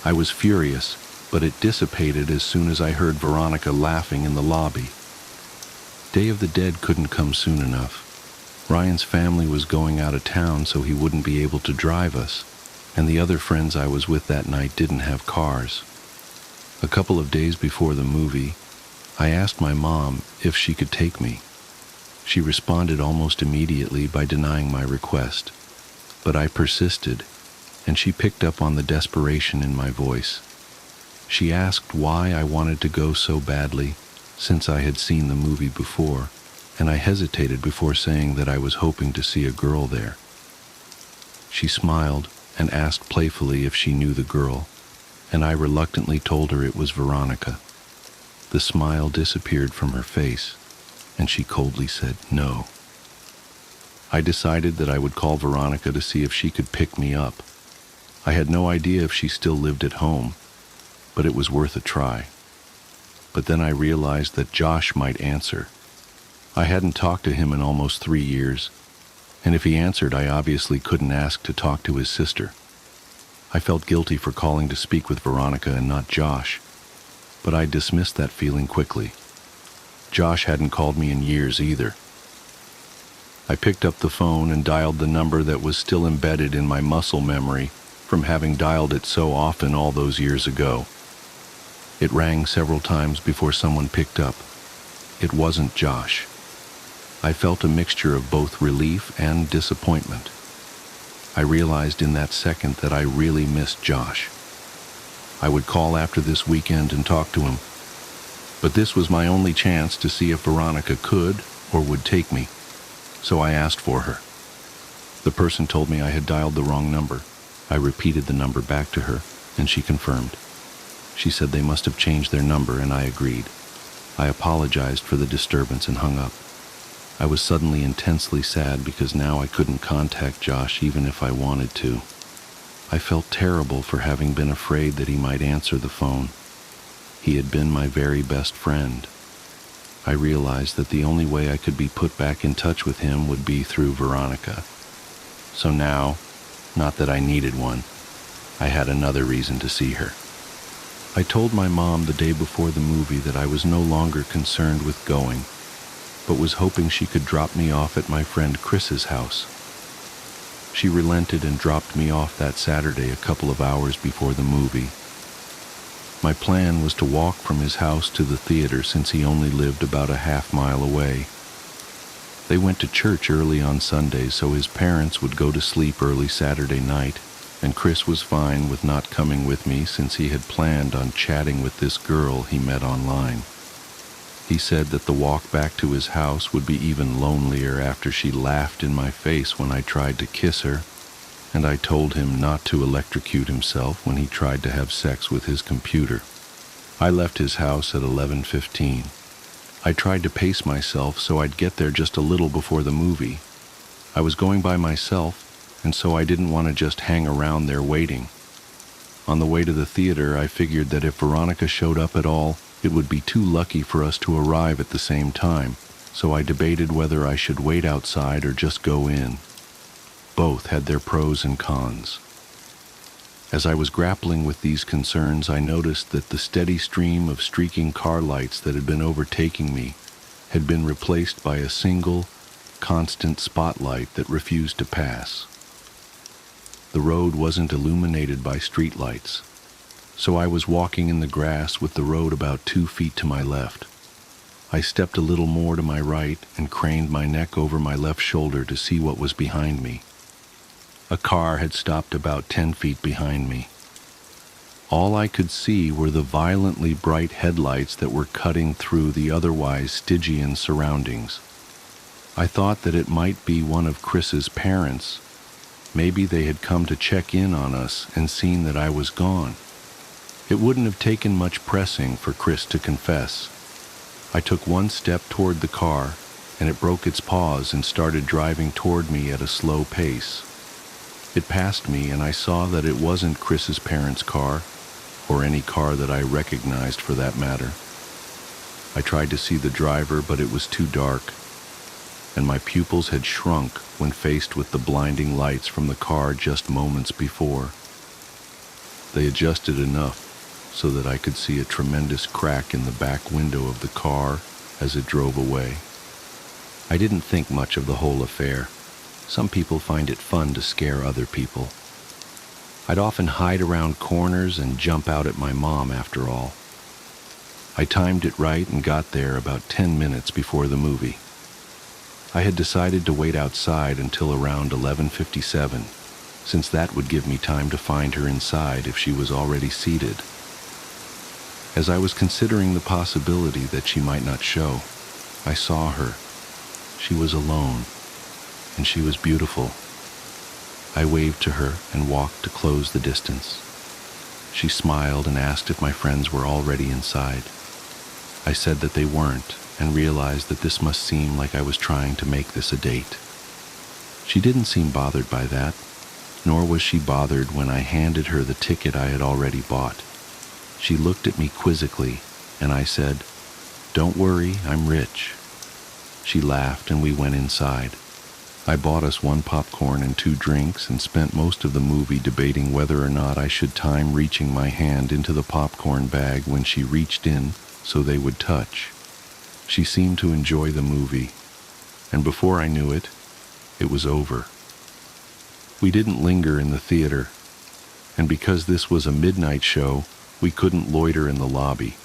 I was furious, but it dissipated as soon as I heard Veronica laughing in the lobby. Day of the Dead couldn't come soon enough. Ryan's family was going out of town, so he wouldn't be able to drive us, and the other friends I was with that night didn't have cars. A couple of days before the movie, I asked my mom if she could take me. She responded almost immediately by denying my request, but I persisted, and she picked up on the desperation in my voice. She asked why I wanted to go so badly, since I had seen the movie before, and I hesitated before saying that I was hoping to see a girl there. She smiled and asked playfully if she knew the girl, and I reluctantly told her it was Veronica. The smile disappeared from her face, and she coldly said no. I decided that I would call Veronica to see if she could pick me up. I had no idea if she still lived at home, but it was worth a try. But then I realized that Josh might answer. I hadn't talked to him in almost 3 years, and if he answered, I obviously couldn't ask to talk to his sister. I felt guilty for calling to speak with Veronica and not Josh, but I dismissed that feeling quickly. Josh hadn't called me in years either. I picked up the phone and dialed the number that was still embedded in my muscle memory from having dialed it so often all those years ago. It rang several times before someone picked up. It wasn't Josh. I felt a mixture of both relief and disappointment. I realized in that second that I really missed Josh. I would call after this weekend and talk to him, but this was my only chance to see if Veronica could or would take me, so I asked for her. The person told me I had dialed the wrong number. I repeated the number back to her, and she confirmed. She said they must have changed their number, and I agreed. I apologized for the disturbance and hung up. I was suddenly intensely sad because now I couldn't contact Josh even if I wanted to. I felt terrible for having been afraid that he might answer the phone. He had been my very best friend. I realized that the only way I could be put back in touch with him would be through Veronica. So now, not that I needed one, I had another reason to see her. I told my mom the day before the movie that I was no longer concerned with going, but was hoping she could drop me off at my friend Chris's house. She relented and dropped me off that Saturday a couple of hours before the movie. My plan was to walk from his house to the theater since he only lived about a half-mile away. They went to church early on Sunday, so his parents would go to sleep early Saturday night, and Chris was fine with not coming with me since he had planned on chatting with this girl he met online. He said that the walk back to his house would be even lonelier after she laughed in my face when I tried to kiss her, and I told him not to electrocute himself when he tried to have sex with his computer. I left his house at 11:15. I tried to pace myself so I'd get there just a little before the movie. I was going by myself, and so I didn't want to just hang around there waiting. On the way to the theater, I figured that if Veronica showed up at all, it would be too lucky for us to arrive at the same time, so I debated whether I should wait outside or just go in. Both had their pros and cons. As I was grappling with these concerns, I noticed that the steady stream of streaking car lights that had been overtaking me had been replaced by a single, constant spotlight that refused to pass. The road wasn't illuminated by streetlights, so I was walking in the grass with the road about 2 feet to my left. I stepped a little more to my right and craned my neck over my left shoulder to see what was behind me. A car had stopped about 10 feet behind me. All I could see were the violently bright headlights that were cutting through the otherwise Stygian surroundings. I thought that it might be one of Chris's parents. Maybe they had come to check in on us and seen that I was gone. It wouldn't have taken much pressing for Chris to confess. I took one step toward the car, and it broke its pause and started driving toward me at a slow pace. It passed me, and I saw that it wasn't Chris's parents' car, or any car that I recognized for that matter. I tried to see the driver, but it was too dark, and my pupils had shrunk when faced with the blinding lights from the car just moments before. They adjusted enough so that I could see a tremendous crack in the back window of the car as it drove away. I didn't think much of the whole affair. Some people find it fun to scare other people. I'd often hide around corners and jump out at my mom after all. I timed it right and got there about 10 minutes before the movie. I had decided to wait outside until around 11:57, since that would give me time to find her inside if she was already seated. As I was considering the possibility that she might not show, I saw her. She was alone, and she was beautiful. I waved to her and walked to close the distance. She smiled and asked if my friends were already inside. I said that they weren't, and realized that this must seem like I was trying to make this a date. She didn't seem bothered by that, nor was she bothered when I handed her the ticket I had already bought. She looked at me quizzically, and I said, "Don't worry, I'm rich." She laughed and we went inside. I bought us 1 popcorn and 2 drinks and spent most of the movie debating whether or not I should time reaching my hand into the popcorn bag when she reached in so they would touch. She seemed to enjoy the movie, and before I knew it, it was over. We didn't linger in the theater, and because this was a midnight show, we couldn't loiter in the lobby,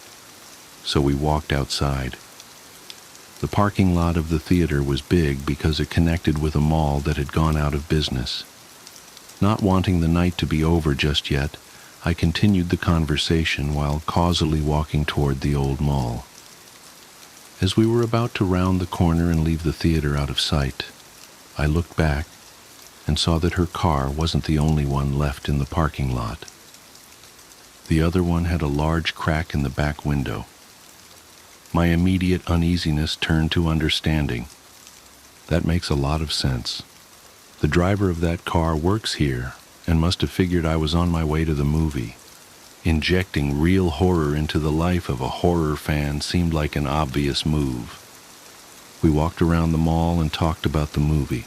so we walked outside. The parking lot of the theater was big because it connected with a mall that had gone out of business. Not wanting the night to be over just yet, I continued the conversation while causally walking toward the old mall. As we were about to round the corner and leave the theater out of sight, I looked back and saw that her car wasn't the only one left in the parking lot. The other one had a large crack in the back window. My immediate uneasiness turned to understanding. That makes a lot of sense. The driver of that car works here and must have figured I was on my way to the movie. Injecting real horror into the life of a horror fan seemed like an obvious move. We walked around the mall and talked about the movie.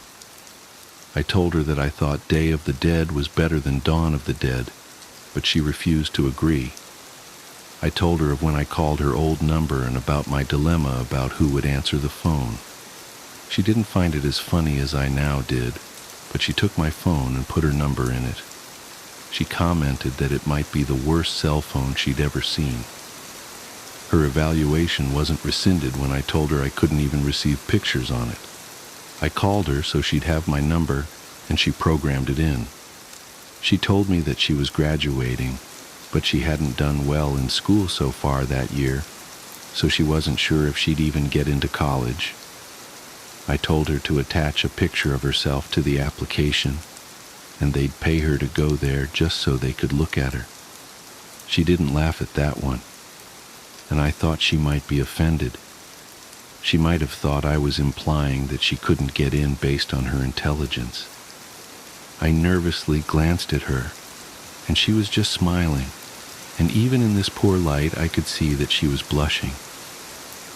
I told her that I thought Day of the Dead was better than Dawn of the Dead, but she refused to agree. I told her of when I called her old number and about my dilemma about who would answer the phone. She didn't find it as funny as I now did, but she took my phone and put her number in it. She commented that it might be the worst cell phone she'd ever seen. Her evaluation wasn't rescinded when I told her I couldn't even receive pictures on it. I called her so she'd have my number, and she programmed it in. She told me that she was graduating, but she hadn't done well in school so far that year, so she wasn't sure if she'd even get into college. I told her to attach a picture of herself to the application, and they'd pay her to go there just so they could look at her. She didn't laugh at that one, and I thought she might be offended. She might have thought I was implying that she couldn't get in based on her intelligence. I nervously glanced at her, and she was just smiling, and even in this poor light I could see that she was blushing.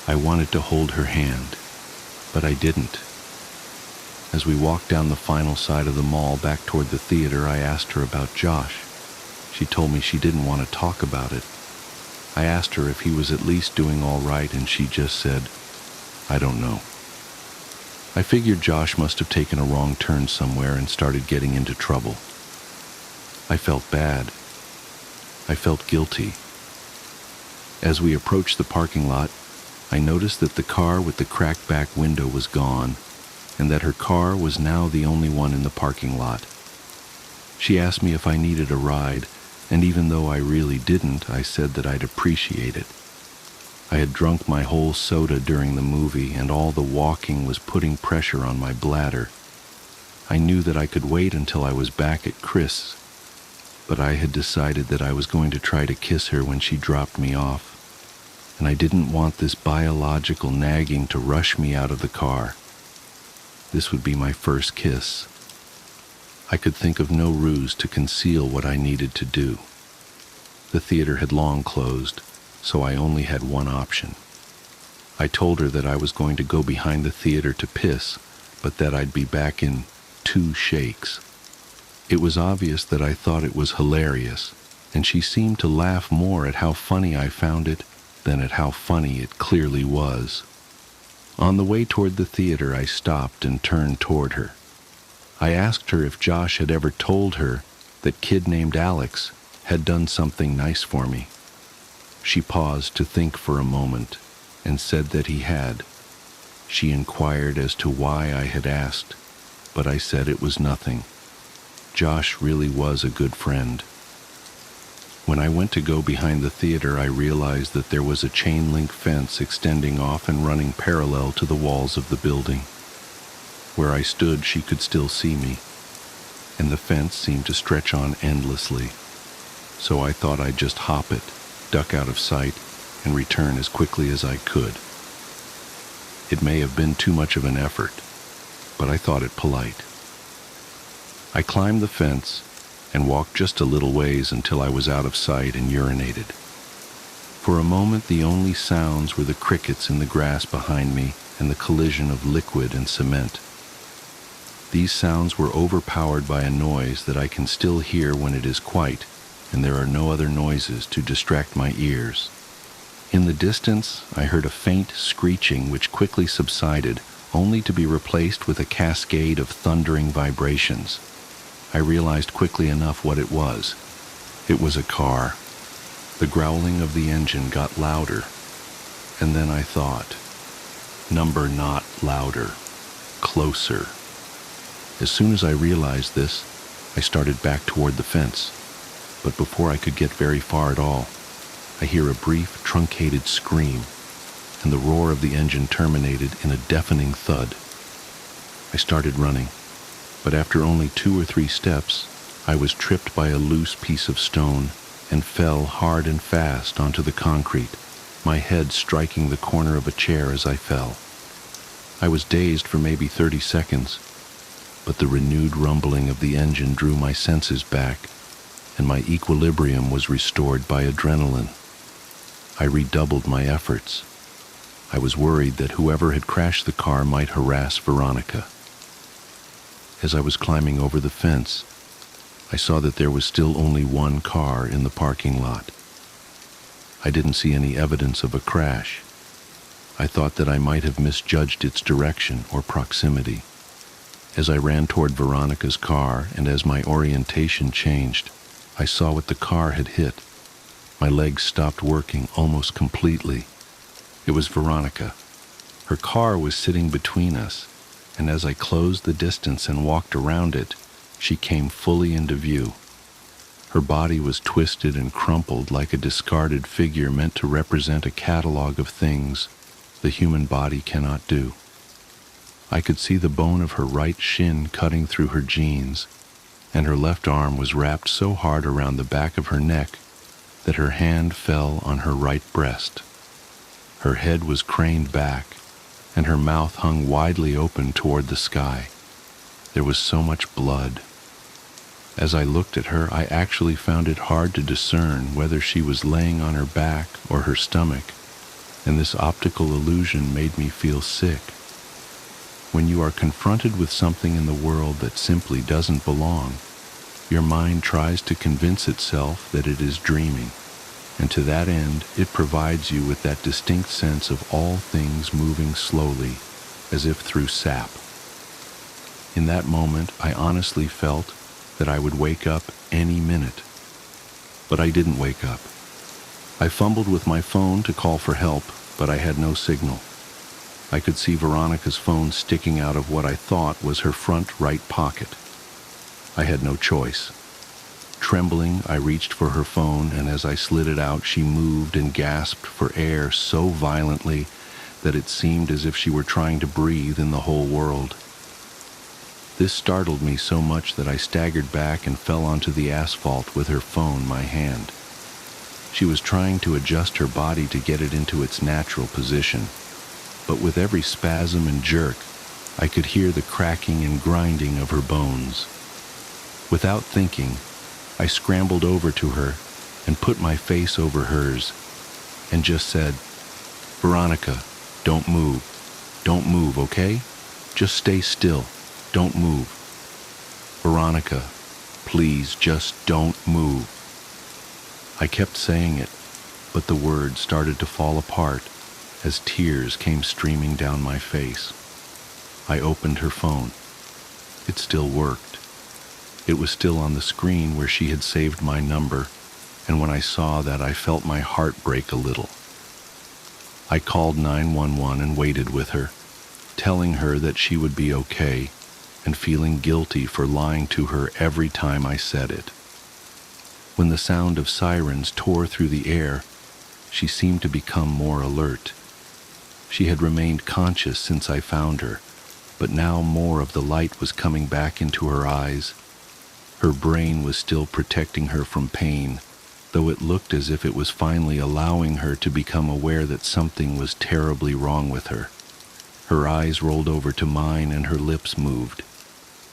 I wanted to hold her hand, but I didn't. As we walked down the final side of the mall back toward the theater, I asked her about Josh. She told me she didn't want to talk about it. I asked her if he was at least doing all right, and she just said, "I don't know." I figured Josh must have taken a wrong turn somewhere and started getting into trouble. I felt bad. I felt guilty. As we approached the parking lot, I noticed that the car with the cracked back window was gone, and that her car was now the only one in the parking lot. She asked me if I needed a ride, and even though I really didn't, I said that I'd appreciate it. I had drunk my whole soda during the movie, and all the walking was putting pressure on my bladder. I knew that I could wait until I was back at Chris', but I had decided that I was going to try to kiss her when she dropped me off, and I didn't want this biological nagging to rush me out of the car. This would be my first kiss. I could think of no ruse to conceal what I needed to do. The theater had long closed, so I only had one option. I told her that I was going to go behind the theater to piss, but that I'd be back in 2 shakes. It was obvious that I thought it was hilarious, and she seemed to laugh more at how funny I found it than at how funny it clearly was. On the way toward the theater, I stopped and turned toward her. I asked her if Josh had ever told her that kid named Alex had done something nice for me. She paused to think for a moment and said that he had. She inquired as to why I had asked, but I said it was nothing. Josh really was a good friend. When I went to go behind the theater, I realized that there was a chain-link fence extending off and running parallel to the walls of the building. Where I stood, she could still see me, and the fence seemed to stretch on endlessly. So I thought I'd just hop it, duck out of sight, and return as quickly as I could. It may have been too much of an effort, but I thought it polite. I climbed the fence and walked just a little ways until I was out of sight and urinated. For a moment, the only sounds were the crickets in the grass behind me and the collision of liquid and cement. These sounds were overpowered by a noise that I can still hear when it is quiet, and there are no other noises to distract my ears. In the distance, I heard a faint screeching which quickly subsided, only to be replaced with a cascade of thundering vibrations. I realized quickly enough what it was. It was a car. The growling of the engine got louder, and then I thought, number not louder, closer. As soon as I realized this, I started back toward the fence, but before I could get very far at all, I hear a brief, truncated scream, and the roar of the engine terminated in a deafening thud. I started running, but after only 2 or 3 steps, I was tripped by a loose piece of stone and fell hard and fast onto the concrete, my head striking the corner of a chair as I fell. I was dazed for maybe 30 seconds, but the renewed rumbling of the engine drew my senses back, and my equilibrium was restored by adrenaline. I redoubled my efforts. I was worried that whoever had crashed the car might harass Veronica. As I was climbing over the fence, I saw that there was still only one car in the parking lot. I didn't see any evidence of a crash. I thought that I might have misjudged its direction or proximity. As I ran toward Veronica's car, and as my orientation changed, I saw what the car had hit. My legs stopped working almost completely. It was Veronica. Her car was sitting between us, and as I closed the distance and walked around it, she came fully into view. Her body was twisted and crumpled like a discarded figure meant to represent a catalog of things the human body cannot do. I could see the bone of her right shin cutting through her jeans, and her left arm was wrapped so hard around the back of her neck that her hand fell on her right breast. Her head was craned back, and her mouth hung widely open toward the sky. There was so much blood. As I looked at her, I actually found it hard to discern whether she was laying on her back or her stomach, and this optical illusion made me feel sick. When you are confronted with something in the world that simply doesn't belong, your mind tries to convince itself that it is dreaming, and to that end, it provides you with that distinct sense of all things moving slowly, as if through sap. In that moment, I honestly felt that I would wake up any minute. But I didn't wake up. I fumbled with my phone to call for help, but I had no signal. I could see Veronica's phone sticking out of what I thought was her front right pocket. I had no choice. Trembling, I reached for her phone, and as I slid it out, she moved and gasped for air so violently that it seemed as if she were trying to breathe in the whole world. This startled me so much that I staggered back and fell onto the asphalt with her phone in my hand. She was trying to adjust her body to get it into its natural position, but with every spasm and jerk, I could hear the cracking and grinding of her bones. Without thinking, I scrambled over to her and put my face over hers and just said, "Veronica, don't move. Don't move, okay? Just stay still. Don't move. Veronica, please just don't move." I kept saying it, but the words started to fall apart as tears came streaming down my face. I opened her phone. It still worked. It was still on the screen where she had saved my number, and when I saw that, I felt my heart break a little. I called 911 and waited with her, telling her that she would be okay, and feeling guilty for lying to her every time I said it. When the sound of sirens tore through the air, she seemed to become more alert. She had remained conscious since I found her, but now more of the light was coming back into her eyes. Her brain was still protecting her from pain, though it looked as if it was finally allowing her to become aware that something was terribly wrong with her. Her eyes rolled over to mine and her lips moved.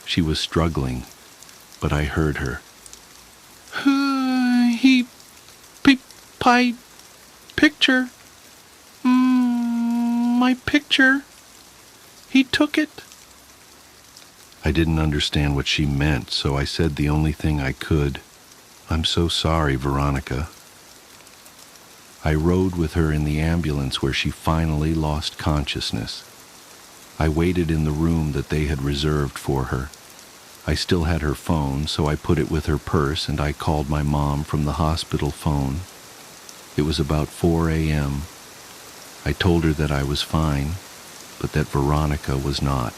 She was struggling, but I heard her. Picture. My picture. He took it. I didn't understand what she meant, so I said the only thing I could. "I'm so sorry, Veronica." I rode with her in the ambulance where she finally lost consciousness. I waited in the room that they had reserved for her. I still had her phone, so I put it with her purse and I called my mom from the hospital phone. It was about 4 a.m. I told her that I was fine, but that Veronica was not.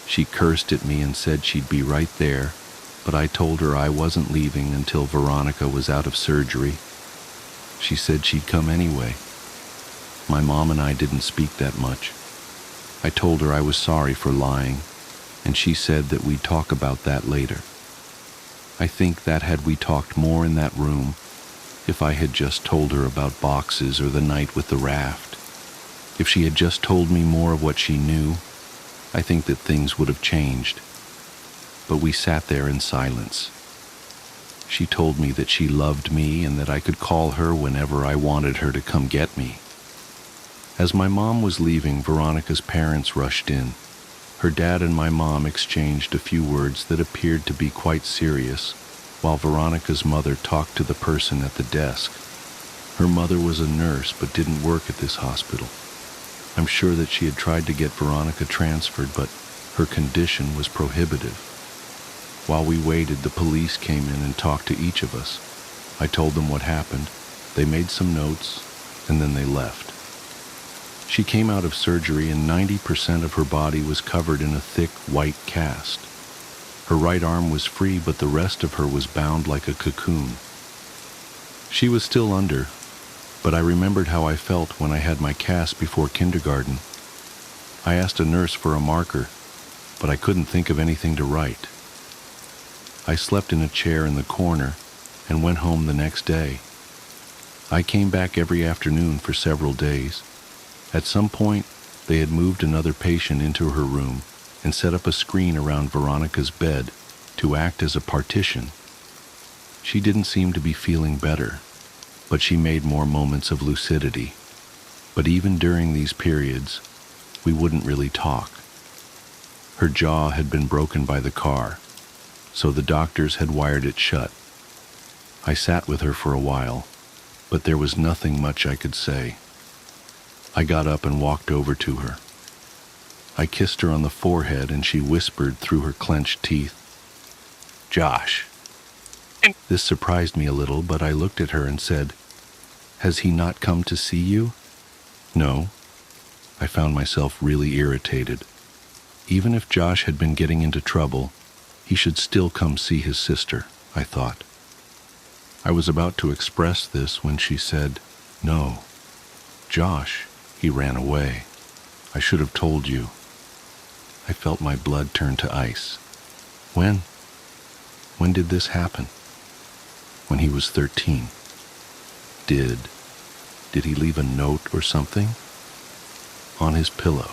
She cursed at me and said she'd be right there, but I told her I wasn't leaving until Veronica was out of surgery. She said she'd come anyway. My mom and I didn't speak that much. I told her I was sorry for lying, and she said that we'd talk about that later. I think that had we talked more in that room, if I had just told her about boxes or the night with the raft, if she had just told me more of what she knew, I think that things would have changed. But we sat there in silence. She told me that she loved me and that I could call her whenever I wanted her to come get me. As my mom was leaving, Veronica's parents rushed in. Her dad and my mom exchanged a few words that appeared to be quite serious, while Veronica's mother talked to the person at the desk. Her mother was a nurse but didn't work at this hospital. I'm sure that she had tried to get Veronica transferred, but her condition was prohibitive. While we waited, the police came in and talked to each of us. I told them what happened. They made some notes, and then they left. She came out of surgery and 90% of her body was covered in a thick white cast. Her right arm was free, but the rest of her was bound like a cocoon. She was still under, but I remembered how I felt when I had my cast before kindergarten. I asked a nurse for a marker, but I couldn't think of anything to write. I slept in a chair in the corner and went home the next day. I came back every afternoon for several days. At some point, They had moved another patient into her room and set up a screen around Veronica's bed to act as a partition. She didn't seem to be feeling better, but she made more moments of lucidity. But even during these periods, we wouldn't really talk. Her jaw had been broken by the car, so the doctors had wired it shut. I sat with her for a while, but there was nothing much I could say. I got up and walked over to her. I kissed her on the forehead and she whispered through her clenched teeth, "Josh." This surprised me a little, but I looked at her and said, "Has he not come to see you?" "No." I found myself really irritated. Even if Josh had been getting into trouble, he should still come see his sister, I thought. I was about to express this when she said, "No, Josh, he ran away. I should have told you." I felt my blood turn to ice. When? When did this happen? When he was 13. Did he leave a note or something? On his pillow.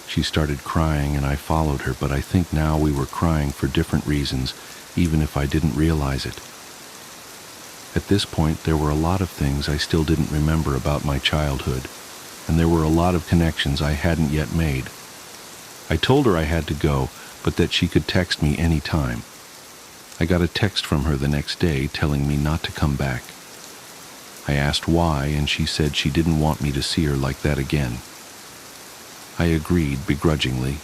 She started crying and I followed her, but I think now we were crying for different reasons, even if I didn't realize it. At this point, there were a lot of things I still didn't remember about my childhood, and there were a lot of connections I hadn't yet made. I told her I had to go, but that she could text me any time. I got a text from her the next day telling me not to come back. I asked why, and she said she didn't want me to see her like that again. I agreed begrudgingly.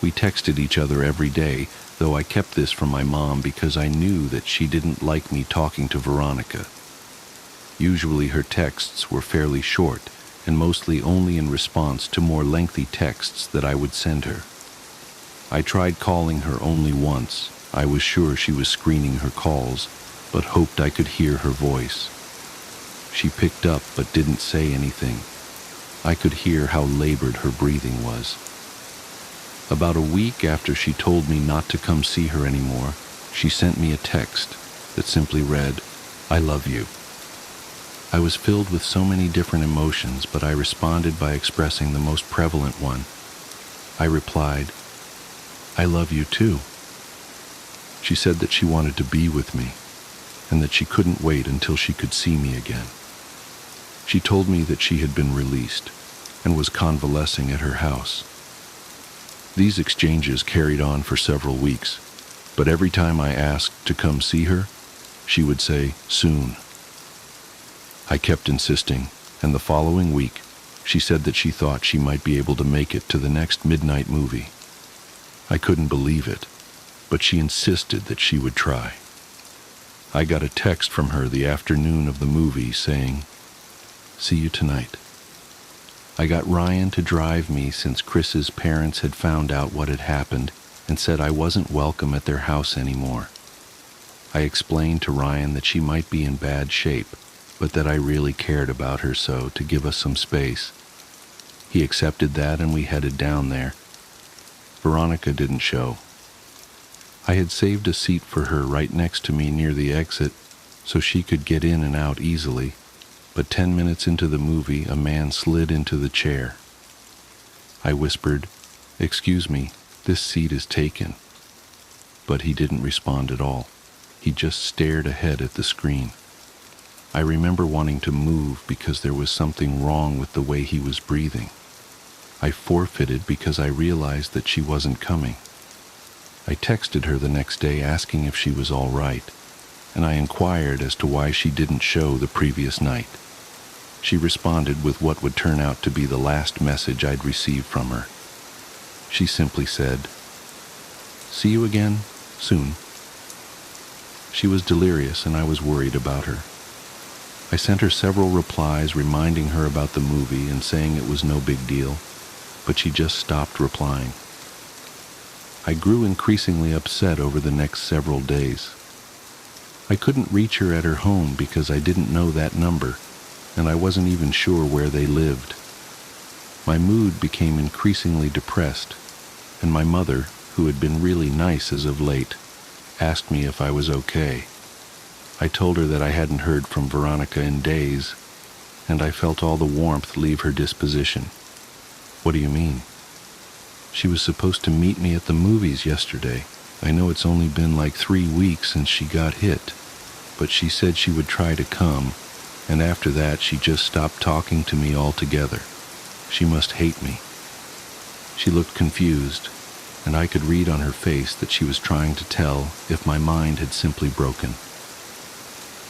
We texted each other every day, though I kept this from my mom because I knew that she didn't like me talking to Veronica. Usually her texts were fairly short, and mostly only in response to more lengthy texts that I would send her. I tried calling her only once. I was sure she was screening her calls, but hoped I could hear her voice. She picked up but didn't say anything. I could hear how labored her breathing was. About a week after she told me not to come see her anymore, she sent me a text that simply read, "I love you." I was filled with so many different emotions, but I responded by expressing the most prevalent one. I replied, "I love you too." She said that she wanted to be with me, and that she couldn't wait until she could see me again. She told me that she had been released and was convalescing at her house. These exchanges carried on for several weeks, but every time I asked to come see her, she would say, "Soon." I kept insisting, and the following week, she said that she thought she might be able to make it to the next midnight movie. I couldn't believe it, but she insisted that she would try. I got a text from her the afternoon of the movie saying, "See you tonight." I got Ryan to drive me since Chris's parents had found out what had happened and said I wasn't welcome at their house anymore. I explained to Ryan that she might be in bad shape, but that I really cared about her so to give us some space. He accepted that and we headed down there. Veronica didn't show. I had saved a seat for her right next to me near the exit so she could get in and out easily, but 10 minutes into the movie, a man slid into the chair. I whispered, "Excuse me, this seat is taken." But he didn't respond at all. He just stared ahead at the screen. I remember wanting to move because there was something wrong with the way he was breathing. I forfeited because I realized that she wasn't coming. I texted her the next day asking if she was all right, and I inquired as to why she didn't show the previous night. She responded with what would turn out to be the last message I'd received from her. She simply said, "See you again, soon." She was delirious and I was worried about her. I sent her several replies reminding her about the movie and saying it was no big deal, but she just stopped replying. I grew increasingly upset over the next several days. I couldn't reach her at her home because I didn't know that number, and I wasn't even sure where they lived. My mood became increasingly depressed, and my mother, who had been really nice as of late, asked me if I was okay. I told her that I hadn't heard from Veronica in days, and I felt all the warmth leave her disposition. What do you mean? She was supposed to meet me at the movies yesterday. I know it's only been like 3 weeks since she got hit, but she said she would try to come, and after that she just stopped talking to me altogether. She must hate me. She looked confused, and I could read on her face that she was trying to tell if my mind had simply broken.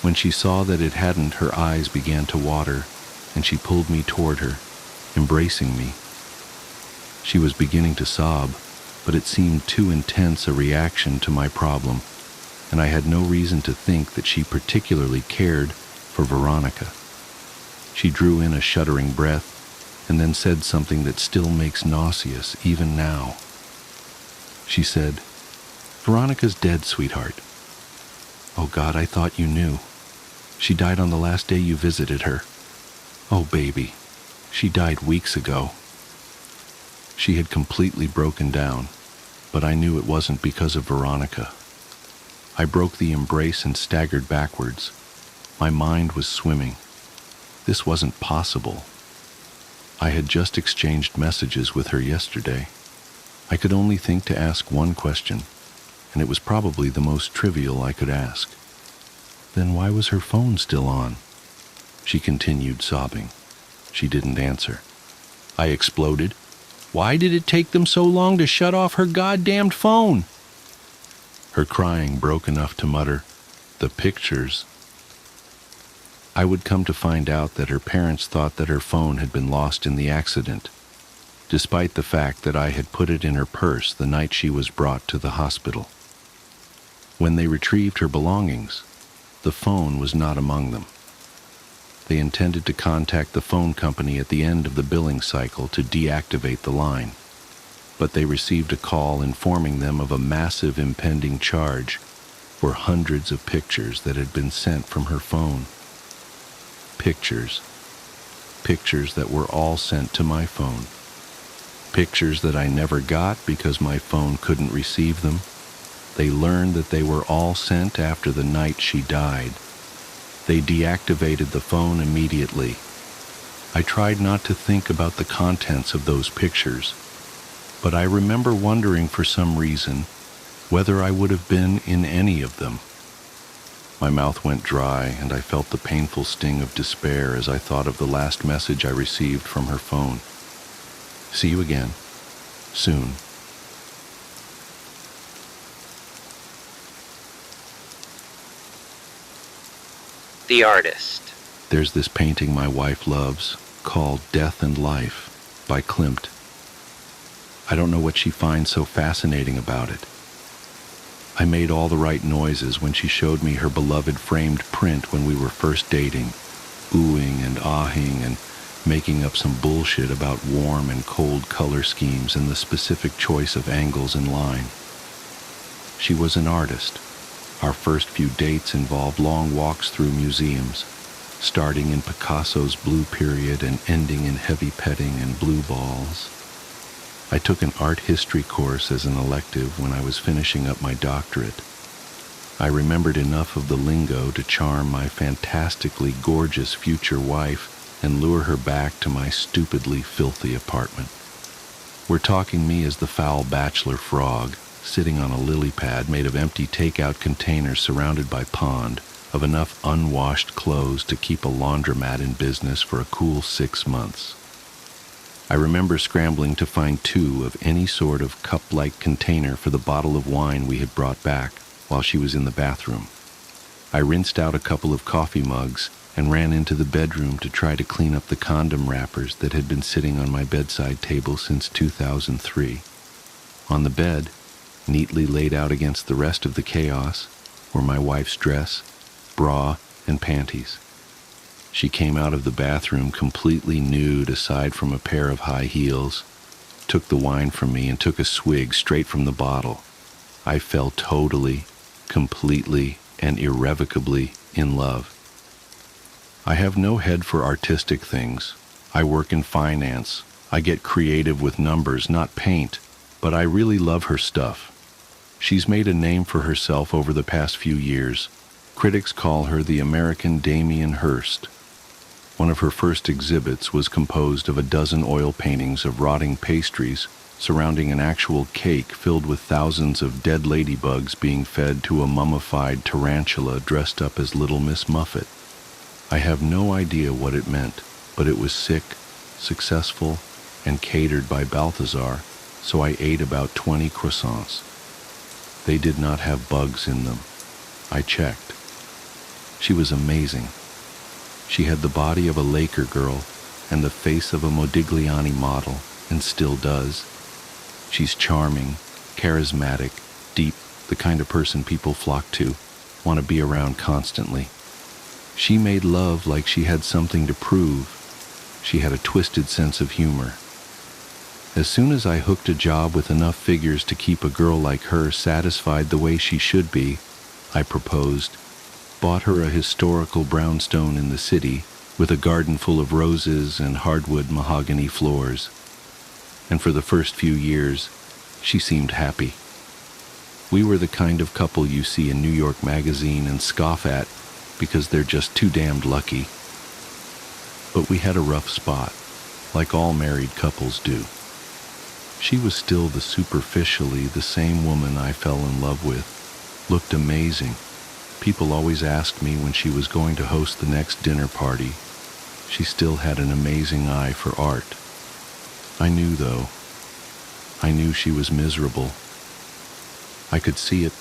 When she saw that it hadn't, her eyes began to water, and she pulled me toward her, embracing me. She was beginning to sob, but it seemed too intense a reaction to my problem, and I had no reason to think that she particularly cared for Veronica. She drew in a shuddering breath, and then said something that still makes nauseous even now. She said, "Veronica's dead, sweetheart." "Oh God, I thought you knew. She died on the last day you visited her." "Oh baby, she died weeks ago." She had completely broken down, but I knew it wasn't because of Veronica. I broke the embrace and staggered backwards. My mind was swimming. This wasn't possible. I had just exchanged messages with her yesterday. I could only think to ask one question, and it was probably the most trivial I could ask. Then why was her phone still on? She continued sobbing. She didn't answer. I exploded. Why did it take them so long to shut off her goddamned phone? Her crying broke enough to mutter, "The pictures." I would come to find out that her parents thought that her phone had been lost in the accident, despite the fact that I had put it in her purse the night she was brought to the hospital. When they retrieved her belongings, the phone was not among them. They intended to contact the phone company at the end of the billing cycle to deactivate the line, but they received a call informing them of a massive impending charge for hundreds of pictures that had been sent from her phone. Pictures that were all sent to my phone. Pictures that I never got because my phone couldn't receive them. They learned that they were all sent after the night she died. They deactivated the phone immediately. I tried not to think about the contents of those pictures, but I remember wondering for some reason whether I would have been in any of them. My mouth went dry, and I felt the painful sting of despair as I thought of the last message I received from her phone. "See you again. Soon." The Artist. There's this painting my wife loves called Death and Life by Klimt. I don't know what she finds so fascinating about it. I made all the right noises when she showed me her beloved framed print when we were first dating, oohing and ahing and making up some bullshit about warm and cold color schemes and the specific choice of angles and line. She was an artist. Our first few dates involved long walks through museums, starting in Picasso's Blue Period and ending in heavy petting and blue balls. I took an art history course as an elective when I was finishing up my doctorate. I remembered enough of the lingo to charm my fantastically gorgeous future wife and lure her back to my stupidly filthy apartment. We're talking me as the foul bachelor frog, sitting on a lily pad made of empty takeout containers surrounded by pond, of enough unwashed clothes to keep a laundromat in business for a cool 6 months. I remember scrambling to find 2 of any sort of cup-like container for the bottle of wine we had brought back while she was in the bathroom. I rinsed out a couple of coffee mugs and ran into the bedroom to try to clean up the condom wrappers that had been sitting on my bedside table since 2003. On the bed, neatly laid out against the rest of the chaos, were my wife's dress, bra, and panties. She came out of the bathroom completely nude aside from a pair of high heels, took the wine from me, and took a swig straight from the bottle. I fell totally, completely, and irrevocably in love. I have no head for artistic things. I work in finance. I get creative with numbers, not paint, but I really love her stuff. She's made a name for herself over the past few years. Critics call her the American Damien Hirst. One of her first exhibits was composed of a dozen oil paintings of rotting pastries surrounding an actual cake filled with thousands of dead ladybugs being fed to a mummified tarantula dressed up as Little Miss Muffet. I have no idea what it meant, but it was sick, successful, and catered by Balthazar, so I ate about 20 croissants. They did not have bugs in them. I checked. She was amazing. She had the body of a Laker girl and the face of a Modigliani model, and still does. She's charming, charismatic, deep, the kind of person people flock to, want to be around constantly. She made love like she had something to prove. She had a twisted sense of humor. As soon as I hooked a job with enough figures to keep a girl like her satisfied the way she should be, I proposed, bought her a historical brownstone in the city with a garden full of roses and hardwood mahogany floors. And for the first few years, she seemed happy. We were the kind of couple you see in New York Magazine and scoff at because they're just too damned lucky. But we had a rough spot, like all married couples do. She was still superficially the same woman I fell in love with, looked amazing. People always asked me when she was going to host the next dinner party. She still had an amazing eye for art. I knew, though. I knew she was miserable. I could see it,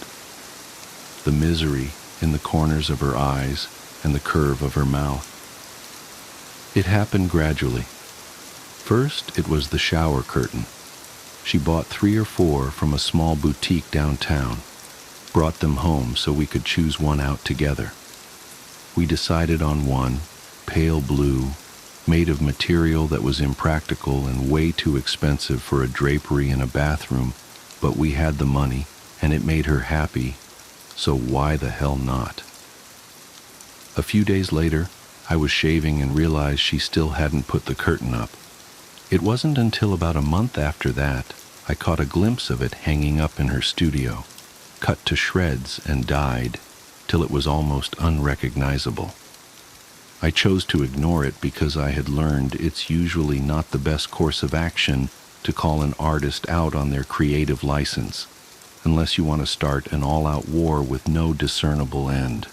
the misery in the corners of her eyes and the curve of her mouth. It happened gradually. First, it was the shower curtain. She bought 3 or 4 from a small boutique downtown, brought them home so we could choose one out together. We decided on one, pale blue, made of material that was impractical and way too expensive for a drapery in a bathroom, but we had the money, and it made her happy, so why the hell not? A few days later, I was shaving and realized she still hadn't put the curtain up. It wasn't until about a month after that I caught a glimpse of it hanging up in her studio, cut to shreds and dyed, till it was almost unrecognizable. I chose to ignore it because I had learned it's usually not the best course of action to call an artist out on their creative license, unless you want to start an all-out war with no discernible end.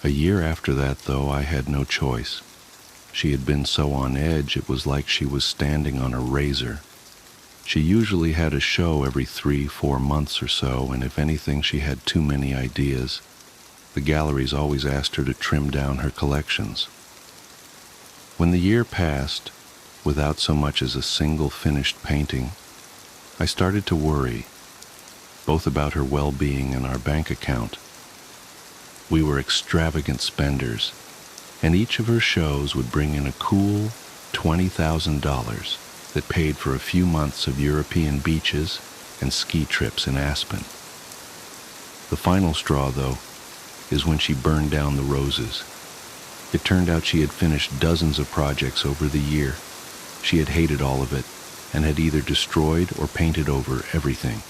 A year after that, though, I had no choice. She had been so on edge it was like she was standing on a razor. She usually had a show every 3-4 months or so, and if anything, she had too many ideas. The galleries always asked her to trim down her collections. When the year passed, without so much as a single finished painting, I started to worry, both about her well-being and our bank account. We were extravagant spenders, and each of her shows would bring in a cool $20,000 that paid for a few months of European beaches and ski trips in Aspen. The final straw, though, is when she burned down the roses. It turned out she had finished dozens of projects over the year. She had hated all of it and had either destroyed or painted over everything.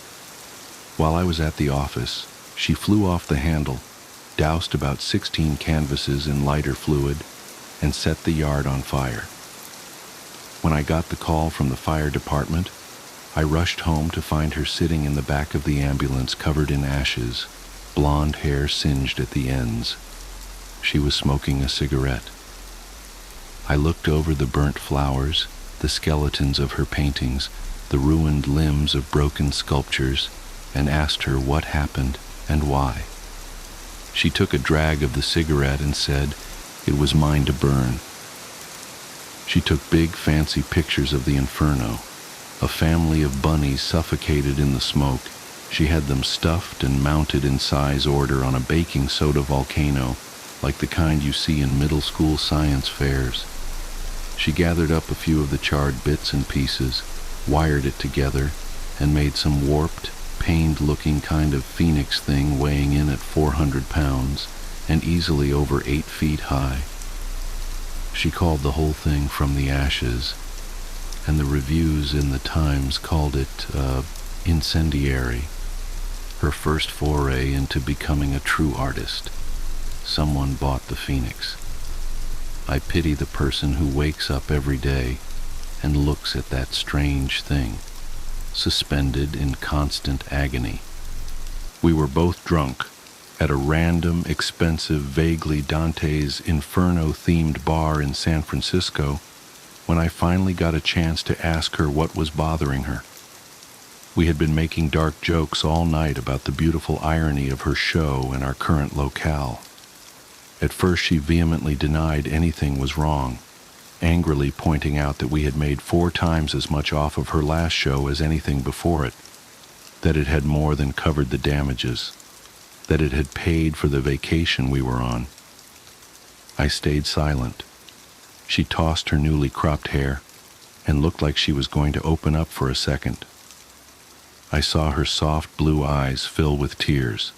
While I was at the office, she flew off the handle, doused about 16 canvases in lighter fluid, and set the yard on fire. When I got the call from the fire department, I rushed home to find her sitting in the back of the ambulance covered in ashes, blonde hair singed at the ends. She was smoking a cigarette. I looked over the burnt flowers, the skeletons of her paintings, the ruined limbs of broken sculptures, and asked her what happened and why. She took a drag of the cigarette and said it was mine to burn. She took big, fancy pictures of the inferno, a family of bunnies suffocated in the smoke. She had them stuffed and mounted in size order on a baking soda volcano, like the kind you see in middle school science fairs. She gathered up a few of the charred bits and pieces, wired it together, and made some warped, pained-looking kind of phoenix thing weighing in at 400 pounds and easily over 8 feet high. She called the whole thing From the Ashes, and the reviews in the Times called it incendiary. Her first foray into becoming a true artist. Someone bought the phoenix. I pity the person who wakes up every day and looks at that strange thing, suspended in constant agony. We were both drunk at a random, expensive, vaguely Dante's Inferno-themed bar in San Francisco when I finally got a chance to ask her what was bothering her. We had been making dark jokes all night about the beautiful irony of her show and our current locale. At first she vehemently denied anything was wrong, angrily pointing out that we had made 4 times as much off of her last show as anything before it, that it had more than covered the damages, that it had paid for the vacation we were on. I stayed silent. She tossed her newly cropped hair and looked like she was going to open up for a second. I saw her soft blue eyes fill with tears.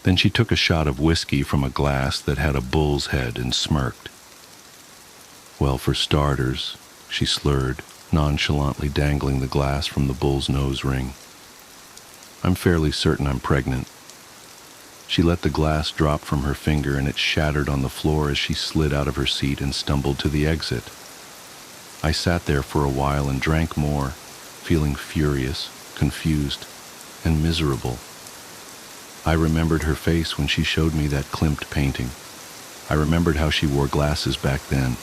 Then she took a shot of whiskey from a glass that had a bull's head and smirked. "Well, for starters," she slurred, nonchalantly dangling the glass from the bull's nose ring, "I'm fairly certain I'm pregnant." She let the glass drop from her finger and it shattered on the floor as she slid out of her seat and stumbled to the exit. I sat there for a while and drank more, feeling furious, confused, and miserable. I remembered her face when she showed me that Klimt painting. I remembered how she wore glasses back then,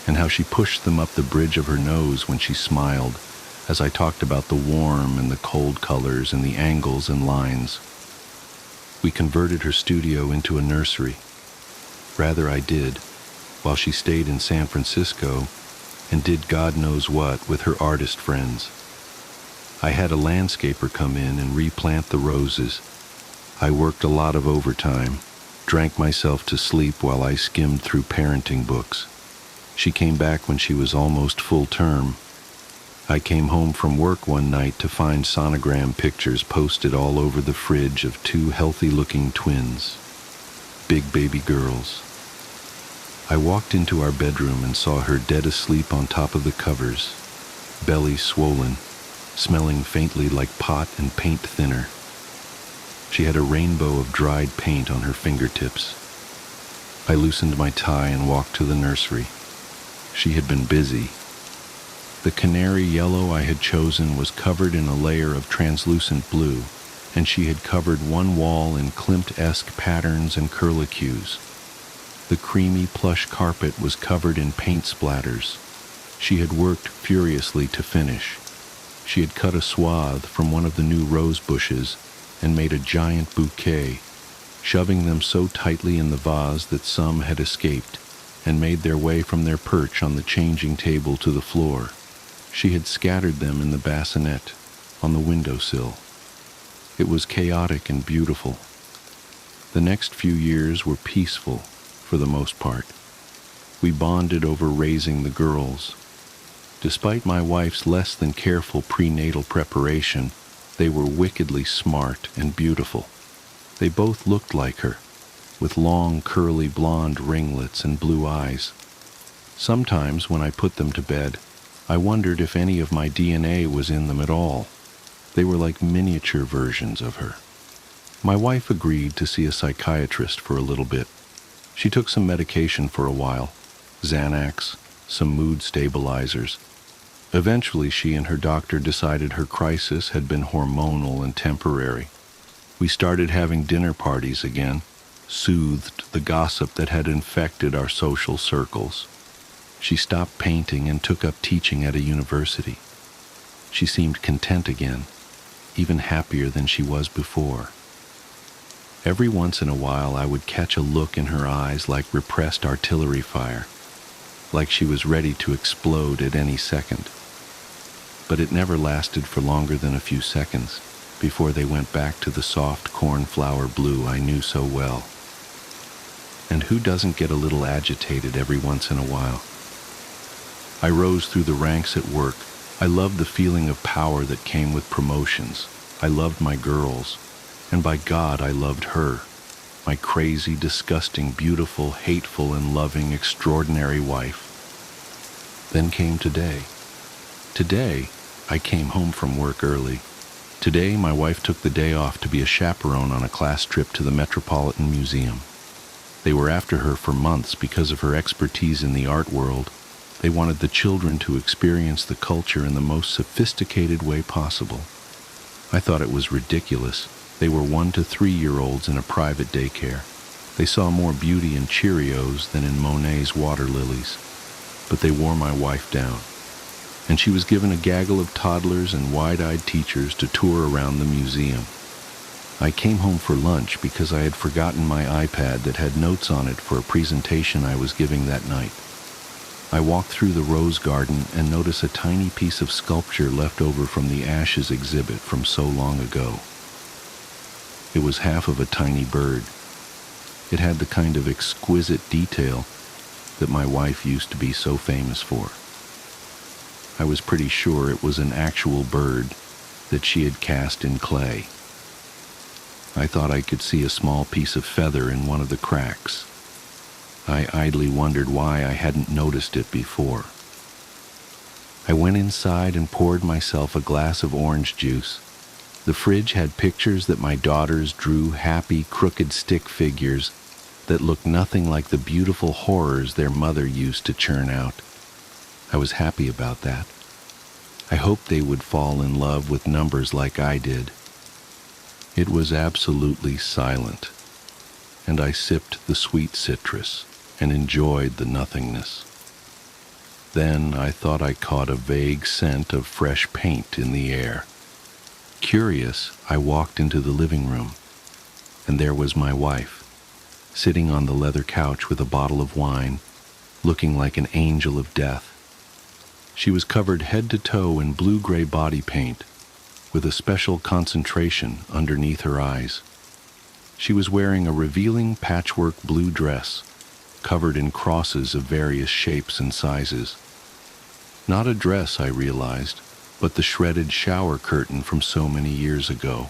and how she pushed them up the bridge of her nose when she smiled, as I talked about the warm and the cold colors and the angles and lines. We converted her studio into a nursery. Rather, I did, while she stayed in San Francisco and did God knows what with her artist friends. I had a landscaper come in and replant the roses. I worked a lot of overtime, drank myself to sleep while I skimmed through parenting books. She came back when she was almost full term. I came home from work one night to find sonogram pictures posted all over the fridge of 2 healthy-looking twins, big baby girls. I walked into our bedroom and saw her dead asleep on top of the covers, belly swollen, smelling faintly like pot and paint thinner. She had a rainbow of dried paint on her fingertips. I loosened my tie and walked to the nursery. She had been busy. The canary yellow I had chosen was covered in a layer of translucent blue, and she had covered one wall in Klimt-esque patterns and curlicues. The creamy plush carpet was covered in paint splatters. She had worked furiously to finish. She had cut a swath from one of the new rose bushes and made a giant bouquet, shoving them so tightly in the vase that some had escaped and made their way from their perch on the changing table to the floor. She had scattered them in the bassinet on the windowsill. It was chaotic and beautiful. The next few years were peaceful, for the most part. We bonded over raising the girls. Despite my wife's less than careful prenatal preparation, they were wickedly smart and beautiful. They both looked like her, with long curly blonde ringlets and blue eyes. Sometimes when I put them to bed, I wondered if any of my DNA was in them at all. They were like miniature versions of her. My wife agreed to see a psychiatrist for a little bit. She took some medication for a while, Xanax, some mood stabilizers. Eventually, she and her doctor decided her crisis had been hormonal and temporary. We started having dinner parties again, soothed the gossip that had infected our social circles. She stopped painting and took up teaching at a university. She seemed content again, even happier than she was before. Every once in a while, I would catch a look in her eyes like repressed artillery fire, like she was ready to explode at any second. But it never lasted for longer than a few seconds before they went back to the soft cornflower blue I knew so well. And who doesn't get a little agitated every once in a while? I rose through the ranks at work. I loved the feeling of power that came with promotions. I loved my girls, and by God, I loved her, my crazy, disgusting, beautiful, hateful, and loving, extraordinary wife. Then came today. Today, I came home from work early. Today, my wife took the day off to be a chaperone on a class trip to the Metropolitan Museum. They were after her for months because of her expertise in the art world. They wanted the children to experience the culture in the most sophisticated way possible. I thought it was ridiculous. They were 1 to 3-year-olds in a private daycare. They saw more beauty in Cheerios than in Monet's water lilies. But they wore my wife down. And she was given a gaggle of toddlers and wide-eyed teachers to tour around the museum. I came home for lunch because I had forgotten my iPad that had notes on it for a presentation I was giving that night. I walked through the rose garden and noticed a tiny piece of sculpture left over from the ashes exhibit from so long ago. It was half of a tiny bird. It had the kind of exquisite detail that my wife used to be so famous for. I was pretty sure it was an actual bird that she had cast in clay. I thought I could see a small piece of feather in one of the cracks. I idly wondered why I hadn't noticed it before. I went inside and poured myself a glass of orange juice. The fridge had pictures that my daughters drew, happy, crooked stick figures that looked nothing like the beautiful horrors their mother used to churn out. I was happy about that. I hoped they would fall in love with numbers like I did. It was absolutely silent, and I sipped the sweet citrus and enjoyed the nothingness. Then I thought I caught a vague scent of fresh paint in the air. Curious, I walked into the living room, and there was my wife, sitting on the leather couch with a bottle of wine, looking like an angel of death. She was covered head to toe in blue-gray body paint, with a special concentration underneath her eyes. She was wearing a revealing patchwork blue dress, covered in crosses of various shapes and sizes. Not a dress, I realized, but the shredded shower curtain from so many years ago.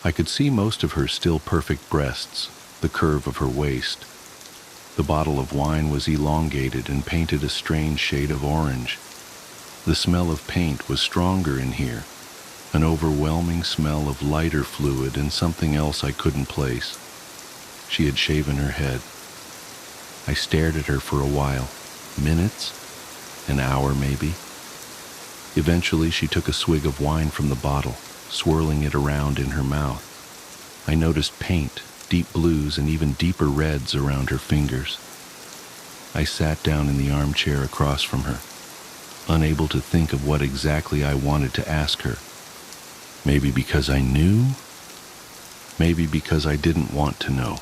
I could see most of her still perfect breasts, the curve of her waist. The bottle of wine was elongated and painted a strange shade of orange. The smell of paint was stronger in here, an overwhelming smell of lighter fluid and something else I couldn't place. She had shaven her head. I stared at her for a while, minutes, an hour maybe. Eventually she took a swig of wine from the bottle, swirling it around in her mouth. I noticed paint, deep blues and even deeper reds around her fingers. I sat down in the armchair across from her, unable to think of what exactly I wanted to ask her. Maybe because I knew, maybe because I didn't want to know.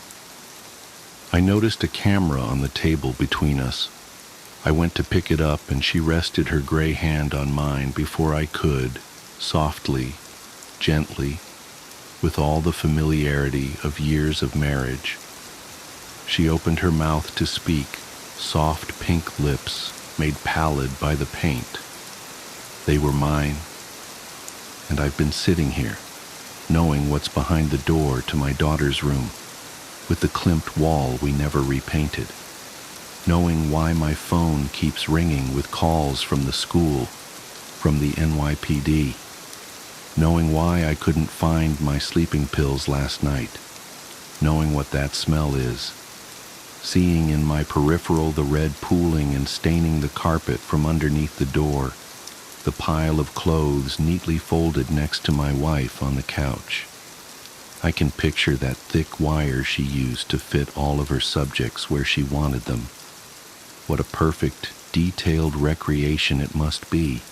I noticed a camera on the table between us. I went to pick it up and she rested her gray hand on mine before I could, softly, gently, with all the familiarity of years of marriage. She opened her mouth to speak, soft pink lips made pallid by the paint. They were mine, and I've been sitting here, knowing what's behind the door to my daughter's room, with the klimt wall we never repainted, knowing why my phone keeps ringing with calls from the school, from the NYPD, knowing why I couldn't find my sleeping pills last night, knowing what that smell is, seeing in my peripheral the red pooling and staining the carpet from underneath the door, the pile of clothes neatly folded next to my wife on the couch. I can picture that thick wire she used to fit all of her subjects where she wanted them. What a perfect, detailed recreation it must be,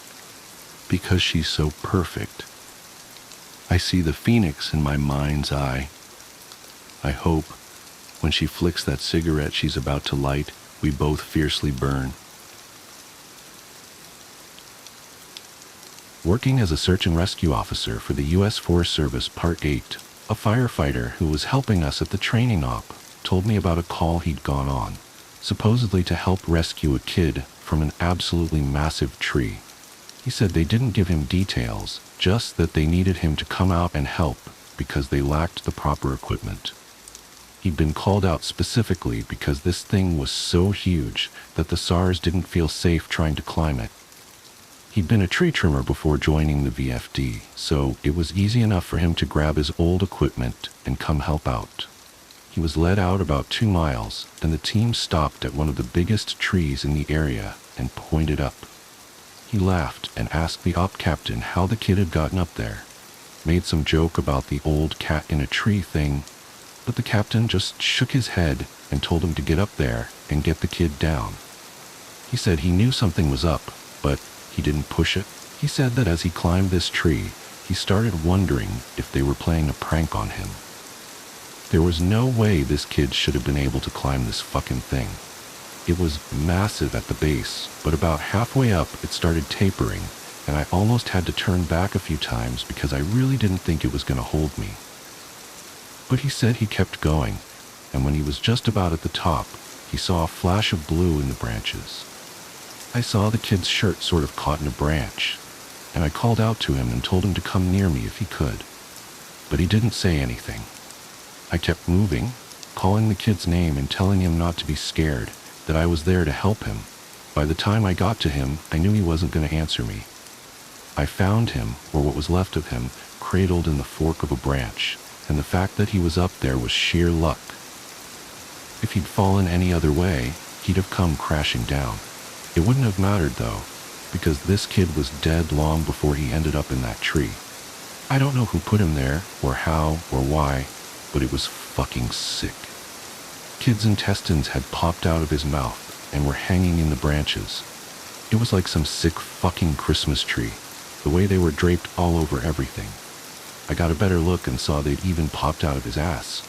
because she's so perfect. I see the phoenix in my mind's eye. I hope, when she flicks that cigarette she's about to light, we both fiercely burn. Working as a search and rescue officer for the U.S. Forest Service Part 8, a firefighter who was helping us at the training op told me about a call he'd gone on, supposedly to help rescue a kid from an absolutely massive tree. He said they didn't give him details, just that they needed him to come out and help because they lacked the proper equipment. He'd been called out specifically because this thing was so huge that the SARS didn't feel safe trying to climb it. He'd been a tree trimmer before joining the VFD, so it was easy enough for him to grab his old equipment and come help out. He was led out about 2 miles, and the team stopped at one of the biggest trees in the area and pointed up. He laughed and asked the op captain how the kid had gotten up there, made some joke about the old cat in a tree thing, but the captain just shook his head and told him to get up there and get the kid down. He said he knew something was up, but he didn't push it. He said that as he climbed this tree, he started wondering if they were playing a prank on him. There was no way this kid should have been able to climb this fucking thing. It was massive at the base, but about halfway up it started tapering, and I almost had to turn back a few times because I really didn't think it was going to hold me. But he said he kept going, and when he was just about at the top, he saw a flash of blue in the branches. I saw the kid's shirt sort of caught in a branch, and I called out to him and told him to come near me if he could. But he didn't say anything. I kept moving, calling the kid's name and telling him not to be scared, that I was there to help him. By the time I got to him, I knew he wasn't going to answer me. I found him, or what was left of him, cradled in the fork of a branch, and the fact that he was up there was sheer luck. If he'd fallen any other way, he'd have come crashing down. It wouldn't have mattered though, because this kid was dead long before he ended up in that tree. I don't know who put him there, or how, or why, but it was fucking sick. Kid's intestines had popped out of his mouth and were hanging in the branches. It was like some sick fucking Christmas tree, the way they were draped all over everything. I got a better look and saw they'd even popped out of his ass.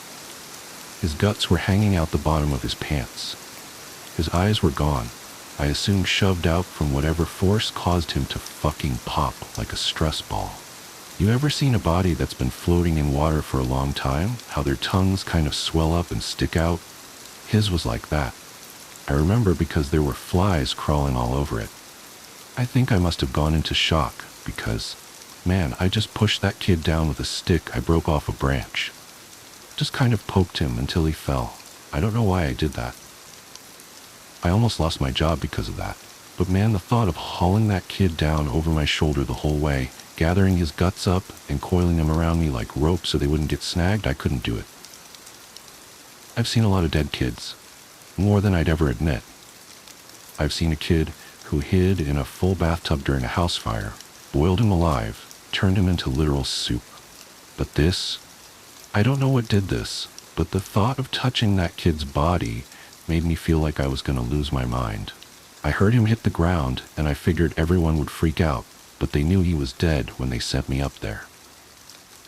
His guts were hanging out the bottom of his pants. His eyes were gone, I assumed shoved out from whatever force caused him to fucking pop like a stress ball. You ever seen a body that's been floating in water for a long time, how their tongues kind of swell up and stick out? His was like that. I remember because there were flies crawling all over it. I think I must have gone into shock because, man, I just pushed that kid down with a stick I broke off a branch. Just kind of poked him until he fell. I don't know why I did that. I almost lost my job because of that. But man, the thought of hauling that kid down over my shoulder the whole way, gathering his guts up and coiling them around me like rope so they wouldn't get snagged, I couldn't do it. I've seen a lot of dead kids, more than I'd ever admit. I've seen a kid who hid in a full bathtub during a house fire, boiled him alive, turned him into literal soup. But this, I don't know what did this, but the thought of touching that kid's body made me feel like I was going to lose my mind. I heard him hit the ground, and I figured everyone would freak out, but they knew he was dead when they sent me up there.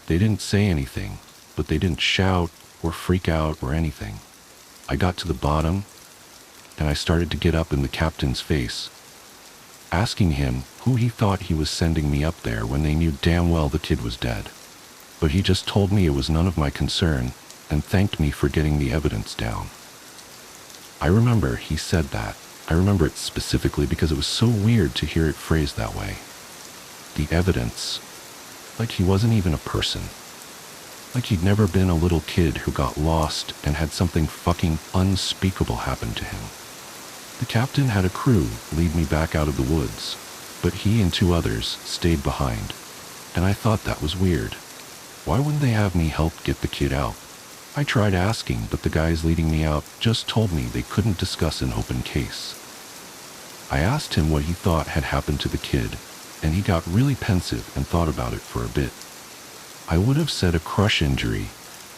They didn't say anything, but they didn't shout or freak out or anything. I got to the bottom, and I started to get up in the captain's face, asking him who he thought he was sending me up there when they knew damn well the kid was dead. But he just told me it was none of my concern and thanked me for getting the evidence down. I remember he said that. I remember it specifically because it was so weird to hear it phrased that way. The evidence. Like he wasn't even a person. Like he'd never been a little kid who got lost and had something fucking unspeakable happen to him. The captain had a crew lead me back out of the woods, but he and 2 others stayed behind, and I thought that was weird. Why wouldn't they have me help get the kid out? I tried asking, but the guys leading me out just told me they couldn't discuss an open case. I asked him what he thought had happened to the kid, and he got really pensive and thought about it for a bit. I would have said a crush injury,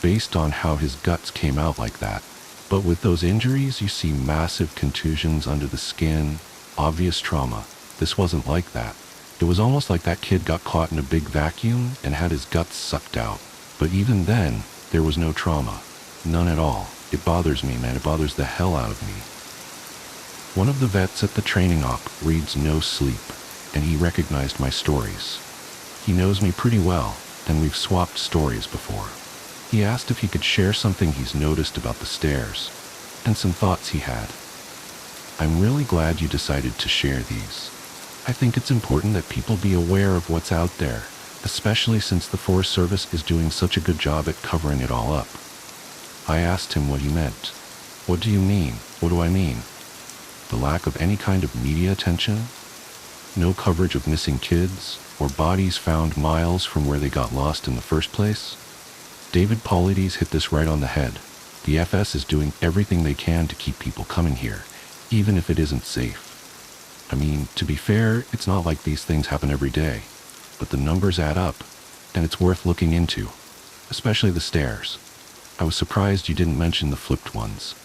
based on how his guts came out like that, but with those injuries you see massive contusions under the skin, obvious trauma. This wasn't like that. It was almost like that kid got caught in a big vacuum and had his guts sucked out. But even then, there was no trauma. None at all. It bothers me, man. It bothers the hell out of me. One of the vets at the training op reads No Sleep, and he recognized my stories. He knows me pretty well, and we've swapped stories before. He asked if he could share something he's noticed about the stairs, and some thoughts he had. I'm really glad you decided to share these. I think it's important that people be aware of what's out there, especially since the Forest Service is doing such a good job at covering it all up. I asked him what he meant. What do you mean? What do I mean? The lack of any kind of media attention? No coverage of missing kids, or bodies found miles from where they got lost in the first place? David Paulides hit this right on the head. The FS is doing everything they can to keep people coming here, even if it isn't safe. I mean, to be fair, it's not like these things happen every day, but the numbers add up, and it's worth looking into, especially the stairs. I was surprised you didn't mention the flipped ones.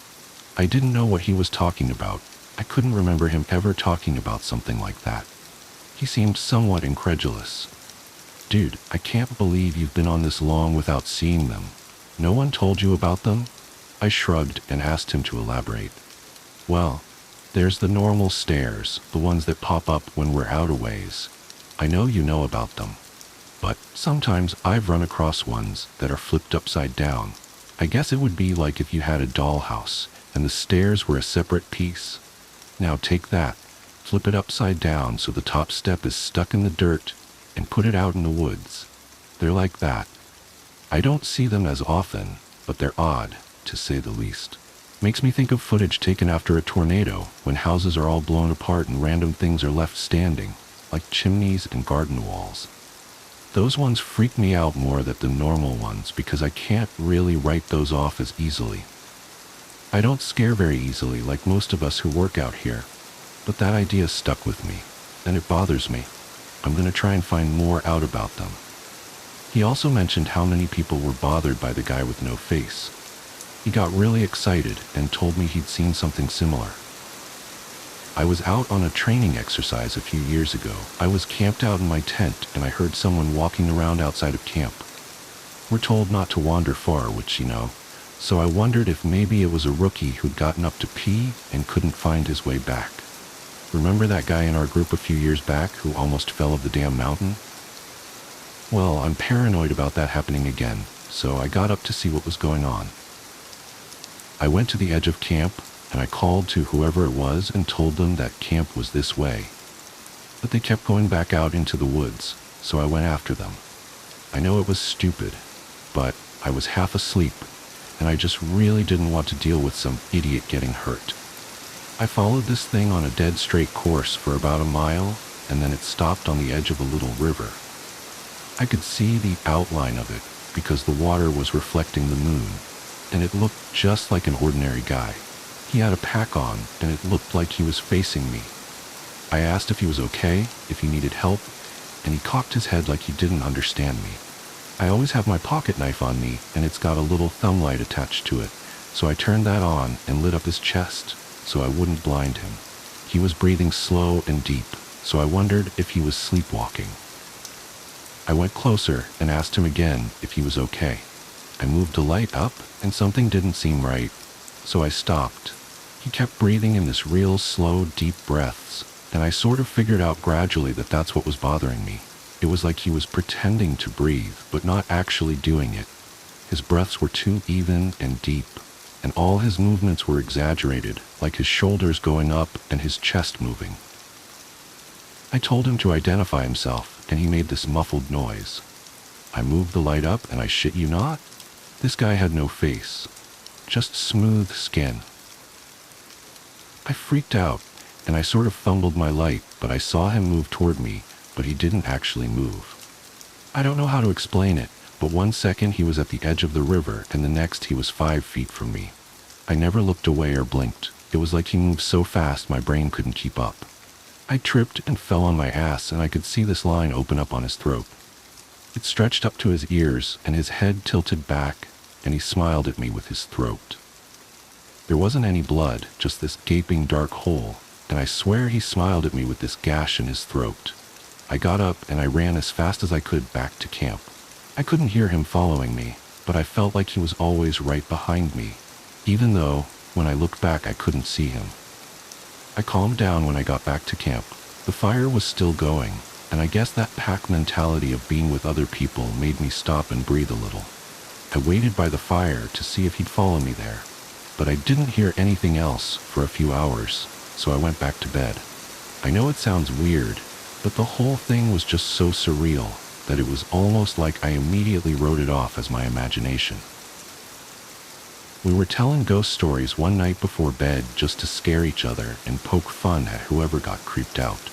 I didn't know what he was talking about. I couldn't remember him ever talking about something like that. He seemed somewhat incredulous. Dude, I can't believe you've been on this long without seeing them. No one told you about them? I shrugged and asked him to elaborate. Well, there's the normal stairs, the ones that pop up when we're out a ways. I know you know about them. But sometimes I've run across ones that are flipped upside down. I guess it would be like if you had a dollhouse and the stairs were a separate piece. Now take that, flip it upside down so the top step is stuck in the dirt, and put it out in the woods. They're like that. I don't see them as often, but they're odd, to say the least. Makes me think of footage taken after a tornado, when houses are all blown apart and random things are left standing, like chimneys and garden walls. Those ones freak me out more than the normal ones because I can't really write those off as easily. I don't scare very easily like most of us who work out here, but that idea stuck with me, and it bothers me. I'm going to try and find more out about them. He also mentioned how many people were bothered by the guy with no face. He got really excited and told me he'd seen something similar. I was out on a training exercise a few years ago. I was camped out in my tent and I heard someone walking around outside of camp. We're told not to wander far, which you know, so I wondered if maybe it was a rookie who'd gotten up to pee and couldn't find his way back. Remember that guy in our group a few years back who almost fell off the damn mountain? Well, I'm paranoid about that happening again, so I got up to see what was going on. I went to the edge of camp, and I called to whoever it was and told them that camp was this way. But they kept going back out into the woods, so I went after them. I know it was stupid, but I was half asleep, and I just really didn't want to deal with some idiot getting hurt. I followed this thing on a dead straight course for about a mile, and then it stopped on the edge of a little river. I could see the outline of it because the water was reflecting the moon, and it looked just like an ordinary guy. He had a pack on, and it looked like he was facing me. I asked if he was okay, if he needed help, and he cocked his head like he didn't understand me. I always have my pocket knife on me, and it's got a little thumb light attached to it, so I turned that on and lit up his chest so I wouldn't blind him. He was breathing slow and deep, so I wondered if he was sleepwalking. I went closer and asked him again if he was okay. I moved the light up, and something didn't seem right, so I stopped. He kept breathing in this real slow, deep breaths, and I sort of figured out gradually that that's what was bothering me. It was like he was pretending to breathe, but not actually doing it. His breaths were too even and deep, and all his movements were exaggerated, like his shoulders going up and his chest moving. I told him to identify himself, and he made this muffled noise. I moved the light up, and I shit you not, this guy had no face, just smooth skin. I freaked out, and I sort of fumbled my light, but I saw him move toward me, but he didn't actually move. I don't know how to explain it, but 1 second he was at the edge of the river, and the next he was 5 feet from me. I never looked away or blinked. It was like he moved so fast my brain couldn't keep up. I tripped and fell on my ass, and I could see this line open up on his throat. It stretched up to his ears, and his head tilted back, and he smiled at me with his throat. There wasn't any blood, just this gaping dark hole, and I swear he smiled at me with this gash in his throat. I got up and I ran as fast as I could back to camp. I couldn't hear him following me, but I felt like he was always right behind me, even though, when I looked back, I couldn't see him. I calmed down when I got back to camp. The fire was still going, and I guess that pack mentality of being with other people made me stop and breathe a little. I waited by the fire to see if he'd follow me there, but I didn't hear anything else for a few hours, so I went back to bed. I know it sounds weird, but the whole thing was just so surreal that it was almost like I immediately wrote it off as my imagination. We were telling ghost stories one night before bed just to scare each other and poke fun at whoever got creeped out.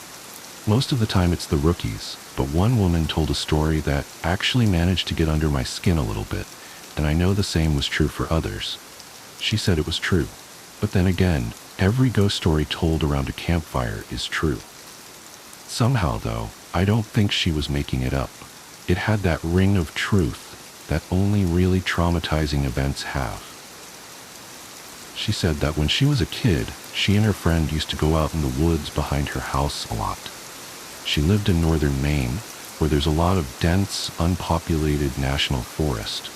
Most of the time it's the rookies, but one woman told a story that actually managed to get under my skin a little bit, and I know the same was true for others. She said it was true. But then again, every ghost story told around a campfire is true. Somehow, though, I don't think she was making it up. It had that ring of truth that only really traumatizing events have. She said that when she was a kid, she and her friend used to go out in the woods behind her house a lot. She lived in northern Maine, where there's a lot of dense, unpopulated national forest.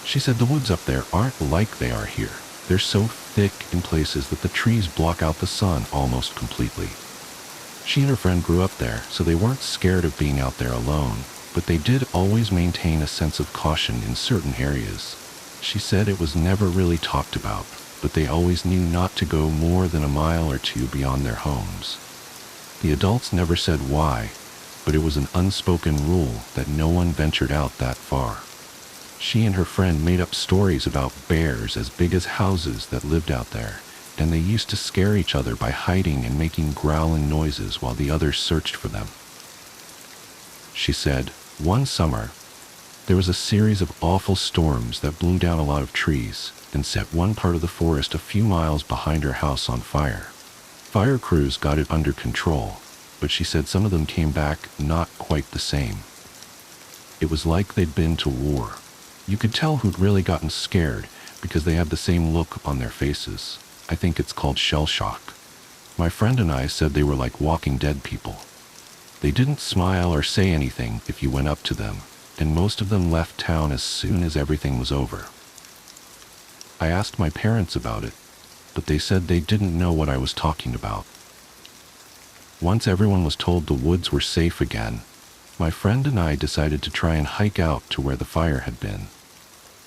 She said the woods up there aren't like they are here. They're so thick in places that the trees block out the sun almost completely. She and her friend grew up there, so they weren't scared of being out there alone, but they did always maintain a sense of caution in certain areas. She said it was never really talked about, but they always knew not to go more than a mile or two beyond their homes. The adults never said why, but it was an unspoken rule that no one ventured out that far. She and her friend made up stories about bears as big as houses that lived out there, and they used to scare each other by hiding and making growling noises while the others searched for them. She said, one summer, there was a series of awful storms that blew down a lot of trees and set one part of the forest a few miles behind her house on fire. Fire crews got it under control, but she said some of them came back not quite the same. It was like they'd been to war. You could tell who'd really gotten scared because they had the same look on their faces. I think it's called shell shock. My friend and I said they were like Walking Dead people. They didn't smile or say anything if you went up to them, and most of them left town as soon as everything was over. I asked my parents about it, but they said they didn't know what I was talking about. Once everyone was told the woods were safe again, my friend and I decided to try and hike out to where the fire had been.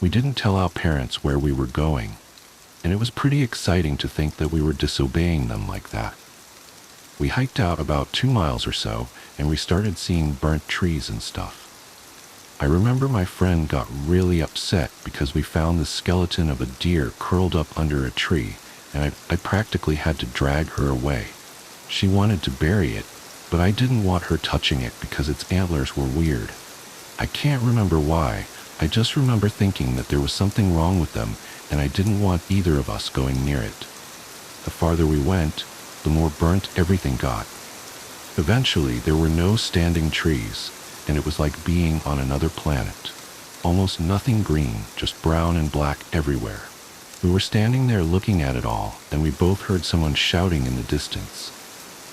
We didn't tell our parents where we were going, and it was pretty exciting to think that we were disobeying them like that. We hiked out about 2 miles or so, and we started seeing burnt trees and stuff. I remember my friend got really upset because we found the skeleton of a deer curled up under a tree, and I practically had to drag her away. She wanted to bury it, but I didn't want her touching it because its antlers were weird. I can't remember why. I just remember thinking that there was something wrong with them, and I didn't want either of us going near it. The farther we went, the more burnt everything got. Eventually, there were no standing trees, and it was like being on another planet. Almost nothing green, just brown and black everywhere. We were standing there looking at it all, and we both heard someone shouting in the distance.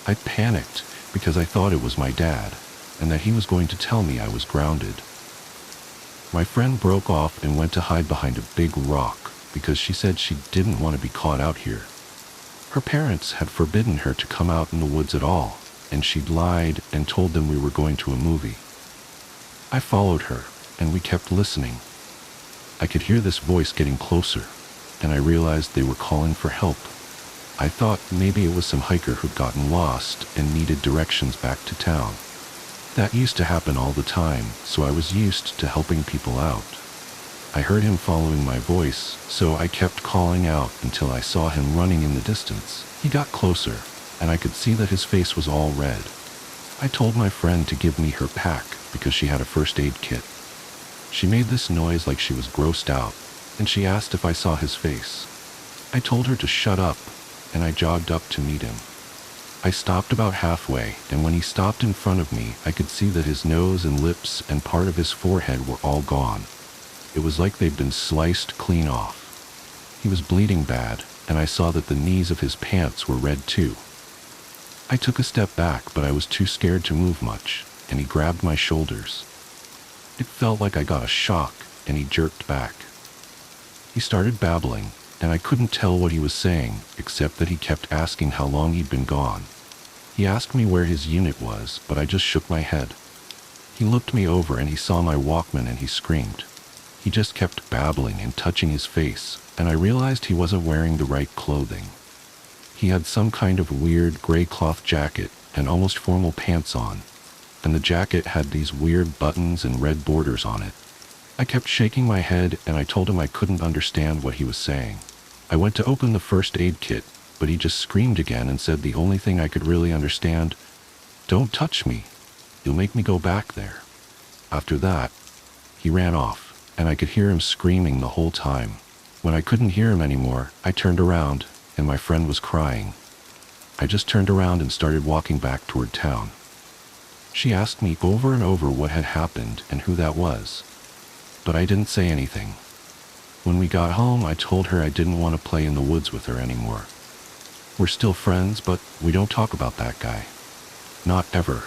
I panicked because I thought it was my dad, and that he was going to tell me I was grounded. My friend broke off and went to hide behind a big rock because she said she didn't want to be caught out here. Her parents had forbidden her to come out in the woods at all, and she'd lied and told them we were going to a movie. I followed her, and we kept listening. I could hear this voice getting closer, and I realized they were calling for help. I thought maybe it was some hiker who'd gotten lost and needed directions back to town. That used to happen all the time, so I was used to helping people out. I heard him following my voice, so I kept calling out until I saw him running in the distance. He got closer, and I could see that his face was all red. I told my friend to give me her pack because she had a first aid kit. She made this noise like she was grossed out, and she asked if I saw his face. I told her to shut up, and I jogged up to meet him. I stopped about halfway, and when he stopped in front of me, I could see that his nose and lips and part of his forehead were all gone. It was like they'd been sliced clean off. He was bleeding bad, and I saw that the knees of his pants were red too. I took a step back, but I was too scared to move much, and he grabbed my shoulders. It felt like I got a shock, and he jerked back. He started babbling, and I couldn't tell what he was saying, except that he kept asking how long he'd been gone. He asked me where his unit was, but I just shook my head. He looked me over and he saw my Walkman and he screamed. He just kept babbling and touching his face, and I realized he wasn't wearing the right clothing. He had some kind of weird gray cloth jacket and almost formal pants on, and the jacket had these weird buttons and red borders on it. I kept shaking my head, and I told him I couldn't understand what he was saying. I went to open the first aid kit, but he just screamed again and said the only thing I could really understand, "Don't touch me. You'll make me go back there." After that, he ran off, and I could hear him screaming the whole time. When I couldn't hear him anymore, I turned around, and my friend was crying. I just turned around and started walking back toward town. She asked me over and over what had happened and who that was. But I didn't say anything. When we got home, I told her I didn't want to play in the woods with her anymore. We're still friends, but we don't talk about that guy. Not ever.